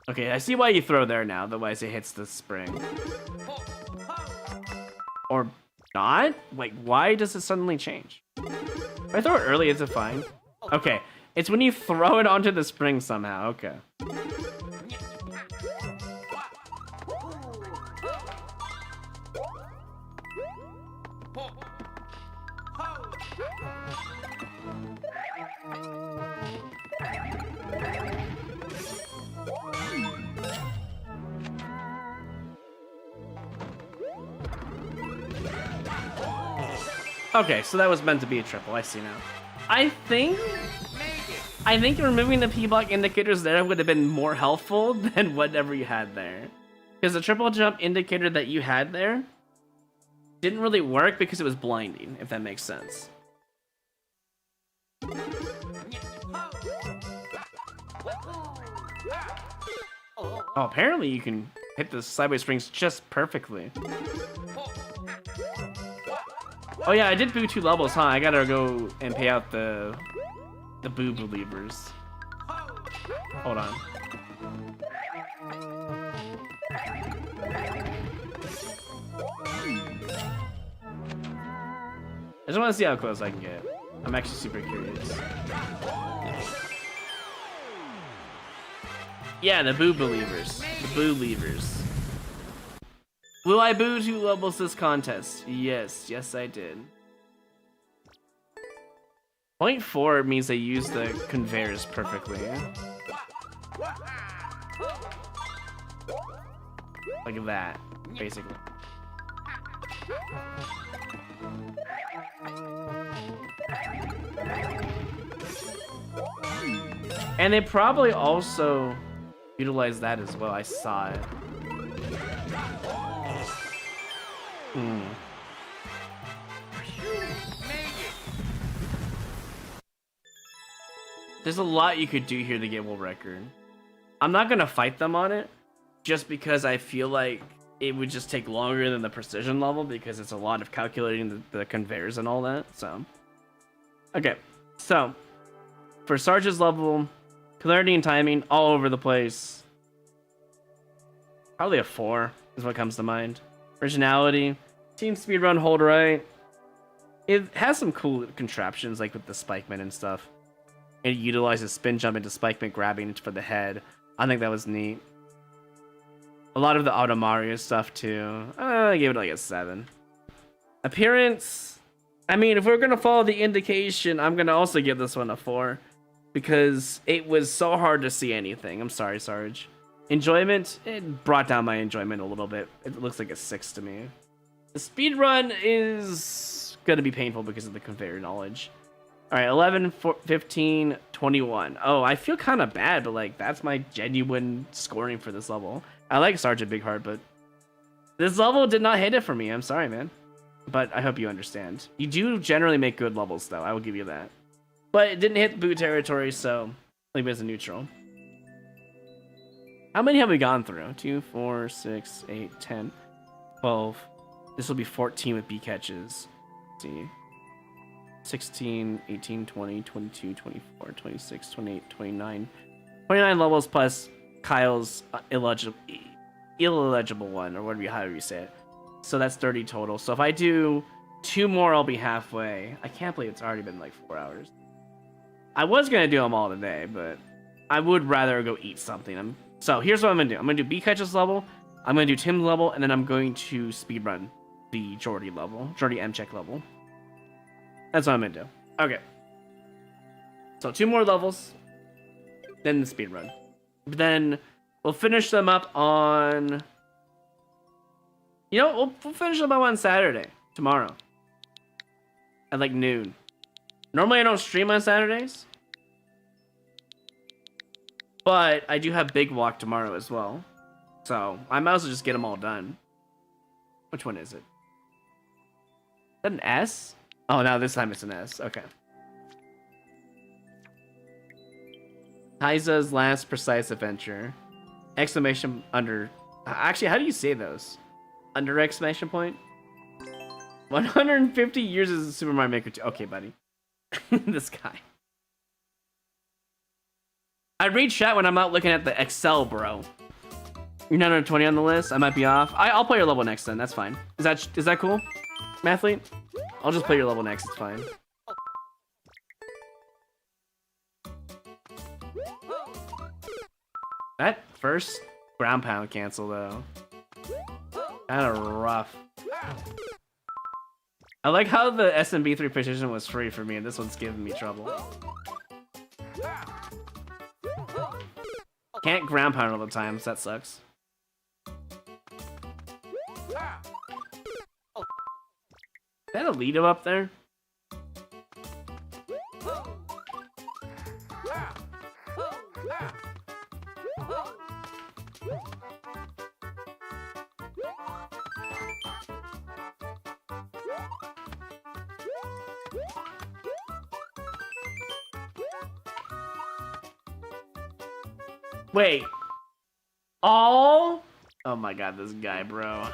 Okay, I see why you throw there now, otherwise it hits the spring. Or not? Like, why does it suddenly change? If I throw it early, is it fine? Okay, it's when you throw it onto the spring somehow. Okay. Okay, so that was meant to be a triple. I see now. I think removing the P-block indicators there would have been more helpful than whatever you had there. Because the triple jump indicator that you had there didn't really work because it was blinding, if that makes sense. Oh, apparently you can hit the sideways springs just perfectly. Oh yeah, I did boo 2 levels, huh? I gotta go and pay out the boo believers. Hold on. I just want to see how close I can get. I'm actually super curious. Yeah, the boo believers. The boo leavers. Will I boo 2 levels this contest? Yes, yes I did. 0.4 means I use the conveyors perfectly. Like that, basically. And they probably also utilize that as well. I saw it. Made it. There's a lot you could do here to get world record. I'm not gonna fight them on it, just because I feel like it would just take longer than the precision level because it's a lot of calculating the conveyors and all that. So, okay, so for Sarge's level, clarity and timing all over the place. Probably a 4 is what comes to mind. Originality, team speedrun, hold right. It has some cool contraptions like with the spikeman and stuff. It utilizes spin jump into spikeman grabbing for the head. I think that was neat. A lot of the Auto Mario stuff too. I gave it like a 7. Appearance, I mean, if we're gonna follow the indication, I'm gonna also give this one a 4 because it was so hard to see anything. I'm sorry, Sarge. Enjoyment, it brought down my enjoyment a little bit. It looks like a 6 to me. The speed run is gonna be painful because of the conveyor knowledge. All right, 11, 15, 21. Oh, I feel kind of bad, but like that's my genuine scoring for this level. I like Sergeant Big Heart, but this level did not hit it for me. I'm sorry, man. But I hope you understand. You do generally make good levels, though. I will give you that. But it didn't hit boot territory, so leave it as a neutral. How many have we gone through? 2, 4, 6, 8, 10, 12. This will be 14 with B catches. Let's see. 16, 18, 20, 22, 24, 26, 28, 29. 29 levels plus Kyle's illegible one, or however you say it. So that's 30 total. So if I do 2 more, I'll be halfway. I can't believe it's already been like 4 hours. I was going to do them all today, but I would rather go eat something. So here's what I'm going to do. I'm going to do B catches level. I'm going to do Tim's level, and then I'm going to speedrun the Jordy level. Jordy M-check level. That's what I'm going to do. Okay. So 2 more levels, then the speedrun. Then we'll finish them up on... You know, we'll finish them up on Saturday, tomorrow. At like noon. Normally I don't stream on Saturdays. But I do have Big Walk tomorrow as well. So I might as well just get them all done. Which one is it? Is that an S? Oh, no, this time it's an S. Okay. Heiza's last precise adventure. Exclamation under... Actually, how do you say those? Under exclamation point? 150 years as a Super Mario Maker 2. Okay, buddy. This guy. I read chat when I'm not looking at the Excel, bro. You're not under 20 on the list? I might be off. I'll play your level next then. That's fine. Is that cool, Mathlete? I'll just play your level next. It's fine. That first ground pound cancel though. Kind of rough. I like how the SMB3 precision was free for me, and this one's giving me trouble. Can't ground pound all the time, so that sucks. Is that a Alito up there? Wait. Oh my god, this guy, bro.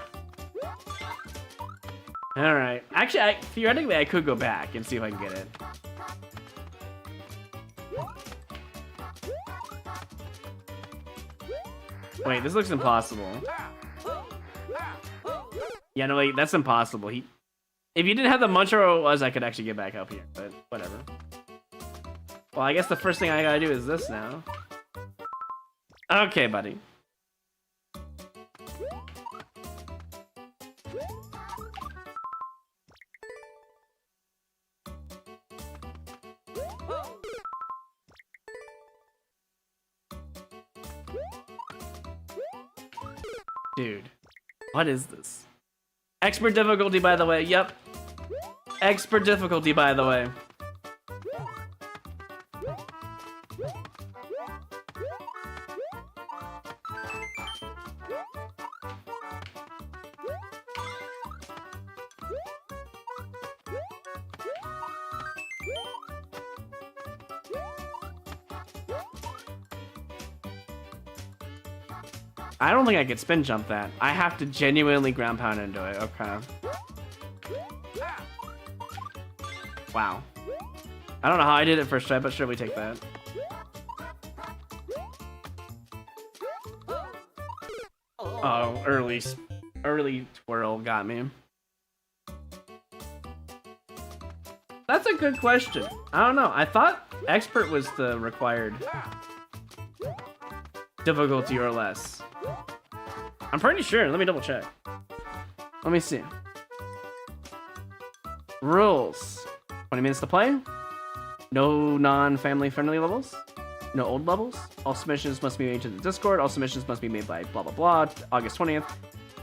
Alright. Actually, theoretically, I could go back and see if I can get it. Wait, this looks impossible. Yeah, no, wait, that's impossible. If you didn't have the Muncharo was, I could actually get back up here, but whatever. Well, I guess the first thing I gotta do is this now. Okay, buddy. Dude, what is this? Expert difficulty, by the way. Yep. Expert difficulty, by the way. I don't think I could spin jump that. I have to genuinely ground pound into it. Okay. Wow. I don't know how I did it first try, but sure, we take that. Oh, early twirl got me. That's a good question. I don't know. I thought expert was the required difficulty or less. I'm pretty sure. Let me double check. Let me see. Rules. 20 minutes to play. No non-family friendly levels. No old levels. All submissions must be made to the Discord. All submissions must be made by blah blah blah. August 20th.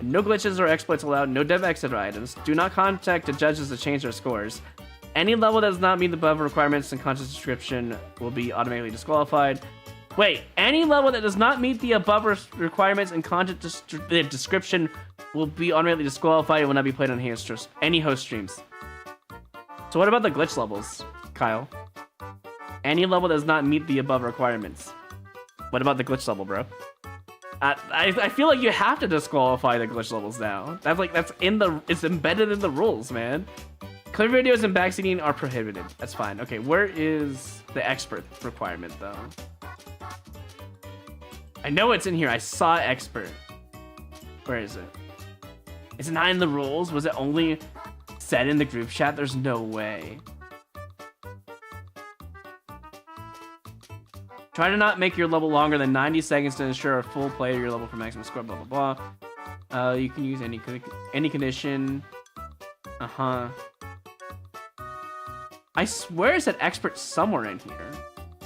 No glitches or exploits allowed. No dev exit items. Do not contact the judges to change their scores. Any level that does not meet the above requirements and content description will be automatically disqualified. Wait, any level that does not meet the above requirements and content description will be automatically disqualified and will not be played on any host streams. So what about the glitch levels, Kyle? Any level that does not meet the above requirements. What about the glitch level, bro? I feel like you have to disqualify the glitch levels now. It's embedded in the rules, man. Clear videos and backseating are prohibited. That's fine. Okay, where is the expert requirement though? I know it's in here. I saw expert. Where is it? Is it not in the rules? Was it only said in the group chat? There's no way. Try to not make your level longer than 90 seconds to ensure a full play of your level for maximum score, blah, blah, blah. You can use any condition. Uh-huh. I swear it said expert somewhere in here.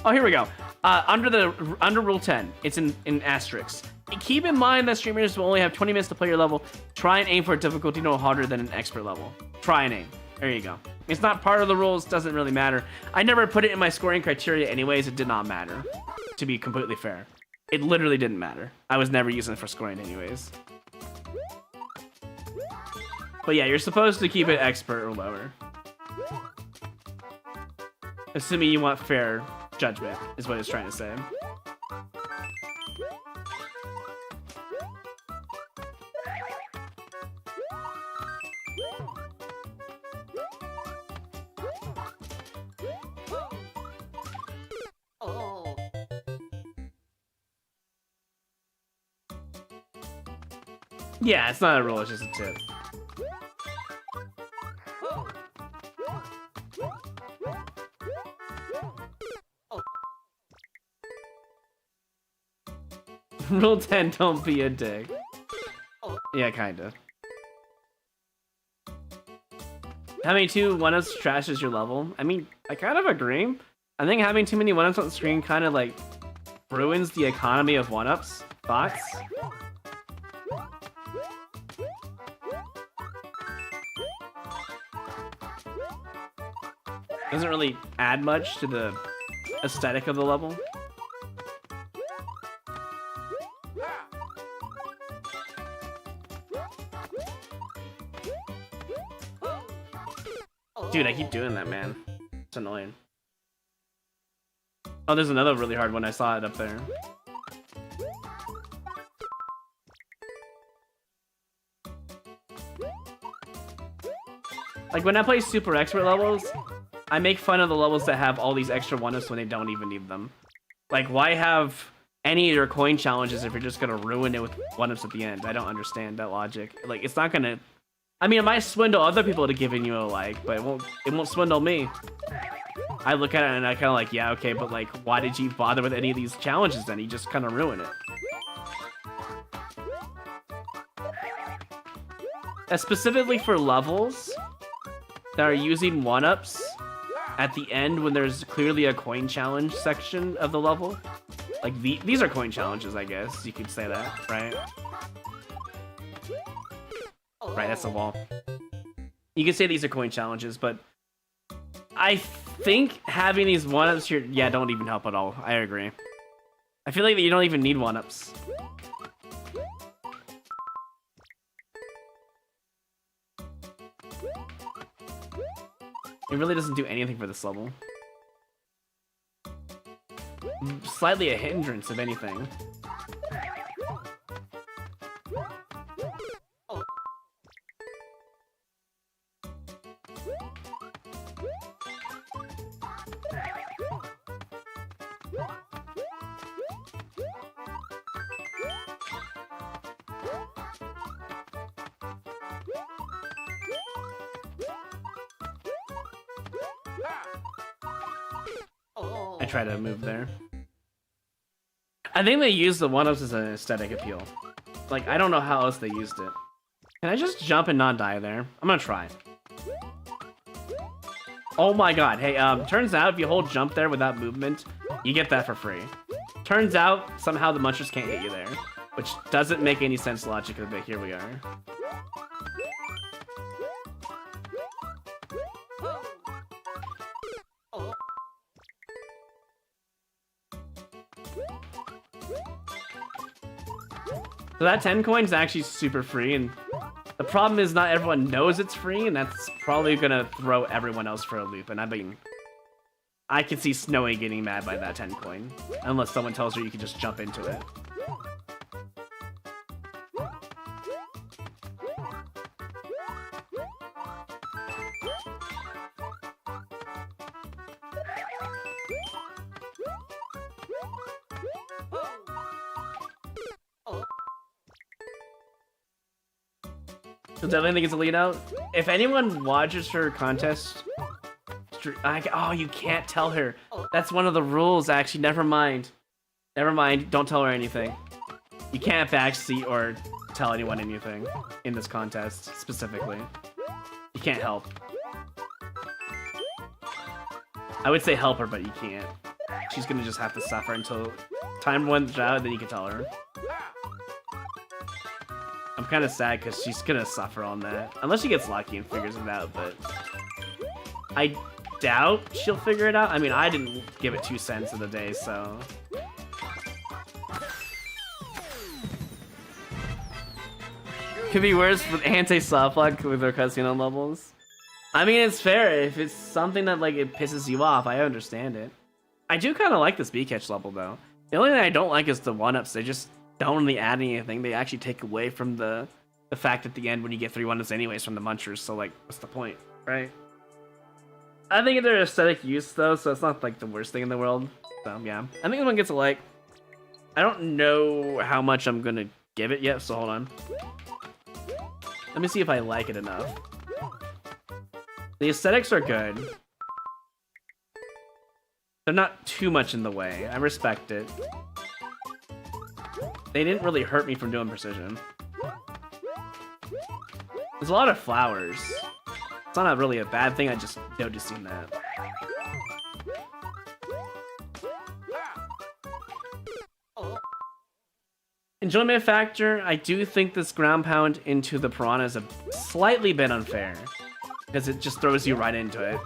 Oh, here we go. Under Rule 10, it's in asterisks. Keep in mind that streamers will only have 20 minutes to play your level. Try and aim for a difficulty no harder than an expert level. Try and aim. There you go. It's not part of the rules, doesn't really matter. I never put it in my scoring criteria anyways, it did not matter. To be completely fair. It literally didn't matter. I was never using it for scoring anyways. But yeah, you're supposed to keep it expert or lower. Assuming you want fair judgment, is what it's trying to say. Yeah, it's not a rule, it's just a tip. Rule 10, don't be a dick. Yeah, kinda. Having two one-ups trashes your level. I mean, I kind of agree. I think having too many one-ups on the screen kind of like ruins the economy of one-ups. Thoughts? Doesn't really add much to the aesthetic of the level. Dude, I keep doing that, man. It's annoying. Oh, there's another really hard one. I saw it up there. Like, when I play super expert levels, I make fun of the levels that have all these extra one-ups when they don't even need them. Like, why have any of your coin challenges if you're just gonna ruin it with one-ups at the end? I don't understand that logic. Like, it's not gonna... I mean, it might swindle other people to giving you a like, but it won't swindle me. I look at it and I kind of like, yeah, okay, but like, why did you bother with any of these challenges then? You just kind of ruin it. Specifically for levels that are using one-ups at the end when there's clearly a coin challenge section of the level. Like, these are coin challenges, I guess. You could say that, right? Right, that's the wall. You can say these are coin challenges, but I think having these 1-ups here, yeah, don't even help at all. I agree. I feel like you don't even need 1-ups. It really doesn't do anything for this level. Slightly a hindrance, if anything. I try to move there. I think they used the 1-ups as an aesthetic appeal. Like, I don't know how else they used it. Can I just jump and not die there? I'm gonna try. Oh my god, hey, turns out if you hold jump there without movement, you get that for free. Turns out, somehow the munchers can't hit you there. Which doesn't make any sense logically, but here we are. So that 10 coin is actually super free, and the problem is not everyone knows it's free, and that's probably gonna throw everyone else for a loop. And I mean, I can see Snowy getting mad by that 10 coin, unless someone tells her you can just jump into it. So definitely think it's a lead out. If anyone watches her contest, oh, you can't tell her. That's one of the rules, actually. Never mind. Never mind. Don't tell her anything. You can't backseat or tell anyone anything in this contest, specifically. You can't help. I would say help her, but you can't. She's gonna just have to suffer until time runs out, then you can tell her. I'm kind of sad because she's gonna suffer on that. Unless she gets lucky and figures it out, but I doubt she'll figure it out. I mean, I didn't give it 2 cents of the day, so. Could be worse with anti-soft lock with her casino levels. I mean, it's fair. If it's something that, like, it pisses you off, I understand it. I do kind of like this B-catch level, though. The only thing I don't like is the 1-ups. They just don't really add anything. They actually take away from the fact at the end when you get 3 1-ups anyways from the munchers, so like, what's the point, right? I think they're aesthetic use though, so it's not like the worst thing in the world. So yeah, I think this one gets a like. I don't know how much I'm gonna give it yet, so hold on. Let me see if I like it enough. The aesthetics are good. They're not too much in the way. I respect it. They didn't really hurt me from doing precision. There's a lot of flowers. It's not really a bad thing, I just noticing that. Enjoyment factor, I do think this ground pound into the piranha is a slightly bit unfair. Because it just throws you right into it.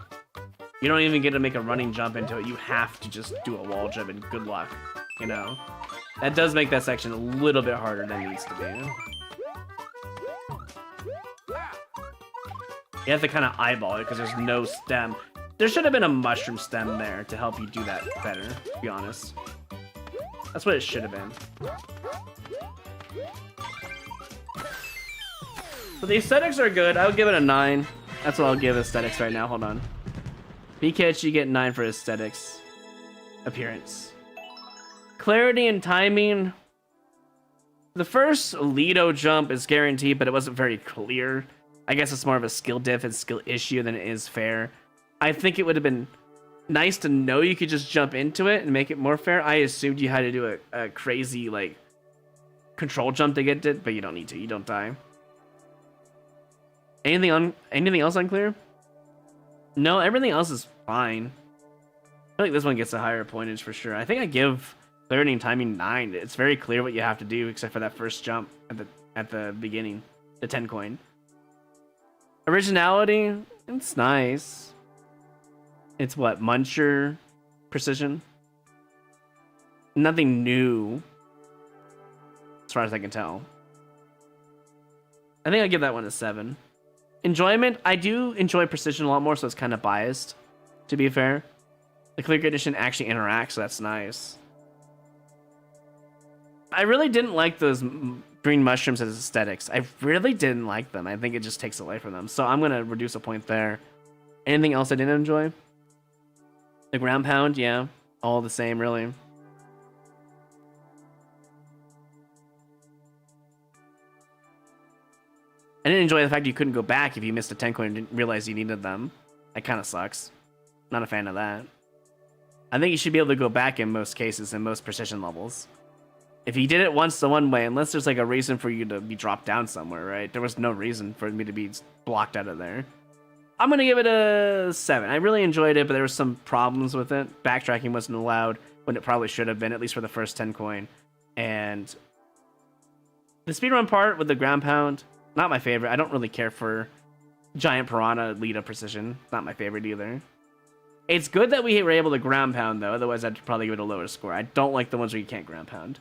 You don't even get to make a running jump into it, you have to just do a wall jump and good luck, you know? That does make that section a little bit harder than it needs to be. You have to kind of eyeball it because there's no stem. There should have been a mushroom stem there to help you do that better, to be honest. That's what it should have been. So the aesthetics are good. I would give it a 9. That's what I'll give aesthetics right now. Hold on. BKH, you get 9 for aesthetics. Appearance. Clarity and timing. The first Lido jump is guaranteed, but it wasn't very clear. I guess it's more of a skill diff and skill issue than it is fair. I think it would have been nice to know you could just jump into it and make it more fair. I assumed you had to do a crazy, like, control jump to get it, but you don't need to. You don't die. Anything else unclear? No, everything else is fine. I feel like this one gets a higher pointage for sure. I think I give clarity and timing 9. It's very clear what you have to do, except for that first jump at the beginning, the 10 coin. Originality, it's nice. It's what, Muncher precision? Nothing new, as far as I can tell. I think I'll give that one a 7. Enjoyment, I do enjoy precision a lot more, so it's kind of biased, to be fair. The Clear Edition actually interacts, so that's nice. I really didn't like those green mushrooms as aesthetics. I really didn't like them. I think it just takes away from them. So I'm going to reduce a point there. Anything else I didn't enjoy? The ground pound, yeah. All the same, really. I didn't enjoy the fact you couldn't go back if you missed a 10 coin and didn't realize you needed them. That kind of sucks. Not a fan of that. I think you should be able to go back in most cases, in most precision levels. If you did it once the one way, unless there's like a reason for you to be dropped down somewhere, right? There was no reason for me to be blocked out of there. I'm going to give it a 7. I really enjoyed it, but there were some problems with it. Backtracking wasn't allowed when it probably should have been, at least for the first 10 coin. And the speedrun part with the ground pound, not my favorite. I don't really care for Giant Piranha Lita Precision. Not my favorite either. It's good that we were able to ground pound, though. Otherwise, I'd probably give it a lower score. I don't like the ones where you can't ground pound.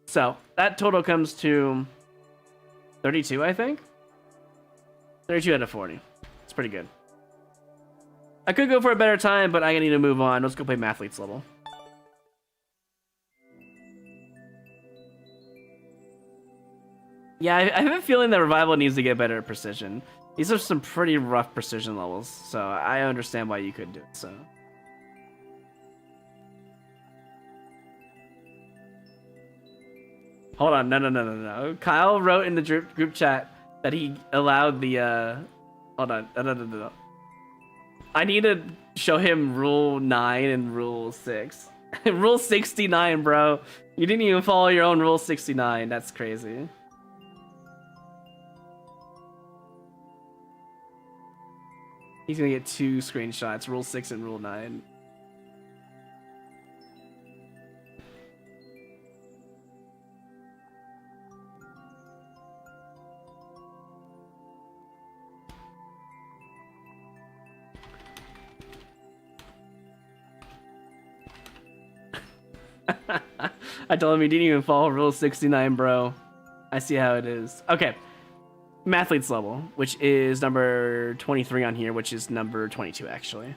So, that total comes to 32, I think? 32 out of 40. It's pretty good. I could go for a better time, but I need to move on. Let's go play Mathletes level. Yeah, I have a feeling that Revival needs to get better at precision. These are some pretty rough precision levels, so I understand why you could do it, so. Hold on, no. Kyle wrote in the group chat that he allowed the, hold on, no. I need to show him rule 9 and rule 6. Rule 69, bro. You didn't even follow your own rule 69. That's crazy. He's gonna get 2 screenshots, rule 6 and rule 9. I told him he didn't even follow rule 69, bro. I see how it is. Okay. Mathletes level, which is number 23 on here, which is number 22 actually,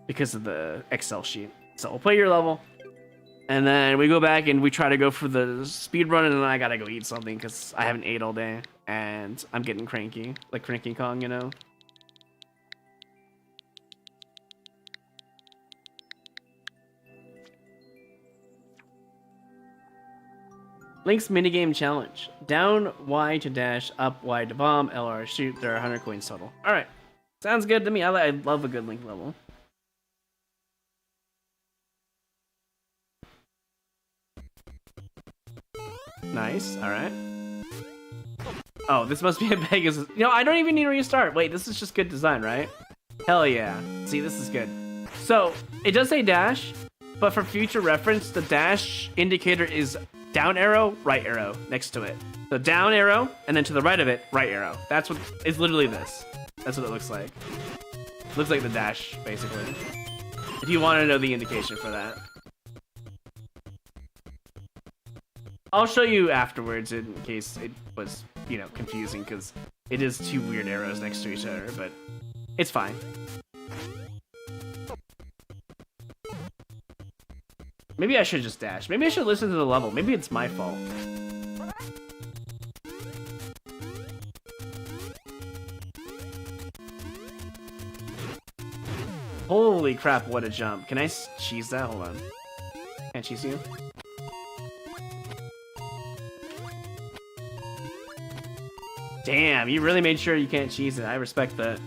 because of the Excel sheet. So we'll play your level, and then we go back and we try to go for the speed run, and then I gotta go eat something because I haven't ate all day and I'm getting cranky, like Cranky Kong, you know. Link's minigame challenge. Down Y to dash, up Y to bomb, LR shoot. There are 100 coins total. Alright. Sounds good to me. I love a good Link level. Nice. Alright. Oh, this must be a Pegasus. You know, I don't even need to restart. Wait, this is just good design, right? Hell yeah. See, this is good. So, it does say dash, but for future reference, the dash indicator is down arrow, right arrow next to it. So down arrow, and then to the right of it, right arrow. That's what, it's literally this. That's what it looks like. It looks like the dash, basically. If you want to know the indication for that. I'll show you afterwards in case it was, you know, confusing, because it is 2 weird arrows next to each other, but it's fine. Maybe I should just dash. Maybe I should listen to the level. Maybe it's my fault. Holy crap, what a jump. Can I cheese that? Hold on. Can't cheese you? Damn, you really made sure you can't cheese it. I respect that.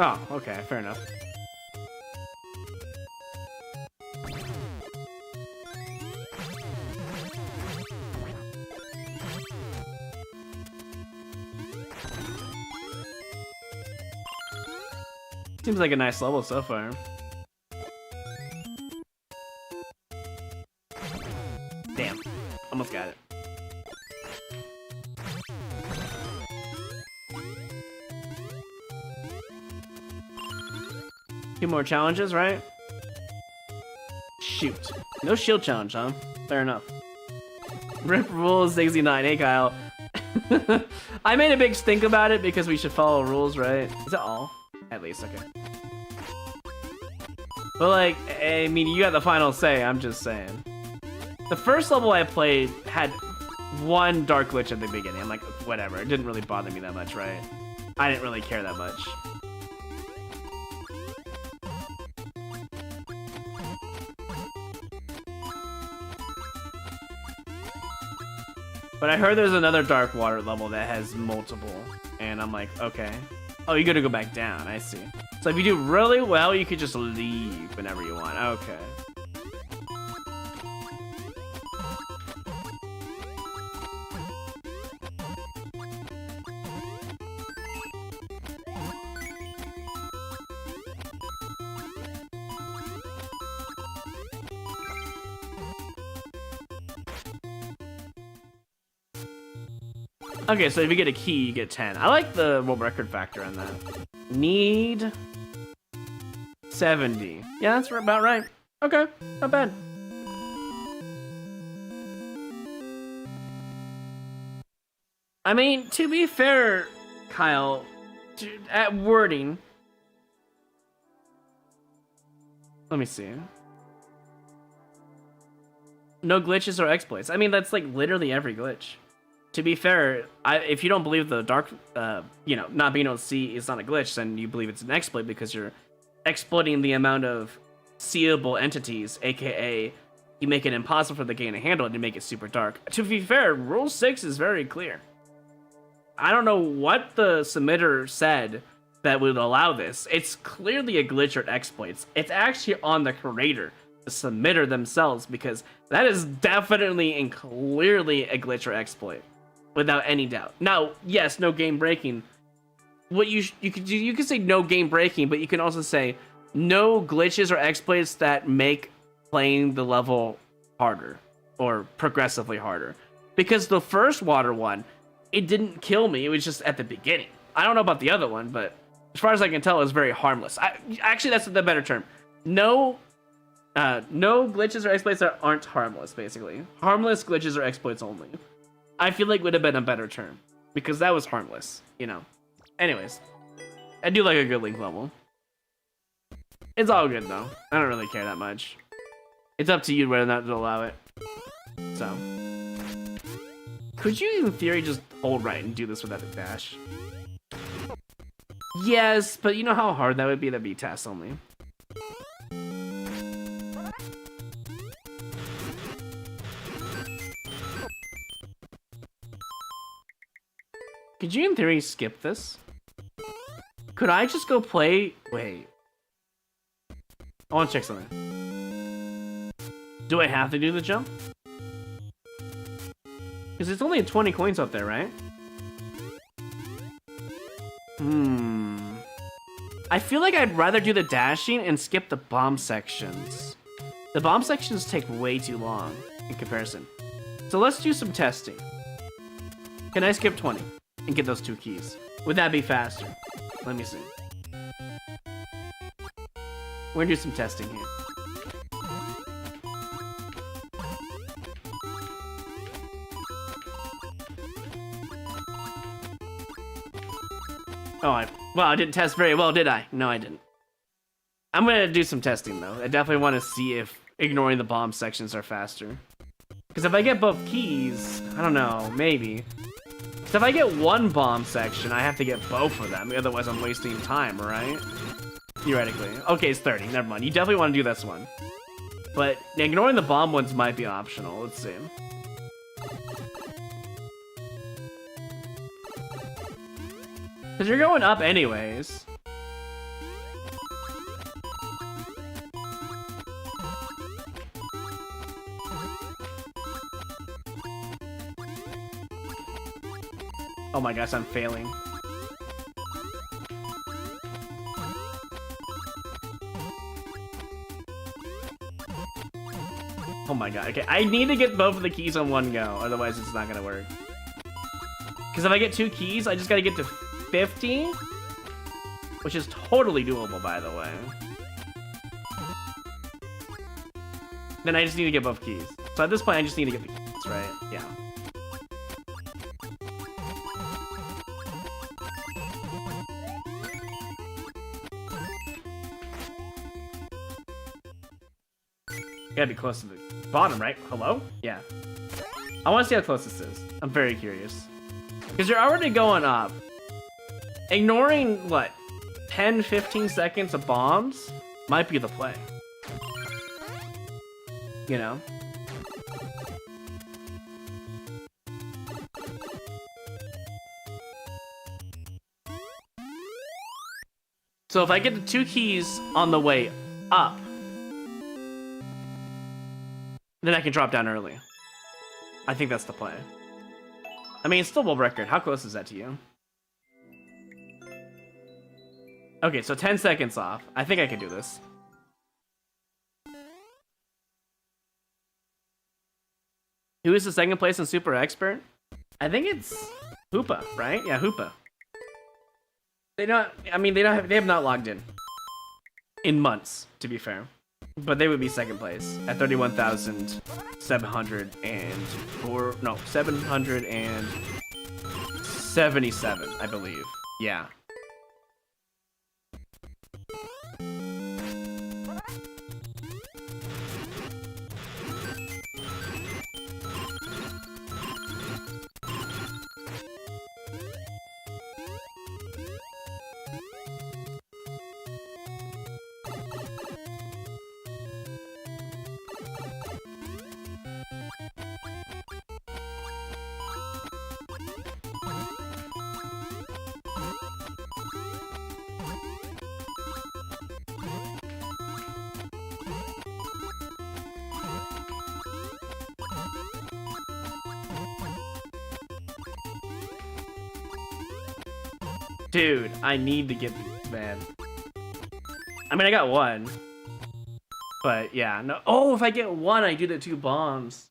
Oh, okay, fair enough. Seems like a nice level so far. Damn. Almost got it. Two more challenges, right? Shoot. No shield challenge, huh? Fair enough. Rip rules 69. Hey, Kyle. I made a big stink about it because we should follow rules, right? Is that all? At least, okay. But like, I mean, you got the final say, I'm just saying. The first level I played had one dark glitch at the beginning. I'm like, whatever, it didn't really bother me that much, right? I didn't really care that much. But I heard there's another dark water level that has multiple, and I'm like, okay. Oh, you gotta go back down, I see. So if you do really well, you could just leave whenever you want, okay. Okay, so if you get a key, you get 10. I like the world record factor on that. Need 70. Yeah, that's about right. Okay, not bad. I mean, to be fair, Kyle, at wording, let me see. No glitches or exploits. I mean, that's like literally every glitch. To be fair, if you don't believe the dark, you know, not being able to see is not a glitch, then you believe it's an exploit because you're exploiting the amount of seeable entities, aka you make it impossible for the game to handle it and make it super dark. To be fair, Rule 6 is very clear. I don't know what the submitter said that would allow this. It's clearly a glitch or exploits. It's actually on the creator, the submitter themselves, because that is definitely and clearly a glitch or exploit. Without any doubt. Now, yes, no game breaking. What you could say no game breaking, but you can also say no glitches or exploits that make playing the level harder or progressively harder. Because the first water one, it didn't kill me. It was just at the beginning. I don't know about the other one, but as far as I can tell, it was very harmless. Actually, that's the better term. No glitches or exploits that aren't harmless. Basically, harmless glitches or exploits only. I feel like would have been a better term because that was harmless, you know. Anyways, I do like a good Link level. It's all good though. I don't really care that much. It's up to you whether or not to allow it. So, could you, in theory, just hold right and do this without a dash? Yes, but you know how hard that would be? That'd be tasks only. Could you, in theory, skip this? Could I just go play... Wait. I want to check something. Do I have to do the jump? Because it's only 20 coins up there, right? I feel like I'd rather do the dashing and skip the bomb sections. The bomb sections take way too long in comparison. So let's do some testing. Can I skip 20? And get those 2 keys? Would that be faster? Let me see. We're gonna do some testing here. Oh, well, I didn't test very well, did I? No, I didn't. I'm gonna do some testing though. I definitely want to see if ignoring the bomb sections are faster. Because if I get both keys, I don't know, maybe. So if I get one bomb section, I have to get both of them. Otherwise, I'm wasting time, right? Theoretically. Okay, it's 30. Never mind. You definitely want to do this one. But ignoring the bomb ones might be optional. Let's see. Because you're going up anyways. Oh my gosh, I'm failing. my god. Okay, I need to get both of the keys on one go, otherwise it's not gonna work. Because if I get 2 keys, I just gotta get to 50, which is totally doable, by the way. Then I just need to get both keys. So at this point, I just need to get the keys, right? Yeah. Gotta be close to the bottom, right? Hello? Yeah. I want to see how close this is. I'm very curious. Because you're already going up. Ignoring, what, 10, 15 seconds of bombs might be the play. You know? So if I get the 2 keys on the way up, then I can drop down early. I think that's the play. I mean, it's still world record. How close is that to you? Okay, so 10 seconds off. I think I can do this. Who is the second place in Super Expert? I think it's Hoopa, right? Yeah, Hoopa. They don't. I mean, they have not logged in months, to be fair. But they would be second place at 31,704. No, 777, I believe. Yeah. Dude, I need to get these, man. I mean, I got 1. But, yeah, no. Oh, if I get 1, I do the 2 bombs.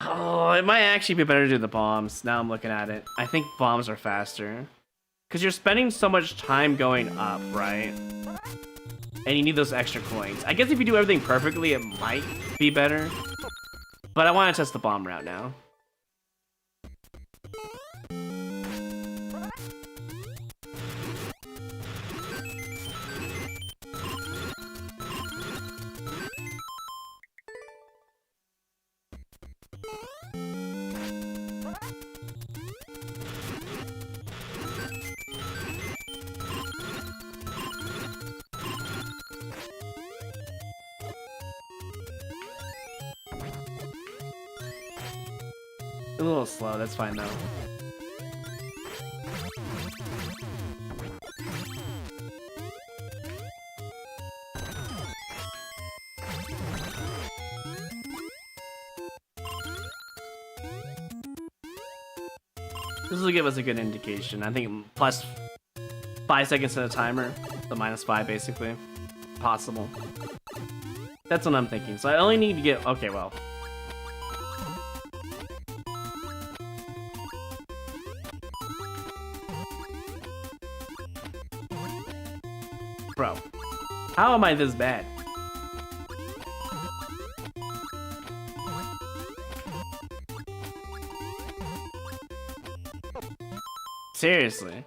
Oh, it might actually be better to do the bombs. Now I'm looking at it. I think bombs are faster. Because you're spending so much time going up, right? And you need those extra coins. I guess if you do everything perfectly, it might be better. But I want to test the bomb route now. A little slow, that's fine though. This will give us a good indication. I think plus 5 seconds to the timer, the -5 basically. Possible. That's what I'm thinking. So I only need to get, okay, well. Bro, how am I this bad? Seriously.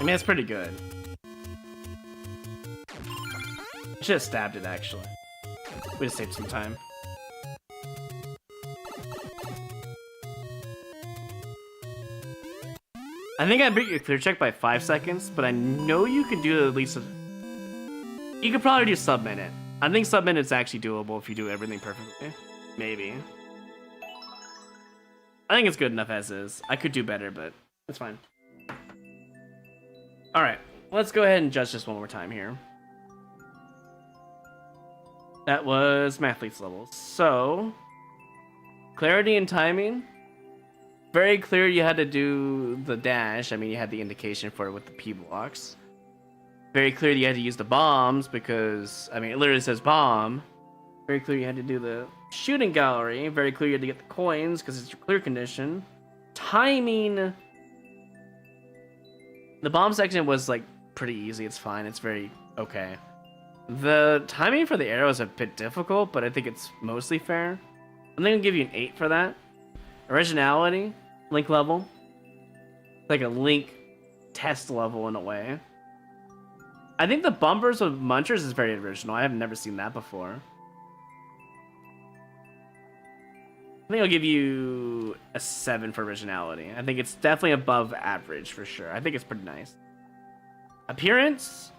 I mean, it's pretty good. I should have stabbed it, actually. We just saved some time. I think I beat your clear check by 5 seconds, but I know you can do at least you could probably do sub-minute. I think sub-minute's actually doable if you do everything perfectly. Maybe. I think it's good enough as is. I could do better, but it's fine. Alright, let's go ahead and judge this one more time here. That was Mathlete's levels. So, clarity and timing. Very clear you had to do the dash. I mean, you had the indication for it with the P blocks. Very clear you had to use the bombs because, I mean, it literally says bomb. Very clear you had to do the shooting gallery. Very clear you had to get the coins because it's your clear condition. Timing. The bomb section was like pretty easy. It's fine. It's very okay. The timing for the arrow is a bit difficult, but I think it's mostly fair. I'm gonna give you an 8 for that. Originality, Link level. Like a Link test level in a way. I think the bumpers with Munchers is very original. I have never seen that before. I think I'll give you a 7 for originality. I think it's definitely above average for sure. I think it's pretty nice. Appearance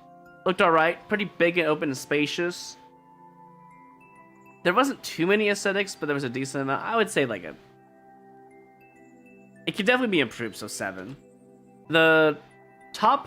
looked alright. Pretty big and open and spacious. There wasn't too many aesthetics, but there was a decent amount. I would say like a... It could definitely be improved, so 7. The top